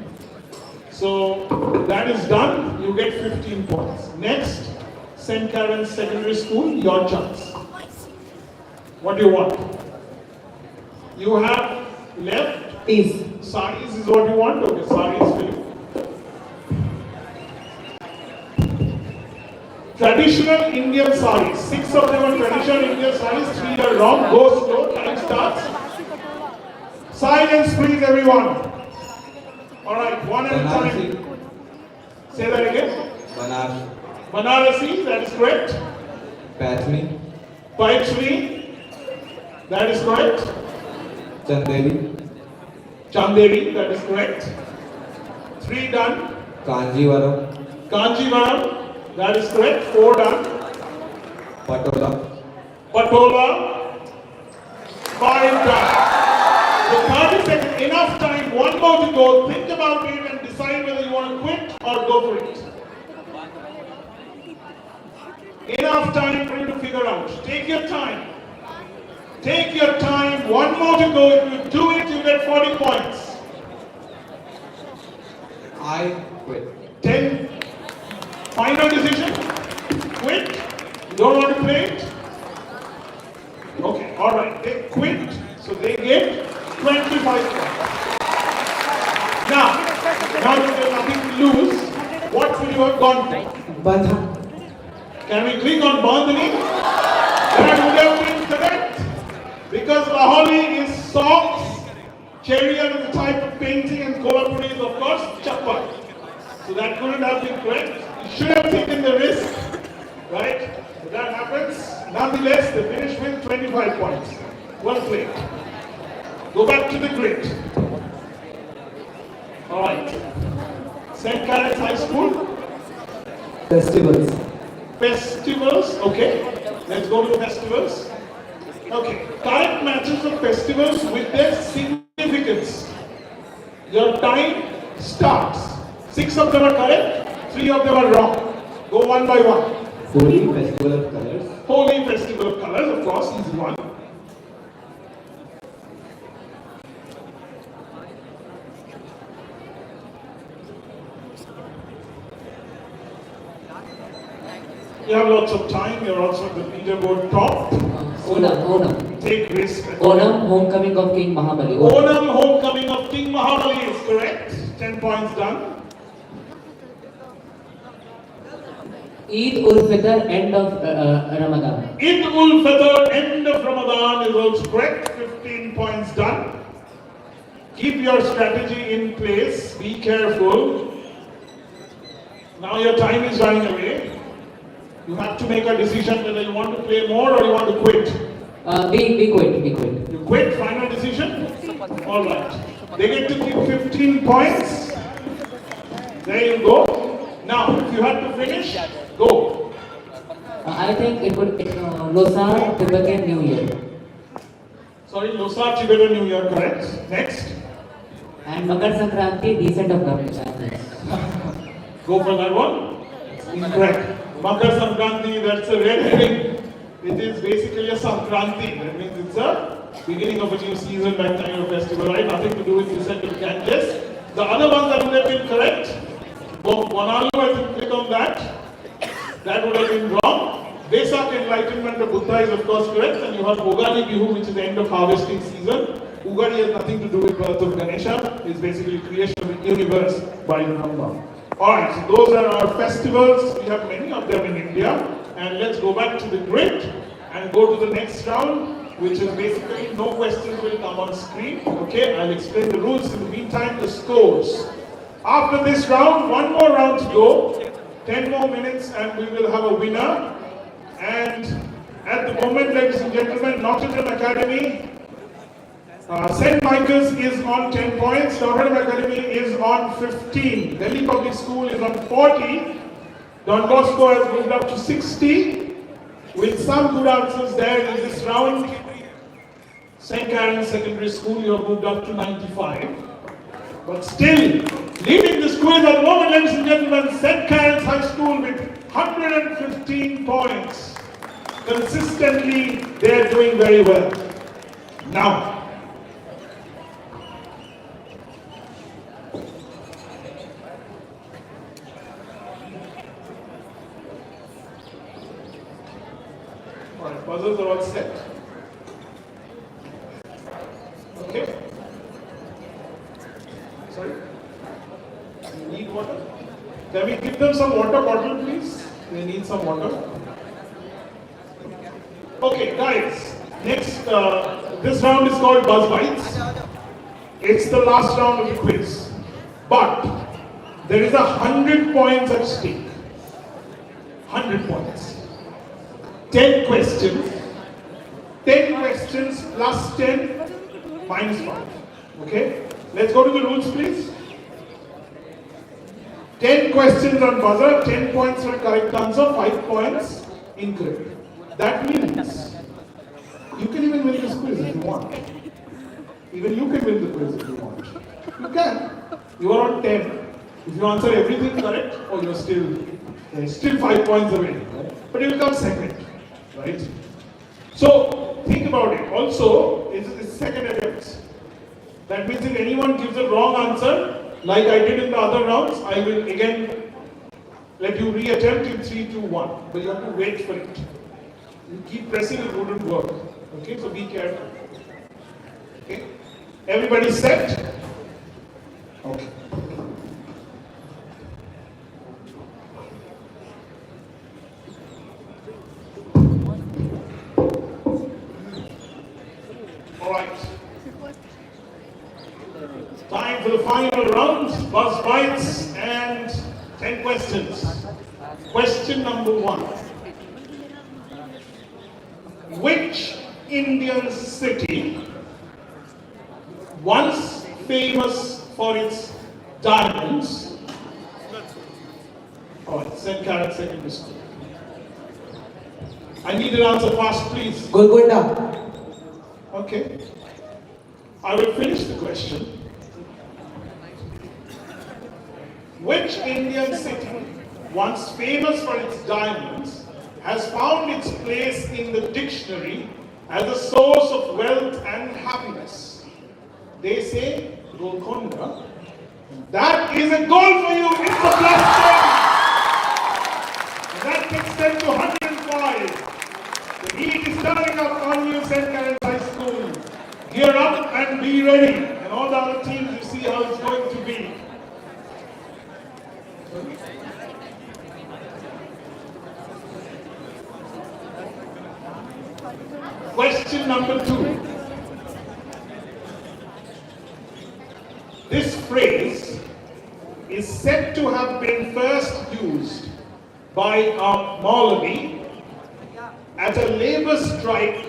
So that is done. You get 15 points. Next, St. Karen's Secondary School, your chance. What do you want? You have left is saris is what you want. Okay, saris for you. Traditional Indian saris. 6 of them are traditional Indian saris. 3 are wrong. Go slow. Time starts. Silence, please, everyone. All right, one at a time. Say that again. Banarasi, that is correct. Paithani. Paithani, that is correct. Chanderi. Chanderi, that is correct. 3 done. Kanjivaram. Kanjivaram, that is correct. 4 done. Patola. Patola, 5 done. So 30 seconds, enough time, one more to go. Think about it and decide whether you want to quit or go for it. Enough time for you to figure out. Take your time. Take your time. One more to go. If you do it, you get 40 points. I quit. 10. Final decision. Quit. You don't want to play it? Okay, alright. They quit. So they get 25 points. Now that there's nothing to lose, what would you have gone for? Bandhan. Can we click on Bandhani? That would have been correct. Because Lahori is socks, chariot is a type of painting, and Kolhapuri is of course chappal. So that couldn't have been correct. You should have taken the risk, right? So that happens. Nonetheless, they finish with 25 points. Well played. Go back to the grid. Alright. St. Karen's High School. Festivals. Festivals, okay. Let's go to festivals. Okay. Correct matches of festivals with their significance. Your time starts. 6 of them are correct, 3 of them are wrong. Go one by one. Holi, Festival of Colors. Holy Festival of Colors, of course, easy one. You have lots of time, you're also at the leaderboard top. Onam. Take risk. Onam, homecoming of King Mahabali. Onam, homecoming of King Mahabali is correct. 10 points done. Eid ul Fitr, end of Ramadan. Eid ul Fitr, end of Ramadan is also correct. 15 points done. Keep your strategy in place. Be careful. Now your time is running away. You have to make a decision whether you want to play more or you want to quit. We quit. You quit, final decision? Alright. They get to keep 15 points. There you go. Now, if you have to finish, go. I think it would Losar, Tibetan New Year. Sorry, Losar, Tibetan New Year, correct. Next. And Makar Sankranti, descent of government. Go for that one. Incorrect. Makar Sankranti, that's a red herring. It is basically a Sankranti. That means it's a beginning of a new season, that kind of festival, right? Nothing to do with descent of Ganges. The other ones that would have been correct. Bonalu, I think, click on that. That would have been wrong. Vesak enlightenment of Buddha is of course correct. And you have Ugadi Bihu, which is the end of harvesting season. Ugadi has nothing to do with birth of Ganesha. It's basically creation of the universe by the Rambam. Alright, so those are our festivals. We have many of them in India. And let's go back to the grid and go to the next round, which is basically no questions will come on screen. Okay, I'll explain the rules. In the meantime, the scores. After this round, one more round to go. 10 more minutes and we will have a winner. And at the moment, ladies and gentlemen, Notre Dame Academy, St. Michael's is on 10 points, Notre Dame Academy is on 15. Delhi Public School is on 40. Don Bosco has moved up to 60. With some good answers there in this round. St. Karen's Secondary School, you have moved up to 95. But still, leading the quiz at the moment, ladies and gentlemen, St. Karen's High School with 115 points. Consistently, they are doing very well. Now, alright, puzzles are all set. Okay. Sorry? You need water? Can we give them some water bottle, please? They need some water. Okay, guys. Next, this round is called Buzz Bites. It's the last round of the quiz. But there is 100 points at stake. 100 points. 10 questions. 10 questions plus 10 minus 5. Okay? Let's go to the rules, please. 10 questions on buzzer, 10 points for correct answer, 5 points incorrect. That means you can even win this quiz if you want. Even you can win the quiz if you want. You can. You are on 10. If you answer everything correct, or you're still 5 points away. Right? But you will come second. Right? So think about it. Also, it's the second attempt. That means if anyone gives a wrong answer, like I did in the other rounds, I will again let you re-attempt in 3, 2, 1. But you have to wait for it. You keep pressing, it wouldn't work. Okay, so be careful. Okay, everybody set? Okay. All right. Time for the final round, Buzz Bites and 10 questions. Question number 1. Which Indian city, once famous for its diamonds, alright, St. Karen's Secondary School. I need an answer fast, please. Golconda. Okay. I will finish the question. Which Indian city, once famous for its diamonds, has found its place in the dictionary as a source of wealth and happiness. They say Golconda. That is a goal for you. It's a plus 10. And that takes them to 105. The heat is turning up on you, St. Karen's High School. Gear up and be ready. And all the other teams, you see how it's going to be. Question number 2. This phrase is said to have been first used by a Maulavi at a labor strike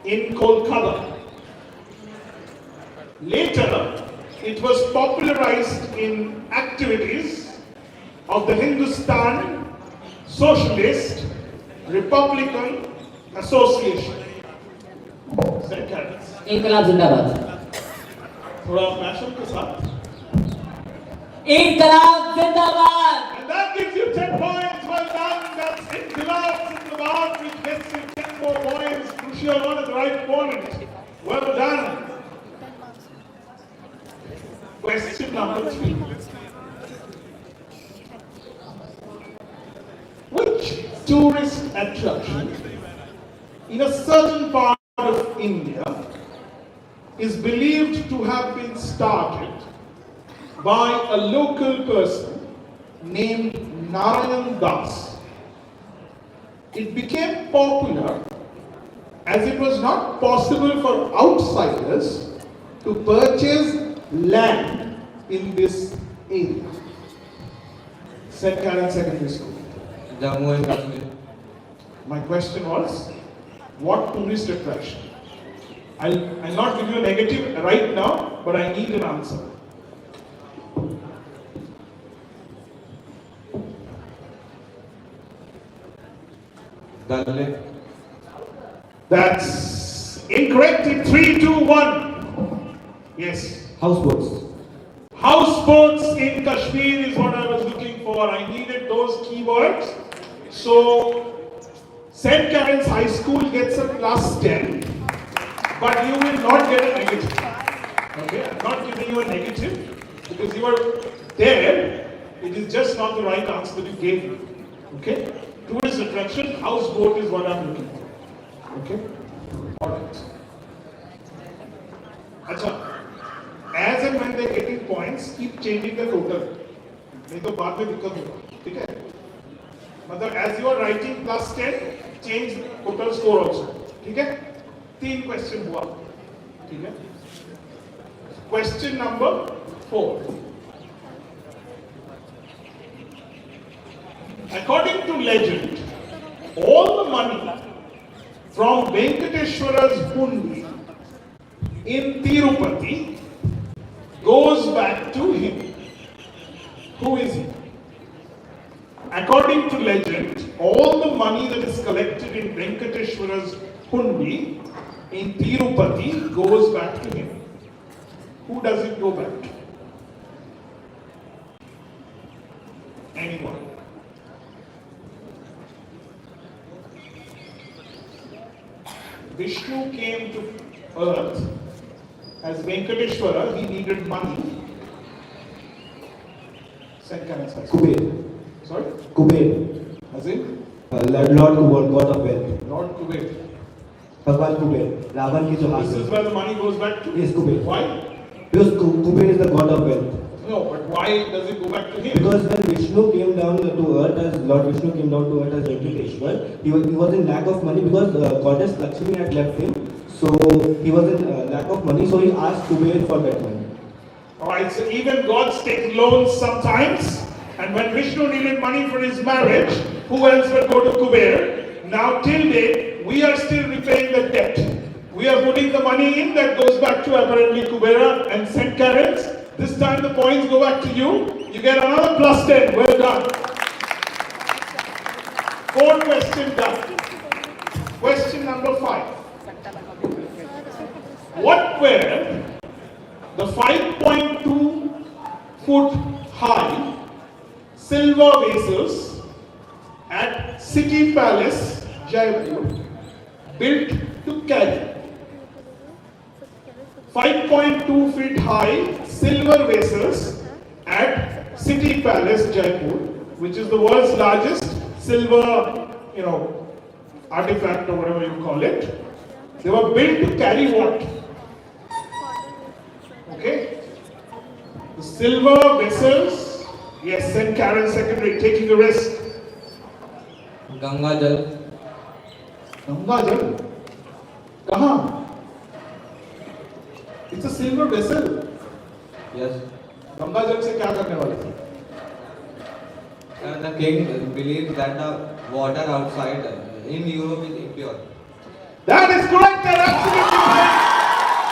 in Kolkata. Later, it was popularized in activities of the Hindustan Socialist Republican Association. St. Karen's. इनकलाब जिंदाबाद। थोड़ा mashup के साथ। इनकलाब जिंदाबाद। And that gives you 10 points. Well done. That's Inqilab Zindabad, which gets you 10 more points. Crucial one at the right point. Well done. Question number 3. Which tourist attraction in a certain part of India is believed to have been started by a local person named Narayan Das? It became popular as it was not possible for outsiders to purchase land in this area. St. Karen's Secondary School. Jammu and Kashmir. My question was, what tourist attraction? I'll not give you a negative right now, but I need an answer. Dal Lake. That's incorrect in 3, 2, 1. Yes. Houseboats. Houseboats in Kashmir is what I was looking for. I needed those keywords. So, St. Karen's High School gets a plus 10, but you will not get a negative. Okay, I'm not giving you a negative because you are there. It is just not the right answer that you gave me. Okay? Tourist attraction, houseboat is what I'm looking for. Okay? Alright. Acha. As and when they're getting points, keep changing the total. नहीं तो बाद में दिक्कत होगा. ठीक है? मतलब as you are writing plus 10, change total score also. ठीक है? 3 question हुआ. ठीक है? Question number 4. According to legend, all the money from Venkateshwara's hundi in Tirupati goes back to him. Who is he? According to legend, all the money that is collected in Venkateshwara's hundi in Tirupati goes back to him. Who does it go back to? Anyone? Vishnu came to earth as Venkateshwara, he needed money. St. Karen's High School. Kuber. Sorry? Kuber. As in? Lord Kuber, God of wealth. Lord Kuber. Bhagwan Kuber. Ravan ki jo This is where the money goes back to? Yes, Kuber. Why? Because Kuber is the god of wealth. No, but why does it go back to him? Because when Vishnu came down to earth as Lord Vishnu came down to earth as Venkateshwar, he was in lack of money because goddess Lakshmi had left him. So he was in lack of money, so he asked Kuber for that money. Alright, so even gods take loans sometimes. And when Vishnu needed money for his marriage, who else would go to Kuber? Now till date, we are still repaying the debt. We are putting the money in that goes back to apparently Kubera and St. Karen's. This time the points go back to you. You get another plus 10. Well done. 4 questions done. Question number 5. What were the 5.2 foot high silver vases at City Palace, Jaipur, built to carry 5.2 feet high silver vases at City Palace, Jaipur, which is the world's largest silver, artifact or whatever you call it. They were built to carry what? Okay? The silver vessels, yes, St. Karen's Secondary, taking a risk. Ganga Jal. Ganga Jal? Kahan? It's a silver vessel. Yes. Ganga Jal se kya karne wale the? And the king believes that the water outside in Europe is impure. That is correct, they're absolutely correct.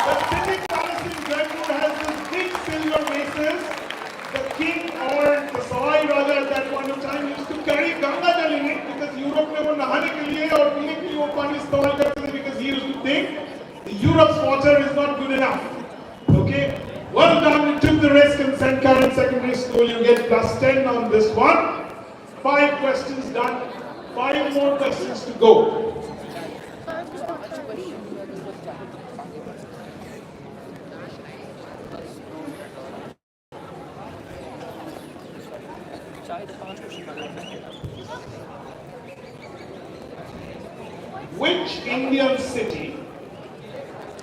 The City Palace in Jaipur has these big silver vases. The king or the Sawai Raja at that point of time used to carry Ganga Jal in it because Europe में वो नहाने के लिए और पीने के लिए वो पानी इस्तेमाल करते थे because he used to think the Europe's water is not good enough. Okay, well done, you took the risk in St. Karen's Secondary School. You get +10 on this one. 5 questions done. 5 more questions to go. Which Indian city,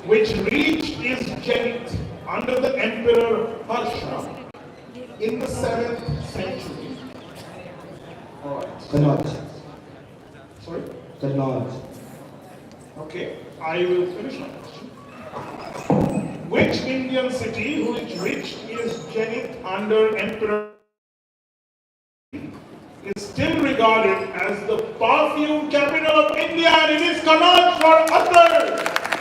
which reached its zenith under the Emperor Harsha in the 7th century? Kannauj. Sorry? Kannauj. Okay, I will finish my question. Which Indian city which reached its zenith under Emperor is still regarded as the perfume capital of India, and it is Kannauj for Atar.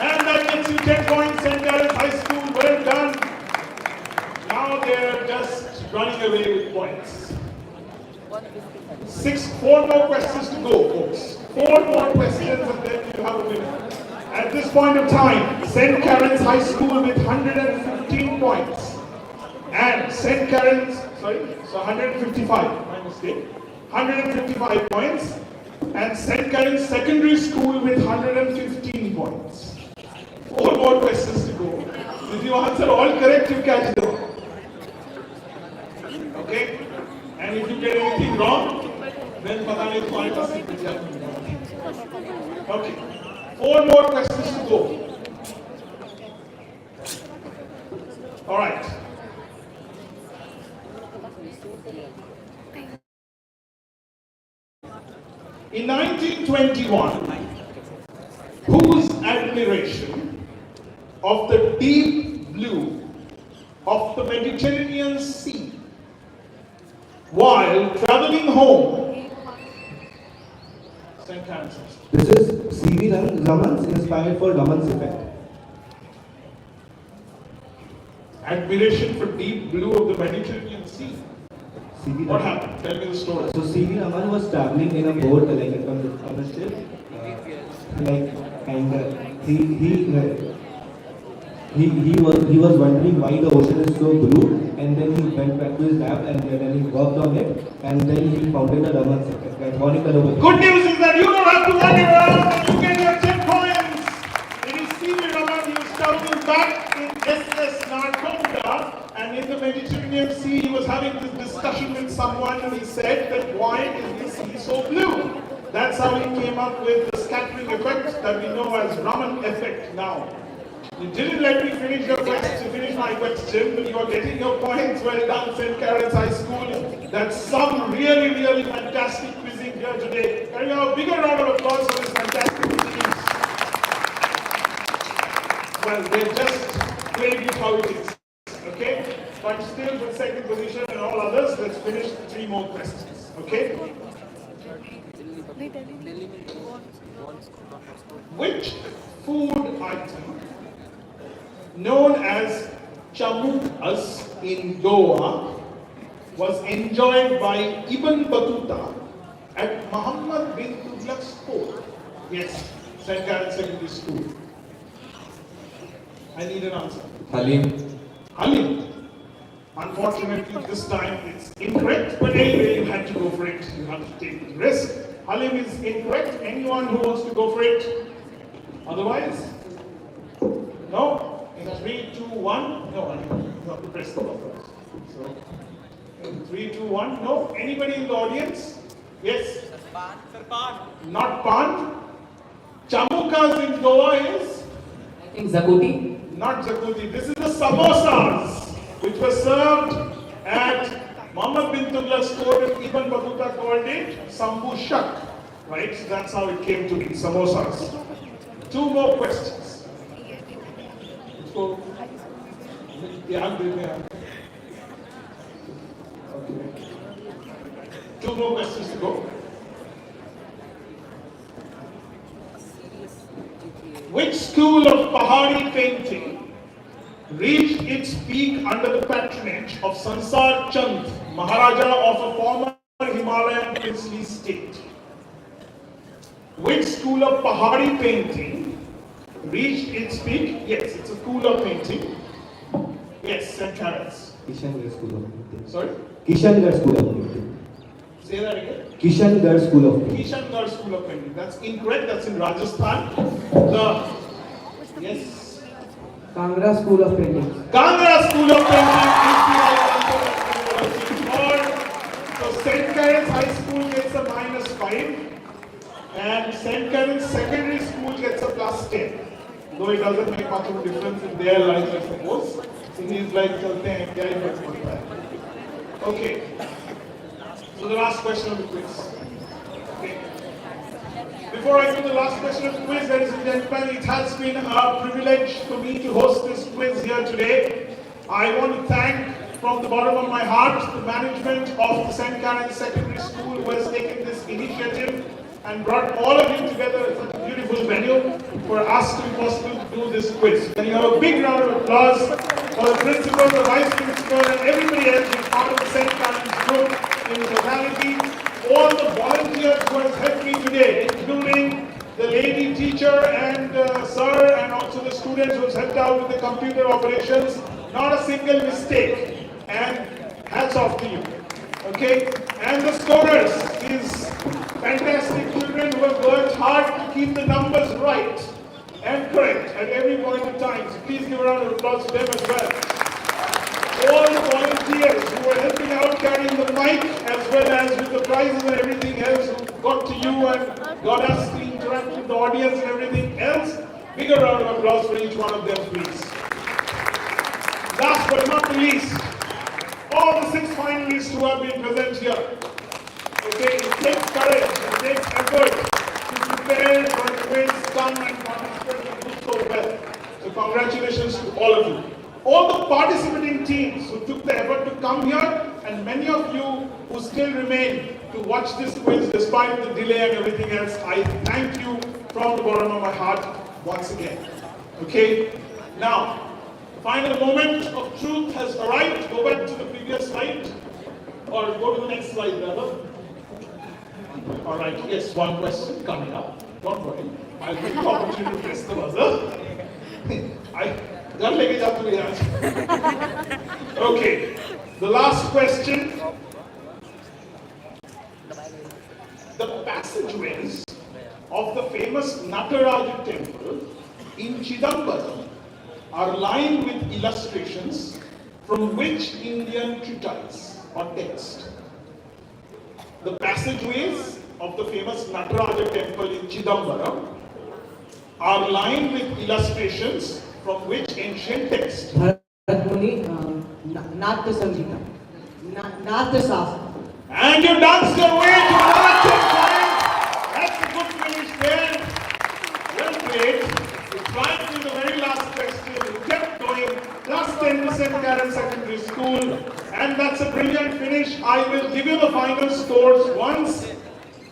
And that gets you 10 points, St. Karen's High School, well done. Now they're just running away with points. 4 more questions to go, folks. 4 more questions and then you have a winner. At this point of time, St. Karen's High School with 115 points. And St. Karen's, so 155, my mistake. 155 points. And St. Karen's Secondary School with 115 points. 4 more questions to go. If you answer all correct, you catch them. Okay? And if you get anything wrong, then pata nahi tumhare paas kitne jawab. Okay. 4 more questions to go. All right. In 1921, whose admiration of the deep blue of the Mediterranean Sea while traveling home? St. Karen's. This is C.V. Raman's inspired for Raman's effect. Admiration for deep blue of the Mediterranean Sea. What happened? Tell me the story. So C.V. Raman was traveling in a boat, like on a ship, and he was wondering why the ocean is so blue, and then he went back to his lab and then he worked on it, and then he founded the Raman's effect. Good news is that you don't have to wander around. You get your 10 points. It is C.V. Raman. He was traveling back in SS Narcondra, and in the Mediterranean Sea, he was having this discussion with someone, and he said that why is the sea so blue? That's how he came up with the scattering effect that we know as Raman effect now. You didn't let me finish my question, but you are getting your points. Well done, St. Karen's High School. That's some really, really fantastic quizzing here today. Can you have a bigger round of applause for this fantastic quizzing? Well, they just played you how it is. Okay? But still for second position and all others, let's finish 3 more questions. Okay? Which food item known as chamutas in Goa was enjoyed by Ibn Battuta at Muhammad bin Tughlaq's court? Yes, St. Karen's Secondary School. I need an answer. Halim. Halim. Unfortunately, this time it's incorrect, but anyway, you had to go for it. You had to take the risk. Halim is incorrect. Anyone who wants to go for it? Otherwise? No? In 3, 2, 1? No, I mean, you have to press the button. So, in 3, 2, 1? No? Anybody in the audience? Yes? Not pan. Chamukas in Goa is? I think Zakuti. Not Zakuti. This is the samosas, which were served at Muhammad bin Tughluq's court, and Ibn Battuta called it Sambu Shak. Right? So that's how it came to be, samosas. 2 more questions. So, yeah, okay. 2 more questions to go. Which school of Pahari painting reached its peak under the patronage of Sansar Chand, Maharaja of a former Himalayan princely state? Which school of Pahari painting reached its peak? Yes, it's a school of painting. Yes, St. Karen's. Kishangarh School of Painting. Sorry? Kishangarh School of Painting. Say that again. Kishangarh School of Painting. Kishangarh School of Painting. That's incorrect. That's in Rajasthan. Yes. Kangra School of Painting. Kangra School of Painting is the right answer. So St. Karen's High School gets a -5, and St. Karen's Secondary School gets a +10. Though it doesn't make much of a difference in their lives, I suppose. In his life, okay. So the last question of the quiz. Okay. Before I do the last question of the quiz, ladies and gentlemen, it has been a privilege for me to host this quiz here today. I want to thank from the bottom of my heart the management of the St. Karen's Secondary School who has taken this initiative and brought all of you together at such a beautiful venue for us to be possible to do this quiz. Can you have a big round of applause for the principal, the vice principal, and everybody else who is part of the St. Karen's group in totality, all the volunteers who have helped me today, including the lady teacher and sir, and also the students who have helped out with the computer operations. Not a single mistake, and hats off to you. Okay, and the scorers, these fantastic children who have worked hard to keep the numbers right and correct at every point in time. So please give a round of applause to them as well. All the volunteers who were helping out carrying the mic as well as with the prizes and everything else who got to you and got us to interact with the audience and everything else. Bigger round of applause for each one of them, please. Last but not the least, all the 6 finalists who have been present here. Okay, it takes courage, it takes effort to prepare for the quiz, come and participate and do so well. So congratulations to all of you. All the participating teams who took the effort to come here, and many of you who still remain to watch this quiz despite the delay and everything else, I thank you from the bottom of my heart once again. Okay, now, final moment of truth has arrived. Go back to the previous slide, or go to the next slide rather. All right, yes, one question coming up. Don't worry, I'll give the opportunity to press the buzzer. Okay, the last question. The passageways of the famous Nataraja temple in Chidambaram are lined with illustrations from which Indian treatise or text? The passageways of the famous Nataraja temple in Chidambaram are lined with illustrations from which ancient text? Bharatmuni, Natya Sangeeta, Natya Sastra. And you danced your way to another 10 points. That's a good finish there. Well played. You tried to the very last question. You kept going. Plus 10% Karen Secondary School. And that's a brilliant finish. I will give you the final scores once.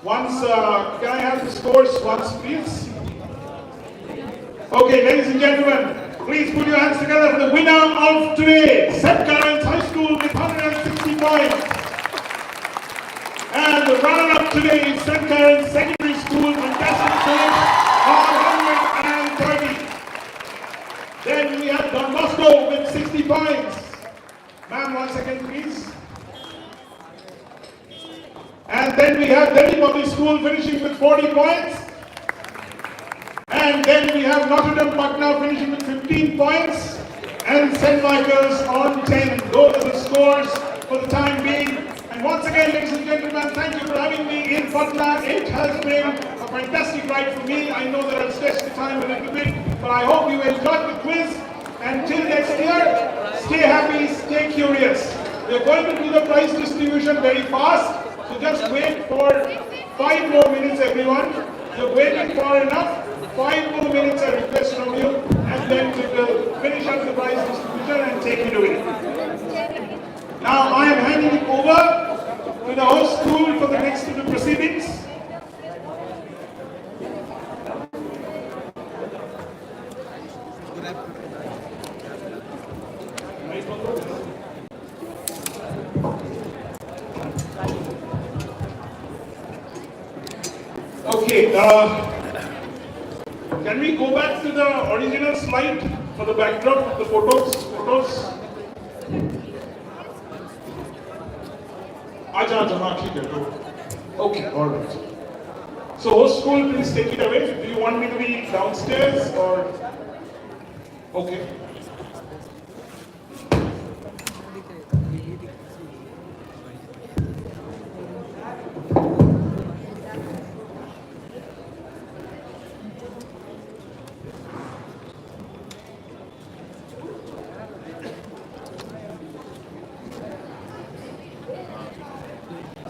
Can I have the scores once, please? Okay, ladies and gentlemen, please put your hands together for the winner of today, St. Karen's High School with 160 points. And the runner-up today is St. Karen's Secondary School, fantastic finish of 130. Then we have Don Bosco with 60 points. Ma'am, 1 second please. And then we have Delhi Public School finishing with 40 points. And then we have Notre Dame Patna finishing with 15 points. And St. Michael's on 10. Those are the scores for the time being. And once again, ladies and gentlemen, thank you for having me in Patna. It has been a fantastic ride for me. I know that I've stretched the time a little bit, but I hope you enjoyed the quiz. And till next year, stay happy, stay curious. We're going to do the prize distribution very fast, so just wait for 5 more minutes, everyone. You're waiting for enough. 5 more minutes I request from you, and then we will finish up the prize distribution and take it away. Now I am handing it over to the host school for the next of the proceedings. Okay, can we go back to the original slide for the backdrop, the photos? Okay, all right. So host school, please take it away. Do you want me to be downstairs or? Okay.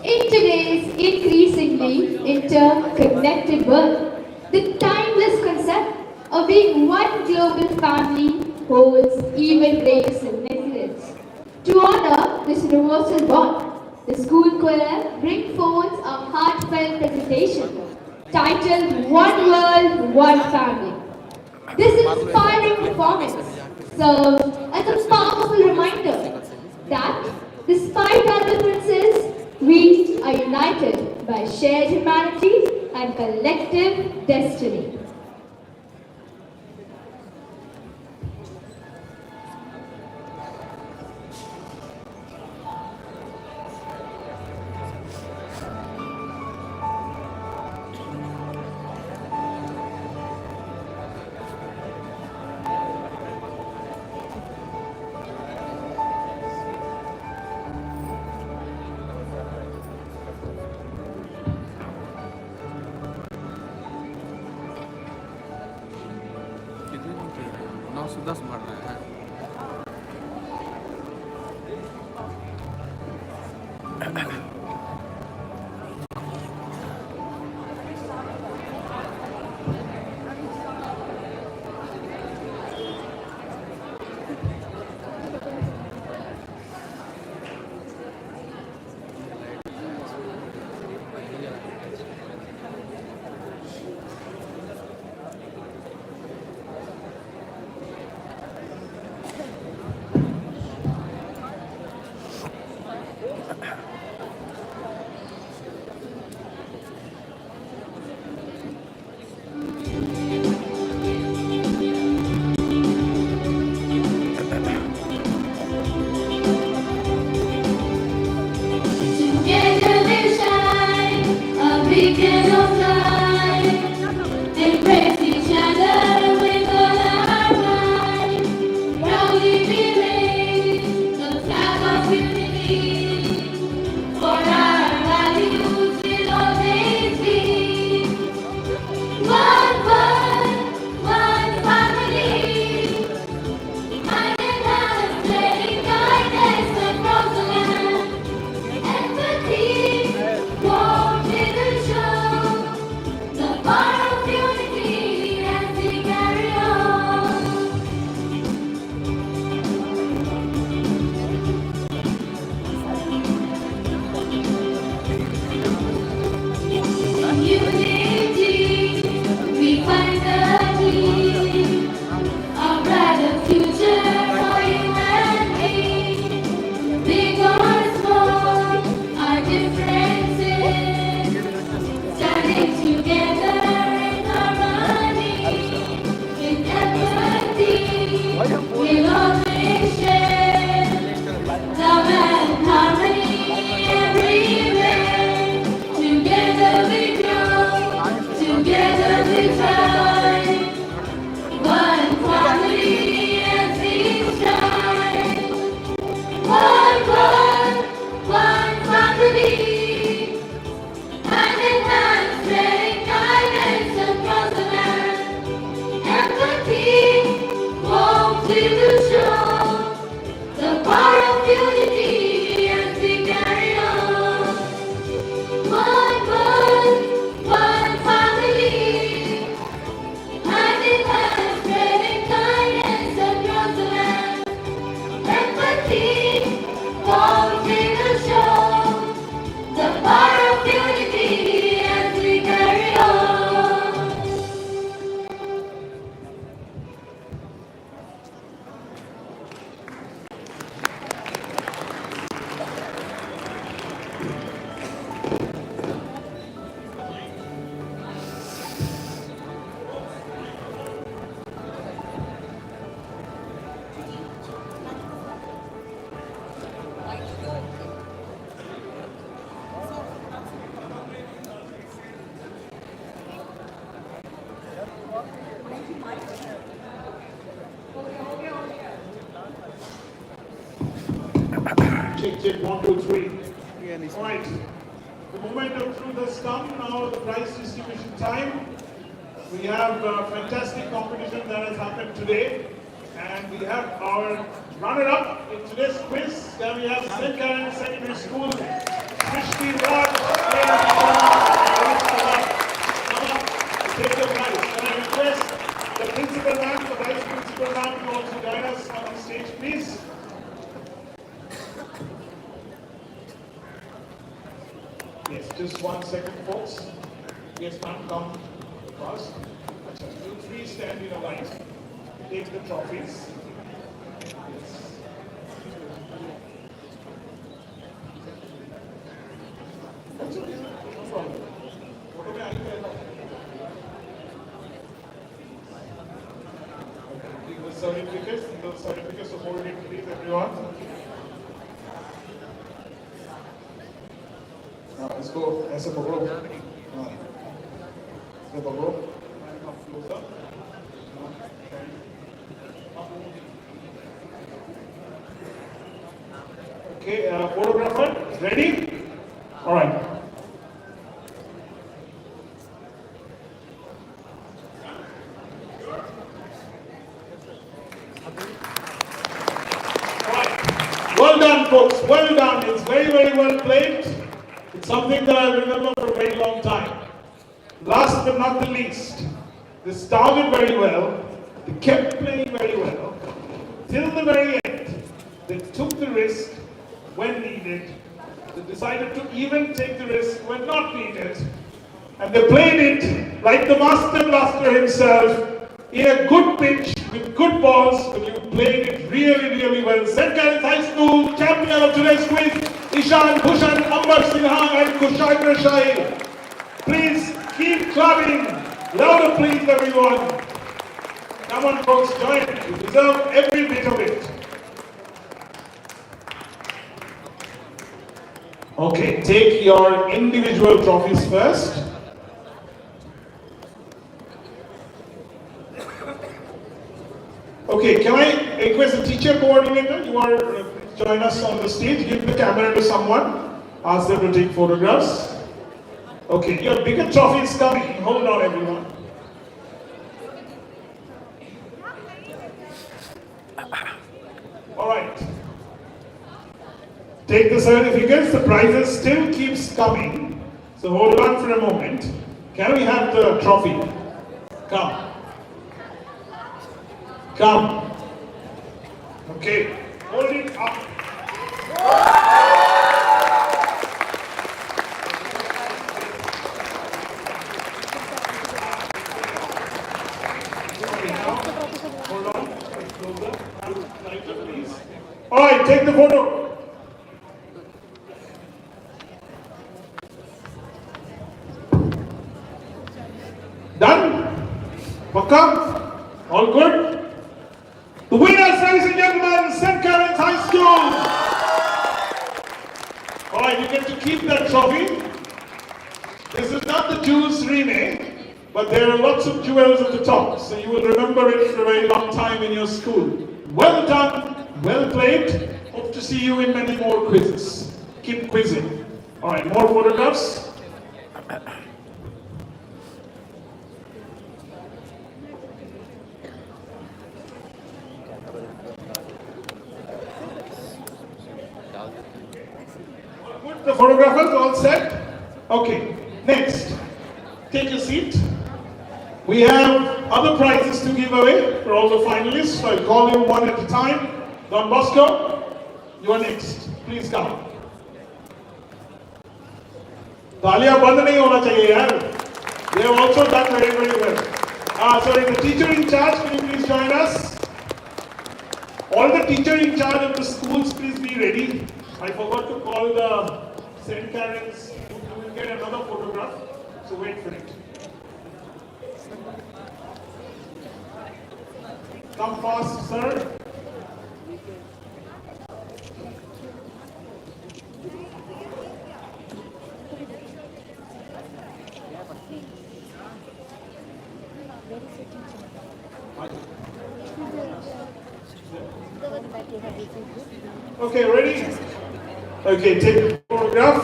In today's increasingly interconnected world, the timeless concept of being one global family holds even greater significance. To honor this universal bond, the school choir brings forth a heartfelt presentation titled One World, One Family. This inspiring performance serves as a powerful reminder that despite our differences, we are united by shared humanity and collective destiny. unity as we carry on. One world, one family, hand in hand, spreading kindness across the land. Empathy, warmth we will show, the power of unity as we carry on. Check, 1, 2, 3. All right. The moment of truth has come. Now the prize distribution time. We have a fantastic competition that has happened today. And we have our runner-up in today's quiz. Then we have St. Karen's Secondary School, Krishti Raj. Take the prize. Can I request the principal ma'am, the vice principal ma'am to also join us on the stage, please? Yes, just 1 second, folks. Yes, ma'am, come across. You three stand in a line. Take the trophies. Yes. That's okay. No problem. Whatever I can. Okay, the certificates to hold it, please, everyone. Let's go. ऐसे पकड़ो. ऐसे पकड़ो. Closer. Okay, photographer, ready? All right. Well done, folks. Well done. It's very, very well played. It's something that I remember for a very long time. Last but not the least, they started very well. They kept playing very well. Till the very end, they took the risk when needed. They decided to even take the risk when not needed. And they played it like the master blaster himself in a good pitch with good balls, but you played it really, really well. St. Karen's High School champion of today's quiz, Ishan, Bhushan, Ambar Sinha and Kushagra Shahil. Please keep clapping. Louder please, everyone. Come on folks, join. You deserve every bit of it. Okay, take your individual trophies first. Okay, can I request the teacher coordinator? You are join us on the stage. Give the camera to someone. Ask them to take photographs. Okay, your bigger trophy is coming. Hold on, everyone. All right. Take the certificates. The prizes still keeps coming. So hold on for a moment. Can we have the trophy? Come. Come. Okay. Hold it up. Okay, now, hold on. Closer. Lighter, please. All right, take the photo. Done? Pakka? All good? The winners, ladies and gentlemen, St. Karen's High School. All right, you get to keep that trophy. This is not the jewels remake, but there are lots of jewels at the top, so you will remember it for a very long time in your school. Well done, well played. Hope to see you in many more quizzes. Keep quizzing. All right, more photographs. The photographers all set? Okay, next. Take your seat. We have other prizes to give away for all the finalists. I'll call you one at a time. Don Bosco, you are next. Please come. तालियां बंद नहीं होना चाहिए यार. They have also done very, very well. Sorry, the teacher in charge, can you please join us? All the teacher in charge of the schools, please be ready. I forgot to call the St. Karen's. You will get another photograph, so wait for it. Come fast, sir. Okay, ready? Okay, take the photograph.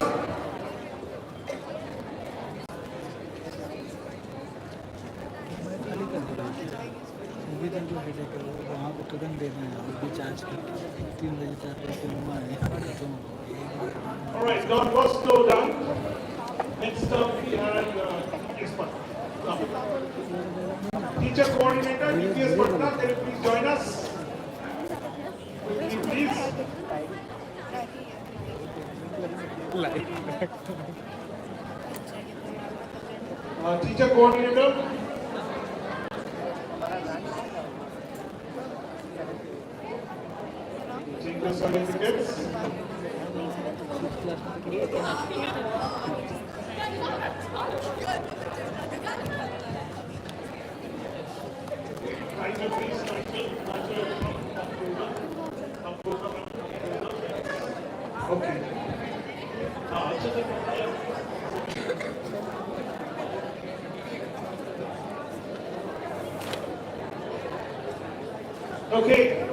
All right, Don Bosco done. Next up we have expert. Teacher coordinator, DPS Patna, can you please join us? Quickly, please. Teacher coordinator. Take the certificates. Okay. Okay.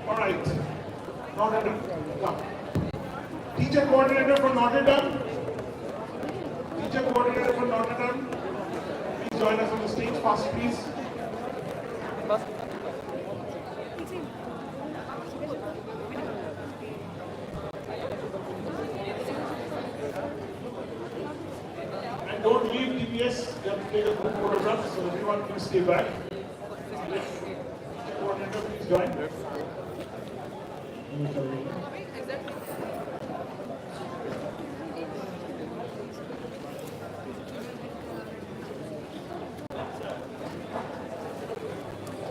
All right. Notre Dame. Come. Teacher coordinator for Notre Dame. Teacher coordinator for Notre Dame. Please join us on the stage fast, please. And don't leave DPS. You have to take a group photograph, so everyone please stay back. Teacher coordinator, please join.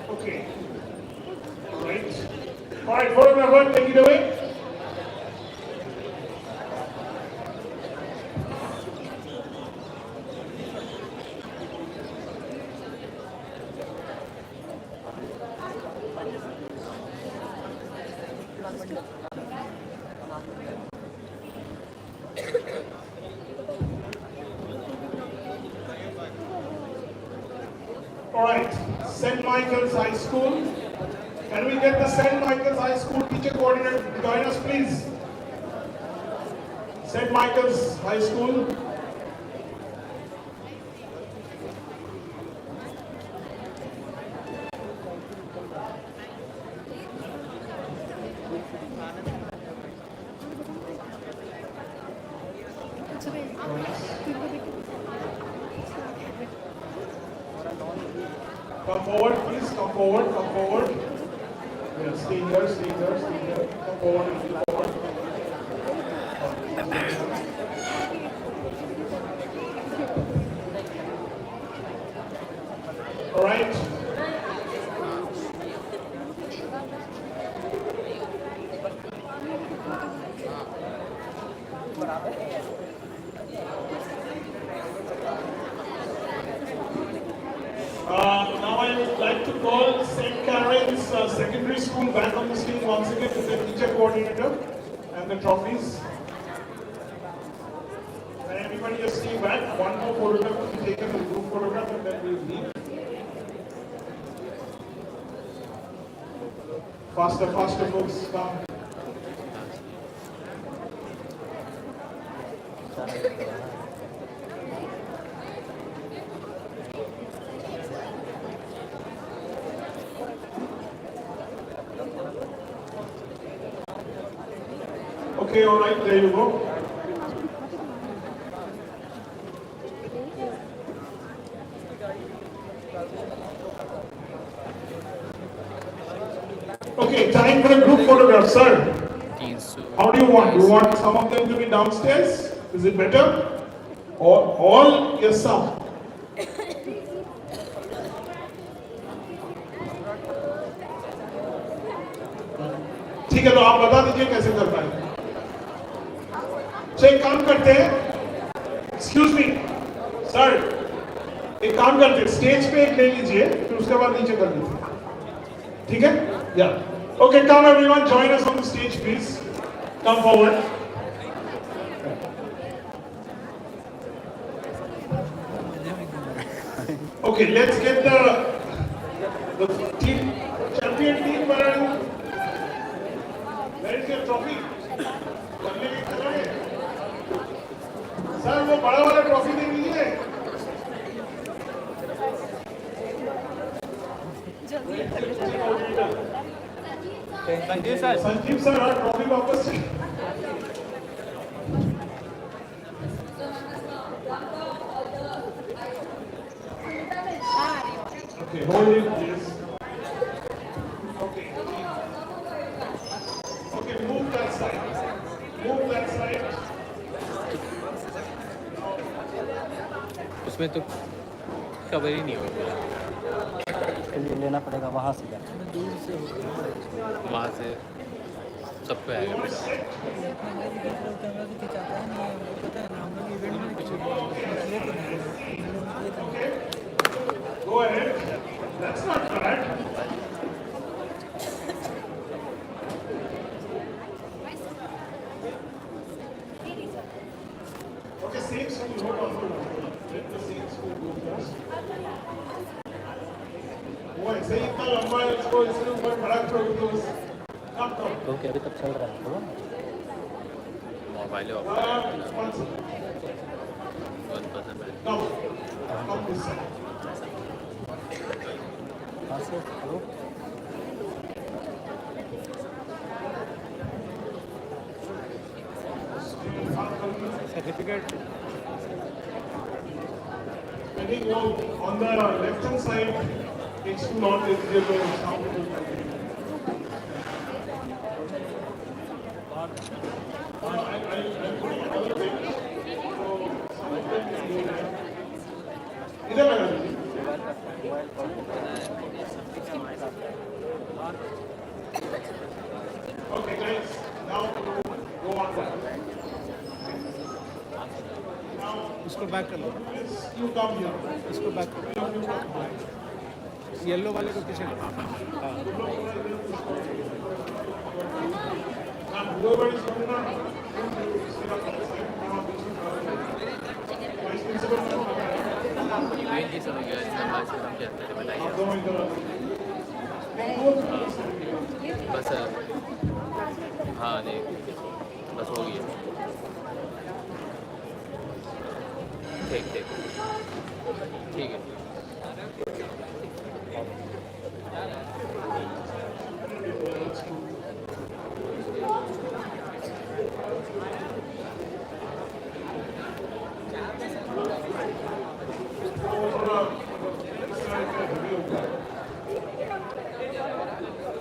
Okay. Right. All right, photographer, take it away. All right, St. Michael's High School. Can we get the St. Michael's High School teacher coordinator to join us, please? St. Michael's High School. Come forward, please. Come forward. Come forward. Yeah, stay here. Stay here. Stay here. Come forward. Come forward. All right. Now I would like to call St. Karen's Secondary School back on the stage once again with the teacher coordinator and the trophies. And everybody just stay back. One more photograph will be taken, a group photograph, and then we'll leave. Faster, faster, folks. Come. Okay, all right, there you go. Okay, time for a group photograph, sir. How do you want? Do you want some of them to be downstairs? Is it better? Or all? Yes, some. ठीक है, तो आप बता दीजिए कैसे कर पाएंगे। एक काम करते हैं, एक्सक्यूज मी सर, एक काम करते हैं, स्टेज पे एक ले लीजिए, फिर उसके बाद नीचे कर लीजिए, ठीक है? या okay, come everyone, join us on the stage please, come forward. Okay, let's get the team, champion team around. Where is your trophy? करने के चलोगे? सर वो बड़ा वाला ट्रॉफी दे दीजिए। संजीव सर हाँ ट्रॉफी वापस चाहिए। Okay, hold it please. Okay, move that side. Move that side. उसमें तो कवर ही नहीं होगा। लेना पड़ेगा वहाँ से जाकर। वहाँ से सबको आएगा Go ahead. That's not bad. Okay, same school. Hold on. Let the same school go first. वो ऐसे ही इतना लंबा है, इसको इसके ऊपर बड़ा छोड़ दो। कम। ओके, अभी तक चल रहा है mobile certificate. I think on the left hand side, it's too long. It's just a sound. I'm putting another page. So some of them can go there. इधर लगा दीजिए. Okay, guys. Now go on. उसको back कर लो, You come here. इसको back कर लो, yellow वाले को पीछे लो। बस हाँ नहीं बस हो गया ठीक ठीक ठीक है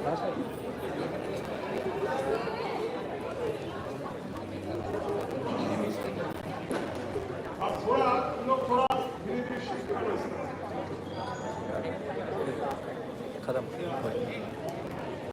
Thank you.